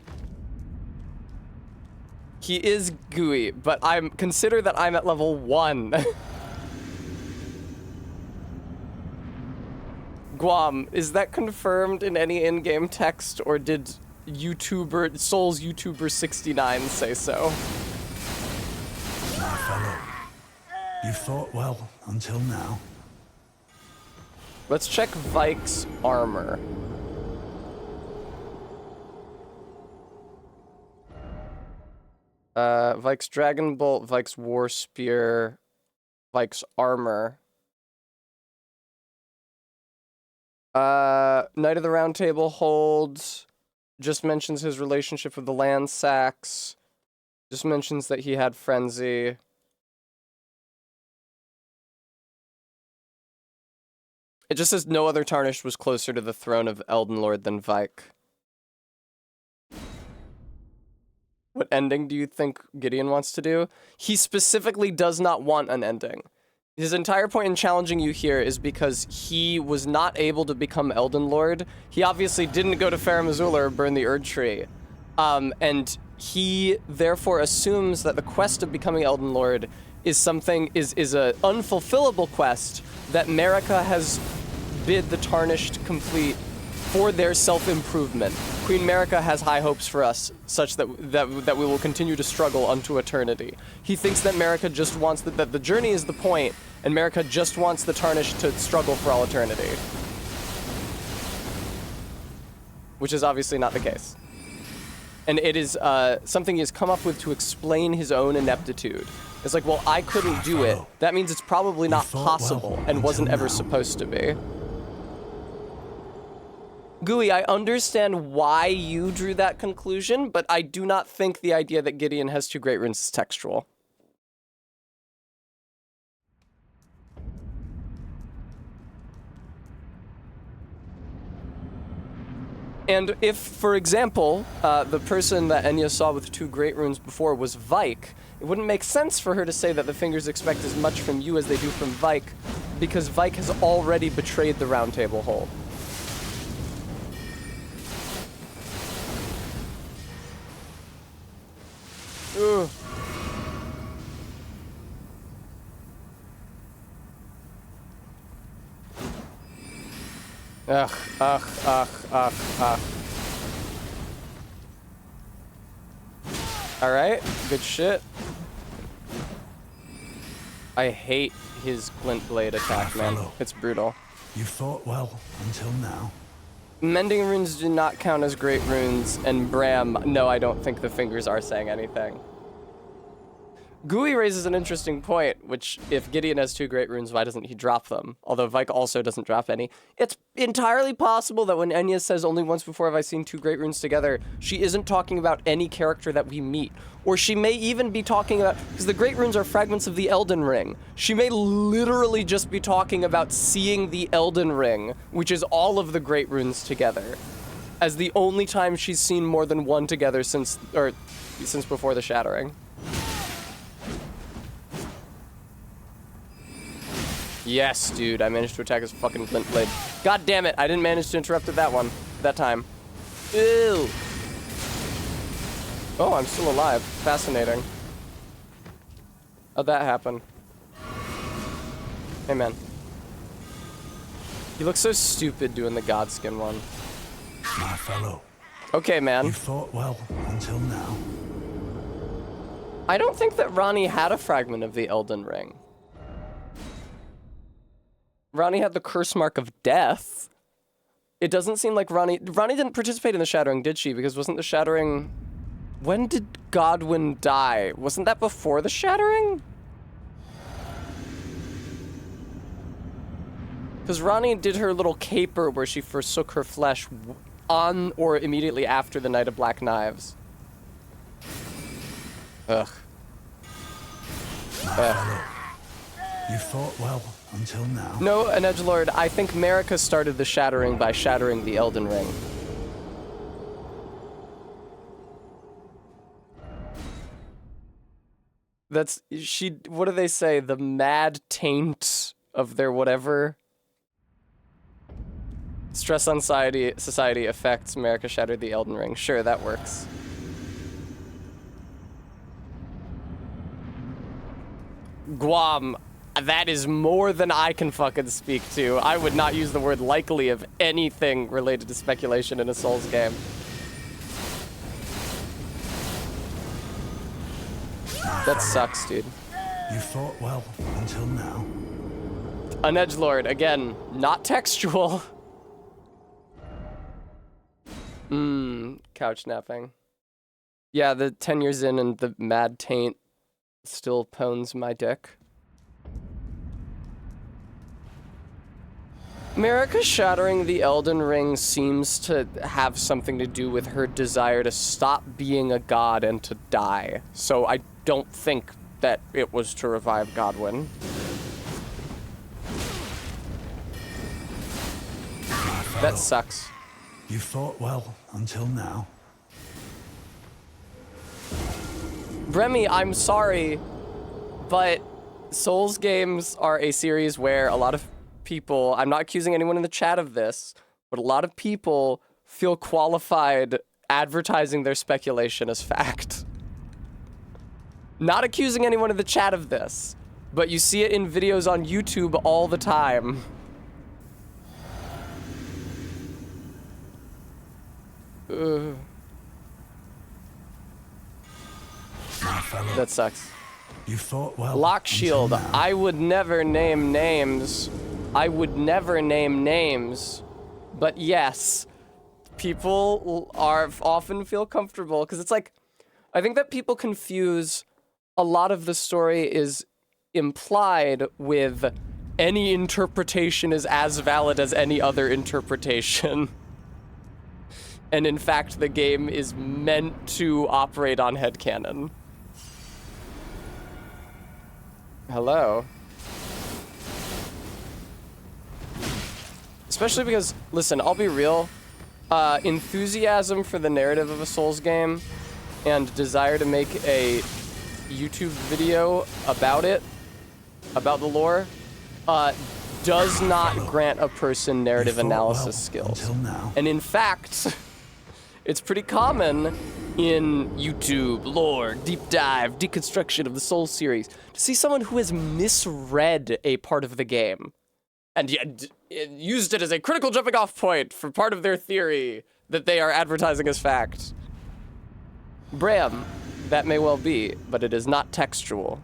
He is gooey, but consider that I'm at level 1. Guam, is that confirmed in any in-game text, or did Souls YouTuber 69 say so? My fellow, you fought well until now. Let's check Vike's armor. Vike's Dragon Bolt, Vike's War Spear, Vike's armor. Knight of the Round Table holds. Just mentions his relationship with the land sacks. Just mentions that he had frenzy. It just says no other tarnished was closer to the throne of Elden Lord than Vike. What ending do you think Gideon wants to do? He specifically does not want an ending. His entire point in challenging you here is because he was not able to become Elden Lord. He obviously didn't go to Farum Azula or burn the Erd Tree. And he therefore assumes that the quest of becoming Elden Lord is a unfulfillable quest that Marika has bid the Tarnished complete for their self-improvement. Queen Marika has high hopes for us, such that we will continue to struggle unto eternity. He thinks that Marika just wants that the journey is the point, and Marika just wants the Tarnished to struggle for all eternity. Which is obviously not the case. And it is something he has come up with to explain his own ineptitude. It's like, well, I couldn't do it. That means it's probably not possible and wasn't ever supposed to be. Gooey, I understand why you drew that conclusion, but I do not think the idea that Gideon has 2 great runes is textual. And if, for example, the person that Enya saw with 2 great runes before was Vike, it wouldn't make sense for her to say that the fingers expect as much from you as they do from Vike, because Vike has already betrayed the Round Table hold. Ugh. Ugh. Alright, good shit. I hate his glint blade attack, man. It's brutal. You fought well until now. Mending runes do not count as great runes, and Bram, no, I don't think the fingers are saying anything. Gooey raises an interesting point, which, if Gideon has 2 great runes, why doesn't he drop them? Although Vike also doesn't drop any. It's entirely possible that when Enya says only once before have I seen 2 great runes together, she isn't talking about any character that we meet. Or she may even be talking about, because the great runes are fragments of the Elden Ring. She may literally just be talking about seeing the Elden Ring, which is all of the great runes together, as the only time she's seen more than one together since before the Shattering. Yes, dude, I managed to attack his fucking glint blade. God damn it, I didn't manage to interrupt it that time. Ew. Oh, I'm still alive. Fascinating. How'd that happen? Hey, man. You look so stupid doing the Godskin one. My fellow. Okay, man. You fought well until now. I don't think that Ranni had a fragment of the Elden Ring. Ranni had the curse mark of death. It doesn't seem like Ranni didn't participate in the Shattering, did she? Because wasn't the Shattering... When did Godwyn die? Wasn't that before the Shattering? Because Ranni did her little caper where she forsook her flesh on or immediately after the Night of Black Knives. Ugh. Ugh. You fought well until now. No, an edgelord, I think Marika started the Shattering by shattering the Elden Ring. What do they say? The mad taint of their whatever? Stress on society affects America shattered the Elden Ring. Sure, that works. Guam, that is more than I can fucking speak to. I would not use the word likely of anything related to speculation in a Souls game. That sucks, dude. You fought well until now. An edgelord, again, not textual. Couch napping. Yeah, the 10 years in and the mad taint still pones my dick. Marika shattering the Elden Ring seems to have something to do with her desire to stop being a god and to die. So I don't think that it was to revive Godwin. That sucks. You fought well until now. Bremy, I'm sorry, but Souls games are a series where a lot of people, I'm not accusing anyone in the chat of this, but a lot of people feel qualified advertising their speculation as fact. Not accusing anyone in the chat of this, but you see it in videos on YouTube all the time. That sucks. You fought well. Lock shield. until now. I would never name names. I would never name names. But yes, people often feel comfortable because it's like, I think that people confuse a lot of the story is implied with any interpretation is as valid as any other interpretation. And in fact, the game is meant to operate on headcanon. Hello. Especially because, listen, I'll be real. Enthusiasm for the narrative of a Souls game and desire to make a YouTube video about it, about the lore, does not grant a person narrative analysis skills. Until now. And in fact, it's pretty common in YouTube, lore, deep dive, deconstruction of the Souls series, to see someone who has misread a part of the game and yet used it as a critical jumping off point for part of their theory that they are advertising as fact. Bram, that may well be, but it is not textual.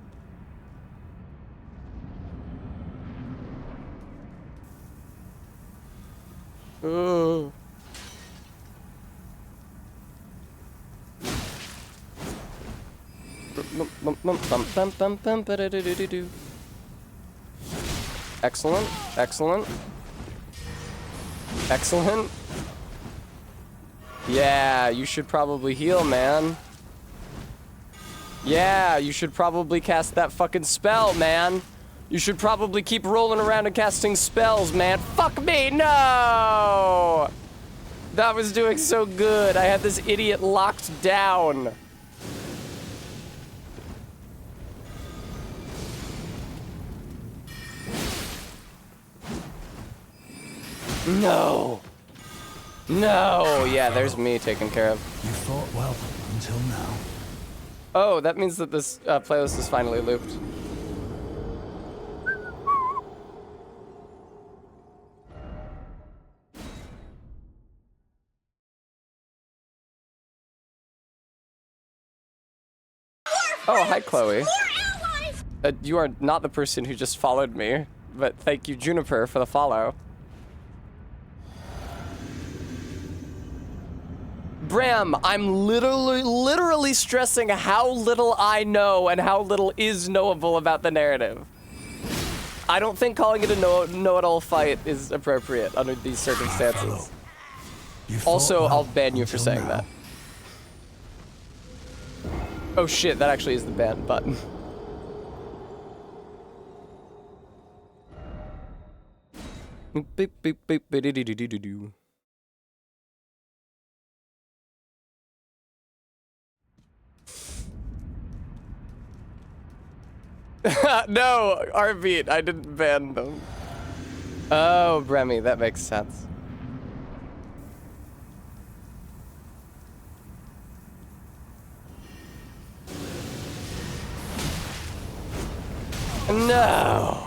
Ooh. Excellent, excellent. Excellent. Yeah, you should probably heal, man. Yeah, you should probably cast that fucking spell, man. You should probably keep rolling around and casting spells, man. Fuck me, no! That was doing so good. I had this idiot locked down. No. No. Yeah, there's me taken care of. You fought well until now. Oh, that means that this playlist is finally looped. Oh, hi, Chloe. You are not the person who just followed me, but thank you, Juniper, for the follow. Bram, I'm literally stressing how little I know and how little is knowable about the narrative. I don't think calling it a know-it-all fight is appropriate under these circumstances. Also, I'll ban you for saying that. Oh shit, that actually is the ban button. Beep, beep, beep, be-de-de-de-de-de-do. No, Arbeat, I didn't ban them. Oh, Bremy, that makes sense. No.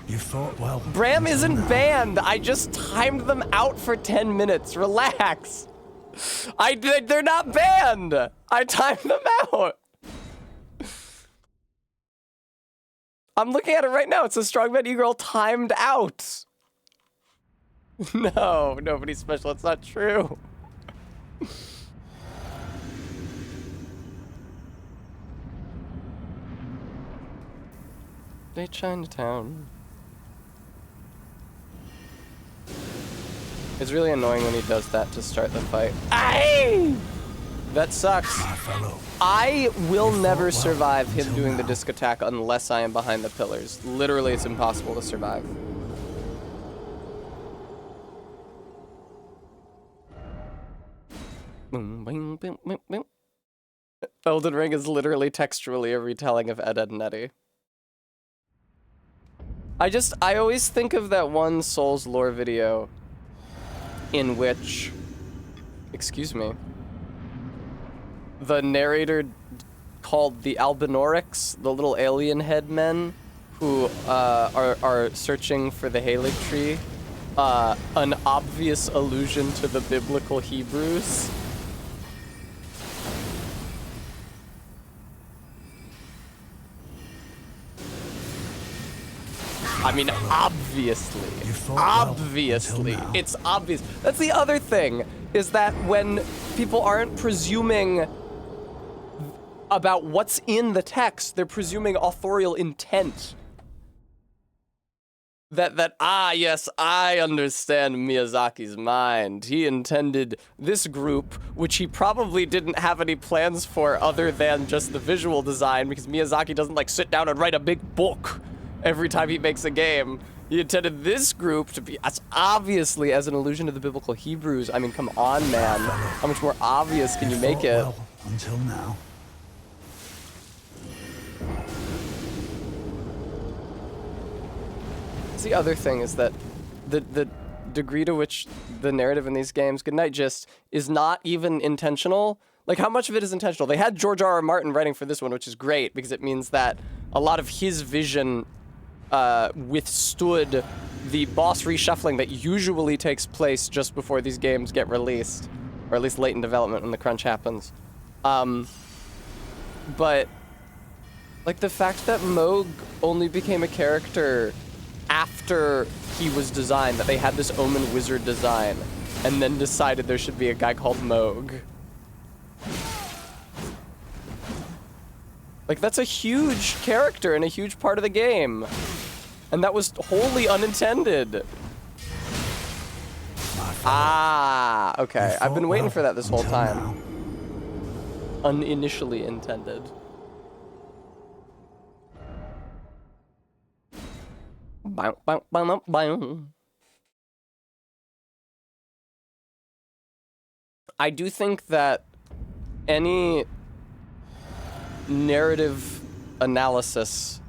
You thought well. Bram until isn't now. banned. I just timed them out for 10 minutes. Relax. They're not banned. I timed them out. I'm looking at it right now. It says Strongman E-Girl timed out. No, nobody's special. It's not true. Hey, Chinatown. It's really annoying when he does that to start the fight. Aye! That sucks. My fellow. I will You never fought well survive him until doing the now. disc attack unless I am behind the pillars. Literally, it's impossible to survive. Boom, boom, boom, boom, boom. Elden Ring is literally textually a retelling of Ed, Edd and Eddy. I always think of that one Souls lore video in which, excuse me, the narrator called the Albinorics, the little alien head men who are searching for the Halig tree, an obvious allusion to the biblical Hebrews. I mean, obviously. You fought well Obviously. until now. It's obvious. That's the other thing, is that when people aren't presuming about what's in the text, they're presuming authorial intent. Yes, I understand Miyazaki's mind. He intended this group, which he probably didn't have any plans for other than just the visual design, because Miyazaki doesn't like sit down and write a big book every time he makes a game. He intended this group to be as obviously as an allusion to the biblical Hebrews. I mean, come on, man. How much more obvious can you make fought it? well until now. The other thing is that the degree to which the narrative in these games, Goodnight Gist, is not even intentional. Like, how much of it is intentional? They had George R.R. Martin writing for this one, which is great, because it means that a lot of his vision withstood the boss reshuffling that usually takes place just before these games get released, or at least late in development when the crunch happens. But, like, the fact that Moog only became a character after he was designed, that they had this Omen Wizard design, and then decided there should be a guy called Moog. Like, that's a huge character and a huge part of the game. And that was wholly unintended. Ah, okay. I've been waiting for that this whole time. Uninitially intended. Bow, bow, bow, bow. I do think that any narrative analysis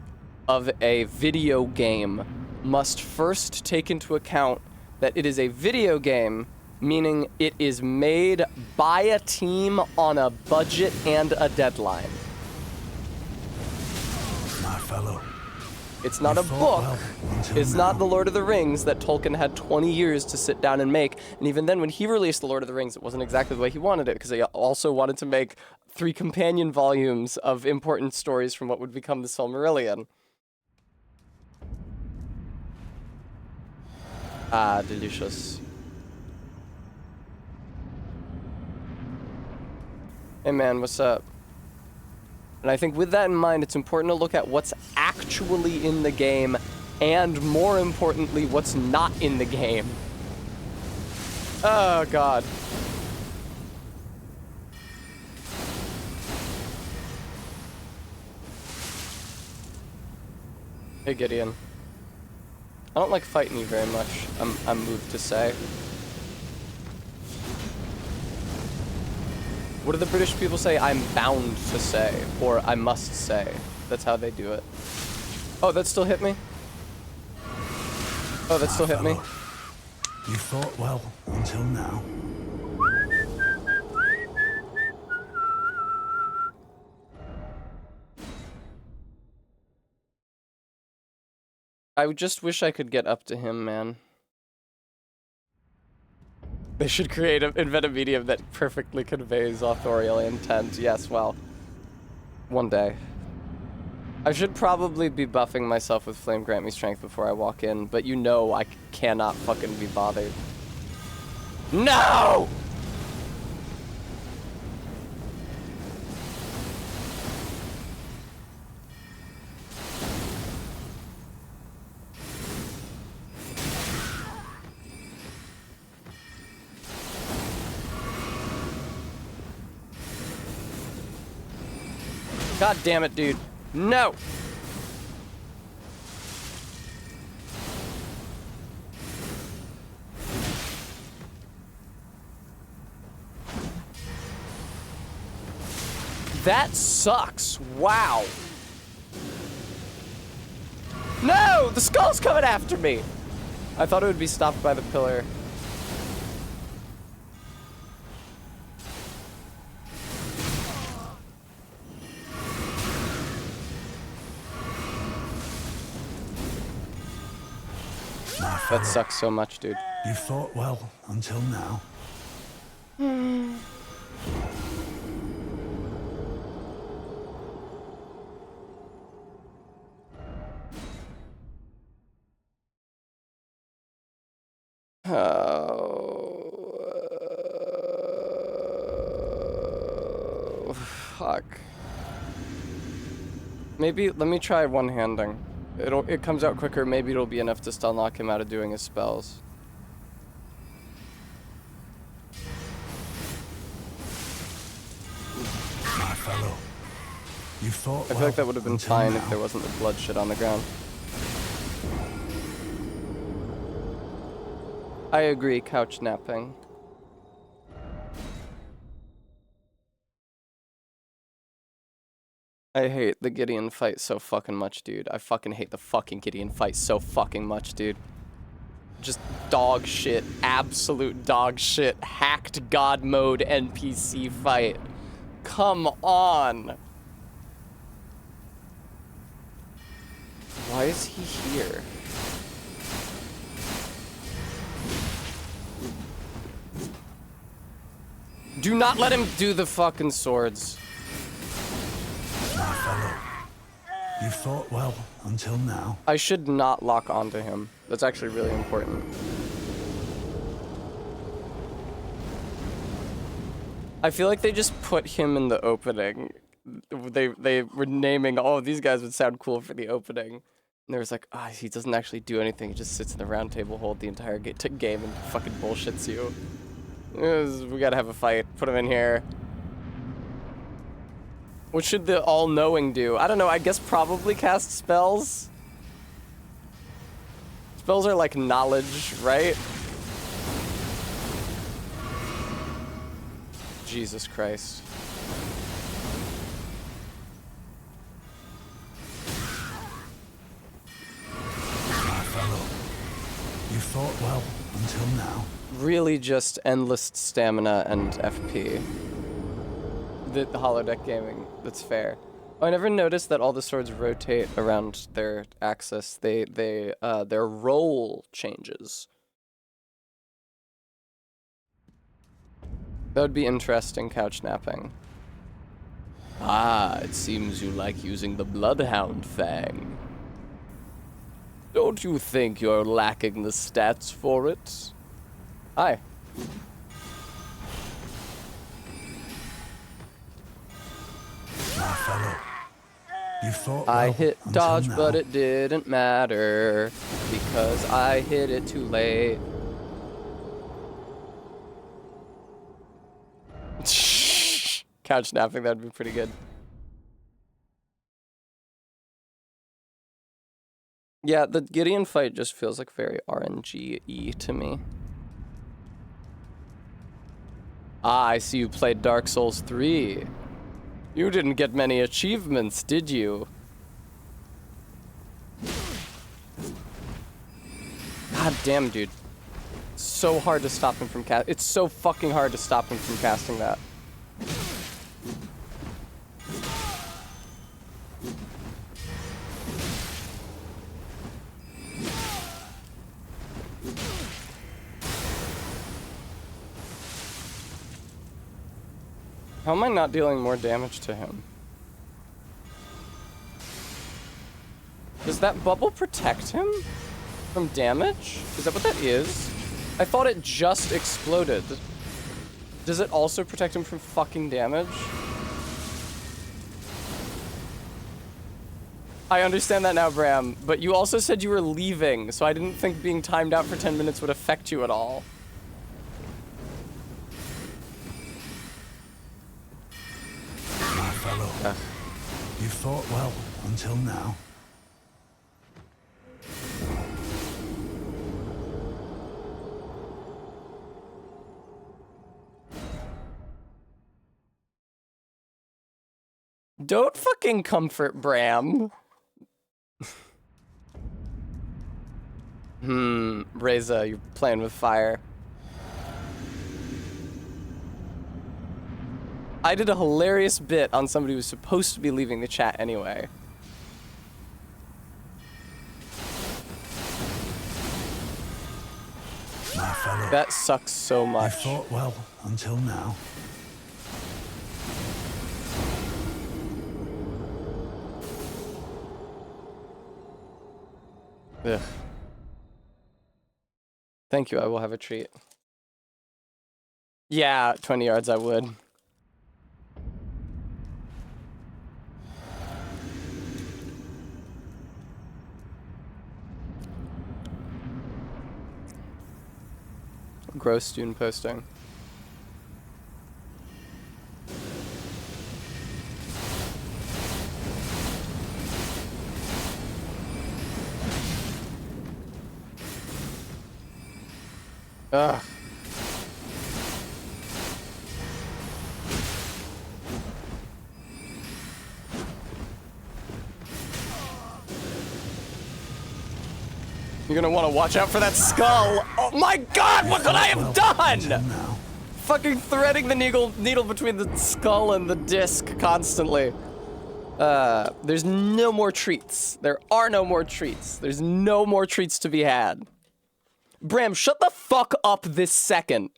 of a video game must first take into account that it is a video game, meaning it is made by a team on a budget and a deadline. My fellow. It's not a fought book. well until It's now. not The Lord of the Rings that Tolkien had 20 years to sit down and make. And even then, when he released The Lord of the Rings, it wasn't exactly the way he wanted it, because he also wanted to make 3 companion volumes of important stories from what would become the Silmarillion. Ah, delicious. Hey man, what's up? And I think with that in mind, it's important to look at what's actually in the game, and more importantly, what's not in the game. Oh, God. Hey, Gideon. I don't like fighting you very much, I'm moved to say. What do the British people say? I'm bound to say, or I must say. That's how they do it. Oh, that still hit me? Oh, that still hit me? You fought well until now. I just wish I could get up to him, man. They should invent a medium that perfectly conveys authorial intent. Yes, well, one day. I should probably be buffing myself with Flame Grant Me Strength before I walk in, but you know I cannot fucking be bothered. No! God damn it, dude. No! That sucks. Wow. No! The skull's coming after me! I thought it would be stopped by the pillar. That sucks so much, dude. You fought well until now. Oh, fuck. Maybe let me try one-handing. It comes out quicker. Maybe it'll be enough to stun lock him out of doing his spells. My fellow, you fought I feel like that would have been fine if there wasn't the blood shit on the ground. I agree, couch napping. I hate the Gideon fight so fucking much, dude. I fucking hate the fucking Gideon fight so fucking much, dude. Just dog shit, absolute dog shit, hacked god mode NPC fight. Come on. Why is he here? Do not let him do the fucking swords. My fellow, you fought well until now. I should not lock onto him. That's actually really important. I feel like they just put him in the opening. They were naming, oh, these guys would sound cool for the opening. And there was like, ah, oh, he doesn't actually do anything. He just sits in the round table hold the entire game and fucking bullshits you. We gotta have a fight. Put him in here. What should the all-knowing do? I don't know, I guess probably cast spells? Spells are like knowledge, right? Jesus Christ. My fellow, you fought well until now. Really just endless stamina and FP. The holodeck gaming, that's fair. Oh, I never noticed that all the swords rotate around their axis. Their roll changes. That would be interesting, couch napping. Ah, it seems you like using the Bloodhound Fang. Don't you think you're lacking the stats for it? Hi. My fellow, you fought I well hit until dodge, now. but it didn't matter because I hit it too late. Couch napping, that'd be pretty good. Yeah, the Gideon fight just feels like very RNG-y to me. Ah, I see you played Dark Souls 3. You didn't get many achievements, did you? God damn, dude. It's so hard to stop him from It's so fucking hard to stop him from casting that. How am I not dealing more damage to him? Does that bubble protect him from damage? Is that what that is? I thought it just exploded. Does it also protect him from fucking damage? I understand that now, Bram, but you also said you were leaving, so I didn't think being timed out for 10 minutes would affect you at all. My fellow, you fought well until now. Don't fucking comfort Bram. Reza, you're playing with fire. I did a hilarious bit on somebody who was supposed to be leaving the chat anyway. My fellow, That sucks so you much. fought well until now. Ugh. Thank you, I will have a treat. Yeah, 20 yards I would. Gross student posting. Ugh. You're gonna want to watch out for that skull. Oh my god, what could I have done? Now. Fucking threading the needle between the skull and the disc constantly. There's no more treats. There are no more treats. There's no more treats to be had. Bram, shut the fuck up this second.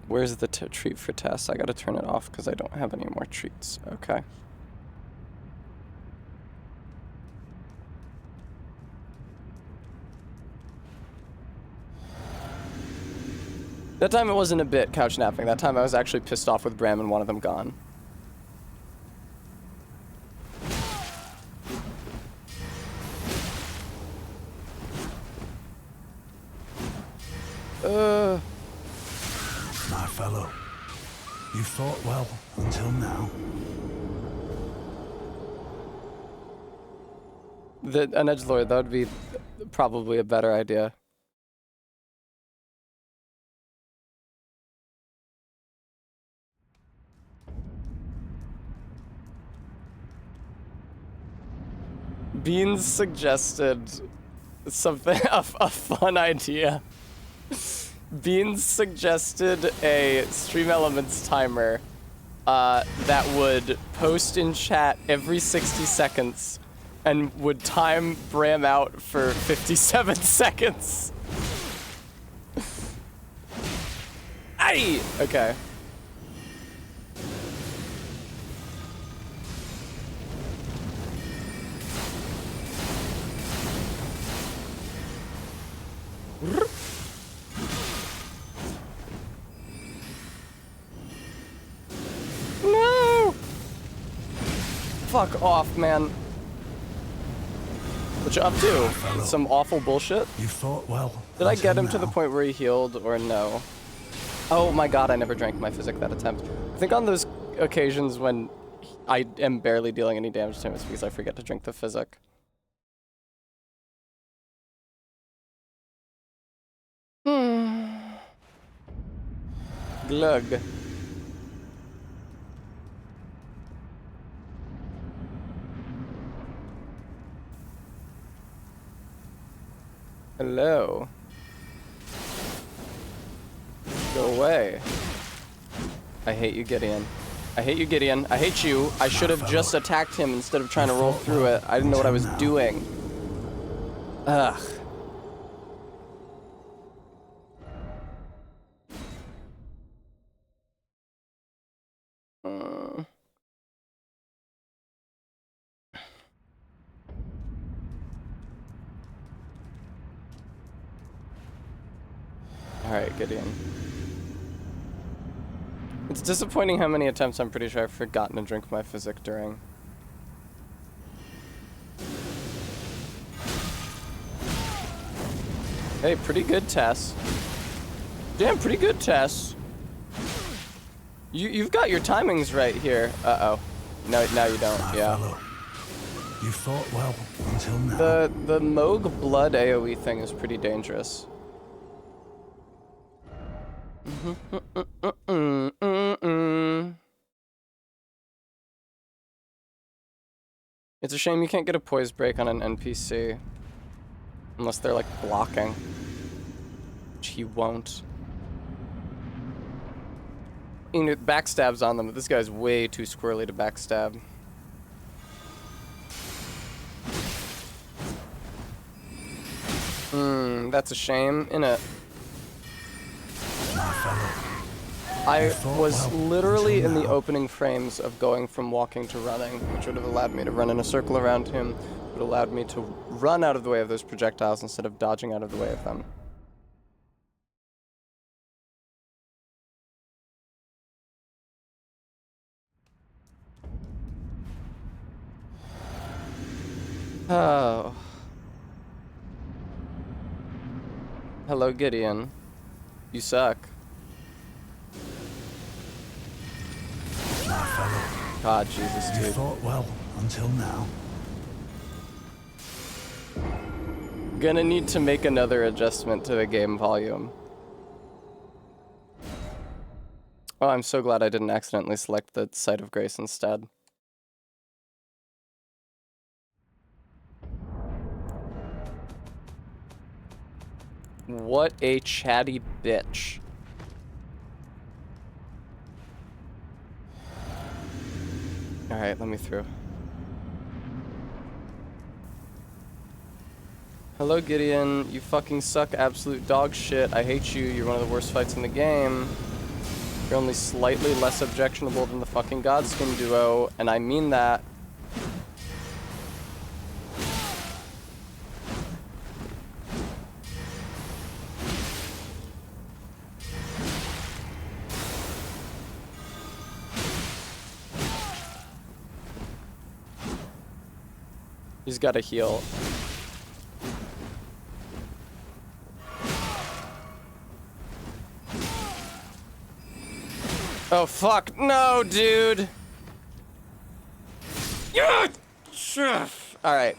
Where's the treat for Tess? I gotta turn it off because I don't have any more treats. Okay. That time it wasn't a bit couch napping. That time I was actually pissed off with Bram and one of them gone. My fellow, you fought well until now. An edgelord, that would be probably a better idea. Beans suggested something, a fun idea. Beans suggested a Stream Elements timer that would post in chat every 60 seconds and would time Bram out for 57 seconds. Aye! Okay. No! Fuck off, man. What you up to? Some awful bullshit? You fought well. Did I get him to the now. point where he healed or no? Oh my god, I never drank my physic that attempt. I think on those occasions when I am barely dealing any damage to him, it's because I forget to drink the physic. Glug. Hello. Go away. I hate you, Gideon. I hate you, Gideon. I hate you. I should have just attacked him instead of trying to roll through it. I didn't know what I was doing. Ugh. Alright, Gideon. It's disappointing how many attempts I'm pretty sure I've forgotten to drink my physic during. Hey, pretty good, Tess. Damn, pretty good, Tess. You've got your timings right here. Uh-oh. No, now you don't. Yeah. You fought well until now. The Moog blood AoE thing is pretty dangerous. It's a shame you can't get a poise break on an NPC. Unless they're like blocking. Which he won't. You know, backstabs on them, but this guy's way too squirrely to backstab. That's a shame, innit? I was literally in the opening frames of going from walking to running, which would have allowed me to run in a circle around him. It would have allowed me to run out of the way of those projectiles instead of dodging out of the way of them. Oh. Hello, Gideon. You suck. God, Jesus, dude. You fought well until now. Gonna need to make another adjustment to the game volume. Oh, I'm so glad I didn't accidentally select the Sight of Grace instead. What a chatty bitch. Alright, let me through. Hello, Gideon. You fucking suck absolute dog shit. I hate you. You're one of the worst fights in the game. You're only slightly less objectionable than the fucking Godskin duo, and I mean that. He's got to heal. Oh, fuck. No, dude. Yeah! Alright.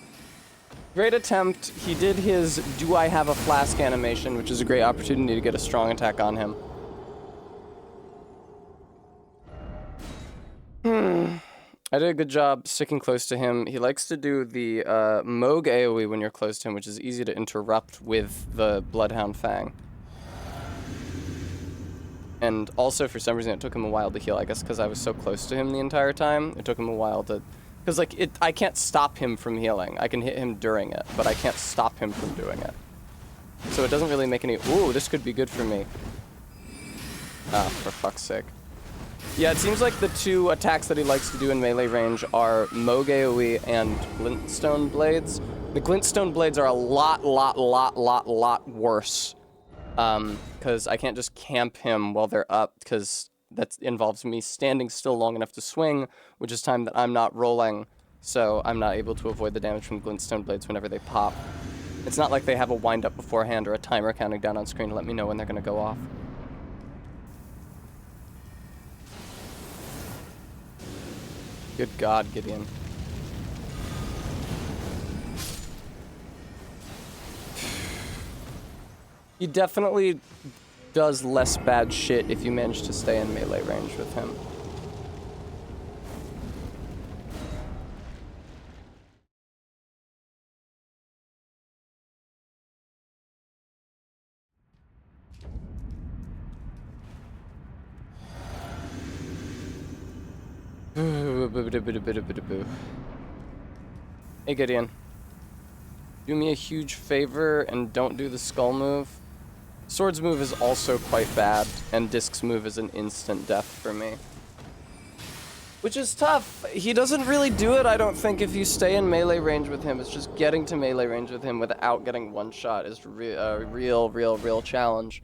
Great attempt. He did his do I have a flask animation, which is a great opportunity to get a strong attack on him. I did a good job sticking close to him. He likes to do the Moog AoE when you're close to him, which is easy to interrupt with the Bloodhound Fang. And also, for some reason, it took him a while to heal. I guess because I was so close to him the entire time. It took him a while to... Because, like, I can't stop him from healing. I can hit him during it, but I can't stop him from doing it. So it doesn't really make any... Ooh, this could be good for me. Ah, for fuck's sake. Yeah, it seems like the two attacks that he likes to do in melee range are Moog AoE and Glintstone Blades. The Glintstone Blades are a lot worse. Because I can't just camp him while they're up, because that involves me standing still long enough to swing, which is time that I'm not rolling, so I'm not able to avoid the damage from Glintstone Blades whenever they pop. It's not like they have a wind-up beforehand or a timer counting down on screen to let me know when they're going to go off. Good God, Gideon. He definitely does less bad shit if you manage to stay in melee range with him. Hey Gideon. Do me a huge favor and don't do the skull move. Sword's move is also quite bad, and Disc's move is an instant death for me. Which is tough. He doesn't really do it, I don't think, if you stay in melee range with him. It's just getting to melee range with him without getting one shot is a real challenge.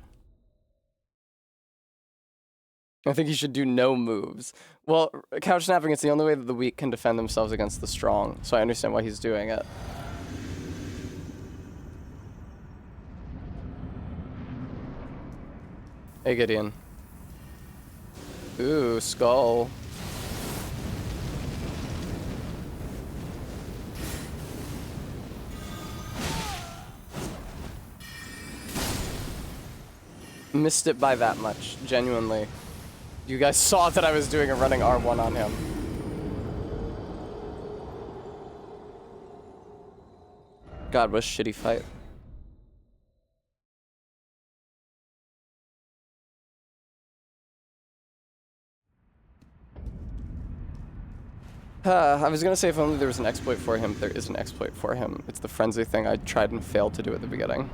I think he should do no moves. Well, couch snapping, it's the only way that the weak can defend themselves against the strong, so I understand why he's doing it. Hey, Gideon. Ooh, skull. Missed it by that much, genuinely. You guys saw that I was doing a running R1 on him. God, what a shitty fight. I was gonna say if only there was an exploit for him. There is an exploit for him. It's the frenzy thing I tried and failed to do at the beginning.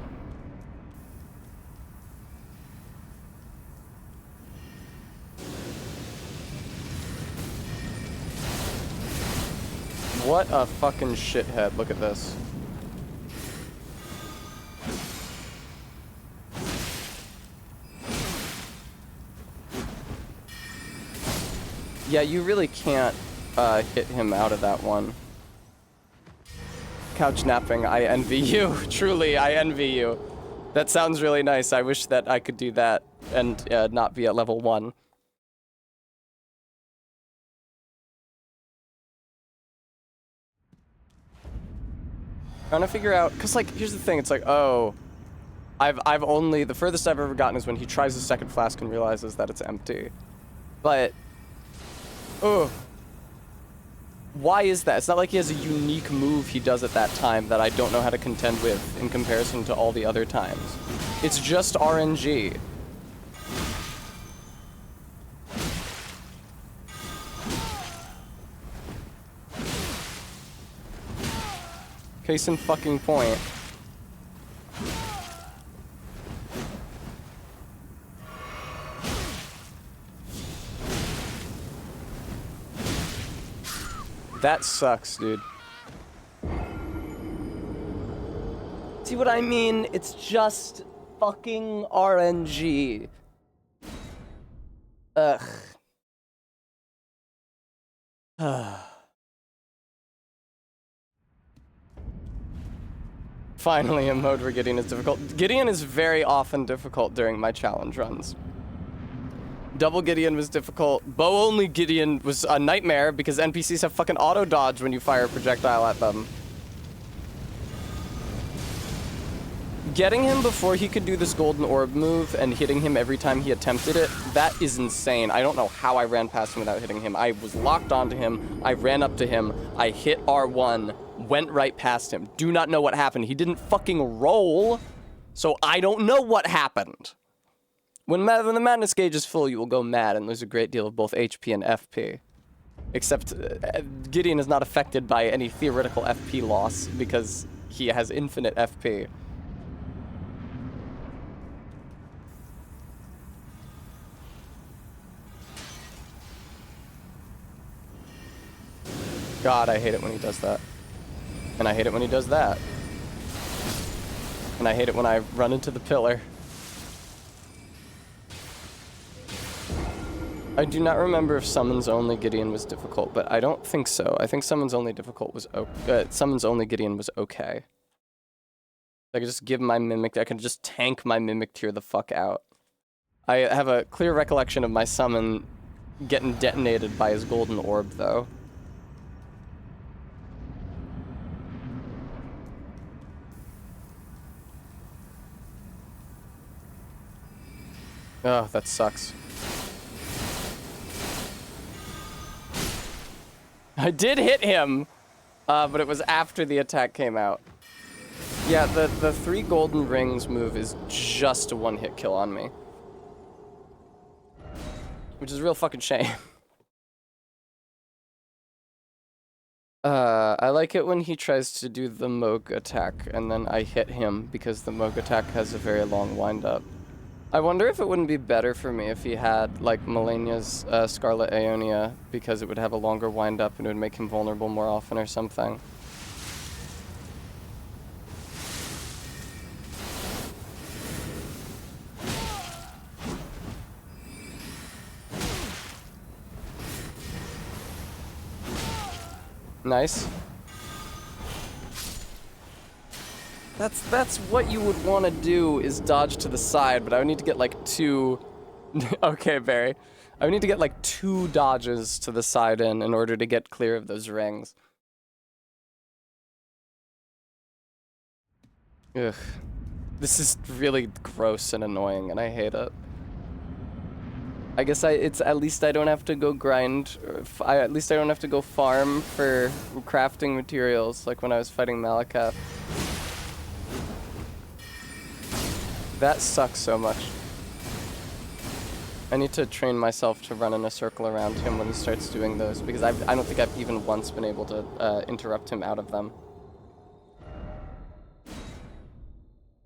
What a fucking shithead. Look at this. Yeah, you really can't hit him out of that one. Couch napping, I envy you. Truly, I envy you. That sounds really nice. I wish that I could do that and not be at level 1. Trying to figure out, cause like here's the thing. It's like, oh, I've only, the furthest I've ever gotten is when he tries his second flask and realizes that it's empty. But, oh, why is that? It's not like he has a unique move he does at that time that I don't know how to contend with in comparison to all the other times. It's just RNG. Case in fucking point. That sucks, dude. See what I mean? It's just fucking RNG. Ugh. Finally, a mode where Gideon is difficult. Gideon is very often difficult during my challenge runs. Double Gideon was difficult. Bow only Gideon was a nightmare because NPCs have fucking auto dodge when you fire a projectile at them. Getting him before he could do this golden orb move and hitting him every time he attempted it, that is insane. I don't know how I ran past him without hitting him. I was locked onto him. I ran up to him. I hit R1, went right past him. Do not know what happened. He didn't fucking roll, so I don't know what happened. When the madness gauge is full, you will go mad and lose a great deal of both HP and FP. Except Gideon is not affected by any theoretical FP loss because he has infinite FP. God, I hate it when he does that. And I hate it when he does that. And I hate it when I run into the pillar. I do not remember if Summons Only Gideon was difficult, but I don't think so. I think Summons Only difficult was Summons Only Gideon was okay. I could just give my Mimic, I could just tank my Mimic Tear the fuck out. I have a clear recollection of my summon getting detonated by his golden orb, though. Oh, that sucks. I did hit him, but it was after the attack came out. Yeah, the 3 golden rings move is just a one-hit kill on me. Which is a real fucking shame. I like it when he tries to do the Moog attack, and then I hit him because the Moog attack has a very long wind-up. I wonder if it wouldn't be better for me if he had, like, Melania's Scarlet Aeonia, because it would have a longer wind-up and it would make him vulnerable more often or something. Nice. That's what you would want to do, is dodge to the side, but I would need to get like 2... Okay, Barry. I would need to get like 2 dodges to the side in order to get clear of those rings. Ugh. This is really gross and annoying, and I hate it. I guess it's at least I don't have to go grind, or at least I don't have to go farm for crafting materials like when I was fighting Malakath. That sucks so much. I need to train myself to run in a circle around him when he starts doing those, because I don't think I've even once been able to interrupt him out of them.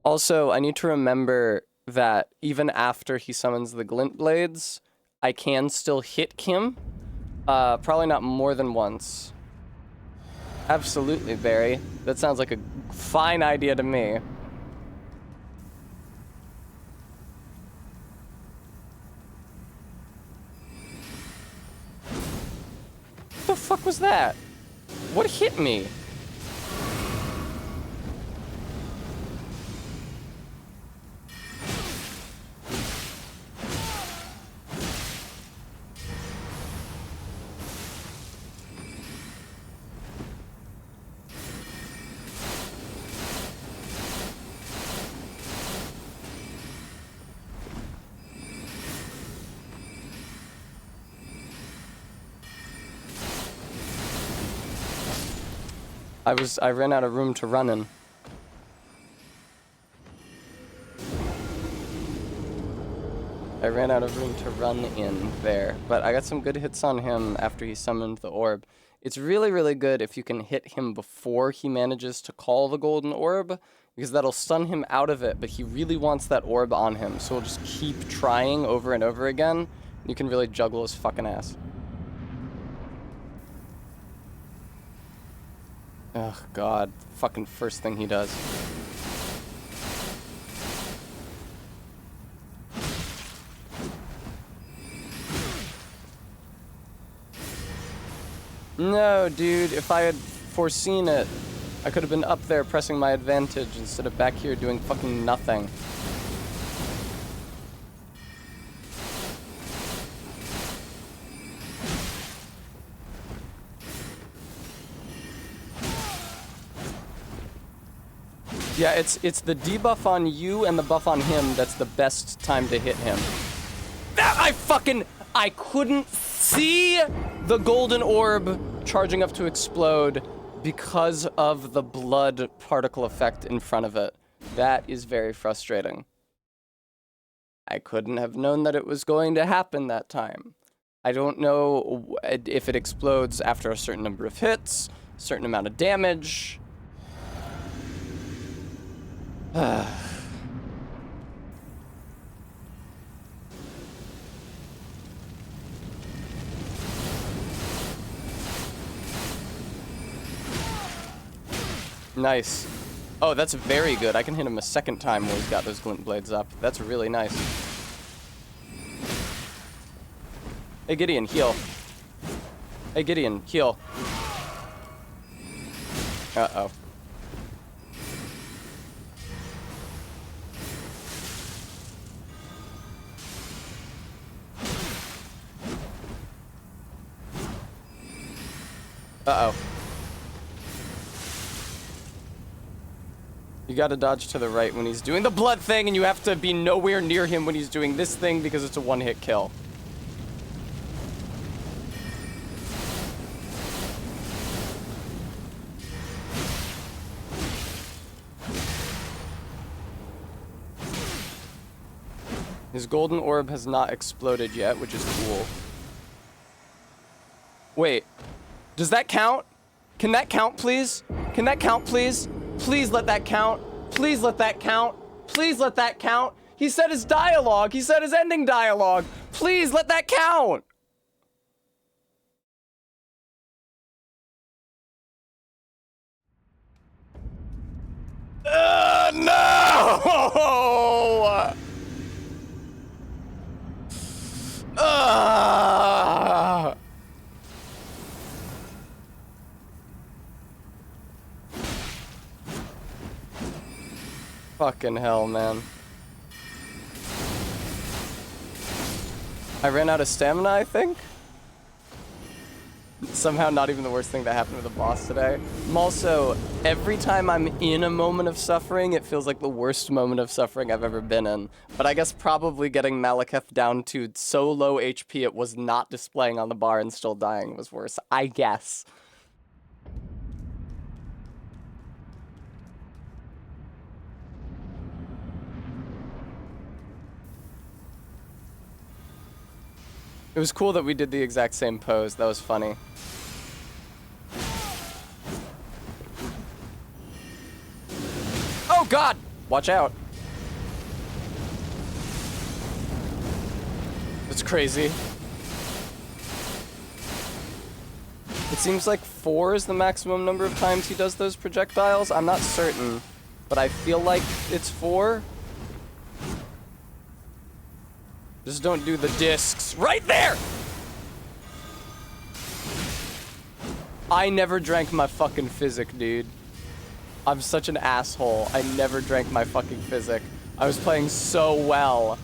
Also, I need to remember that even after he summons the glint blades, I can still hit Kim. Probably not more than once. Absolutely, Barry. That sounds like a fine idea to me. What the fuck was that? What hit me? I ran out of room to run in. I ran out of room to run in there, but I got some good hits on him after he summoned the orb. It's really, really good if you can hit him before he manages to call the golden orb, because that'll stun him out of it, but he really wants that orb on him, so he'll just keep trying over and over again. You can really juggle his fucking ass. Oh god, fucking first thing he does. No, dude, if I had foreseen it, I could have been up there pressing my advantage instead of back here doing fucking nothing. Yeah, it's the debuff on you and the buff on him that's the best time to hit him. I couldn't see the golden orb charging up to explode because of the blood particle effect in front of it. That is very frustrating. I couldn't have known that it was going to happen that time. I don't know if it explodes after a certain number of hits, a certain amount of damage. Nice. Oh, that's very good. I can hit him a second time when he's got those glint blades up. That's really nice. Hey, Gideon, heal. Hey, Gideon, heal. Uh-oh. Uh-oh. You gotta dodge to the right when he's doing the blood thing, and you have to be nowhere near him when he's doing this thing because it's a one-hit kill. His golden orb has not exploded yet, which is cool. Wait, does that count? Can that count, please? Can that count, please? Please let that count. Please let that count. Please let that count. He said his dialogue. He said his ending dialogue. Please let that count. No! Fucking hell, man. I ran out of stamina, I think? Somehow not even the worst thing that happened to the boss today. I'm also, every time I'm in a moment of suffering, it feels like the worst moment of suffering I've ever been in. But I guess probably getting Malekith down to so low HP it was not displaying on the bar and still dying was worse. I guess. It was cool that we did the exact same pose. That was funny. Oh God! Watch out. It's crazy. It seems like 4 is the maximum number of times he does those projectiles. I'm not certain, but I feel like it's 4. Just don't do the discs. Right there! I never drank my fucking physic, dude. I'm such an asshole. I never drank my fucking physic. I was playing so well.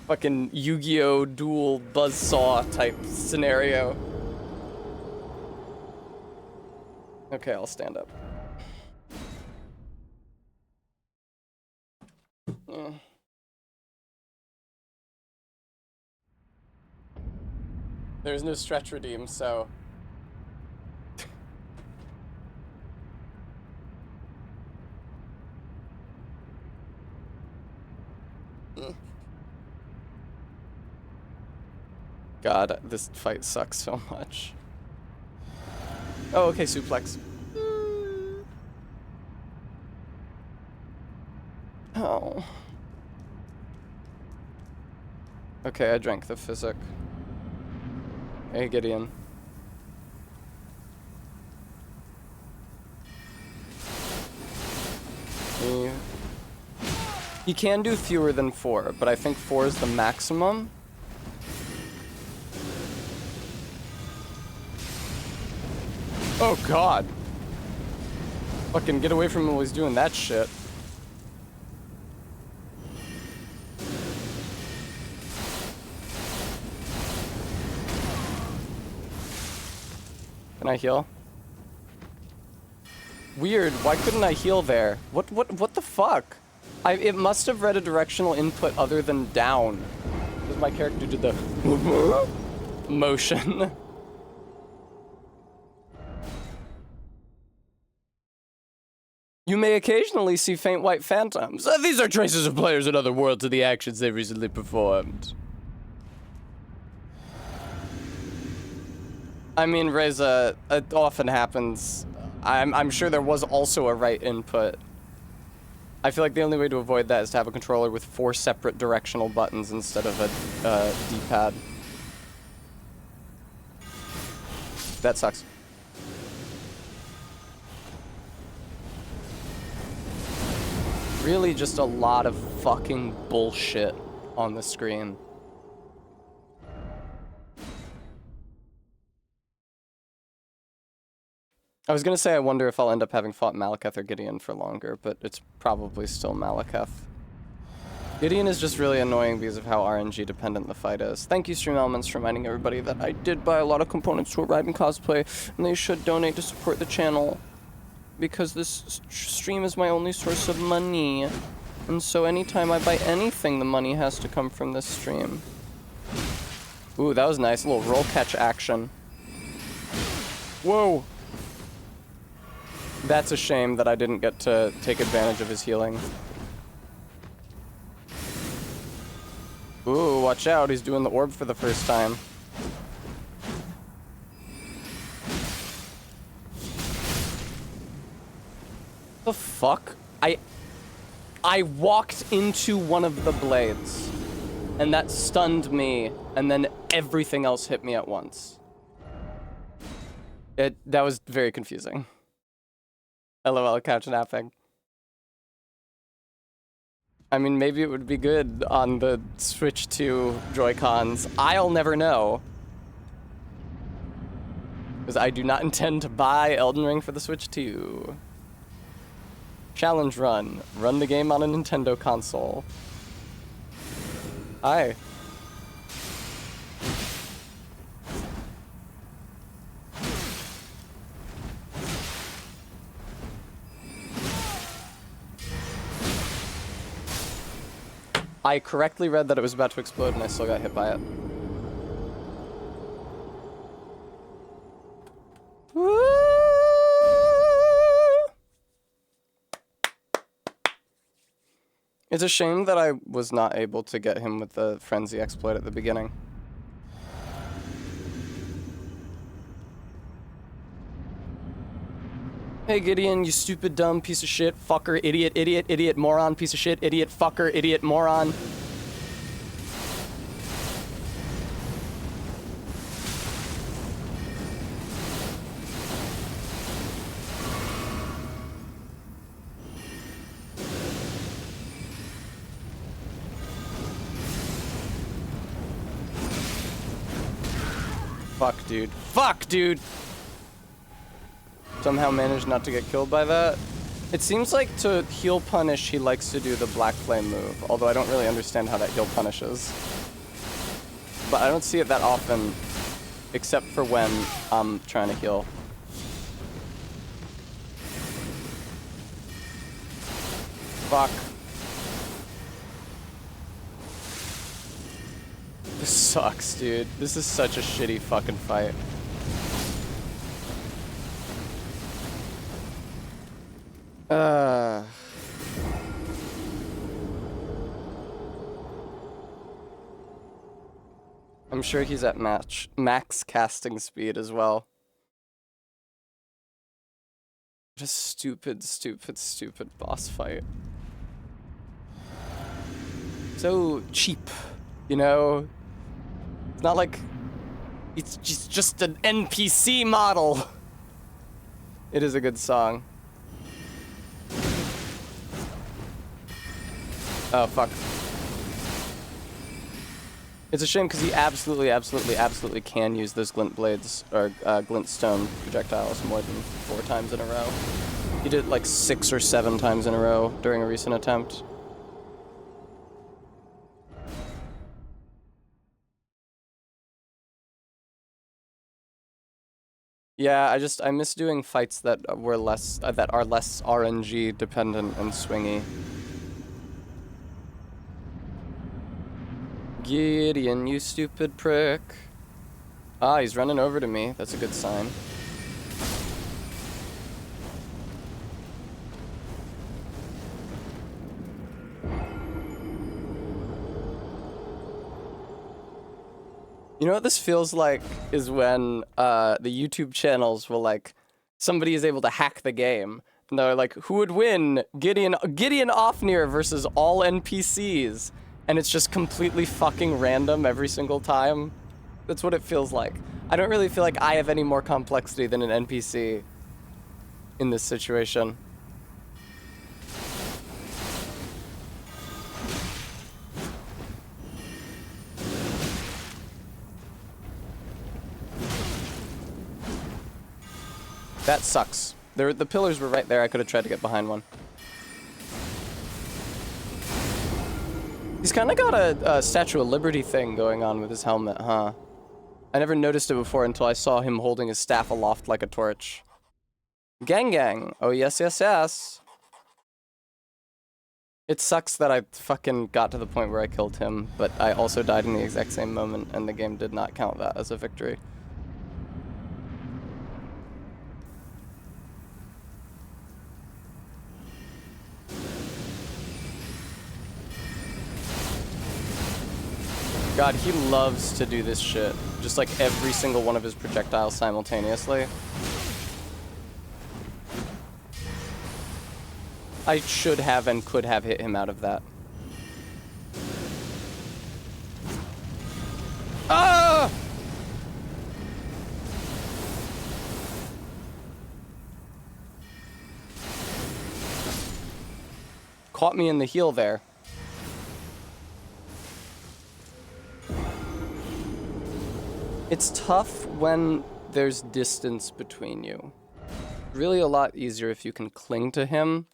Fucking Yu-Gi-Oh! Dual buzzsaw type scenario. Okay, I'll stand up. There's no stretch redeem, so... God, this fight sucks so much. Oh, okay, suplex. Oh. Okay, I drank the physic. Hey, Gideon. He can do fewer than 4, but I think 4 is the maximum. Oh God. Fucking get away from him while he's doing that shit. Can I heal? Weird, why couldn't I heal there? What the fuck? It must have read a directional input other than down. Because my character did the motion. You may occasionally see faint white phantoms. These are traces of players in other worlds of the actions they recently performed. I mean, Reza, it often happens. I'm sure there was also a right input. I feel like the only way to avoid that is to have a controller with 4 separate directional buttons instead of a D-pad. That sucks. Really just a lot of fucking bullshit on the screen. I was gonna say I wonder if I'll end up having fought Malekith or Gideon for longer, but it's probably still Malekith. Gideon is just really annoying because of how RNG dependent the fight is. Thank you, Stream Elements, for reminding everybody that I did buy a lot of components to arrive in cosplay, and they should donate to support the channel. Because this stream is my only source of money. And so anytime I buy anything, the money has to come from this stream. Ooh, that was nice. A little roll catch action. Whoa! That's a shame that I didn't get to take advantage of his healing. Ooh, watch out, he's doing the orb for the first time. The fuck? I walked into one of the blades, and that stunned me, and then everything else hit me at once. That was very confusing. LOL, couch napping. I mean, maybe it would be good on the Switch 2 Joy-Cons. I'll never know. Because I do not intend to buy Elden Ring for the Switch 2. Challenge run. Run the game on a Nintendo console. Hi. I correctly read that it was about to explode and I still got hit by it. Woo! It's a shame that I was not able to get him with the frenzy exploit at the beginning. Hey Gideon, you stupid dumb piece of shit, fucker, idiot, idiot, idiot, moron, piece of shit, idiot, fucker, idiot, moron. Fuck, dude. Fuck, dude! Somehow managed not to get killed by that. It seems like to heal punish, he likes to do the Black Flame move, although I don't really understand how that heal punishes. But I don't see it that often, except for when I'm trying to heal. Fuck. This sucks, dude. This is such a shitty fucking fight. I'm sure he's at max casting speed as well. Just stupid, stupid, stupid boss fight. So cheap, you know? It's not like it's just an NPC model. It is a good song. Oh, fuck. It's a shame because he absolutely, absolutely, absolutely can use those glint blades, or glint stone projectiles more than 4 times in a row. He did it like 6 or 7 times in a row during a recent attempt. Yeah, I miss doing fights that were less, that are less RNG dependent and swingy. Gideon, you stupid prick. Ah, he's running over to me. That's a good sign. You know what this feels like is when the YouTube channels will like, somebody is able to hack the game. And they're like, who would win? Gideon Ofnir versus all NPCs. And it's just completely fucking random every single time. That's what it feels like. I don't really feel like I have any more complexity than an NPC in this situation. That sucks. The pillars were right there. I could have tried to get behind one. He's kind of got a Statue of Liberty thing going on with his helmet, huh? I never noticed it before until I saw him holding his staff aloft like a torch. Gang gang. Oh, yes, yes, yes. It sucks that I fucking got to the point where I killed him, but I also died in the exact same moment, and the game did not count that as a victory. God, he loves to do this shit. Just like every single one of his projectiles simultaneously. I should have and could have hit him out of that. Ah! Caught me in the heel there. It's tough when there's distance between you. Really a lot easier if you can cling to him.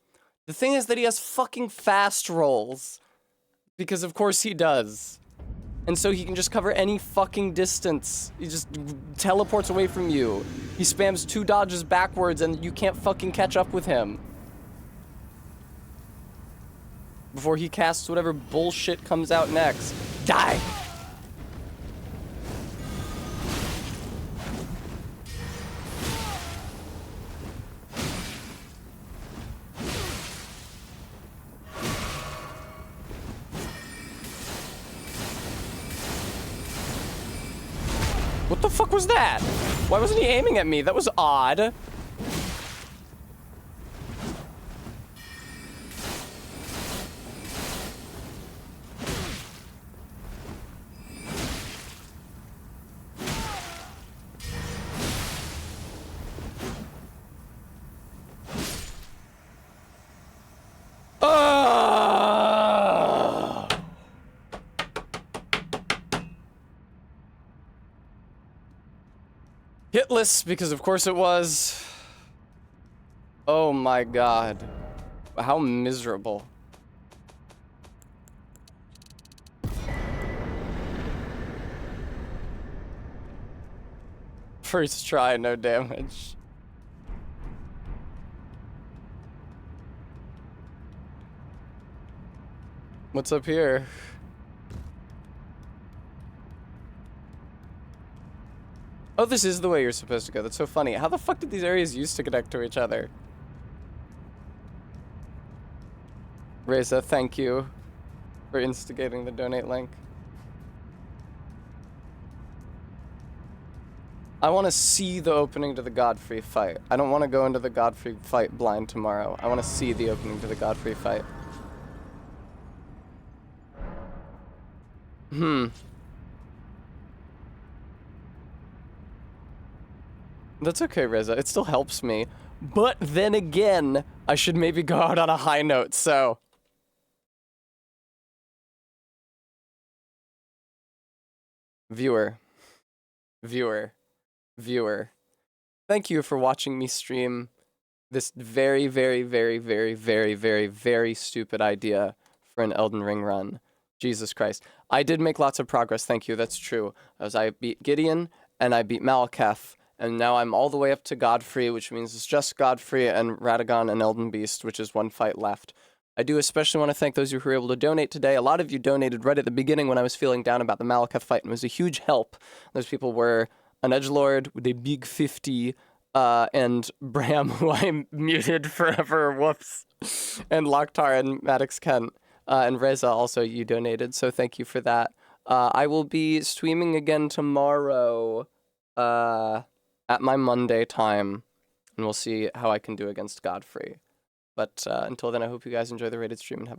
The thing is that he has fucking fast rolls. Because of course he does. And so he can just cover any fucking distance. He just teleports away from you. He spams 2 dodges backwards and you can't fucking catch up with him. Before he casts whatever bullshit comes out next. Die! What the fuck was that? Why wasn't he aiming at me? That was odd. Hitless, because of course it was. Oh my god. How miserable. First try, no damage. What's up here? Oh, this is the way you're supposed to go. That's so funny. How the fuck did these areas used to connect to each other? Reza, thank you for instigating the donate link. I want to see the opening to the Godfrey fight. I don't want to go into the Godfrey fight blind tomorrow. I want to see the opening to the Godfrey fight. That's okay, Reza. It still helps me. But then again, I should maybe go out on a high note, so... Viewer. Thank you for watching me stream this very, very, very, very, very, very, very stupid idea for an Elden Ring run. Jesus Christ. I did make lots of progress, thank you, that's true. As I beat Gideon, and I beat Malekith, and now I'm all the way up to Godfrey, which means it's just Godfrey and Radagon and Elden Beast, which is 1 fight left. I do especially want to thank those who were able to donate today. A lot of you donated right at the beginning when I was feeling down about the Malekith fight, and it was a huge help. Those people were an edgelord with a big 50, and Bram, who I muted forever, whoops, and Locktar and Maddox Kent, and Reza also you donated, so thank you for that. I will be streaming again tomorrow, at my Monday time, and we'll see how I can do against Godfrey. But until then, I hope you guys enjoy the rated stream and have